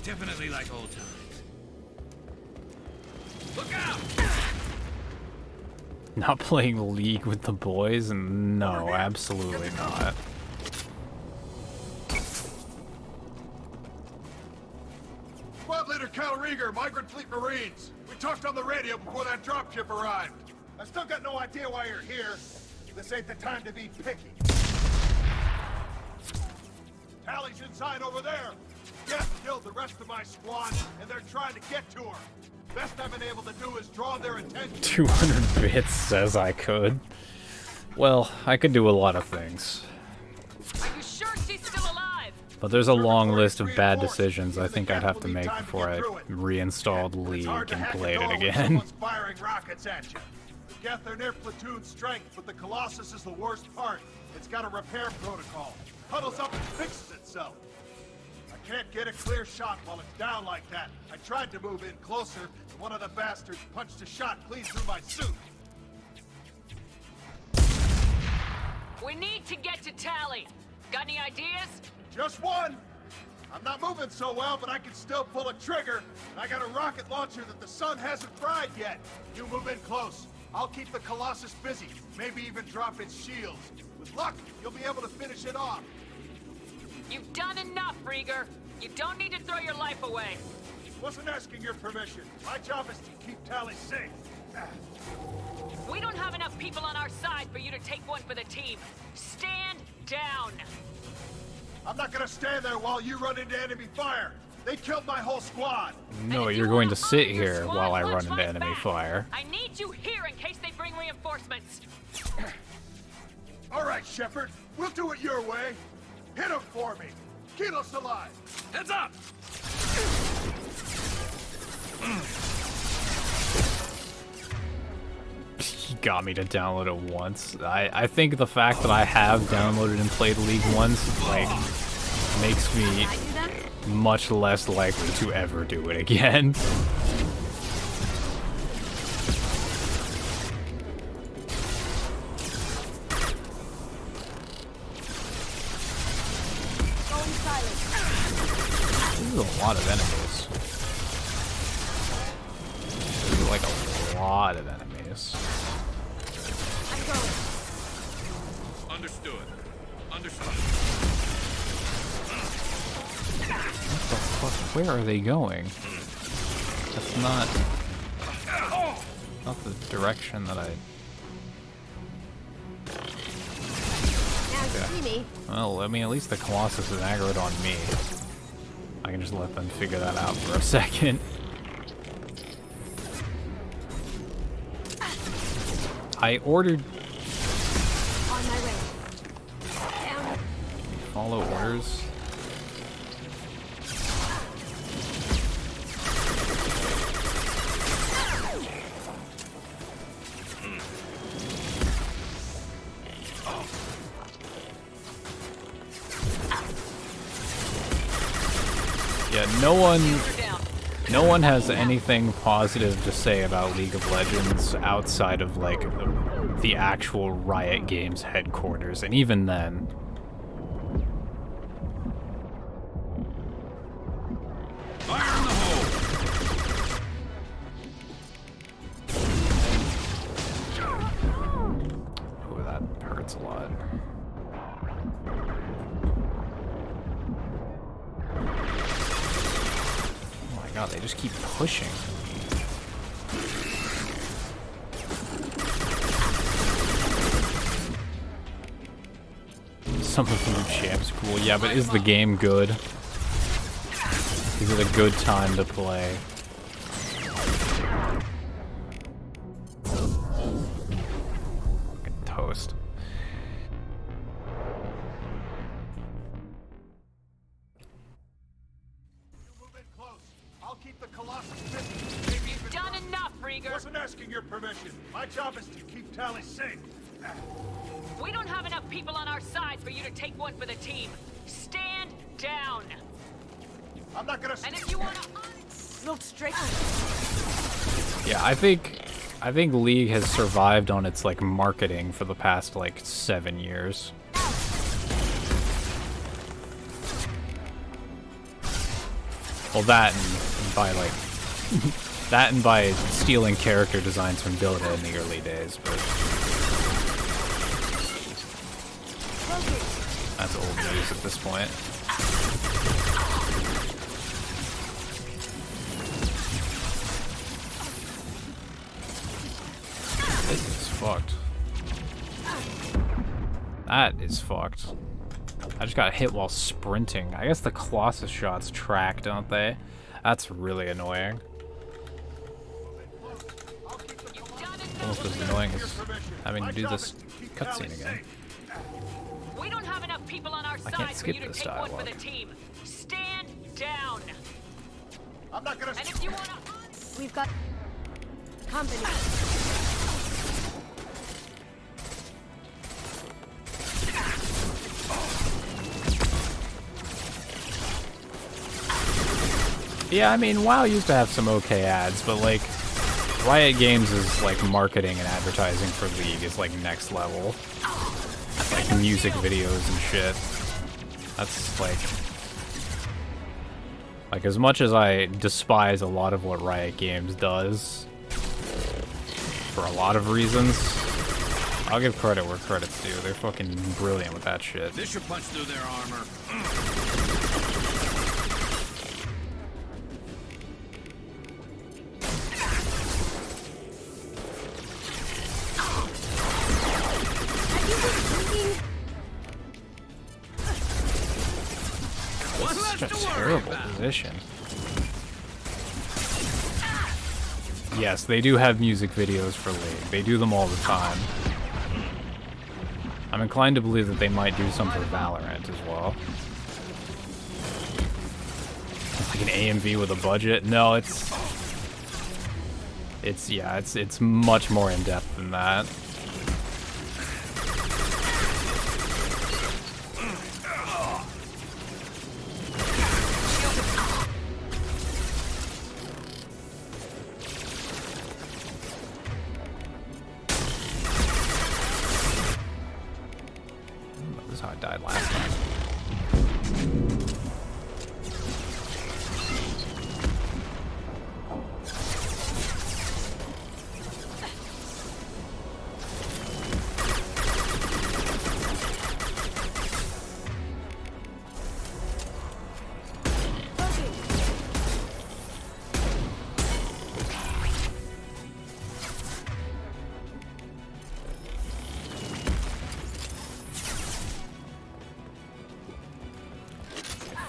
Definitely like old times. Look out! Not playing League with the boys? No, absolutely not. Squad Leader Cal Rieger, Migrant Fleet Marines. We talked on the radio before that dropship arrived. I still got no idea why you're here. This ain't the time to be picky. Tally's inside over there. Jeff killed the rest of my squad, and they're trying to get to her. Best I've been able to do is draw their attention. 200 bits says I could. Well, I could do a lot of things. Are you sure she's still alive? But there's a long list of bad decisions I think I'd have to make before I reinstalled League and played it again. Someone's firing rockets at you. The Geth are near platoon strength, but the Colossus is the worst part. It's got a repair protocol. Huddles up and fixes itself. I can't get a clear shot while it's down like that. I tried to move in closer, and one of the bastards punched a shot clean through my suit. We need to get to Tally. Got any ideas? Just one! I'm not moving so well, but I can still pull a trigger. And I got a rocket launcher that the sun hasn't fried yet. You move in close. I'll keep the Colossus busy. Maybe even drop its shields. With luck, you'll be able to finish it off. You've done enough, Rieger. You don't need to throw your life away. Wasn't asking your permission. My job is to keep Tally safe. We don't have enough people on our side for you to take one for the team. Stand down. I'm not gonna stand there while you run into enemy fire. They killed my whole squad. No, you're going to sit here while I run into enemy fire. I need you here in case they bring reinforcements. All right, Shepard. We'll do it your way. Hit him for me. Kilo's alive. Heads up! He got me to download it once. I think the fact that I have downloaded and played League once, like, makes me much less likely to ever do it again. There's a lot of enemies. There's like a lot of enemies. I'm going. Understood. Understood. What the fuck? Where are they going? That's not the direction that I... Okay. Well, I mean, at least the Colossus is aggroed on me. I can just let them figure that out for a second. I ordered... On my way. Down. Follow orders. Yeah, no one has anything positive to say about League of Legends outside of, like, the actual Riot Games headquarters, and even then... Fire in the hole! Oh, that hurts a lot. God, they just keep pushing. Some of the new champs cool. Yeah, but is the game good? Is it a good time to play? Fucking toast. I'll keep the Colossus busy. You've done enough, Rieger. Wasn't asking your permission. My job is to keep Tally safe. We don't have enough people on our side for you to take one for the team. Stand down. I'm not gonna. And if you wanna look straight. Yeah, I think League has survived on its like marketing for the past like 7 years. Well, that and by like that and by stealing character designs from Dota in the early days, but that's old news at this point. This is fucked. That is fucked. I just got hit while sprinting. I guess the Colossus shots track, don't they? That's really annoying. Almost as annoying as having to do this cutscene again. We don't have enough people on our I side can't for skip you to this take one for dialogue. the team. Stand down. I'm not gonna. And if you wanna, We've got company. Yeah, I mean, WoW used to have some okay ads, but like, Riot Games' like marketing and advertising for League is like next level. Like music videos and shit. That's like as much as I despise a lot of what Riot Games does, for a lot of reasons, I'll give credit where credit's due. They're fucking brilliant with that shit. This should punch through their armor. This is such a terrible position. Yes, they do have music videos for League. They do them all the time. I'm inclined to believe that they might do some for Valorant as well. Like an AMV with a budget? No, it's much more in depth than that. This is how I died last time.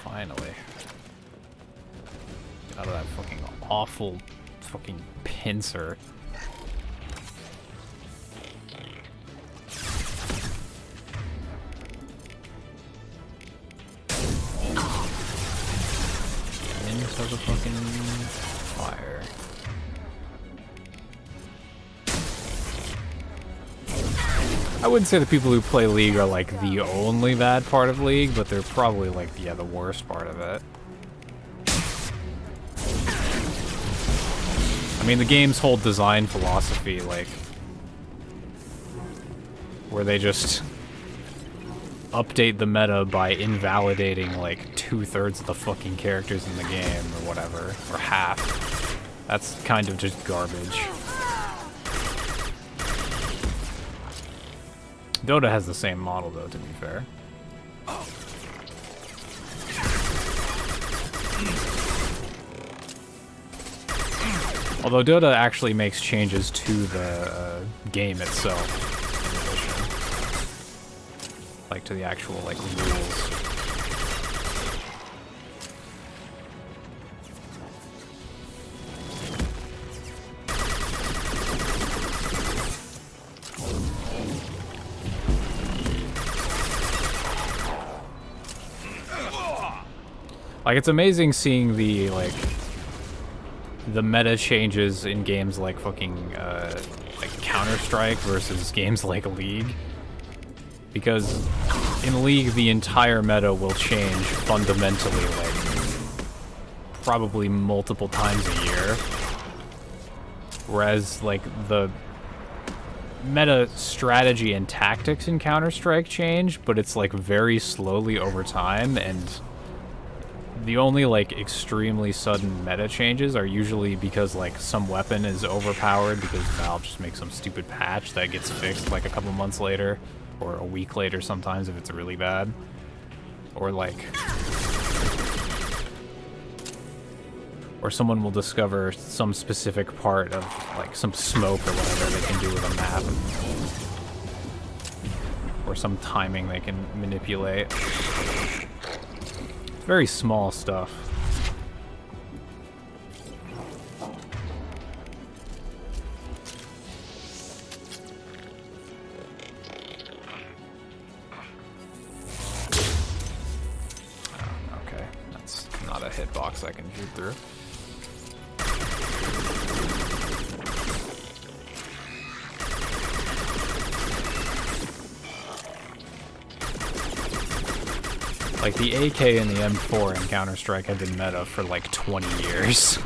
Finally. Get out of that fucking awful fucking pincer. Into the fucking fire. I wouldn't say the people who play League are like the only bad part of League, but they're probably like, yeah, the worst part of it. I mean, the game's whole design philosophy, like, where they just update the meta by invalidating like 2/3 of the fucking characters in the game or whatever, or half. That's kind of just garbage. Dota has the same model though, to be fair. Although Dota actually makes changes to the game itself. like to the actual like rules. Like, it's amazing seeing the, like, the meta changes in games like fucking, like Counter-Strike versus games like League. Because in League, the entire meta will change fundamentally, like, probably multiple times a year. Whereas, like, the meta strategy and tactics in Counter-Strike change, but it's, like, very slowly over time, and the only, like, extremely sudden meta changes are usually because, like, some weapon is overpowered because Valve just makes some stupid patch that gets fixed, like, a couple months later, or a week later sometimes if it's really bad. Or, like... or someone will discover some specific part of, like, some smoke or whatever they can do with a map. Or some timing they can manipulate. Very small stuff. Okay, that's not a hitbox I can shoot through. Like, the AK and the M4 in Counter-Strike have been meta for, like, 20 years.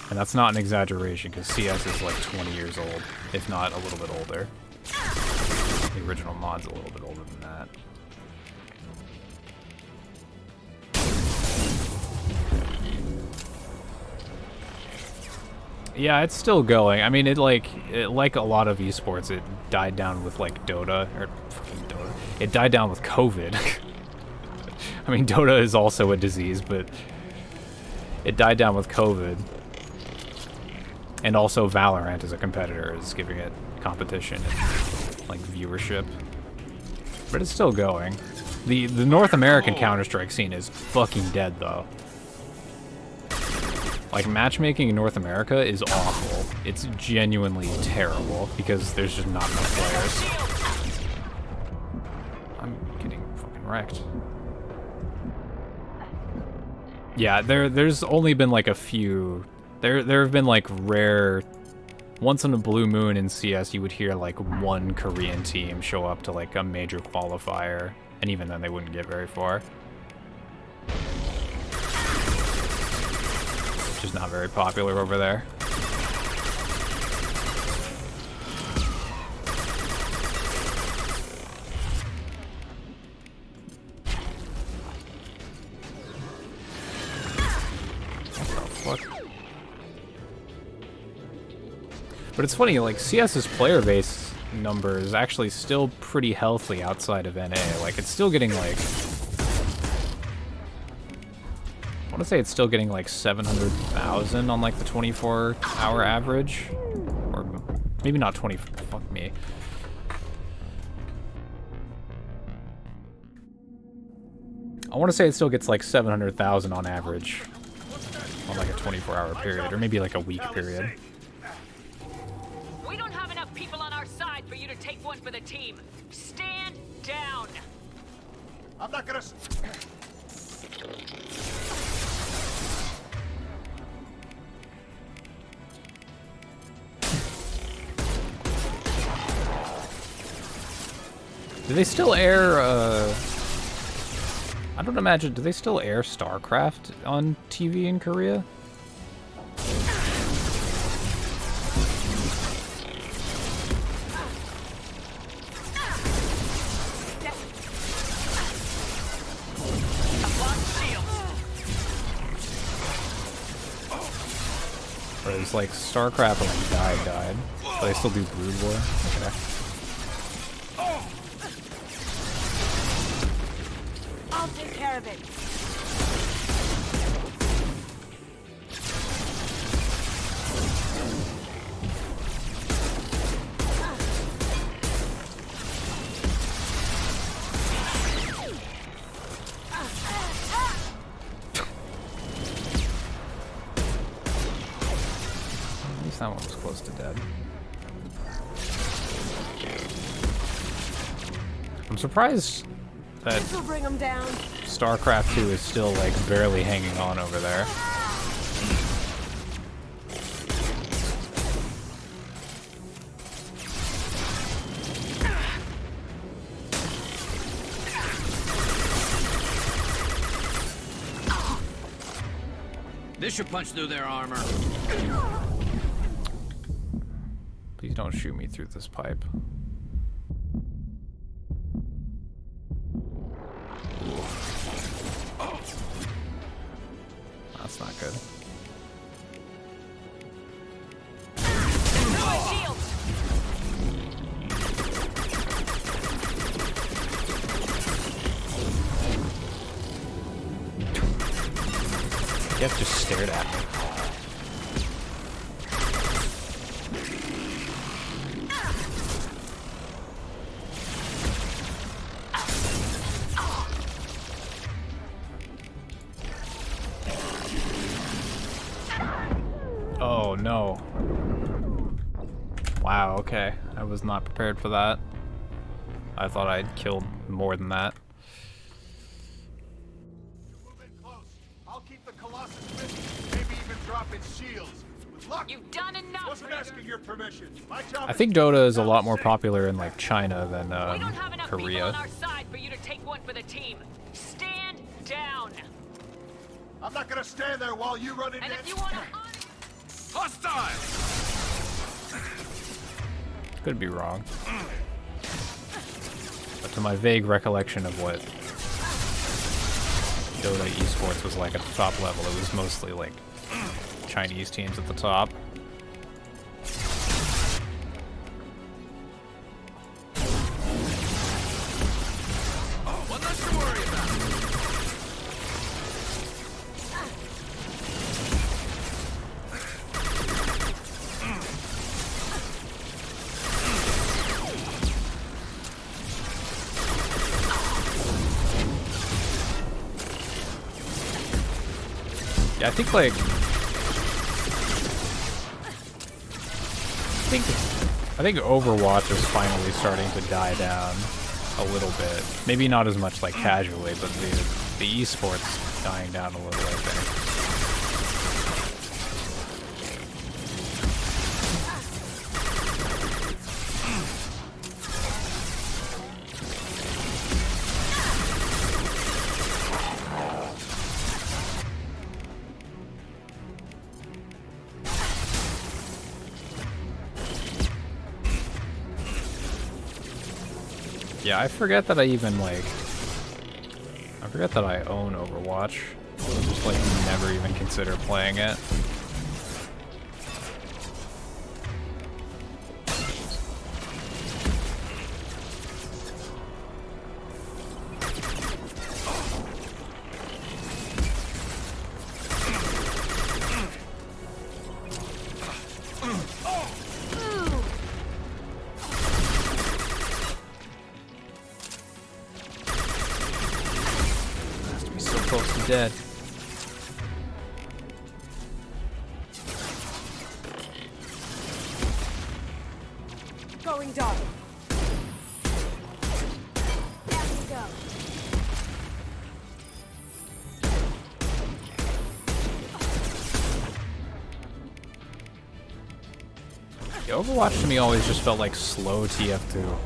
And that's not an exaggeration, because CS is, like, 20 years old, if not a little bit older. The original mod's a little bit older than that. Yeah, it's still going. I mean, like a lot of esports, it died down with, like, Dota, or fucking Dota. It died down with COVID. I mean, Dota is also a disease, but it died down with COVID. And also Valorant as a competitor is giving it competition and, like, viewership. But it's still going. The North American Counter-Strike scene is fucking dead, though. Like, matchmaking in North America is awful. It's genuinely terrible, because there's just not enough players. I'm getting fucking wrecked. Yeah, there's only been, like, a few... There have been, like, rare... Once in a blue moon in CS, you would hear, like, one Korean team show up to, like, a major qualifier. And even then, they wouldn't get very far. Just not very popular over there. What the fuck? But it's funny, like, CS's player base number is actually still pretty healthy outside of NA. Like, it's still getting, like... I want to say it's still getting like 700,000 on like the 24-hour average, or maybe not 20. Fuck me. I want to say it still gets like 700,000 on average on like a 24-hour period, or maybe like a week period. We don't have enough people on our side for you to take one for the team. Stand down. I'm not gonna. Do they still air, I don't imagine, do they still air StarCraft on TV in Korea? Or is, like, StarCraft when died. But they still do Brood War? Okay. I'll take care of it. that one was close to dead. I'm surprised that This'll bring 'em down. StarCraft 2 is still like barely hanging on over there. This should punch through their armor. Please don't shoot me through this pipe. That's not good. Jeff just stared at me. Oh no. Wow, okay. I was not prepared for that. I thought I'd killed more than that. I'll keep the Colossus busy, maybe even drop its shields. With luck. You've done enough. Wasn't asking your permission. My job I think Dota is a lot more popular in like China than We don't have enough people Korea. on our side for you to take one for the team. Stand down. I'm not gonna stand there while you run into And if you want to hostile. Could be wrong. But to my vague recollection of what Dota esports was like at the top level, it was mostly like Chinese teams at the top. One less to worry about. Yeah, I think like I think Overwatch is finally starting to die down a little bit. Maybe not as much like casually, but the esports dying down a little, I think. Yeah, I forget that I even, like... I forget that I own Overwatch. I just, like, never even consider playing it. Dead. Going dark. Down you go. Yeah, Overwatch to me always just felt like slow TF2.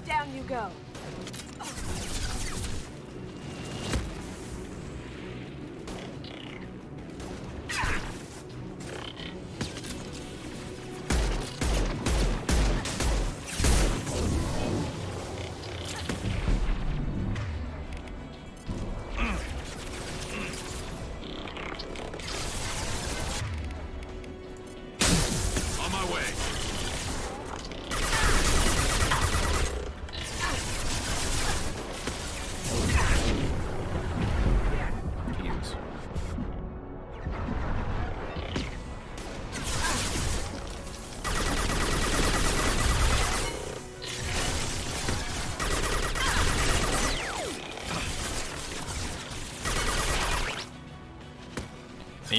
Down you go. On my way.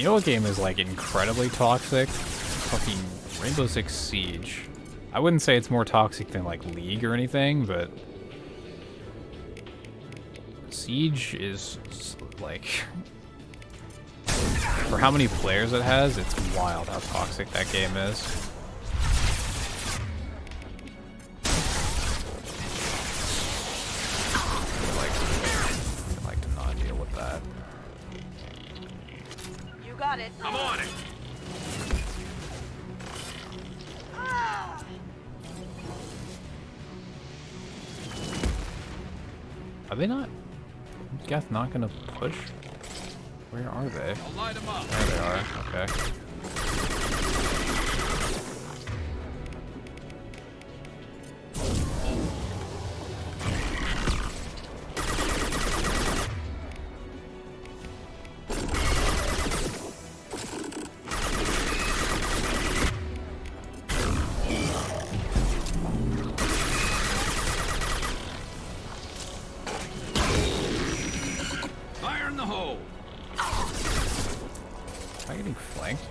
You know what game is like incredibly toxic? Fucking Rainbow Six Siege. I wouldn't say it's more toxic than like League or anything, but Siege is like, for how many players it has, it's wild how toxic that game is. I'd like to not deal with that. You got it. I'm on it. Are they not? Geth not gonna push? Where are they? I'll light 'em up. There they are. Okay. Fire in the hole. Am I getting flanked?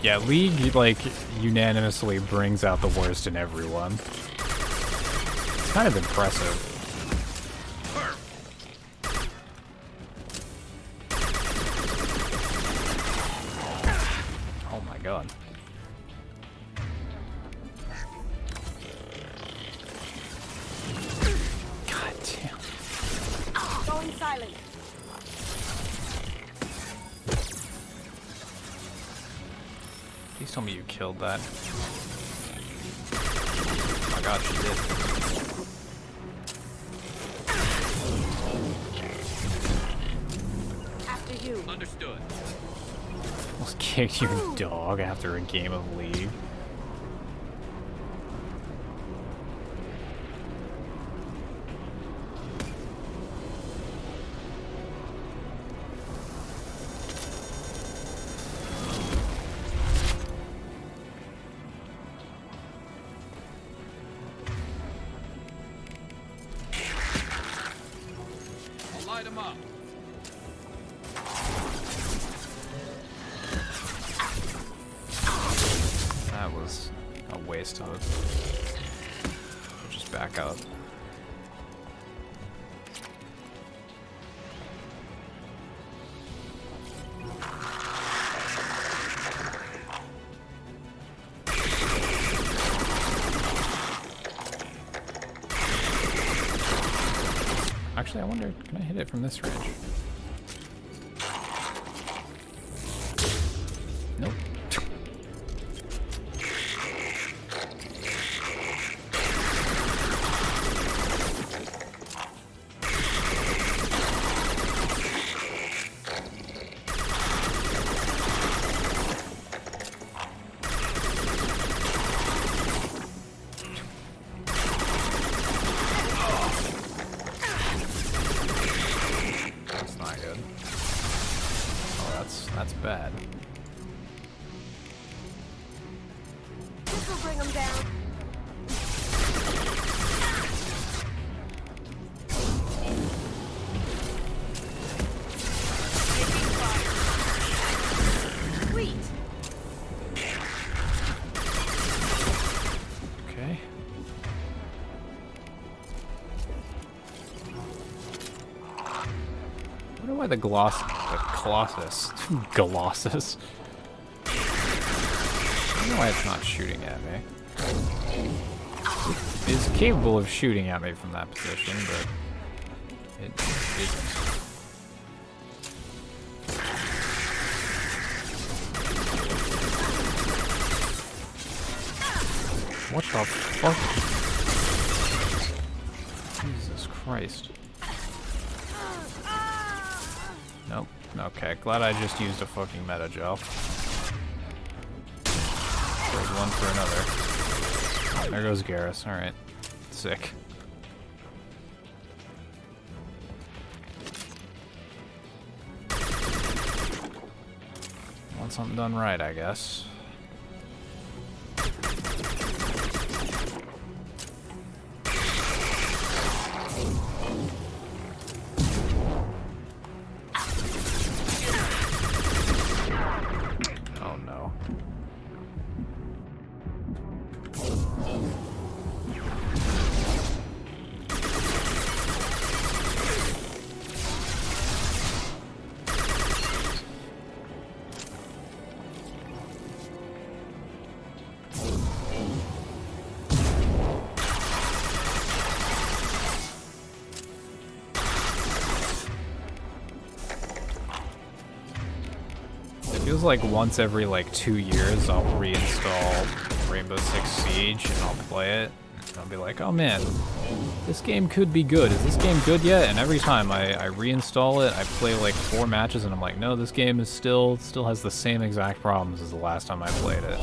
Yeah, League, like, unanimously brings out the worst in everyone. It's kind of impressive. Oh my god. God damn. Going silent. Please tell me you killed that. Oh my god, she did. After you. Understood. Almost kicked your dog after a game of League. I'll light 'em up. That was a waste of it. Just back up. Actually, I wonder, can I hit it from this range? Nope. That's not good. Oh, that's bad. This will bring them down. Sweet. Okay. I wonder why the Colossus. Colossus. I don't know why it's not shooting at me. It's capable of shooting at me from that position, but it isn't. What the fuck? Jesus Christ. Nope. Okay, glad I just used a fucking meta gel. Trade one for another. There goes Garrus. Alright. Sick. Want something done right, I guess. Feels like once every like 2 years I'll reinstall Rainbow Six Siege and I'll play it. And I'll be like, oh man, this game could be good. Is this game good yet? And every time I reinstall it, I play like 4 matches and I'm like, no, this game is still has the same exact problems as the last time I played it.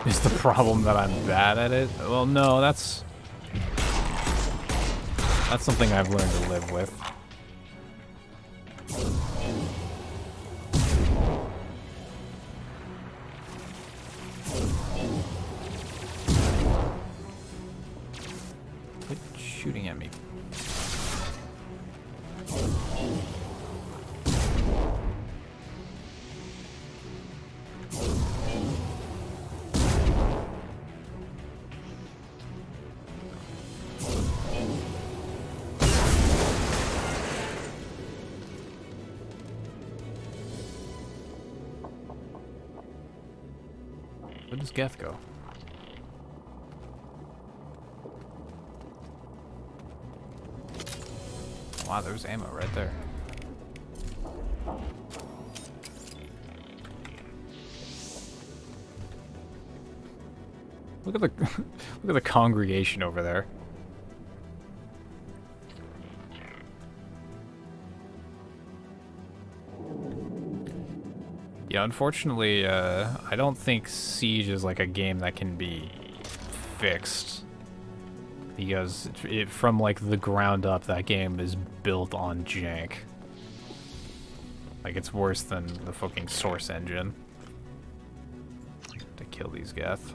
Is the problem that I'm bad at it? Well, no, that's something I've learned to live with. Quit shooting at me. Where does Geth go? Wow, there's ammo right there. Look at the look at the congregation over there. Yeah, unfortunately, I don't think Siege is like a game that can be fixed. Because from like the ground up, that game is built on jank. Like, it's worse than the fucking Source engine. To kill these Geth.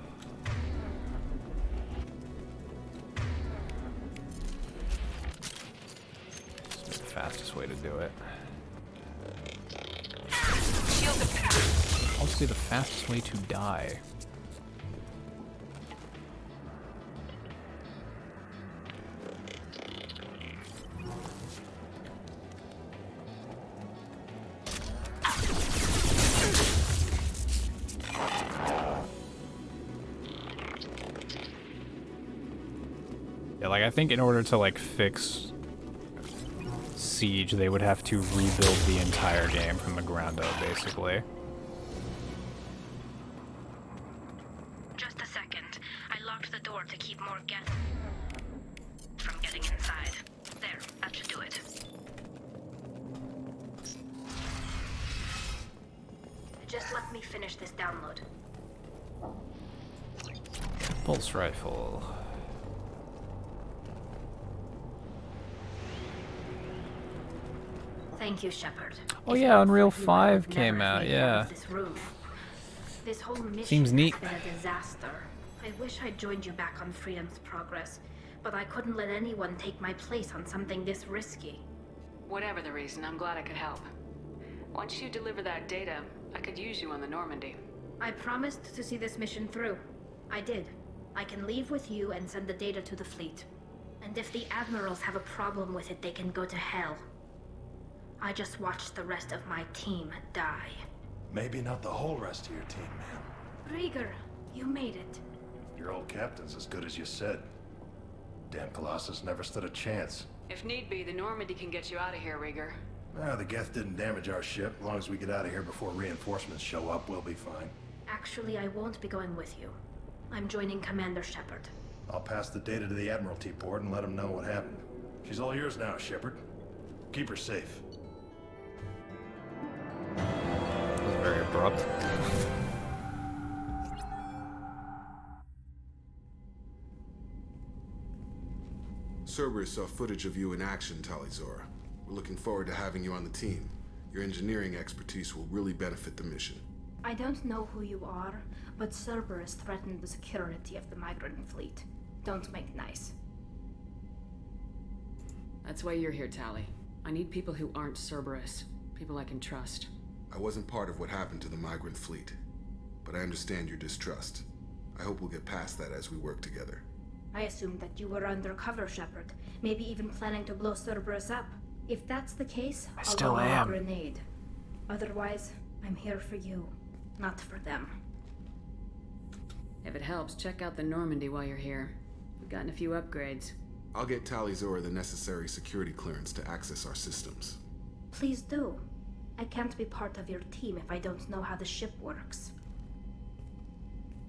It's the fastest way to do it. Also the fastest way to die. Yeah, like, I think in order to, like, fix Siege, they would have to rebuild the entire game from the ground up, basically. Just a second. I locked the door to keep more guests from getting inside. There, that should do it. Just let me finish this download. Pulse rifle. Thank you, Shepard. Oh yeah, Unreal 5 came out, yeah. This whole mission Seems neat. has been a disaster. I wish I'd joined you back on Freedom's Progress, but I couldn't let anyone take my place on something this risky. Whatever the reason, I'm glad I could help. Once you deliver that data, I could use you on the Normandy. I promised to see this mission through. I did. I can leave with you and send the data to the fleet. And if the admirals have a problem with it, they can go to hell. I just watched the rest of my team die. Maybe not the whole rest of your team, man. Rieger, you made it. Your old captain's as good as you said. Damn Colossus never stood a chance. If need be, the Normandy can get you out of here, Rieger. The Geth didn't damage our ship. As long as we get out of here before reinforcements show up, we'll be fine. Actually, I won't be going with you. I'm joining Commander Shepard. I'll pass the data to the Admiralty port and let them know what happened. She's all yours now, Shepard. Keep her safe. That was very abrupt. Cerberus saw footage of you in action, Talizora. We're looking forward to having you on the team. Your engineering expertise will really benefit the mission. I don't know who you are, but Cerberus threatened the security of the migrant fleet. Don't make nice. That's why you're here, Tali. I need people who aren't Cerberus. People I can trust. I wasn't part of what happened to the migrant fleet, but I understand your distrust. I hope we'll get past that as we work together. I assumed that you were undercover, Shepard. Maybe even planning to blow Cerberus up. If that's the case, I still I'll am. a grenade. Otherwise, I'm here for you, not for them. If it helps, check out the Normandy while you're here. We've gotten a few upgrades. I'll get Talizora the necessary security clearance to access our systems. Please do. I can't be part of your team if I don't know how the ship works.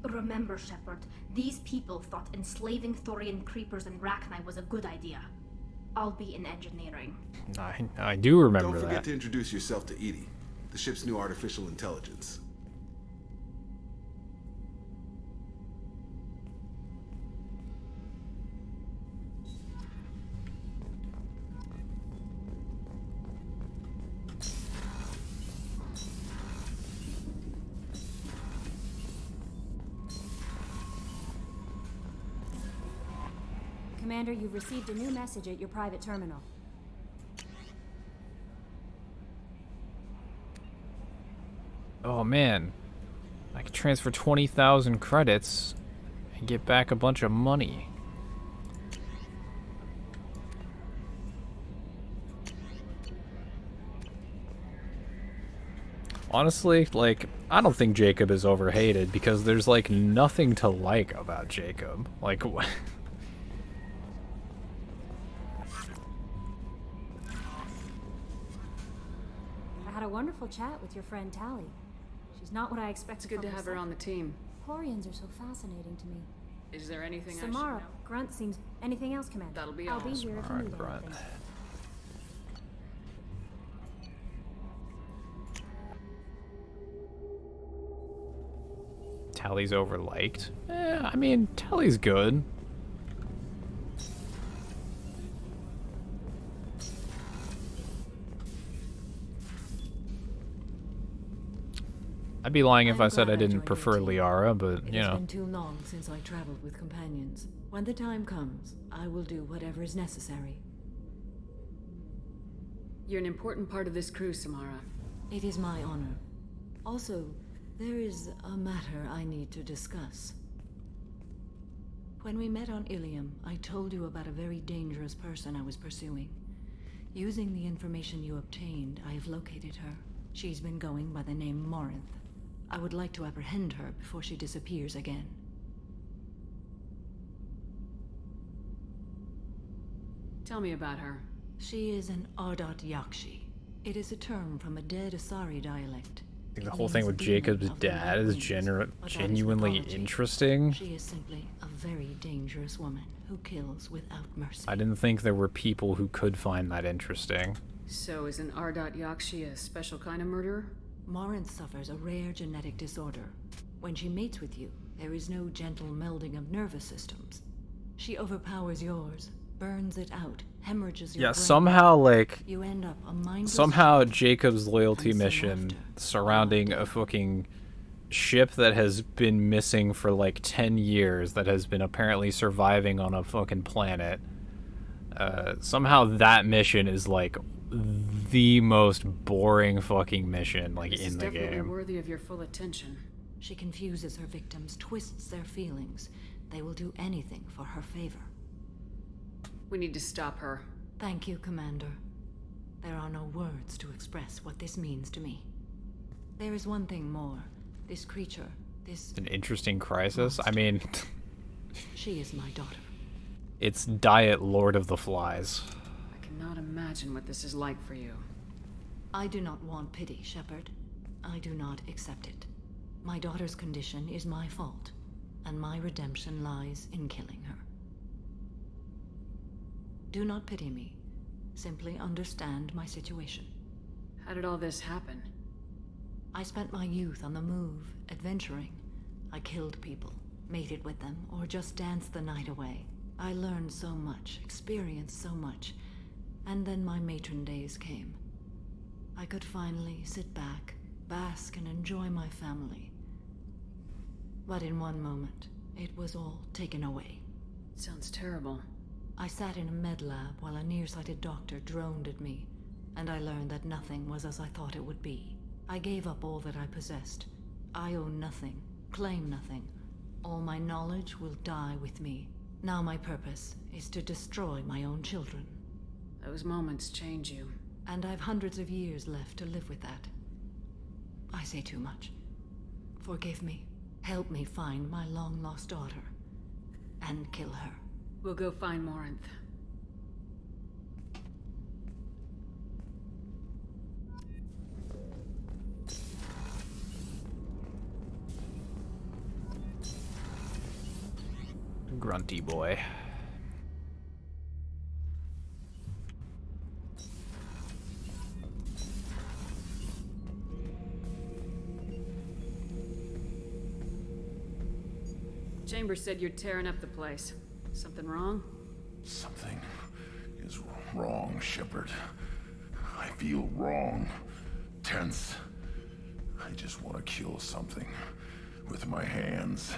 Remember, Shepard, these people thought enslaving Thorian creepers and Rachni was a good idea. I'll be in engineering. I do remember that. Don't forget to introduce yourself to EDI, the ship's new artificial intelligence. Commander, you've received a new message at your private terminal. Oh man, I can transfer 20,000 credits and get back a bunch of money. Honestly, like, I don't think Jacob is overhated because there's like nothing to like about Jacob. Like, what? I had a wonderful chat with your friend Tali. She's not what I expected. It's good to have her on the team. Quarians are so fascinating to me. Is there anything I should Samara, know? Grunt seems... Anything else, Commander? That'll be I'll all. be here if you Samara, need Grunt. anything. Tally's overliked. I mean, Tally's good. I'd be lying if I said I didn't prefer Liara, but, you It has know. been too long since I traveled with companions. When the time comes, I will do whatever is necessary. You're an important part of this crew, Samara. It is my honor. Also, there is a matter I need to discuss. When we met on Ilium, I told you about a very dangerous person I was pursuing. Using the information you obtained, I have located her. She's been going by the name Morinth. I would like to apprehend her before she disappears again. Tell me about her. She is an Ardat Yakshi. It is a term from a dead Asari dialect. I think the whole thing with Jacob's dad is genuinely interesting. She is simply a very dangerous woman who kills without mercy. I didn't think there were people who could find that interesting. So is an Ardat Yakshi a special kind of murderer? Morinth suffers a rare genetic disorder. When she mates with you, there is no gentle melding of nervous systems. She overpowers yours, burns it out, hemorrhages your Yeah, brain. somehow, like, You end up a mindless somehow Jacob's loyalty mission surrounding a fucking ship that has been missing for like 10 years, that has been apparently surviving on a fucking planet. Somehow that mission is like the most boring fucking mission like This is in the definitely game. worthy of your full attention. She confuses her victims, twists their feelings. They will do anything for her favor. We need to stop her. Thank you, Commander. There are no words to express what this means to me. There is one thing more. This creature, this... An interesting crisis. I mean, She is my daughter. it's Diet Lord of the Flies. I cannot imagine what this is like for you. I do not want pity, Shepard. I do not accept it. My daughter's condition is my fault, and my redemption lies in killing her. Do not pity me. Simply understand my situation. How did all this happen? I spent my youth on the move, adventuring. I killed people, mated with them, or just danced the night away. I learned so much, experienced so much, and then my matron days came. I could finally sit back, bask and enjoy my family. But in one moment, it was all taken away. Sounds terrible. I sat in a med lab while a nearsighted doctor droned at me, and I learned that nothing was as I thought it would be. I gave up all that I possessed. I own nothing, claim nothing. All my knowledge will die with me. Now my purpose is to destroy my own children. Those moments change you. And I've hundreds of years left to live with that. I say too much. Forgive me. Help me find my long-lost daughter. And kill her. We'll go find Morinth. Grunty boy. Chambers said you're tearing up the place. Something wrong? Something is wrong, Shepard. I feel wrong. Tense. I just want to kill something. With my hands.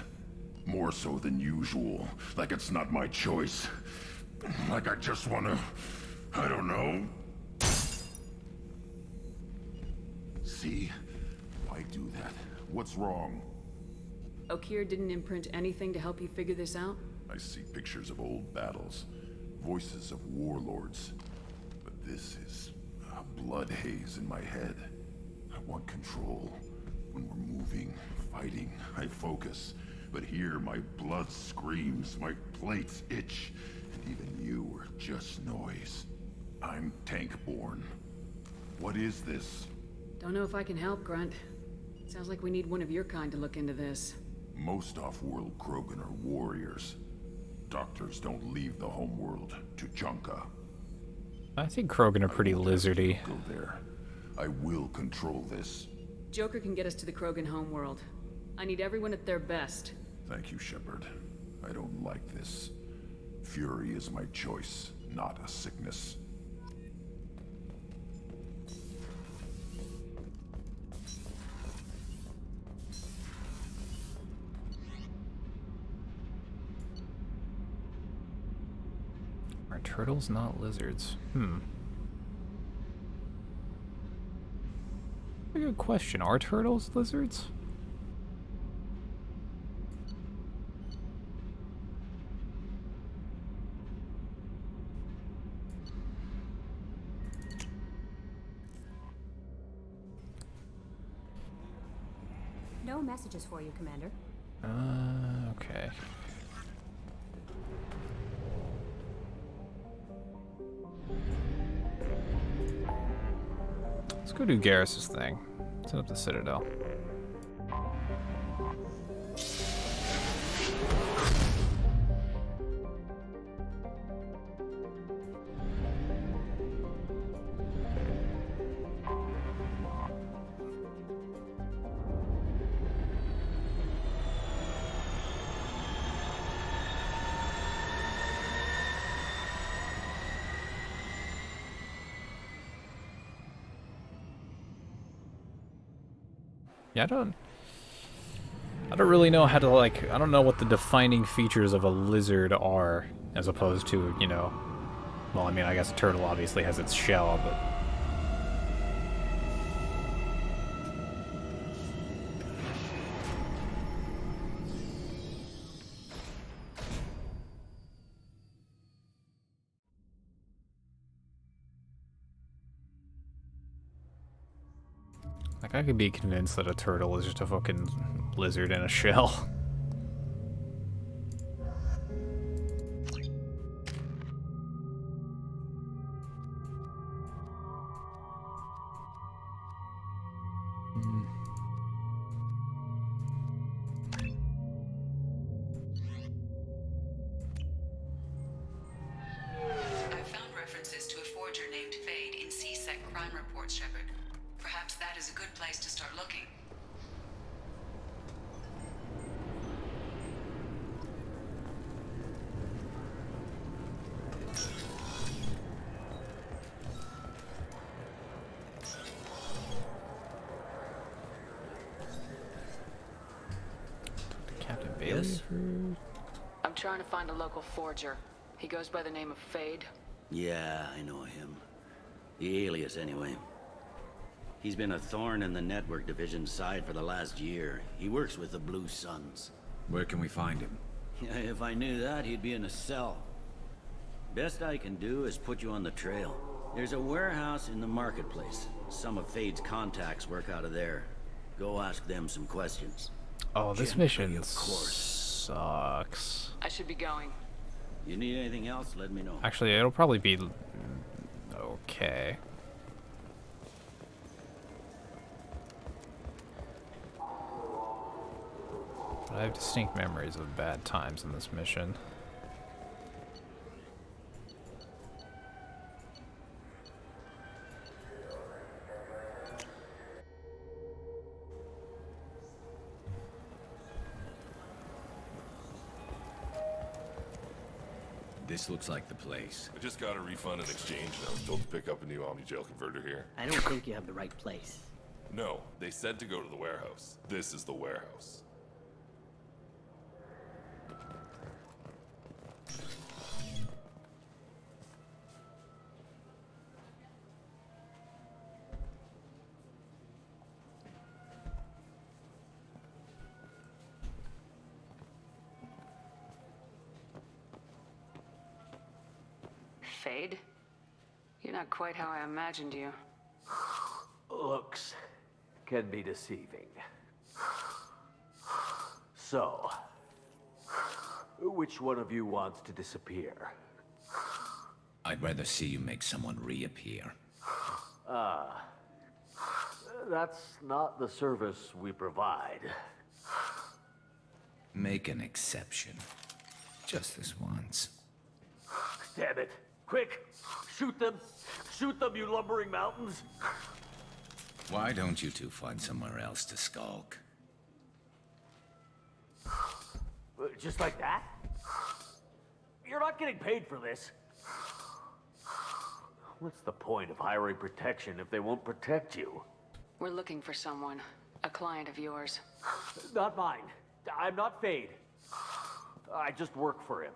More so than usual. Like it's not my choice. Like I just want to... I don't know. See? Why do that? What's wrong? Okeer didn't imprint anything to help you figure this out? I see pictures of old battles. Voices of warlords. But this is a blood haze in my head. I want control. When we're moving, fighting, I focus. But here, my blood screams, my plates itch, and even you are just noise. I'm tank-born. What is this? Don't know if I can help, Grunt. Sounds like we need one of your kind to look into this. Most off-world Krogan are warriors. Doctors don't leave the homeworld to Junka. I think Krogan are pretty lizardy. Go there. I will control this. Joker can get us to the Krogan homeworld. I need everyone at their best. Thank you, Shepard. I don't like this. Fury is my choice, not a sickness. Are turtles not lizards? A good question. Are turtles lizards? No messages for you, Commander. Okay. Let's go do Garrus's thing. Set up the Citadel. Yeah, I don't really know how to, like, I don't know what the defining features of a lizard are, as opposed to, you know, well, I mean, I guess a turtle obviously has its shell, but... Like, I could be convinced that a turtle is just a fucking lizard in a shell. I've found references to a forger named Fade in C-Sec crime reports, Shepard. Perhaps that is a good place to start looking. Captain Bailey? Yes? I'm trying to find a local forger. He goes by the name of Fade. Yeah, I know him. The alias, anyway. He's been a thorn in the network division's side for the last year. He works with the Blue Suns. Where can we find him? If I knew that, he'd be in a cell. Best I can do is put you on the trail. There's a warehouse in the marketplace. Some of Fade's contacts work out of there. Go ask them some questions. Oh, this Gently, mission of course. sucks. I should be going. You need anything else, let me know. Actually, it'll probably be okay. But I have distinct memories of bad times in this mission. This looks like the place. I just got a refund and exchange, and I was told to pick up a new Omni-Gel converter here. I don't think you have the right place. No, they said to go to the warehouse. This is the warehouse. Fade? You're not quite how I imagined you. Looks can be deceiving. So, which one of you wants to disappear? I'd rather see you make someone reappear. That's not the service we provide. Make an exception. Just this once. Damn it. Quick! Shoot them! Shoot them, you lumbering mountains! Why don't you two find somewhere else to skulk? Just like that? You're not getting paid for this. What's the point of hiring protection if they won't protect you? We're looking for someone. A client of yours. Not mine. I'm not Fade. I just work for him.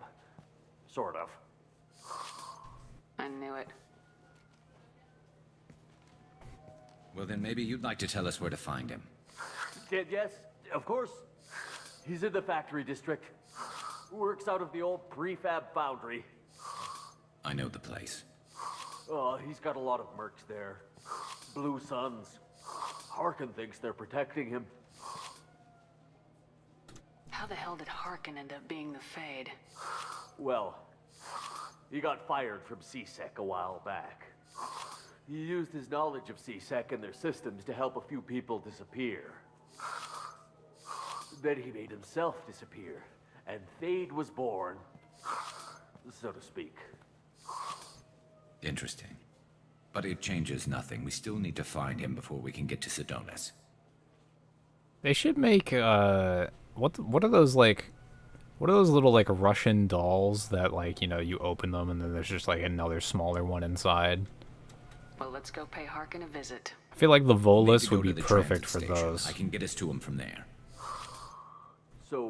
Sort of. I knew it. Well, then maybe you'd like to tell us where to find him. Yes, of course. He's in the factory district. Works out of the old prefab foundry. I know the place. Oh, he's got a lot of mercs there. Blue Suns. Harkin thinks they're protecting him. How the hell did Harkin end up being the Fade? Well, he got fired from CSEC a while back. He used his knowledge of CSEC and their systems to help a few people disappear. Then he made himself disappear, and Fade was born, so to speak. Interesting. But it changes nothing. We still need to find him before we can get to Sedonis. They should make what are those like? What are those little like Russian dolls that like, you know, you open them and then there's just like another smaller one inside? Well, let's go pay Harkin a visit. I feel like the Volus would be the perfect transit for station. those. I can get us to him from there. So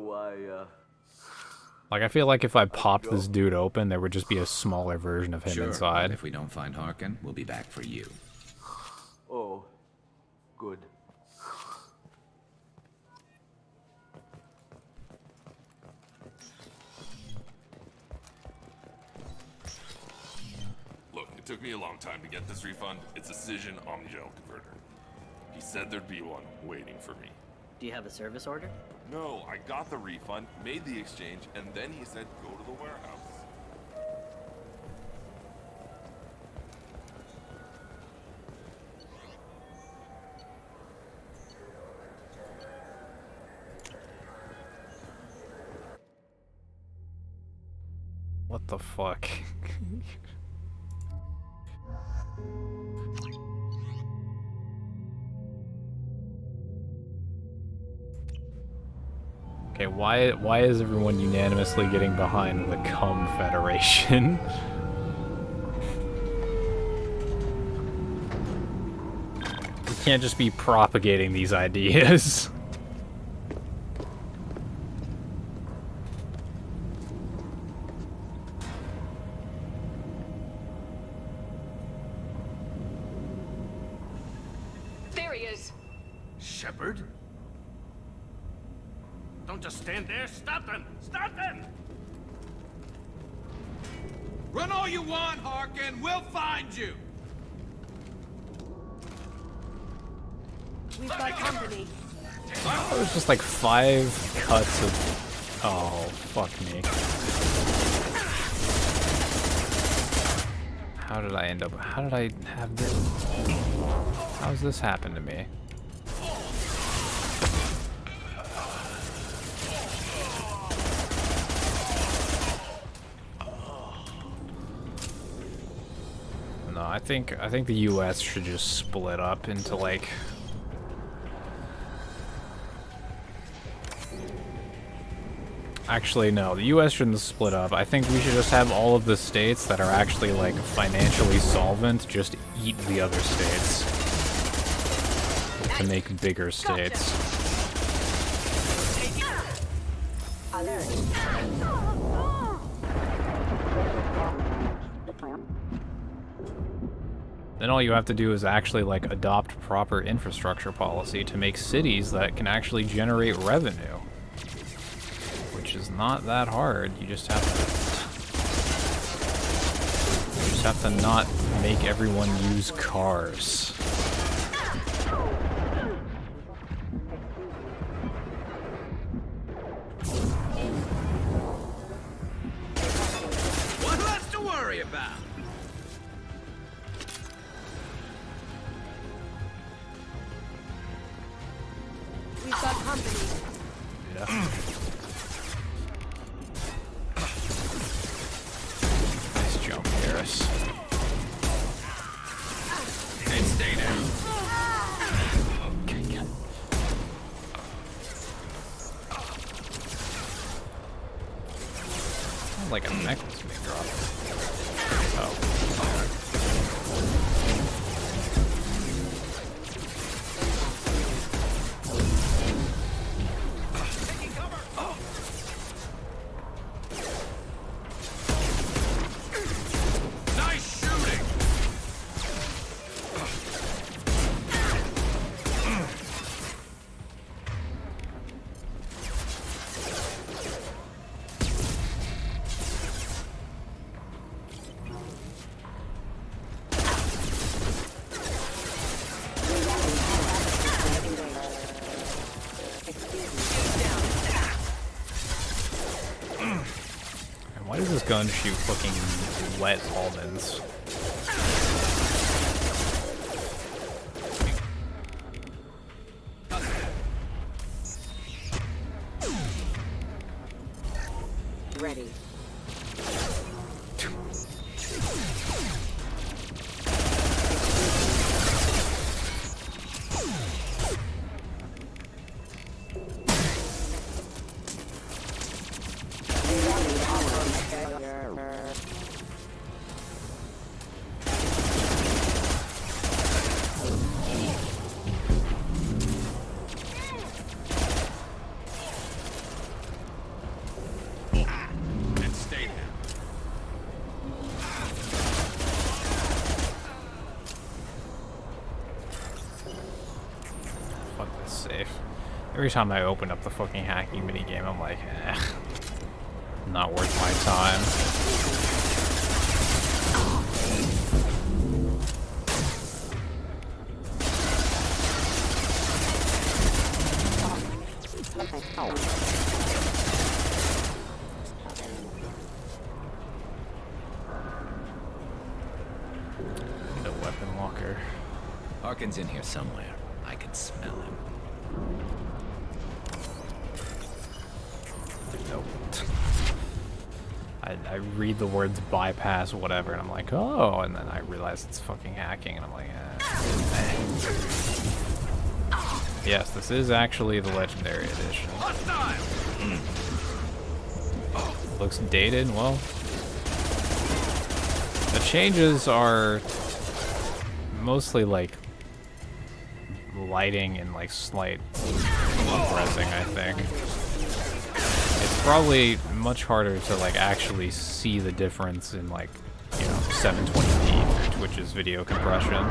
Like, I feel like if I popped this dude open, there would just be a smaller version of him Sure, inside. and if we don't find Harkin, we'll be back for you. Oh, good. Look, it took me a long time to get this refund. It's a Cision Omni-Gel converter. He said there'd be one waiting for me. Do you have a service order? No, I got the refund, made the exchange, and then he said go to the warehouse. What the fuck? Okay, why is everyone unanimously getting behind the Cum Federation? We can't just be propagating these ideas. There he is. Shepard? Don't just stand there. Stop them! Stop them! Run all you want, Harkin. We'll find you. We've got company. It was just like 5 cuts of... Oh, fuck me. How did I end up... How did I have this... How's this happen to me? No, I think the US should just split up into like... Actually, no, the US shouldn't split up. I think we should just have all of the states that are actually, like, financially solvent just eat the other states to make bigger states. Then all you have to do is actually, like, adopt proper infrastructure policy to make cities that can actually generate revenue. Which is not that hard. You just have to not make everyone use cars. What less to worry about? We've got company. Yeah. And stay down. Sounds like a necklace being dropped. Oh. Why does this gun shoot fucking wet almonds? Ready. Every time I open up the fucking hacking minigame, I'm like, eh, not worth my time. Need a weapon locker. Harkin's in here somewhere. I can smell him. Nope. I read the words bypass whatever and I'm like, oh, and then I realize it's fucking hacking and I'm like, eh. Yes, this is actually the Legendary Edition. Looks dated, well. The changes are mostly like lighting and like slight compressing, I think. It's probably much harder to like actually see the difference in like, you know, 720p through Twitch's video compression.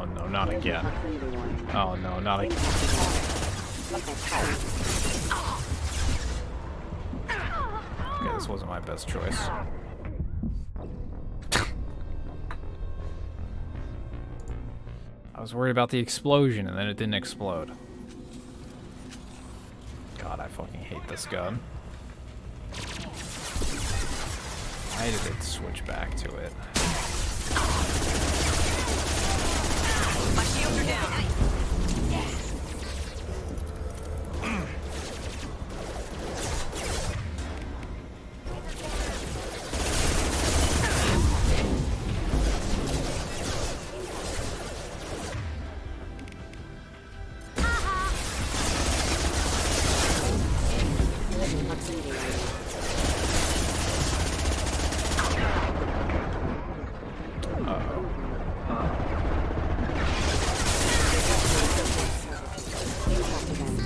Oh no, not again. Oh no, not again. Okay, this wasn't my best choice. I was worried about the explosion and then it didn't explode. God, I fucking hate this gun. Why did it switch back to it? My shields are down.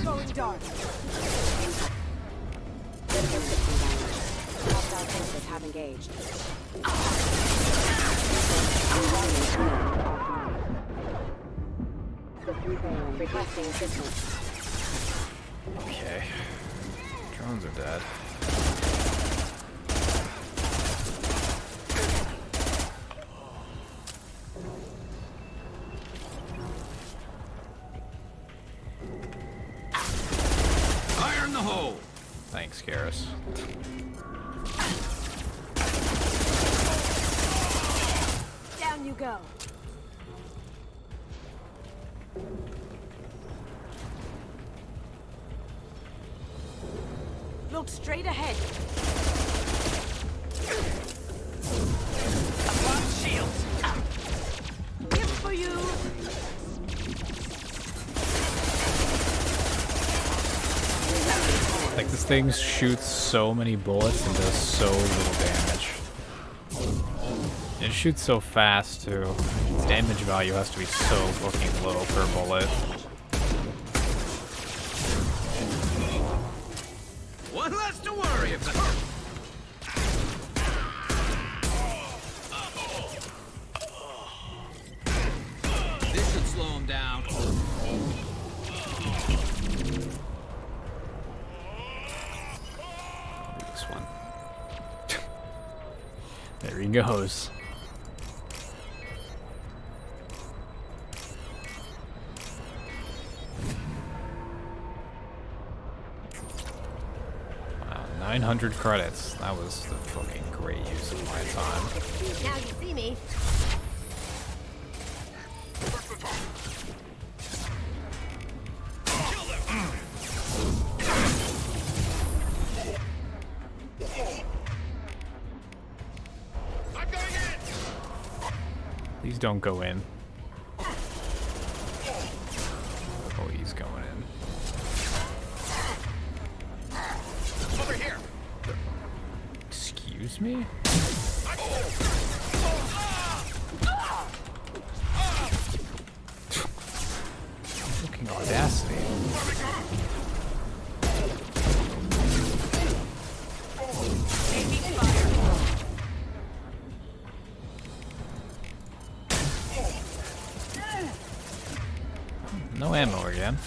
Going dark. Hostile forces have engaged. Requesting assistance. Okay. Drones are dead. Fire in the hole! Thanks, Garrus. Down you go. Look straight ahead. Apply shields! Hip for you. Like, this thing shoots so many bullets and does so little damage. It shoots so fast, too. Its damage value has to be so fucking low per bullet. One less to worry about. This should slow him down. This one. There he goes. Wow, 900 credits. That was the fucking great use of my time. Now you see me. Please don't go in. Oh, he's going in. Over here! Excuse me? Fucking audacity. No ammo again.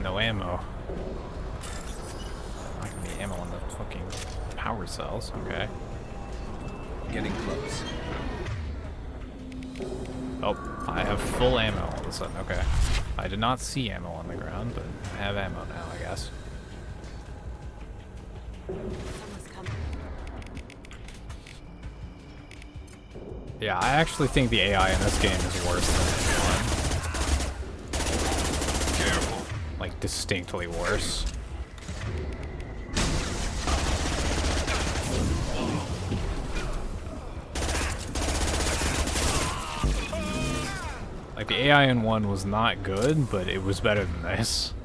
No ammo. Not gonna be ammo on the fucking power cells. Okay. Getting close. Oh, I have full ammo all of a sudden. Okay. I did not see ammo on the ground, but I have ammo now, I guess. Yeah, I actually think the AI in this game is worse than this one. Like, distinctly worse. Like, the AI in 1 was not good, but it was better than this.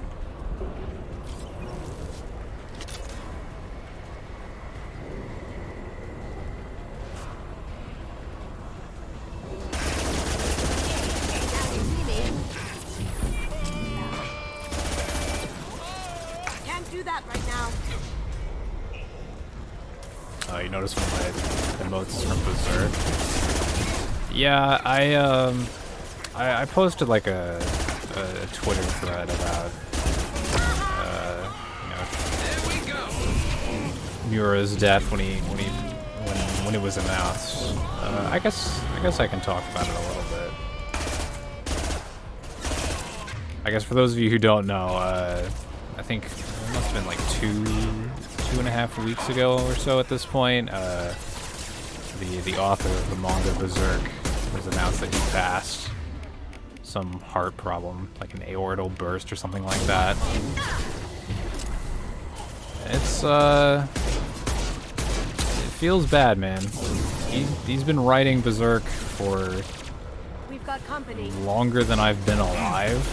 Can't do that right now. Oh, you notice one of my emotes is from Berserk? Yeah, I posted like a Twitter thread about, you know, Mura's death when it was announced. I guess I can talk about it a little bit. I guess for those of you who don't know, I think it must have been like 2.5 weeks ago or so at this point, the author of the manga Berserk was announced that he passed. Some heart problem, like an aortal burst or something like that. It's, it feels bad, man. He's been writing Berserk for We've got company. longer than I've been alive.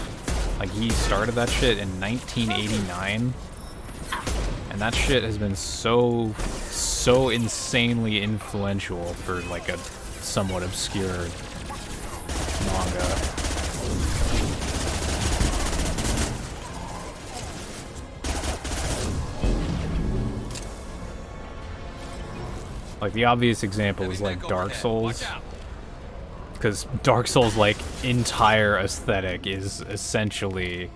Like, he started that shit in 1989. And that shit has been so insanely influential for, like, a somewhat obscure manga. Like, the obvious example is, like, Dark Souls. Because Dark Souls' like entire aesthetic is essentially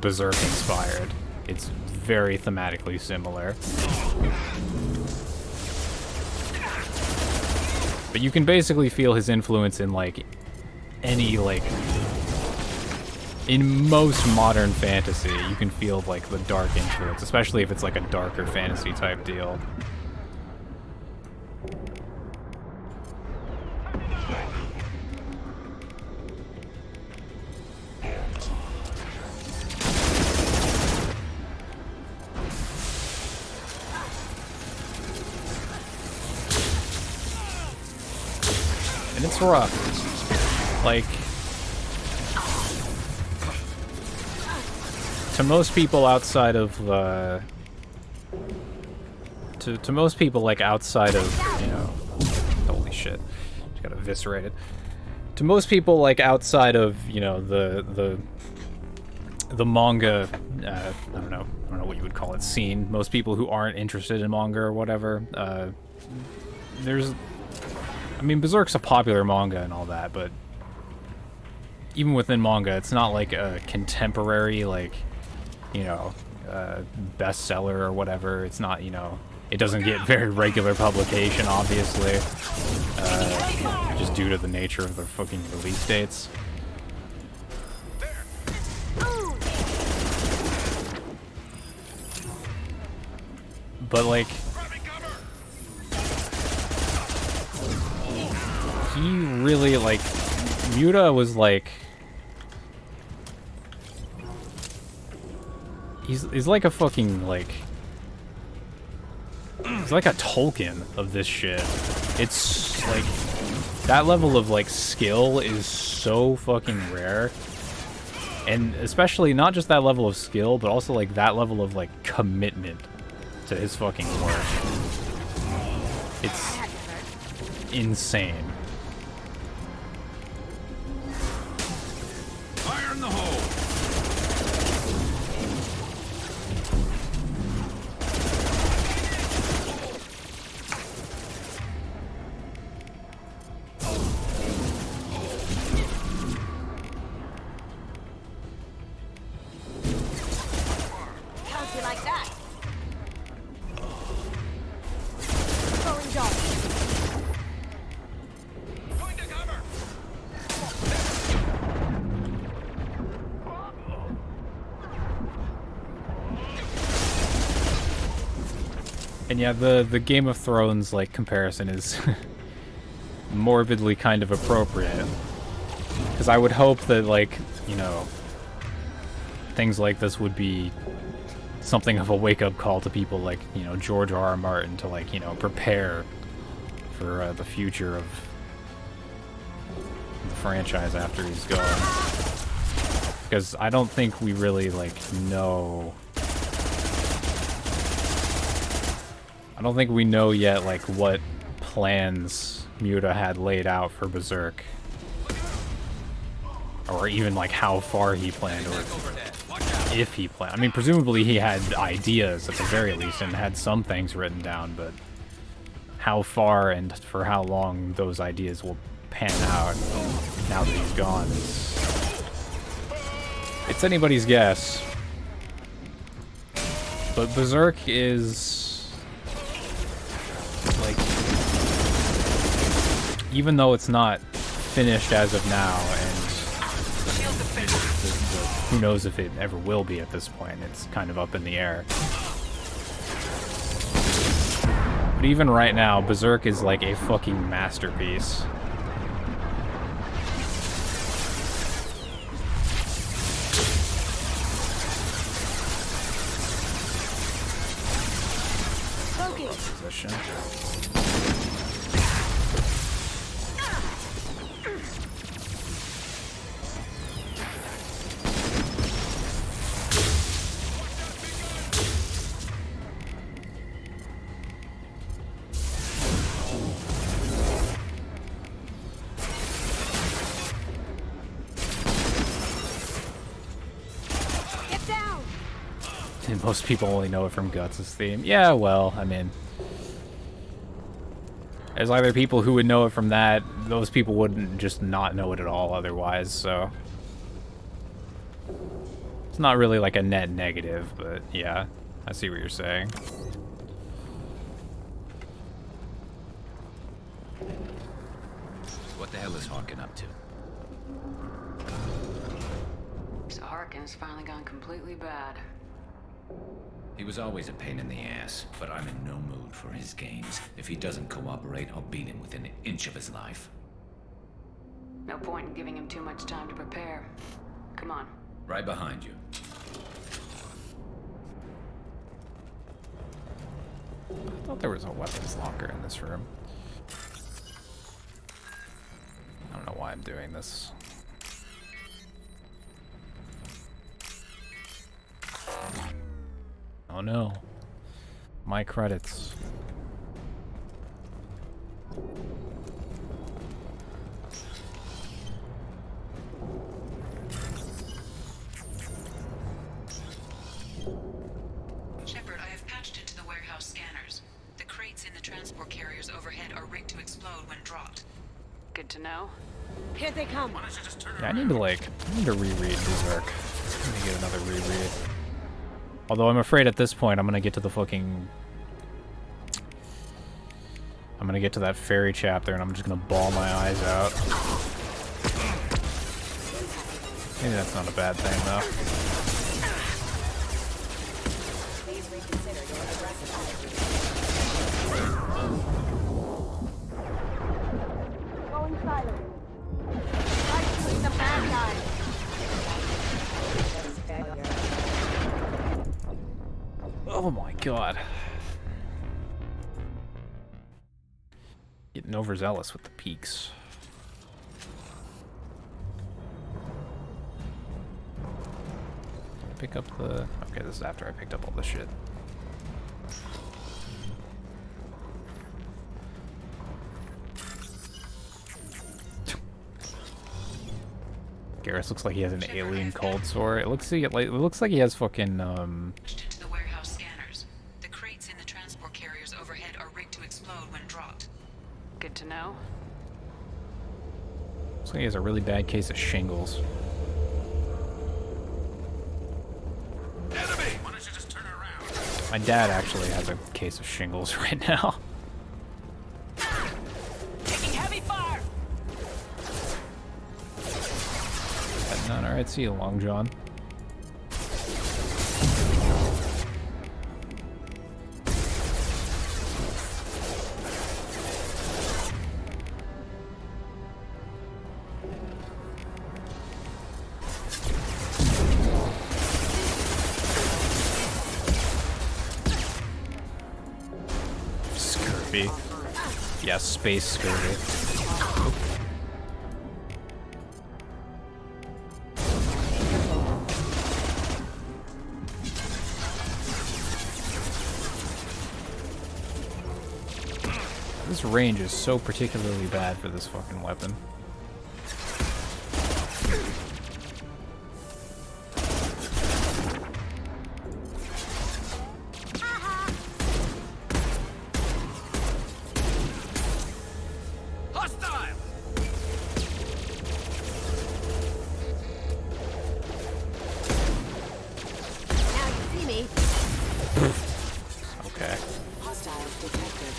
Berserk inspired. It's very thematically similar. But you can basically feel his influence in like any like in most modern fantasy. You can feel like the dark influence, especially if it's like a darker fantasy type deal. And it's rough. Like, to most people outside of, to most people, like, outside of, you know, holy shit, just got eviscerated. To most people, like, outside of, you know, the manga, I don't know what you would call it, scene, most people who aren't interested in manga or whatever, I mean, Berserk's a popular manga and all that, but even within manga, it's not like a contemporary, like, you know, bestseller or whatever. It's not, you know, it doesn't get very regular publication, obviously, just due to the nature of the fucking release dates. But, like, he really, like, Muta was like, he's like a fucking, like, he's like a Tolkien of this shit. It's like, that level of, like, skill is so fucking rare. And especially not just that level of skill, but also, like, that level of, like, commitment to his fucking work. It's insane. Fire in the hole! How's you like that? Throwing jump. Going to cover! And yeah, the Game of Thrones, like, comparison is morbidly kind of appropriate. Because I would hope that, like, you know, things like this would be something of a wake-up call to people like, you know, George R.R. Martin to, like, you know, prepare for the future of the franchise after he's gone. Because I don't think we really, like, know... I don't think we know yet, like, what plans Muta had laid out for Berserk. Or even, like, how far he planned, or if he planned. I mean, presumably he had ideas, at the very least, and had some things written down, but how far and for how long those ideas will pan out now that he's gone it's anybody's guess. But Berserk is... like... even though it's not finished as of now, and who knows if it ever will be at this point, it's kind of up in the air. But even right now, Berserk is like a fucking masterpiece. Position. Most people only know it from Guts' theme. Yeah, well, I mean... there's either people who would know it from that, those people wouldn't just not know it at all otherwise, so... it's not really like a net negative, but yeah, I see what you're saying. What the hell is Harkin up to? So Harkin's finally gone completely bad. He was always a pain in the ass, but I'm in no mood for his games. If he doesn't cooperate, I'll beat him within an inch of his life. No point in giving him too much time to prepare. Come on. Right behind you. I thought there was a weapons locker in this room. I don't know why I'm doing this. Oh no. My credits. Shepard, I have patched into the warehouse scanners. The crates in the transport carriers overhead are rigged to explode when dropped. Good to know. Here they come. Yeah, I need to reread Berserk. I need to get another reread. Although I'm afraid at this point I'm gonna get to the fucking... I'm gonna get to that fairy chapter and I'm just gonna bawl my eyes out. Maybe that's not a bad thing though. Going silent. Fight with the bad guys. Oh my god. Getting overzealous with the peaks. Pick up the... okay, this is after I picked up all the shit. Garrus looks like he has an alien cold sore. It looks like he has fucking Into the warehouse scanners. The crates in the transport carriers overhead are rigged to explode when dropped. Good to know. looks like he has a really bad case of shingles. Enemy! Why don't you just turn around? My dad actually has a case of shingles right now. Taking heavy fire. Alright, see you, Long John. Scurvy. Yeah, space scurvy. This range is so particularly bad for this fucking weapon. Hostile! Now you see me. Okay. Hostiles detected.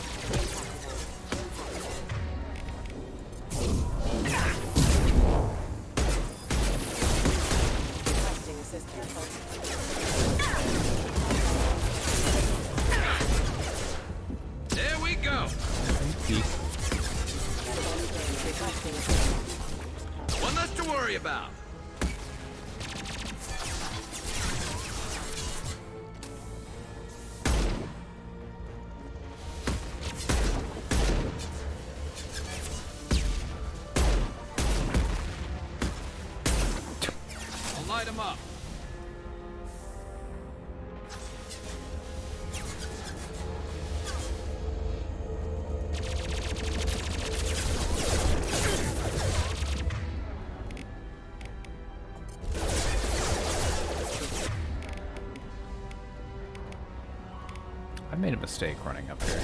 Requesting assistance. There we go! One less to worry about. I'll light him up. I made a mistake running up here.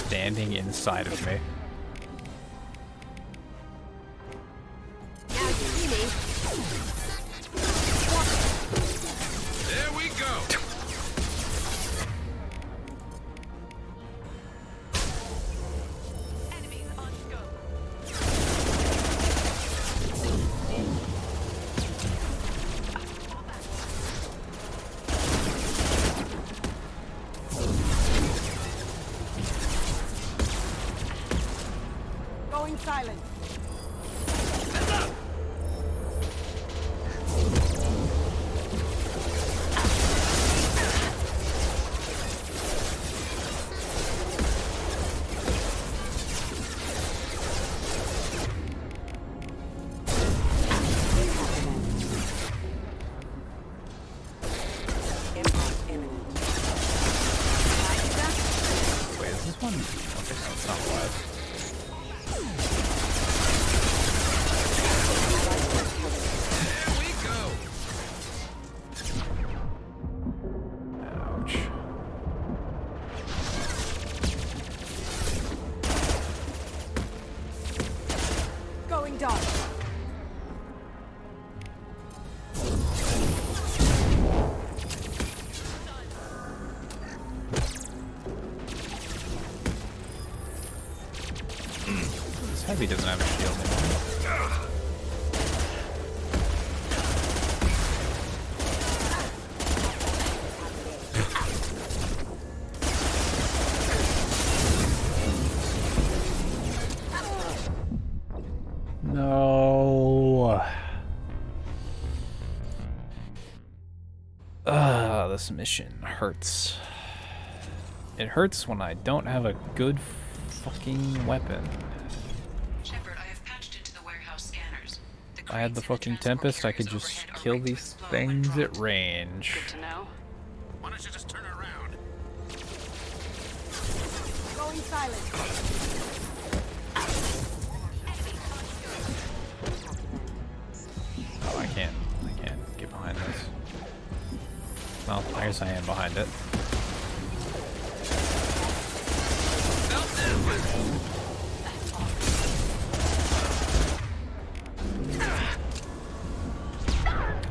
Standing inside of me. Now you see me. There we go! Going silent. Wait, is this one? Okay, no, it's not live. There we go! Ouch. Going dark. This heavy doesn't have a shield anymore. No. This mission hurts. It hurts when I don't have a good fucking weapon. Shepard, I have patched into the warehouse scanners. If I had the fucking Tempest, I could just kill these things at range. Good to know. Why don't you just turn around? Going silent. Oh, I can't get behind this. Well, I guess I am behind it.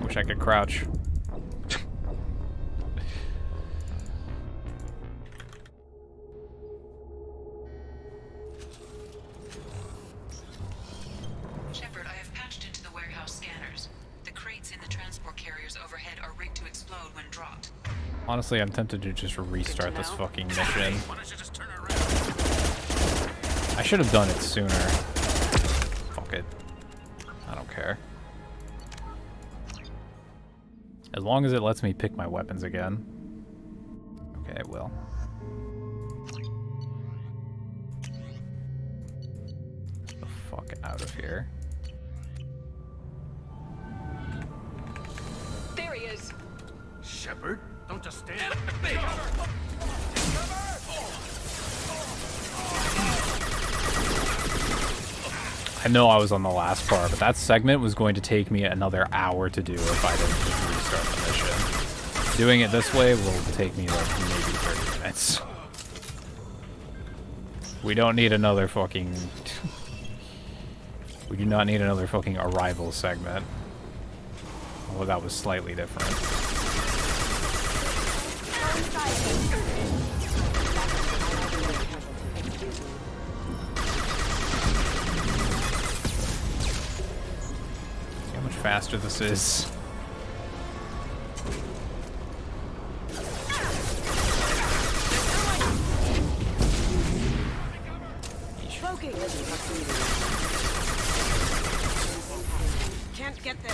Wish I could crouch. Shepard, I have patched into the warehouse scanners. The crates in the transport carriers overhead are rigged to explode when dropped. Honestly, I'm tempted to just restart this fucking mission. Why don't you just turn around? I should have done it sooner. Fuck it. I don't care. As long as it lets me pick my weapons again. Okay, it will. The fuck out of here. There he is. Shepard, don't just stand. I know I was on the last part, but that segment was going to take me another hour to do if I didn't just restart the mission. Doing it this way will take me like maybe 30 minutes. We don't need another fucking... We do not need another fucking arrival segment. Although that was slightly different. See how much faster this is. Can't get there.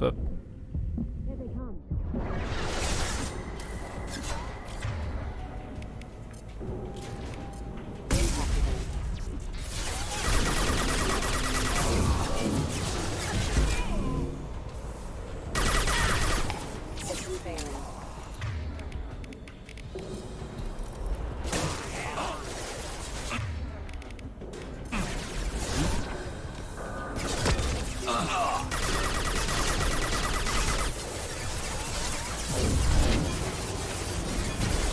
Up. Here they come. System failing.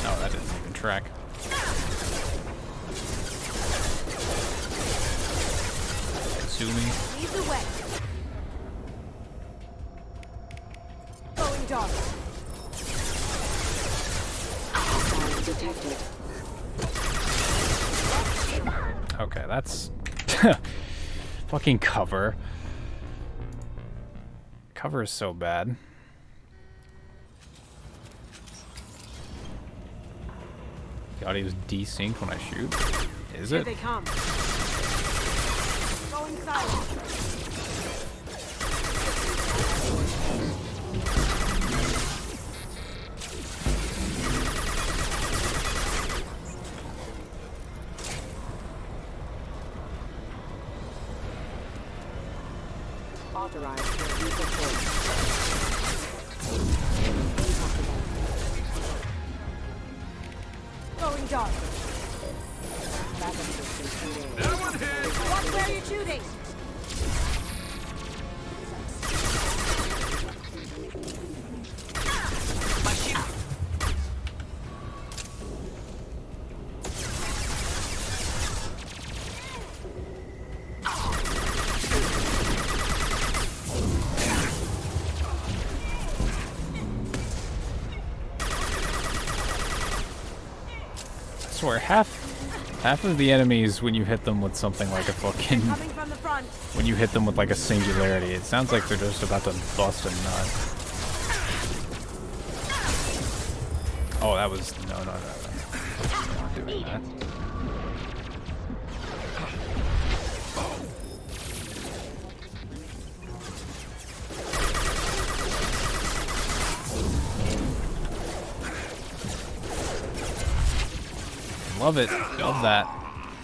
Oh, that didn't even track. Sue me. Lead the way. Going dark. Sound detected. Okay, that's fucking cover. Cover is so bad. The audio's desynced when I shoot. Is Here it? they come. Going silent. Authorized for use of force. Going dark. Backup system engaged. That one hit! Watch where you're shooting! I swear, half of the enemies, when you hit them with something like a fucking... Coming from the front. When you hit them with like a singularity, it sounds like they're just about to bust a nut. Oh, that was... No. I'm not doing that. Love it. Love that.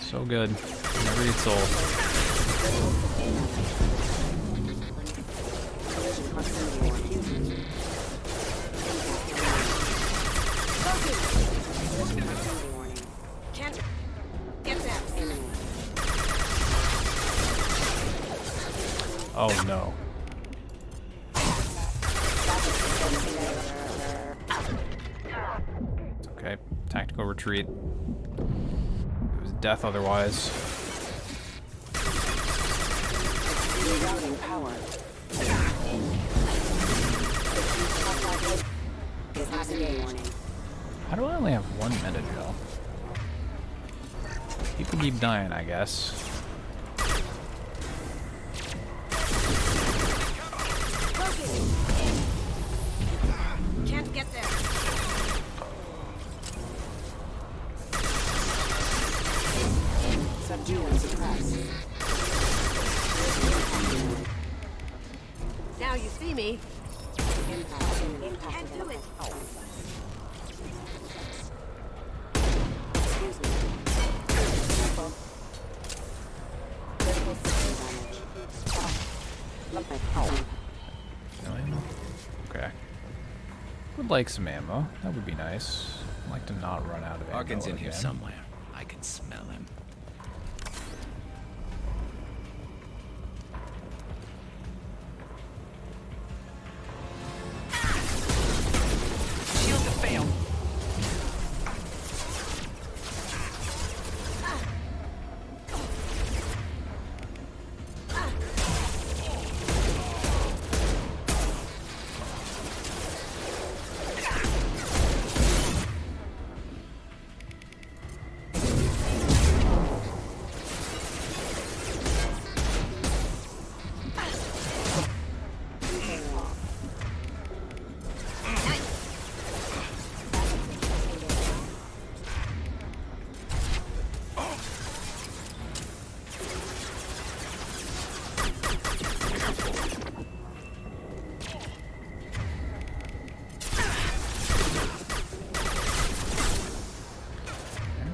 So good. Never gets old. Can't get that. Oh no. It's okay. Tactical retreat. It was death otherwise. Rerouting power. How do I only have 1 minute, Joe? People keep dying, I guess. Can't get there. Subdue and suppress. Now you see me. Impact. Can't do it. Excuse me. Careful. Critical system damage. No ammo? Okay. Would like some ammo. That would be nice. I'd like to not run out of ammo. Arkin's in here again. somewhere. I can smell him. Shield to fail.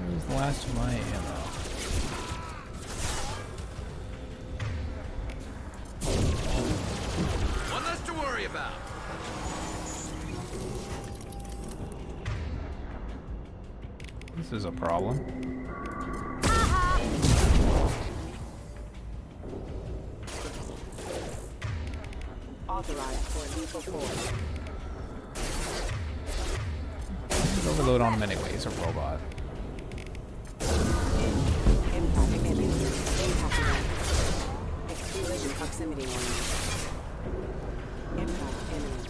Where's the last of my ammo? One less to worry about. This is a problem. Authorized for lethal force. Just overload on him anyway. He's a robot. Impact imminent. Impact event. Exclusion proximity warning. Impact imminent.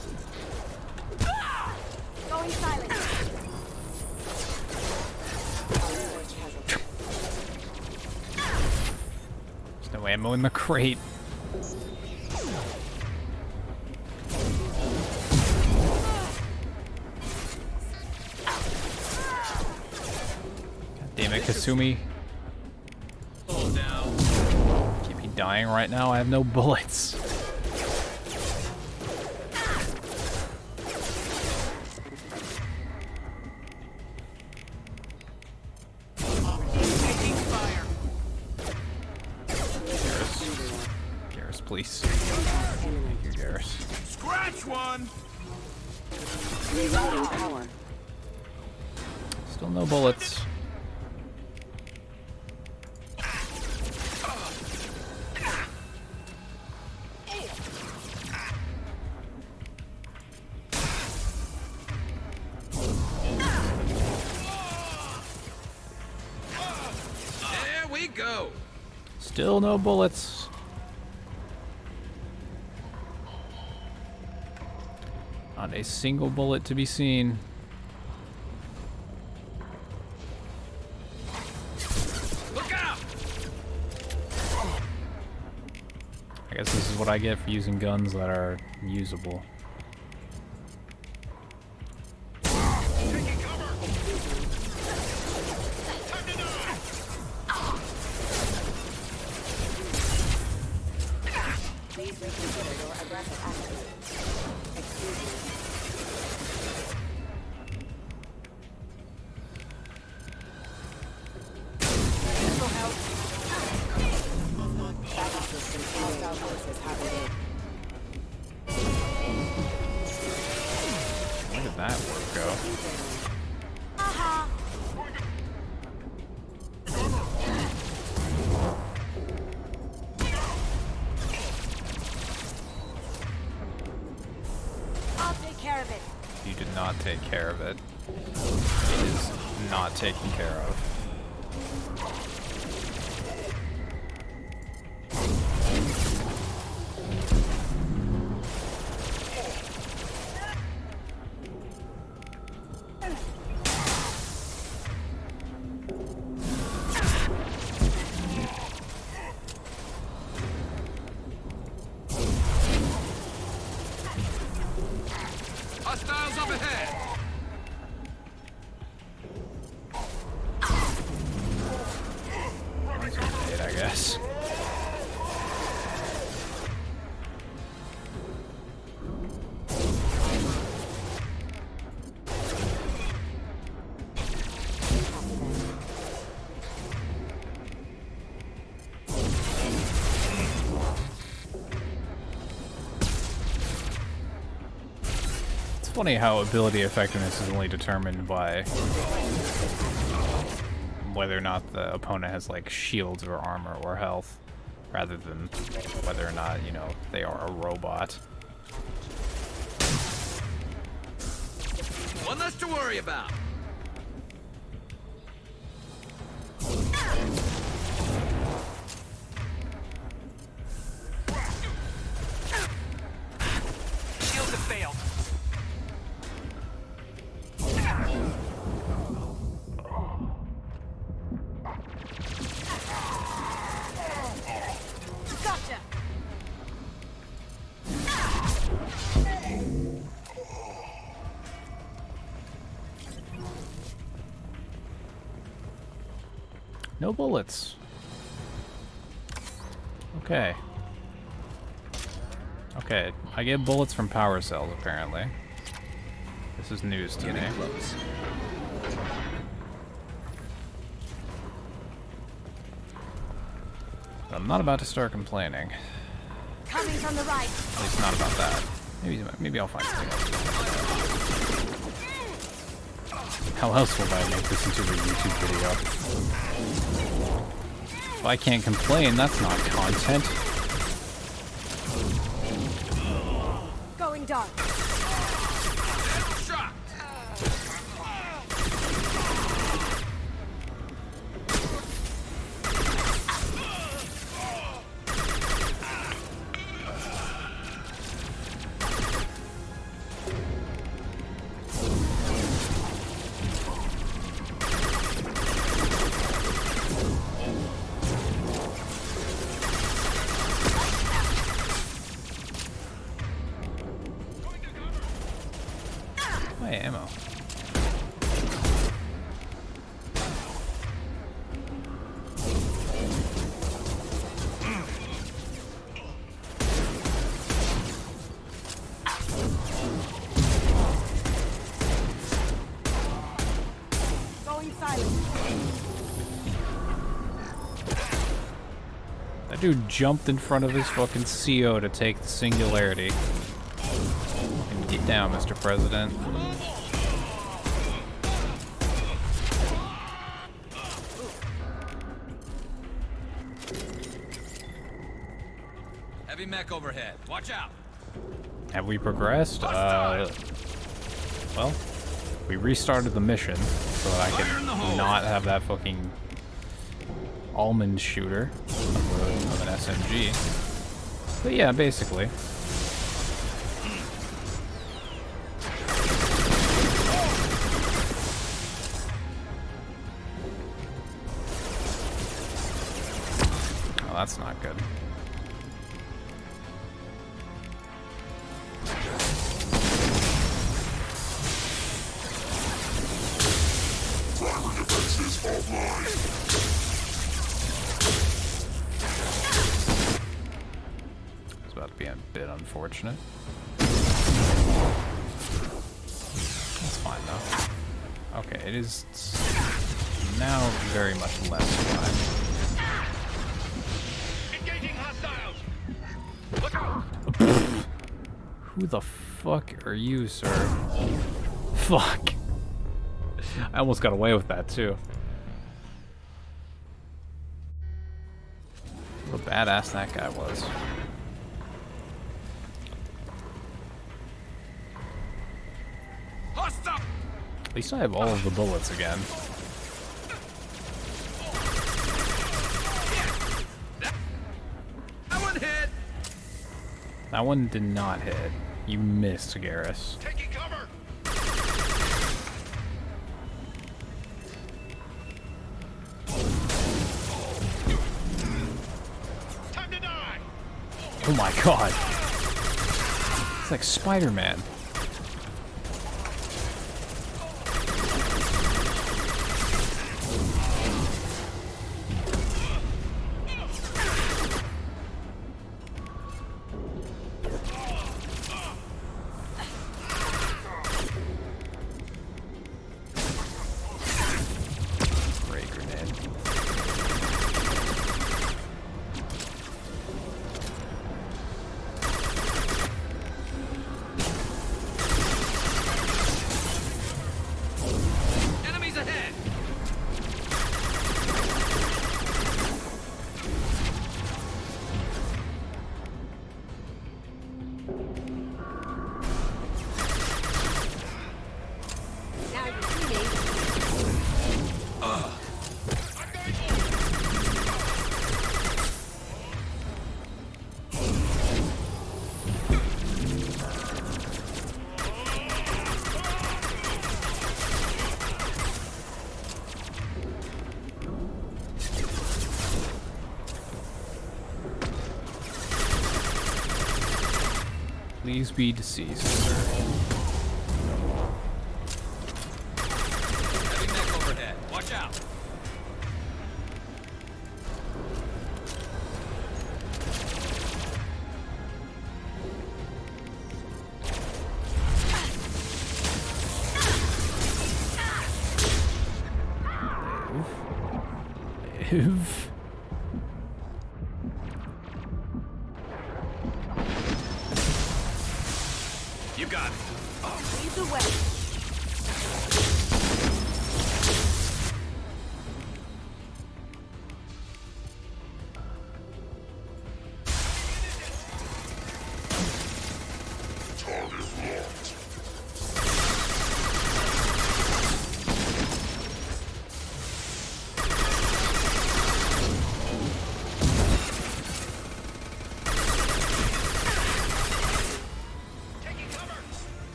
Going silent. Force casualty. There's no ammo in the crate. God damn it, Kasumi. Keep me dying right now. I have no bullets. Garrus, please. Thank you, Garrus. Scratch one! Rerouting power. Still no bullets. There we go. Still no bullets. Not a single bullet to be seen. Look out! I guess this is what I get for using guns that are usable. Please reconsider your aggressive action. Excuse me. Mental health. Backup system hostile forces have it. Where did that work go? I'll take care of it. You did not take care of it. It is not taken care of. Hostiles up ahead. It's funny how ability effectiveness is only determined by whether or not the opponent has like shields or armor or health, rather than whether or not, you know, they are a robot. One less to worry about. Shields have failed. Gotcha. No bullets. Okay. Okay, I get bullets from power cells, apparently. This is news to me. Close. But I'm not about to start complaining. Coming from the right. At least not about that. Maybe I'll find something else. How else will I make this into a YouTube video? If I can't complain, that's not content. Going dark. Shot. My ammo. Going silent. That dude jumped in front of his fucking CO to take the singularity. And get down, Mr. President. Heavy mech overhead. Watch out. Have we progressed? Well, we restarted the mission so that I can not have that fucking almond shooter of an SMG. But yeah, basically. Oh, that's not good. It's about to be a bit unfortunate. That's fine though. Okay, it is now very much less fine. Engaging hostiles. Look out. Who the fuck are you, sir? Fuck. I almost got away with that too. What a badass that guy was. Hostile. At least I have all of the bullets again. That one hit. That one did not hit. You missed, Garrus. Taking cover. Time to die. Oh my god. It's like Spider-Man. Great grenade. Please be deceased, sir. Heavy mech overhead. Watch out. Live. You got it. Lead the way.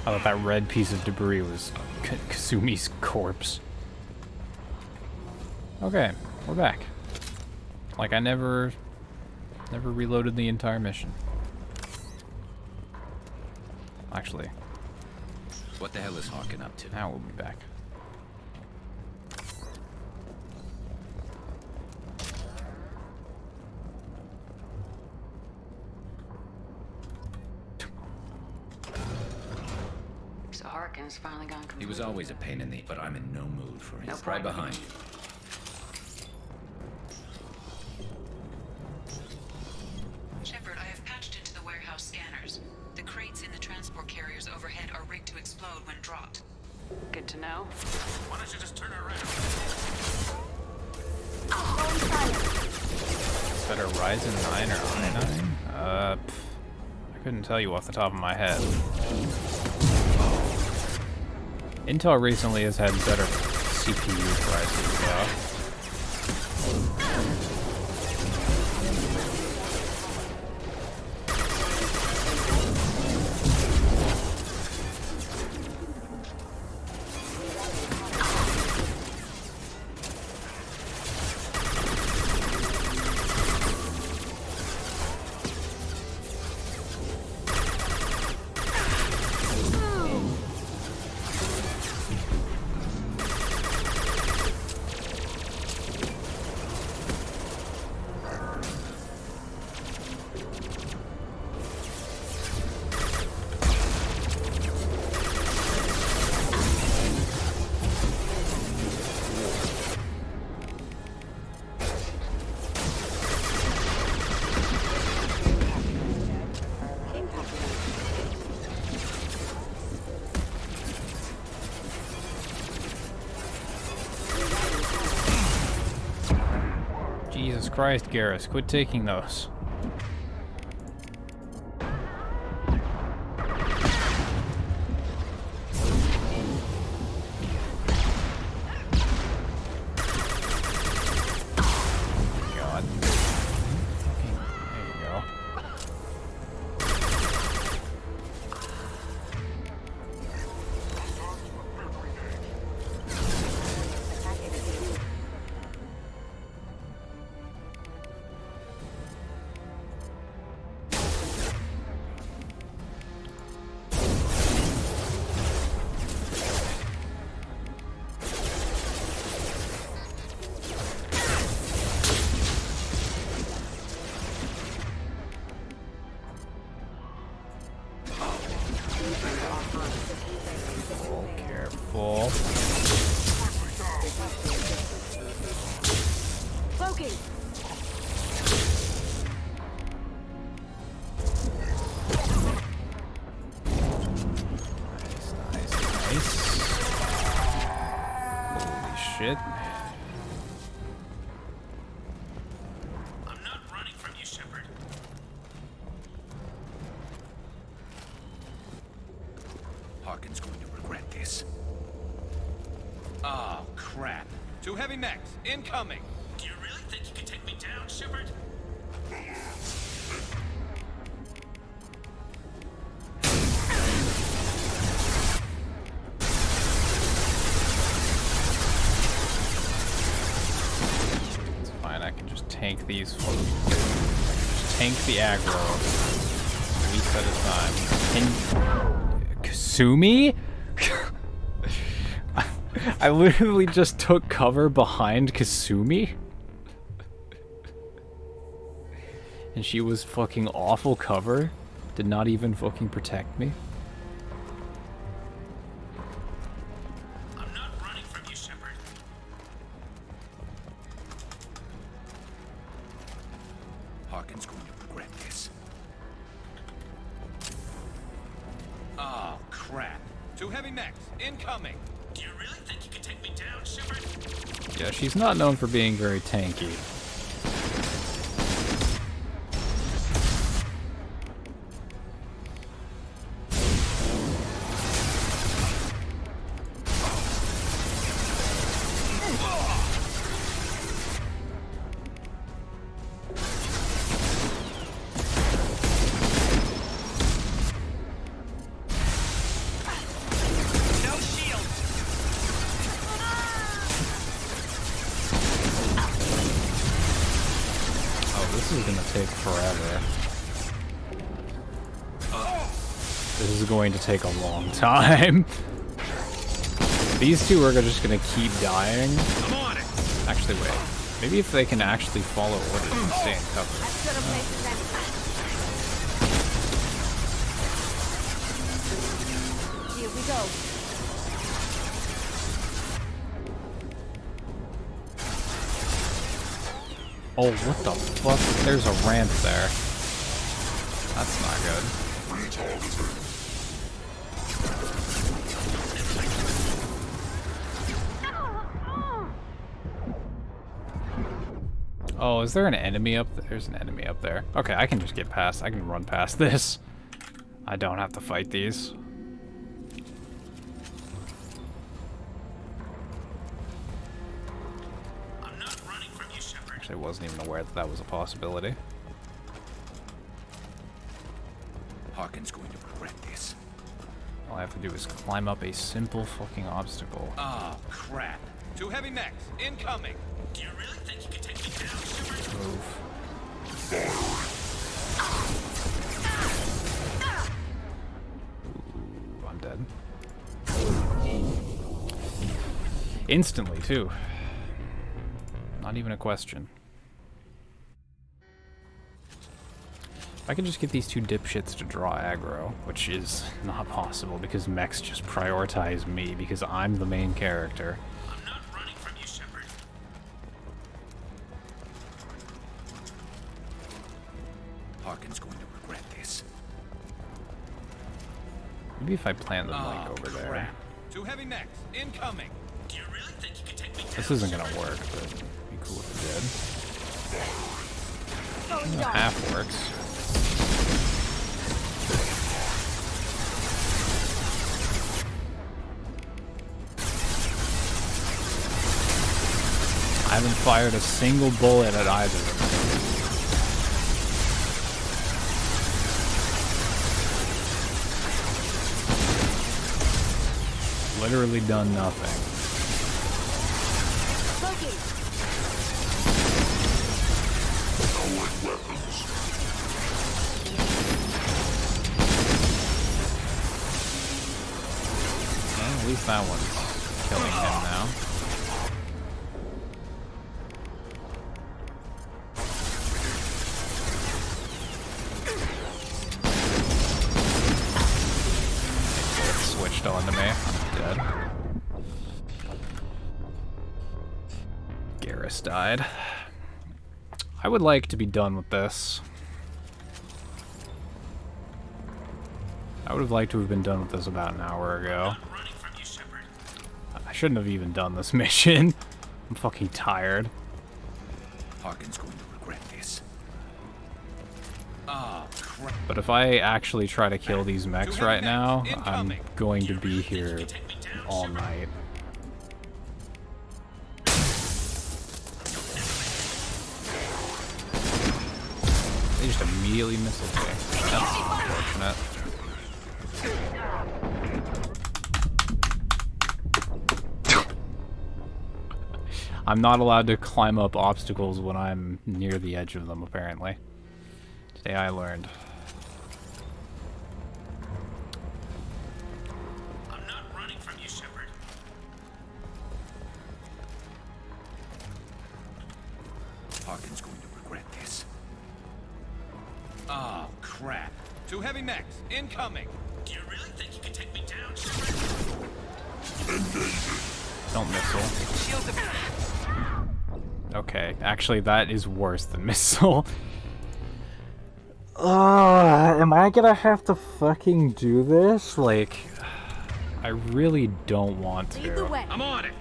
I thought that red piece of debris was Kasumi's corpse. Okay, we're back. Like I never reloaded the entire mission. Actually. What the hell is Hawken up to? Now we'll be back. So Harkin's finally gone completely. He was always a pain in the, but I'm in no mood for him. No Right problem. behind you. Shepard, I have patched into the warehouse scanners. The crates in the transport carriers overhead are rigged to explode when dropped. Good to know. Why don't you just turn around? Is that a Ryzen 9 or i9? I couldn't tell you off the top of my head. Intel recently has had better CPU prices, though. Jesus Christ, Garrus, quit taking those. God. There you go. Careful. Cloaking. Nice. Holy shit. I'm not running from you, Shepard. Hawken's going to regret this. Oh, crap. 2 heavy mechs, incoming. Do you really think you can take me down, Shepard? It's fine, I can just tank tank these just tank the aggro weeks at a time. And Kasumi? I literally just took cover behind Kasumi? And she was fucking awful cover? Did not even fucking protect me? I'm not running from you, Shepard. Harkin's going to regret this. Oh, crap. 2 heavy mechs, incoming. Do you really think you can take me down, Shepard? Yeah, she's not known for being very tanky. Going to take a long time. These two are just gonna keep dying. I'm on it. Actually, wait. Maybe if they can actually follow orders and stay in cover. Here we go. Oh, what the fuck? There's a ramp there. That's not good. Oh, is there an enemy up there? There's an enemy up there. Okay, I can just get past. I can run past this. I don't have to fight these. I'm not running from you, Shepard. Actually, I wasn't even aware that that was a possibility. Harkin's going to regret this. All I have to do is climb up a simple fucking obstacle. Oh, crap. 2 heavy mechs, incoming. Do you really think you can take me down, Shepard? Move. Ooh, I'm dead. Instantly, too. Not even a question. If I can just get these two dipshits to draw aggro, which is not possible because mechs just prioritize me because I'm the main character. I'm not running from you, Shepard. Harkin's going to regret this. Maybe if I plant them like over there. 2 heavy mechs, incoming. Do you really think you can take me down? This isn't gonna work, but it'd be cool if it did. Half works. I haven't fired a single bullet at either of them. Literally done nothing. Well, at least that one's killing him now. Switched on to me. I'm dead. Garrus died. I would like to be done with this. I would have liked to have been done with this about an hour ago. I shouldn't have even done this mission. I'm fucking tired. Harkin's going to regret this. Oh, crap. But if I actually try to kill these mechs right now, I'm going to be here all night. They just immediately missed me. That's unfortunate. I'm not allowed to climb up obstacles when I'm near the edge of them, apparently. Today I learned. I'm not running from you, Shepard. Harkin's going to regret this. Oh, crap. 2 heavy mechs, incoming. Do you really think you can take me down, Shepard? Don't missile. Okay, actually that is worse than missile. Am I gonna have to fucking do this? Like, I really don't want to. Lead the way. I'm on it.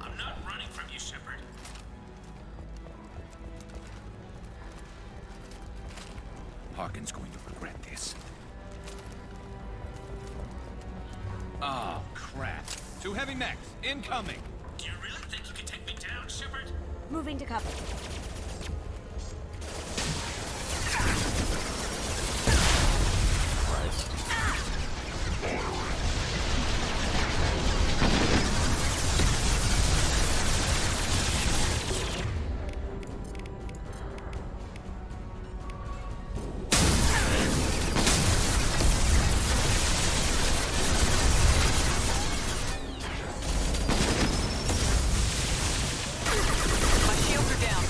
I'm not running from you, Shepard. Harkin's going to regret this. Oh, crap. 2 heavy mechs, incoming. Do you really think you can take me down, Shepard? Moving to cover. My shields are down.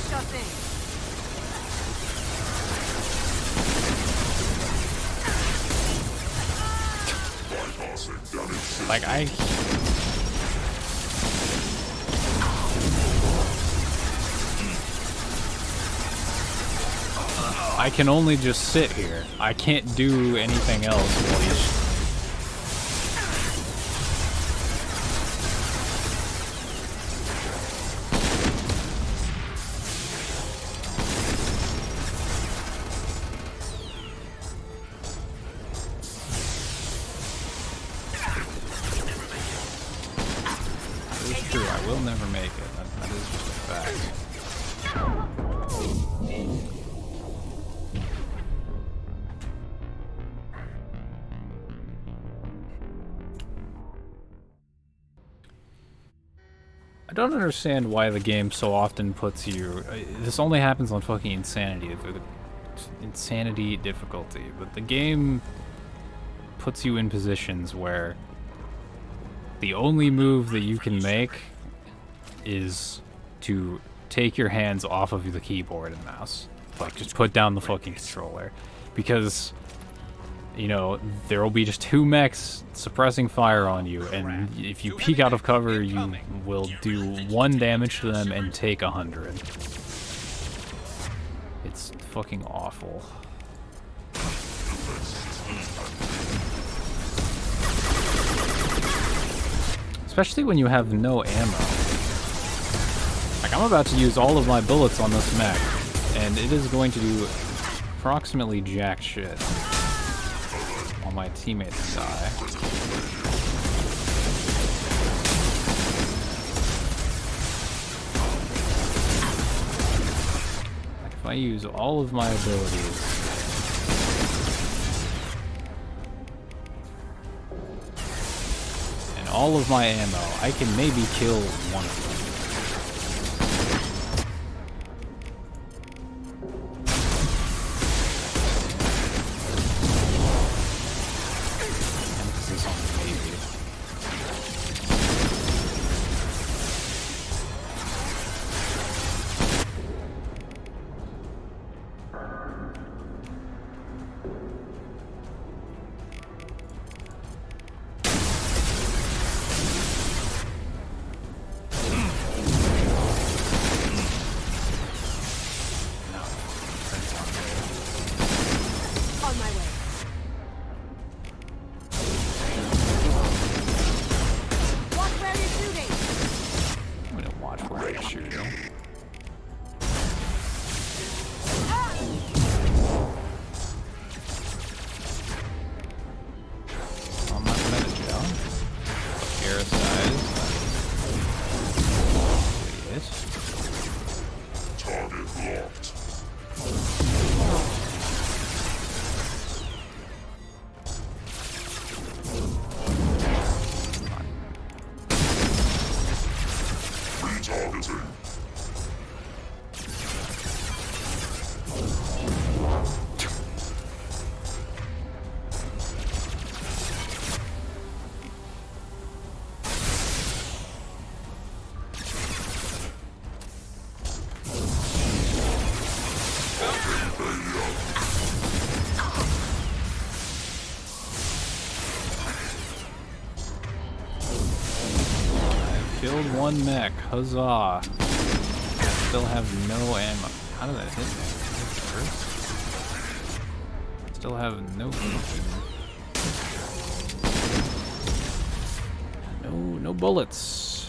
Shut in. Like, I can only just sit here. I can't do anything else while he's... That is true, I will never make it. That is just a fact. I don't understand why the game so often puts you... This only happens on fucking Insanity, the Insanity difficulty, but the game puts you in positions where the only move that you can make is to take your hands off of the keyboard and mouse. Like, just put down the fucking controller. Because, you know, there will be just 2 mechs suppressing fire on you, and if you peek out of cover, you will do 1 damage to them and take 100. It's fucking awful. Especially when you have no ammo. Like, I'm about to use all of my bullets on this mech, and it is going to do approximately jack shit while my teammates die. Like, if I use all of my abilities... all of my ammo, I can maybe kill one of them. Emphasis on maybe. Killed one mech. Huzzah. I still have no ammo. How did that hit me? Still have no no bullets.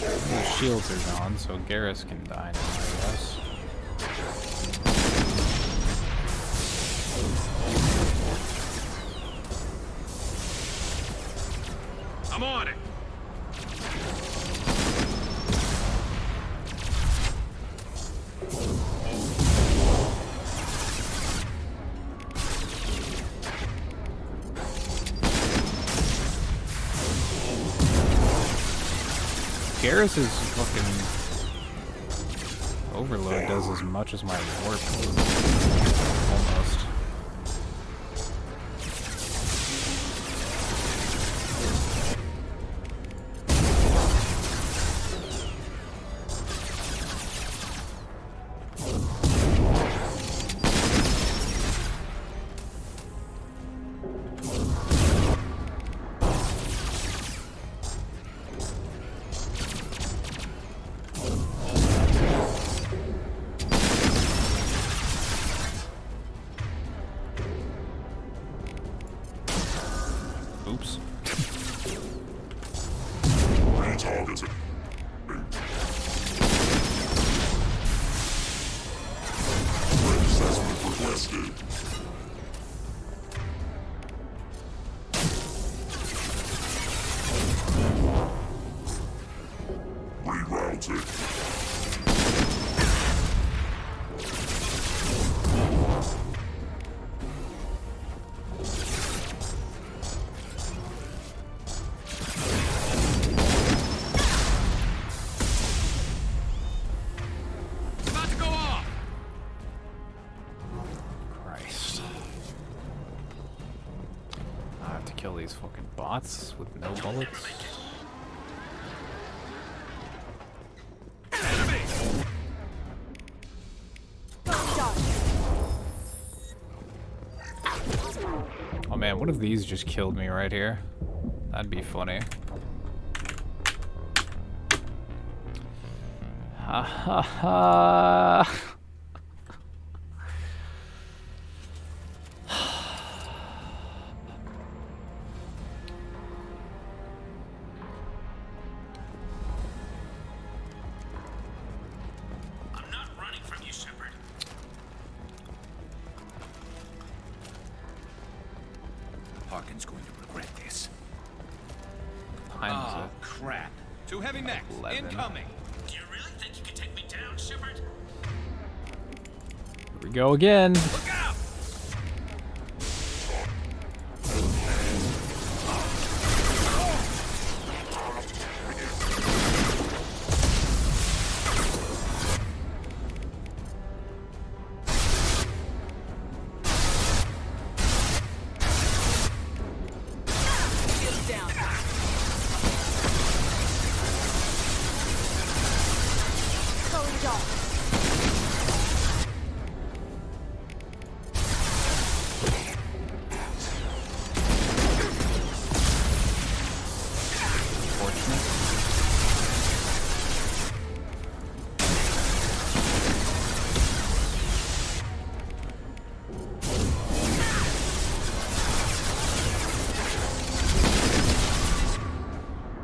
The shields are gone, so Garrus can die now, I guess. I'm on it. Garrus's fucking overload does as much as my warp. Almost. Oops. Retargeting. Assessment requested. Rerouting. Kill these fucking bots with no bullets. Oh man, what if these just killed me right here? That'd be funny. Ha ha ha. Harkin's going to regret this. Oh, crap. Two heavy mechs. 11. Incoming. Do you really think you can take me down, Shepard? Here we go again. Look out!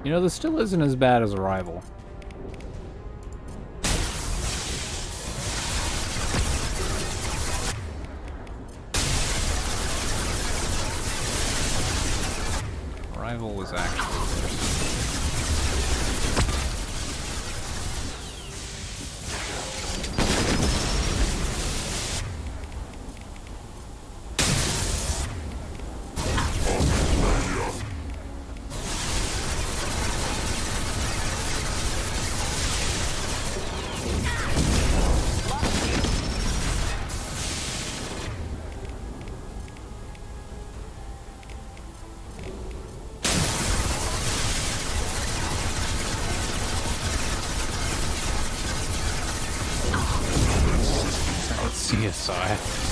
You know, this still isn't as bad as Arrival. Arrival was actually worse. CSI.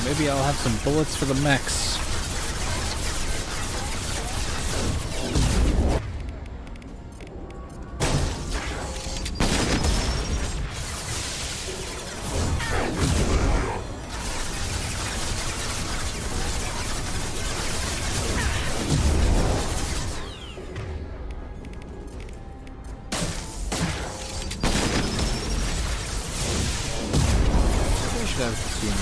Maybe I'll have some bullets for the mechs. I should have seen you.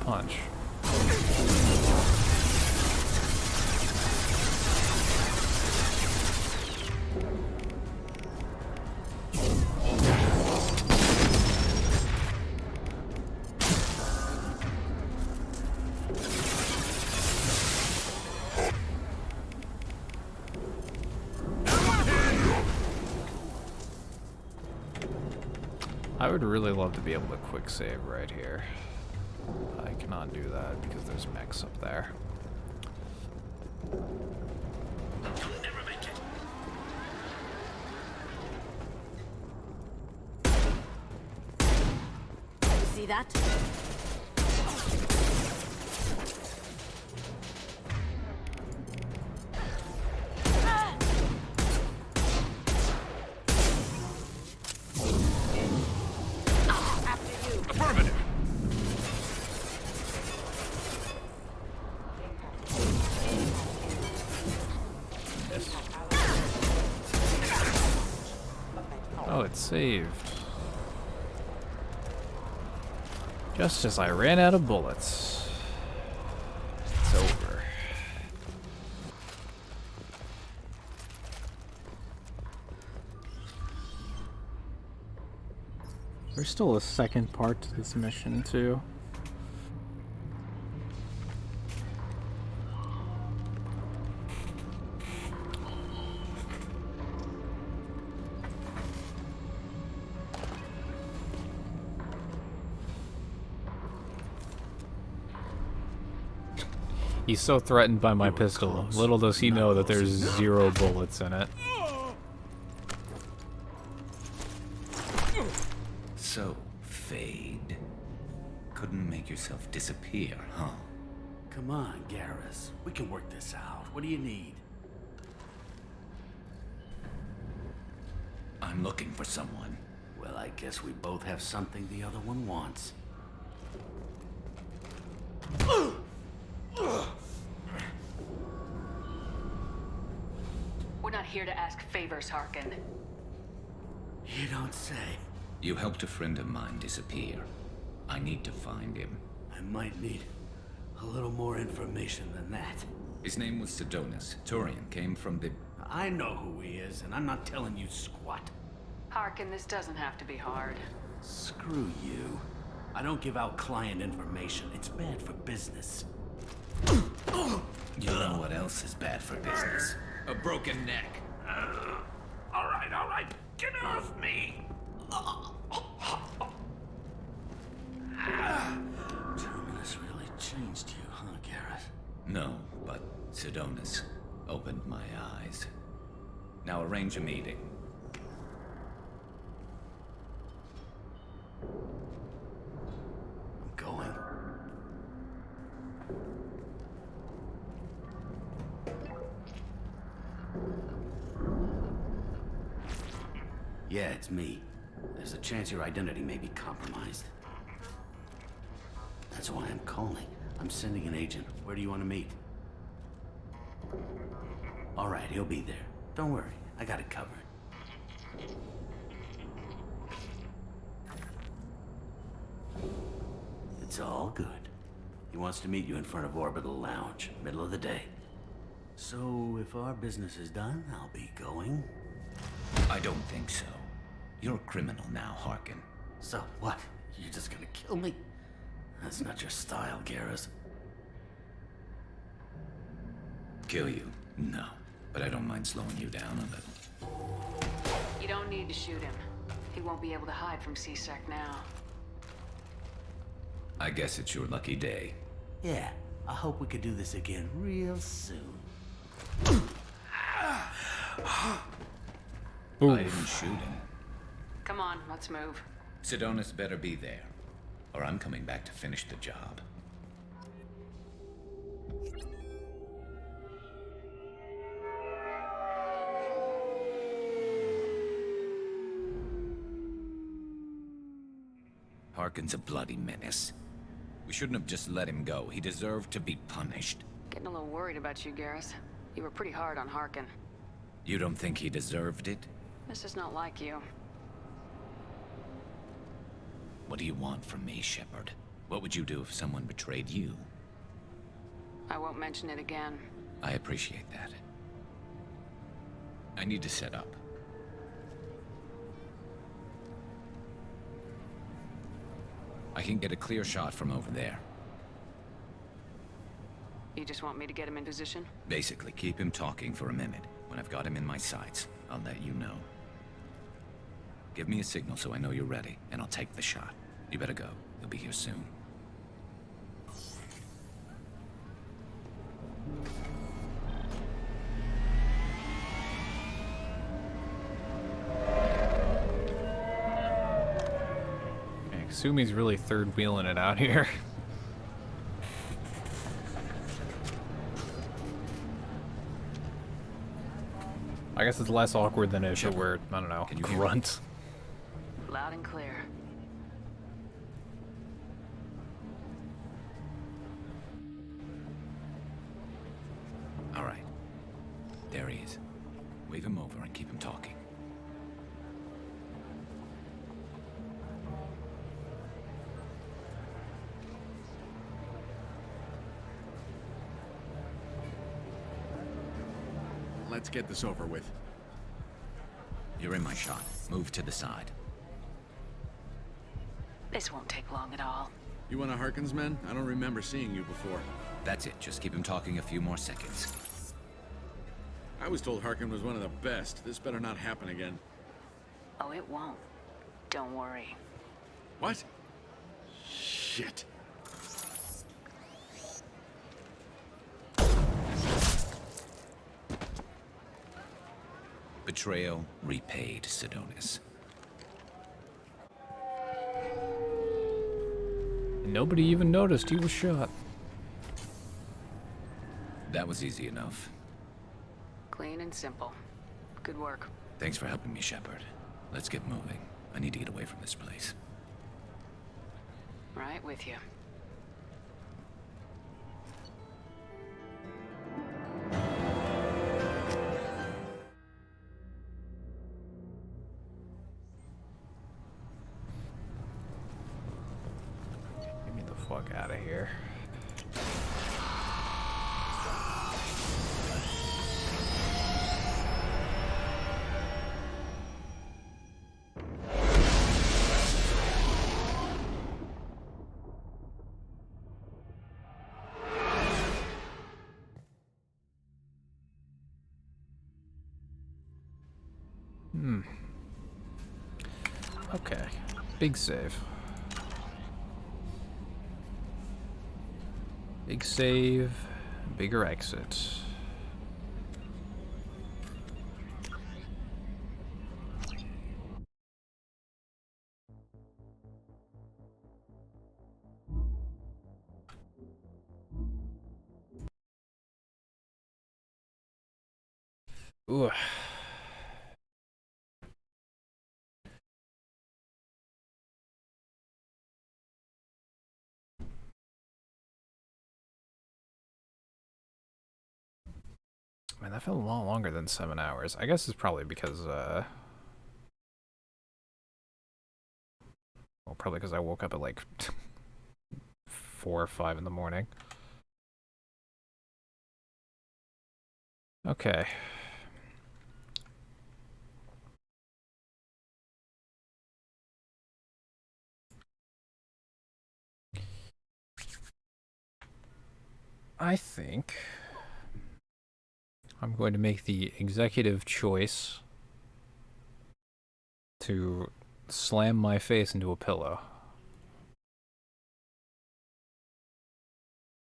Punch. I would really love to be able to quick save right here. I cannot do that because there's mechs up there. See that? Affirmative. Oh, it's saved. Just as I ran out of bullets. It's over. There's still a second part to this mission, too. He's so threatened by my pistol. Little does he know that there's 0 bullets in it. So, Fade. Couldn't make yourself disappear, huh? Come on, Garrus. We can work this out. What do you need? I'm looking for someone. Well, I guess we both have something the other one wants. We're not here to ask favors, Harkin. You don't say. You helped a friend of mine disappear. I need to find him. I might need a little more information than that. His name was Sedonis. Turian came from the... I know who he is, and I'm not telling you squat. Harkin, this doesn't have to be hard. Screw you. I don't give out client information. It's bad for business. You know what else is bad for business? A broken neck. all right. Get off me! Terminus really changed you, huh, Garrett? No, but Sidonis opened my eyes. Now arrange a meeting. I'm going. Yeah, it's me. There's a chance your identity may be compromised. That's why I'm calling. I'm sending an agent. Where do you want to meet? All right, he'll be there. Don't worry, I got it covered. It's all good. He wants to meet you in front of Orbital Lounge, middle of the day. So, if our business is done, I'll be going. I don't think so. You're a criminal now, Harkin. So what? You're just gonna kill me? That's not your style, Garrus. Kill you? No. But I don't mind slowing you down a little. You don't need to shoot him. He won't be able to hide from CSEC now. I guess it's your lucky day. Yeah, I hope we could do this again real soon. I didn't shoot him. Come on, let's move. Sidonis better be there, or I'm coming back to finish the job. Harkin's a bloody menace. We shouldn't have just let him go. He deserved to be punished. Getting a little worried about you, Garrus. You were pretty hard on Harkin. You don't think he deserved it? This is not like you. What do you want from me, Shepard? What would you do if someone betrayed you? I won't mention it again. I appreciate that. I need to set up. I can get a clear shot from over there. You just want me to get him in position? Basically, keep him talking for a minute. When I've got him in my sights, I'll let you know. Give me a signal so I know you're ready, and I'll take the shot. You better go. He'll be here soon. Sumi's really third wheeling it out here. I guess it's less awkward than if it were, I don't know, grunt. Loud and clear. All right. There he is. Wave him over and keep him talking. Let's get this over with. You're in my shot. Move to the side. This won't take long at all. You one of Harkin's men? I don't remember seeing you before. That's it. Just keep him talking a few more seconds. I was told Harkin was one of the best. This better not happen again. Oh, it won't. Don't worry. What? Shit. Betrayal repaid, Sidonis. And nobody even noticed he was shot. That was easy enough. Clean and simple. Good work. Thanks for helping me, Shepard. Let's get moving. I need to get away from this place. Right with you. Get me the fuck out of here. Okay. Big save. Big save. Bigger exit. Ooh. Man, that felt a lot longer than 7 hours. I guess it's probably because, well, probably because I woke up at like 4 or 5 in the morning. Okay. I think I'm going to make the executive choice to slam my face into a pillow.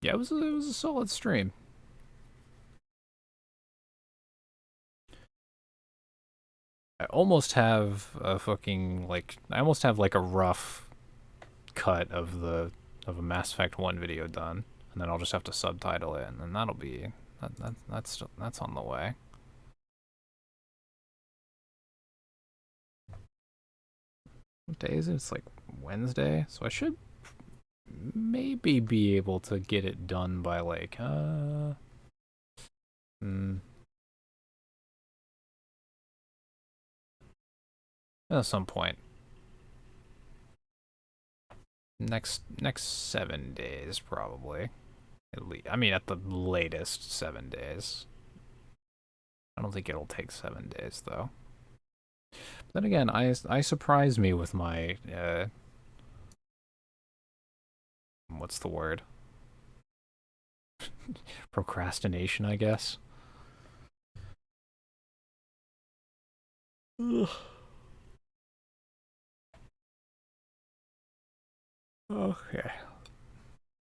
Yeah, it was a solid stream. I almost have a fucking I almost have like a rough cut of a Mass Effect 1 video done, and then I'll just have to subtitle it, and then that'll be that's on the way. What day is it? It's like Wednesday, so I should maybe be able to get it done by like at some point. Next 7 days probably. At least, I mean, at the latest 7 days. I don't think it'll take 7 days though. Then again, I surprised me with my what's the word? Procrastination, I guess. Ugh. Okay.